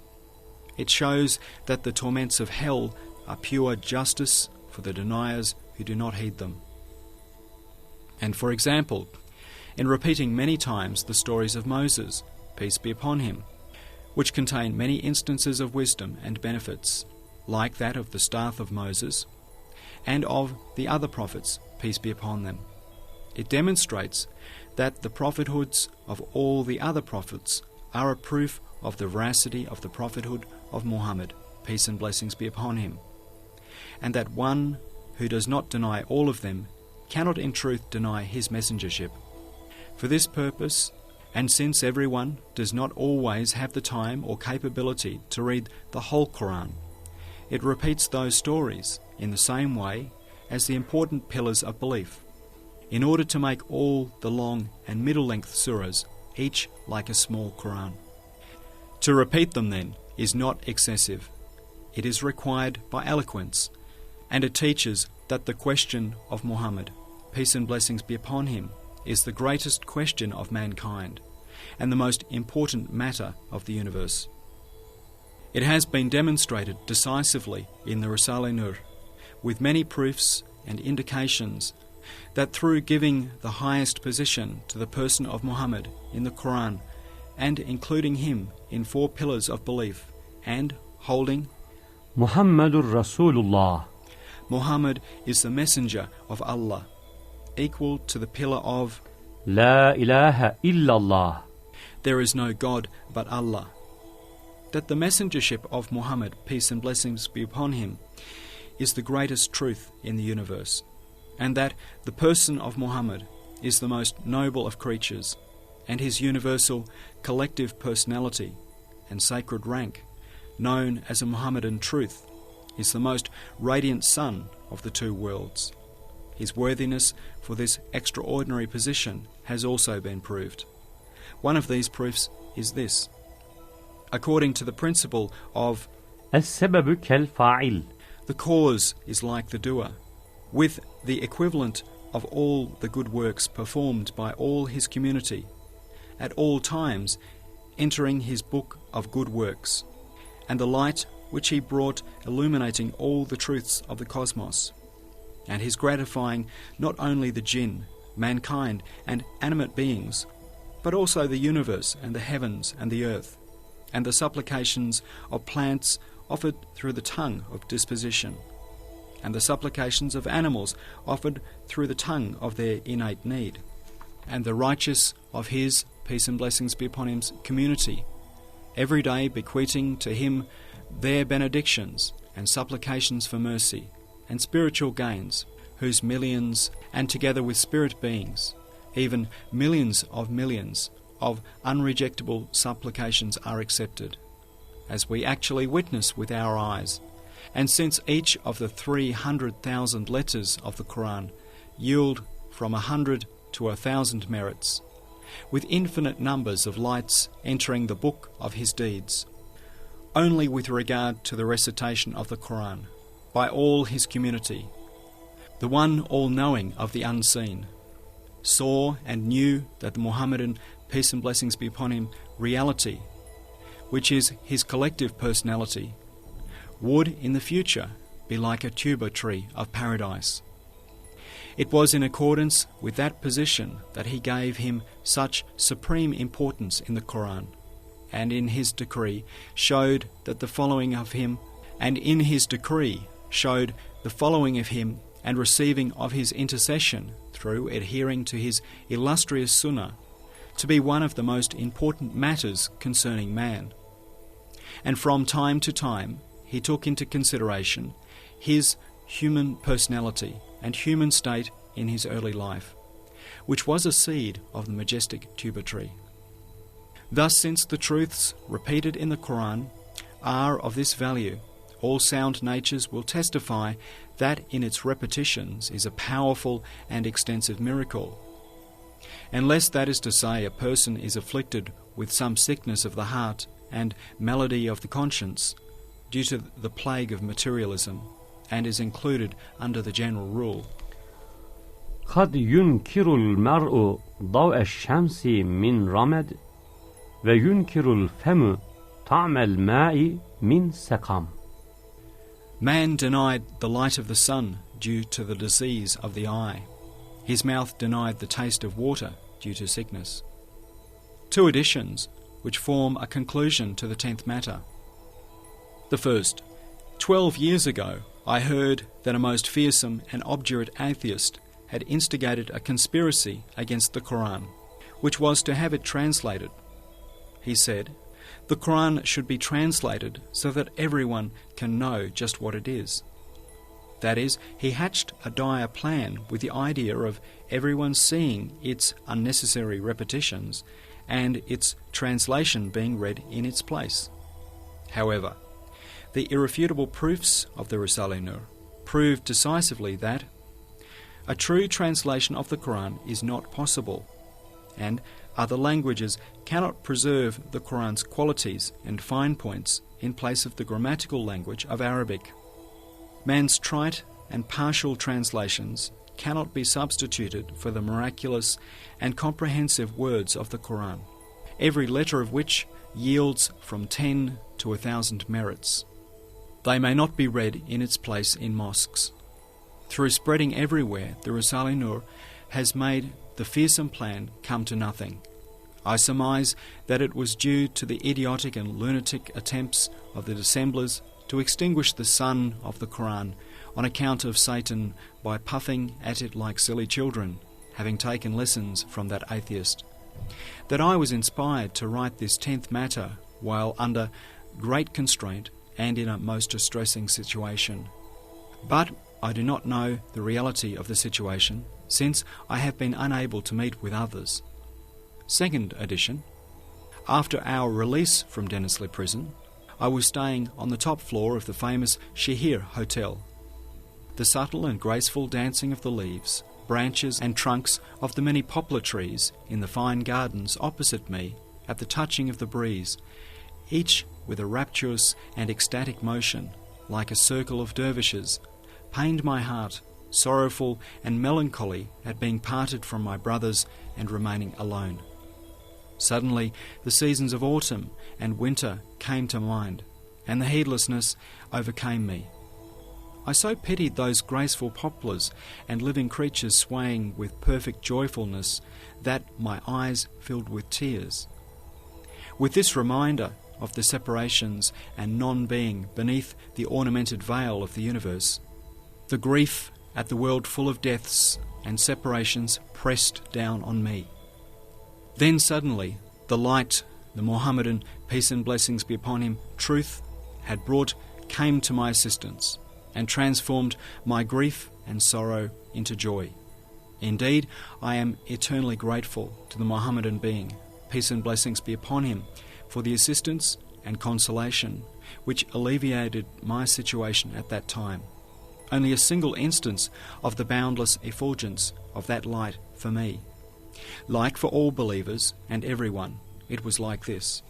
It shows that the torments of hell are pure justice for the deniers who do not heed them. And for example, in repeating many times the stories of Moses, peace be upon him, which contain many instances of wisdom and benefits, like that of the staff of Moses, and of the other prophets, peace be upon them. It demonstrates that the prophethoods of all the other prophets are a proof of the veracity of the prophethood of Muhammad, peace and blessings be upon him, and that one who does not deny all of them cannot in truth deny his messengership. For this purpose, and since everyone does not always have the time or capability to read the whole Qur'an, it repeats those stories in the same way as the important pillars of belief, in order to make all the long and middle-length surahs each like a small Qur'an. To repeat them, then, is not excessive. It is required by eloquence, and it teaches that the question of Muhammad, peace and blessings be upon him, is the greatest question of mankind, and the most important matter of the universe. It has been demonstrated decisively in the Risale-i, with many proofs and indications that through giving the highest position to the person of Muhammad in the Qur'an, and including him in 4 pillars of belief, and holding Muhammadur Rasulullah, Muhammad is the messenger of Allah, equal to the pillar of La ilaha illallah, there is no God but Allah, that the messengership of Muhammad, peace and blessings be upon him, is the greatest truth in the universe, and that the person of Muhammad is the most noble of creatures, and his universal collective personality and sacred rank, known as a Muhammadan truth, is the most radiant sun of the 2 worlds. His worthiness for this extraordinary position has also been proved. One of these proofs is this. According to the principle of Es-sebebu kel-fa'il, the cause is like the doer, with the equivalent of all the good works performed by all his community, at all times entering his book of good works, and the light which he brought illuminating all the truths of the cosmos, and his gratifying not only the jinn, mankind and animate beings, but also the universe and the heavens and the earth, and the supplications of plants offered through the tongue of disposition, and the supplications of animals offered through the tongue of their innate need, and the righteous of his, peace and blessings be upon him's community, every day bequeathing to him their benedictions and supplications for mercy and spiritual gains, whose millions, and together with spirit beings, even millions of unrejectable supplications are accepted, as we actually witness with our eyes. And since each of the 300,000 letters of the Qur'an yield from 100 to 1,000 merits, with infinite numbers of lights entering the book of his deeds, only with regard to the recitation of the Qur'an by all his community, the one all-knowing of the unseen, saw and knew that the Muhammadan, peace and blessings be upon him, reality, which is his collective personality, would in the future be like a tuber tree of paradise. It was in accordance with that position that he gave him such supreme importance in the Qur'an, and in his decree showed that the following of him, and receiving of his intercession through adhering to his illustrious sunnah to be one of the most important matters concerning man. And from time to time he took into consideration his human personality and human state in his early life, which was a seed of the majestic tuber tree. Thus, since the truths repeated in the Qur'an are of this value, all sound natures will testify that in its repetitions is a powerful and extensive miracle. Unless, that is to say, a person is afflicted with some sickness of the heart and malady of the conscience due to the plague of materialism, and is included under the general rule. قد ينكر المرء ضوء الشمس من رمد وينكر الفم طعم الماء من سقم. Man denied the light of the sun due to the disease of the eye. His mouth denied the taste of water due to sickness. Two additions which form a conclusion to the 10th matter. The first, 12 years ago I heard that a most fearsome and obdurate atheist had instigated a conspiracy against the Qur'an, which was to have it translated. He said, the Qur'an should be translated so that everyone can know just what it is. That is, he hatched a dire plan with the idea of everyone seeing its unnecessary repetitions and its translation being read in its place. However, the irrefutable proofs of the Risale-i prove decisively that a true translation of the Qur'an is not possible, and other languages cannot preserve the Qur'an's qualities and fine points in place of the grammatical language of Arabic. Man's trite and partial translations cannot be substituted for the miraculous and comprehensive words of the Qur'an, every letter of which yields from 10 to 1,000 merits. They may not be read in its place in mosques. Through spreading everywhere, the Risale-i has made the fearsome plan come to nothing. I surmise that it was due to the idiotic and lunatic attempts of the dissemblers to extinguish the sun of the Qur'an on account of Satan by puffing at it like silly children, having taken lessons from that atheist, that I was inspired to write this 10th matter while under great constraint and in a most distressing situation. But I do not know the reality of the situation, since I have been unable to meet with others. Second edition. After our release from Dennisley Prison, I was staying on the top floor of the famous Shihir Hotel. The subtle and graceful dancing of the leaves, branches and trunks of the many poplar trees in the fine gardens opposite me at the touching of the breeze, each with a rapturous and ecstatic motion, like a circle of dervishes, pained my heart, sorrowful and melancholy at being parted from my brothers and remaining alone. Suddenly the seasons of autumn and winter came to mind, and the heedlessness overcame me. I so pitied those graceful poplars and living creatures swaying with perfect joyfulness that my eyes filled with tears. With this reminder of the separations and non-being beneath the ornamented veil of the universe, the grief at the world full of deaths and separations pressed down on me. Then suddenly the light, the Mohammedan, peace and blessings be upon him, truth had brought came to my assistance and transformed my grief and sorrow into joy. Indeed, I am eternally grateful to the Mohammedan being, peace and blessings be upon him, for the assistance and consolation which alleviated my situation at that time. Only a single instance of the boundless effulgence of that light for me. Like for all believers and everyone, it was like this.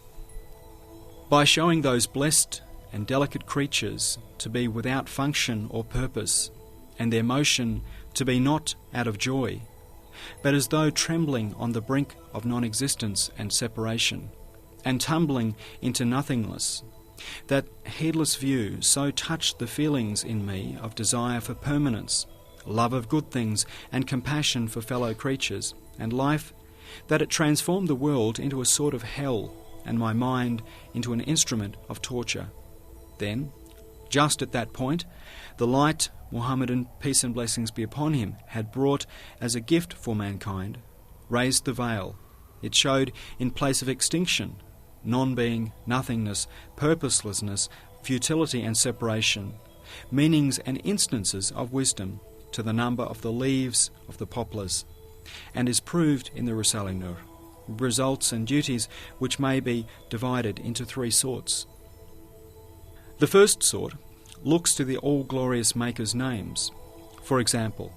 By showing those blessed and delicate creatures to be without function or purpose, and their motion to be not out of joy, but as though trembling on the brink of non-existence and separation, and tumbling into nothingness, that heedless view so touched the feelings in me of desire for permanence, love of good things, and compassion for fellow creatures and life, that it transformed the world into a sort of hell and my mind into an instrument of torture. Then, just at that point, the light Mohammedan, peace and blessings be upon him, had brought as a gift for mankind, raised the veil. It showed in place of extinction, non-being, nothingness, purposelessness, futility and separation, meanings and instances of wisdom to the number of the leaves of the poplars, and is proved in the Risale-i, results and duties which may be divided into three sorts. The first sort looks to the all-glorious Maker's names. For example,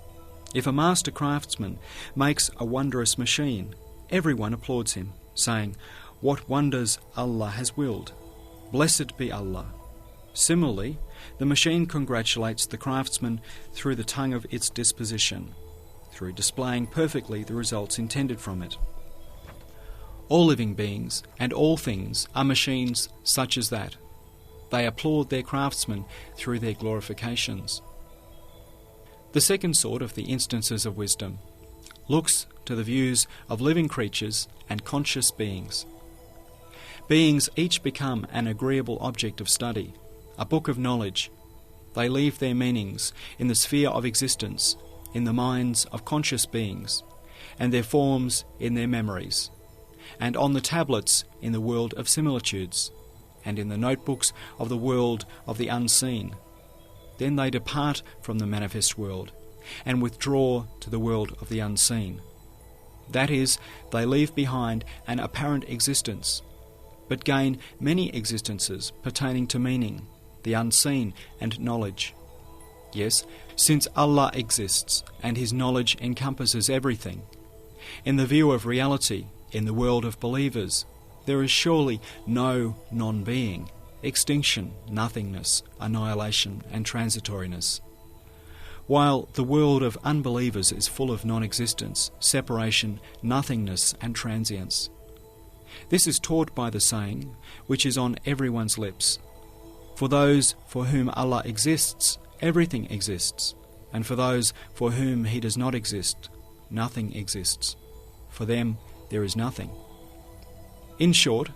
if a master craftsman makes a wondrous machine, everyone applauds him, saying, "What wonders Allah has willed! Blessed be Allah." Similarly, the machine congratulates the craftsman through the tongue of its disposition, through displaying perfectly the results intended from it. All living beings and all things are machines such as that. They applaud their craftsmen through their glorifications. The second sort of the instances of wisdom looks to the views of living creatures and conscious beings. Beings each become an agreeable object of study, a book of knowledge. They leave their meanings in the sphere of existence, in the minds of conscious beings, and their forms in their memories, and on the tablets in the world of similitudes, and in the notebooks of the world of the unseen. Then they depart from the manifest world, and withdraw to the world of the unseen. That is, they leave behind an apparent existence, but gain many existences pertaining to meaning, the unseen, and knowledge. Yes, since Allah exists, and His knowledge encompasses everything, in the view of reality, in the world of believers, there is surely no non-being, extinction, nothingness, annihilation, and transitoriness. While the world of unbelievers is full of non-existence, separation, nothingness, and transience. This is taught by the saying, which is on everyone's lips: for those for whom Allah exists, everything exists, and for those for whom He does not exist, nothing exists. For them there is nothing. In short,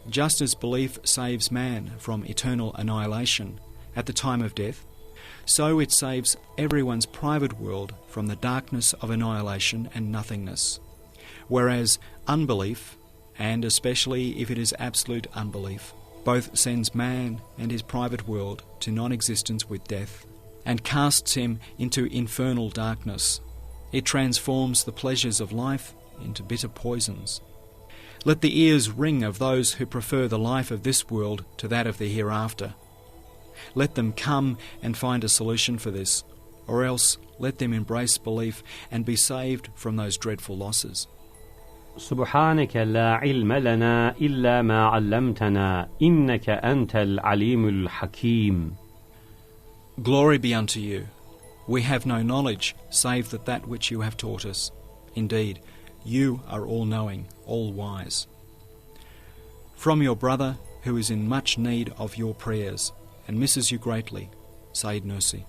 just as belief saves man from eternal annihilation at the time of death, so it saves everyone's private world from the darkness of annihilation and nothingness. Whereas unbelief, and especially if it is absolute unbelief, both sends man and his private world to non-existence with death, and casts him into infernal darkness. It transforms the pleasures of life into bitter poisons. Let the ears ring of those who prefer the life of this world to that of the hereafter. Let them come and find a solution for this, or else let them embrace belief and be saved from those dreadful losses. سبحانك لا علم لنا إلا ما علمتنا إنك أنت العليم الحكيم. Glory be unto you. We have no knowledge save that which you have taught us. Indeed, you are all-knowing, all-wise. From your brother, who is in much need of your prayers and misses you greatly, Sayyid Nursi.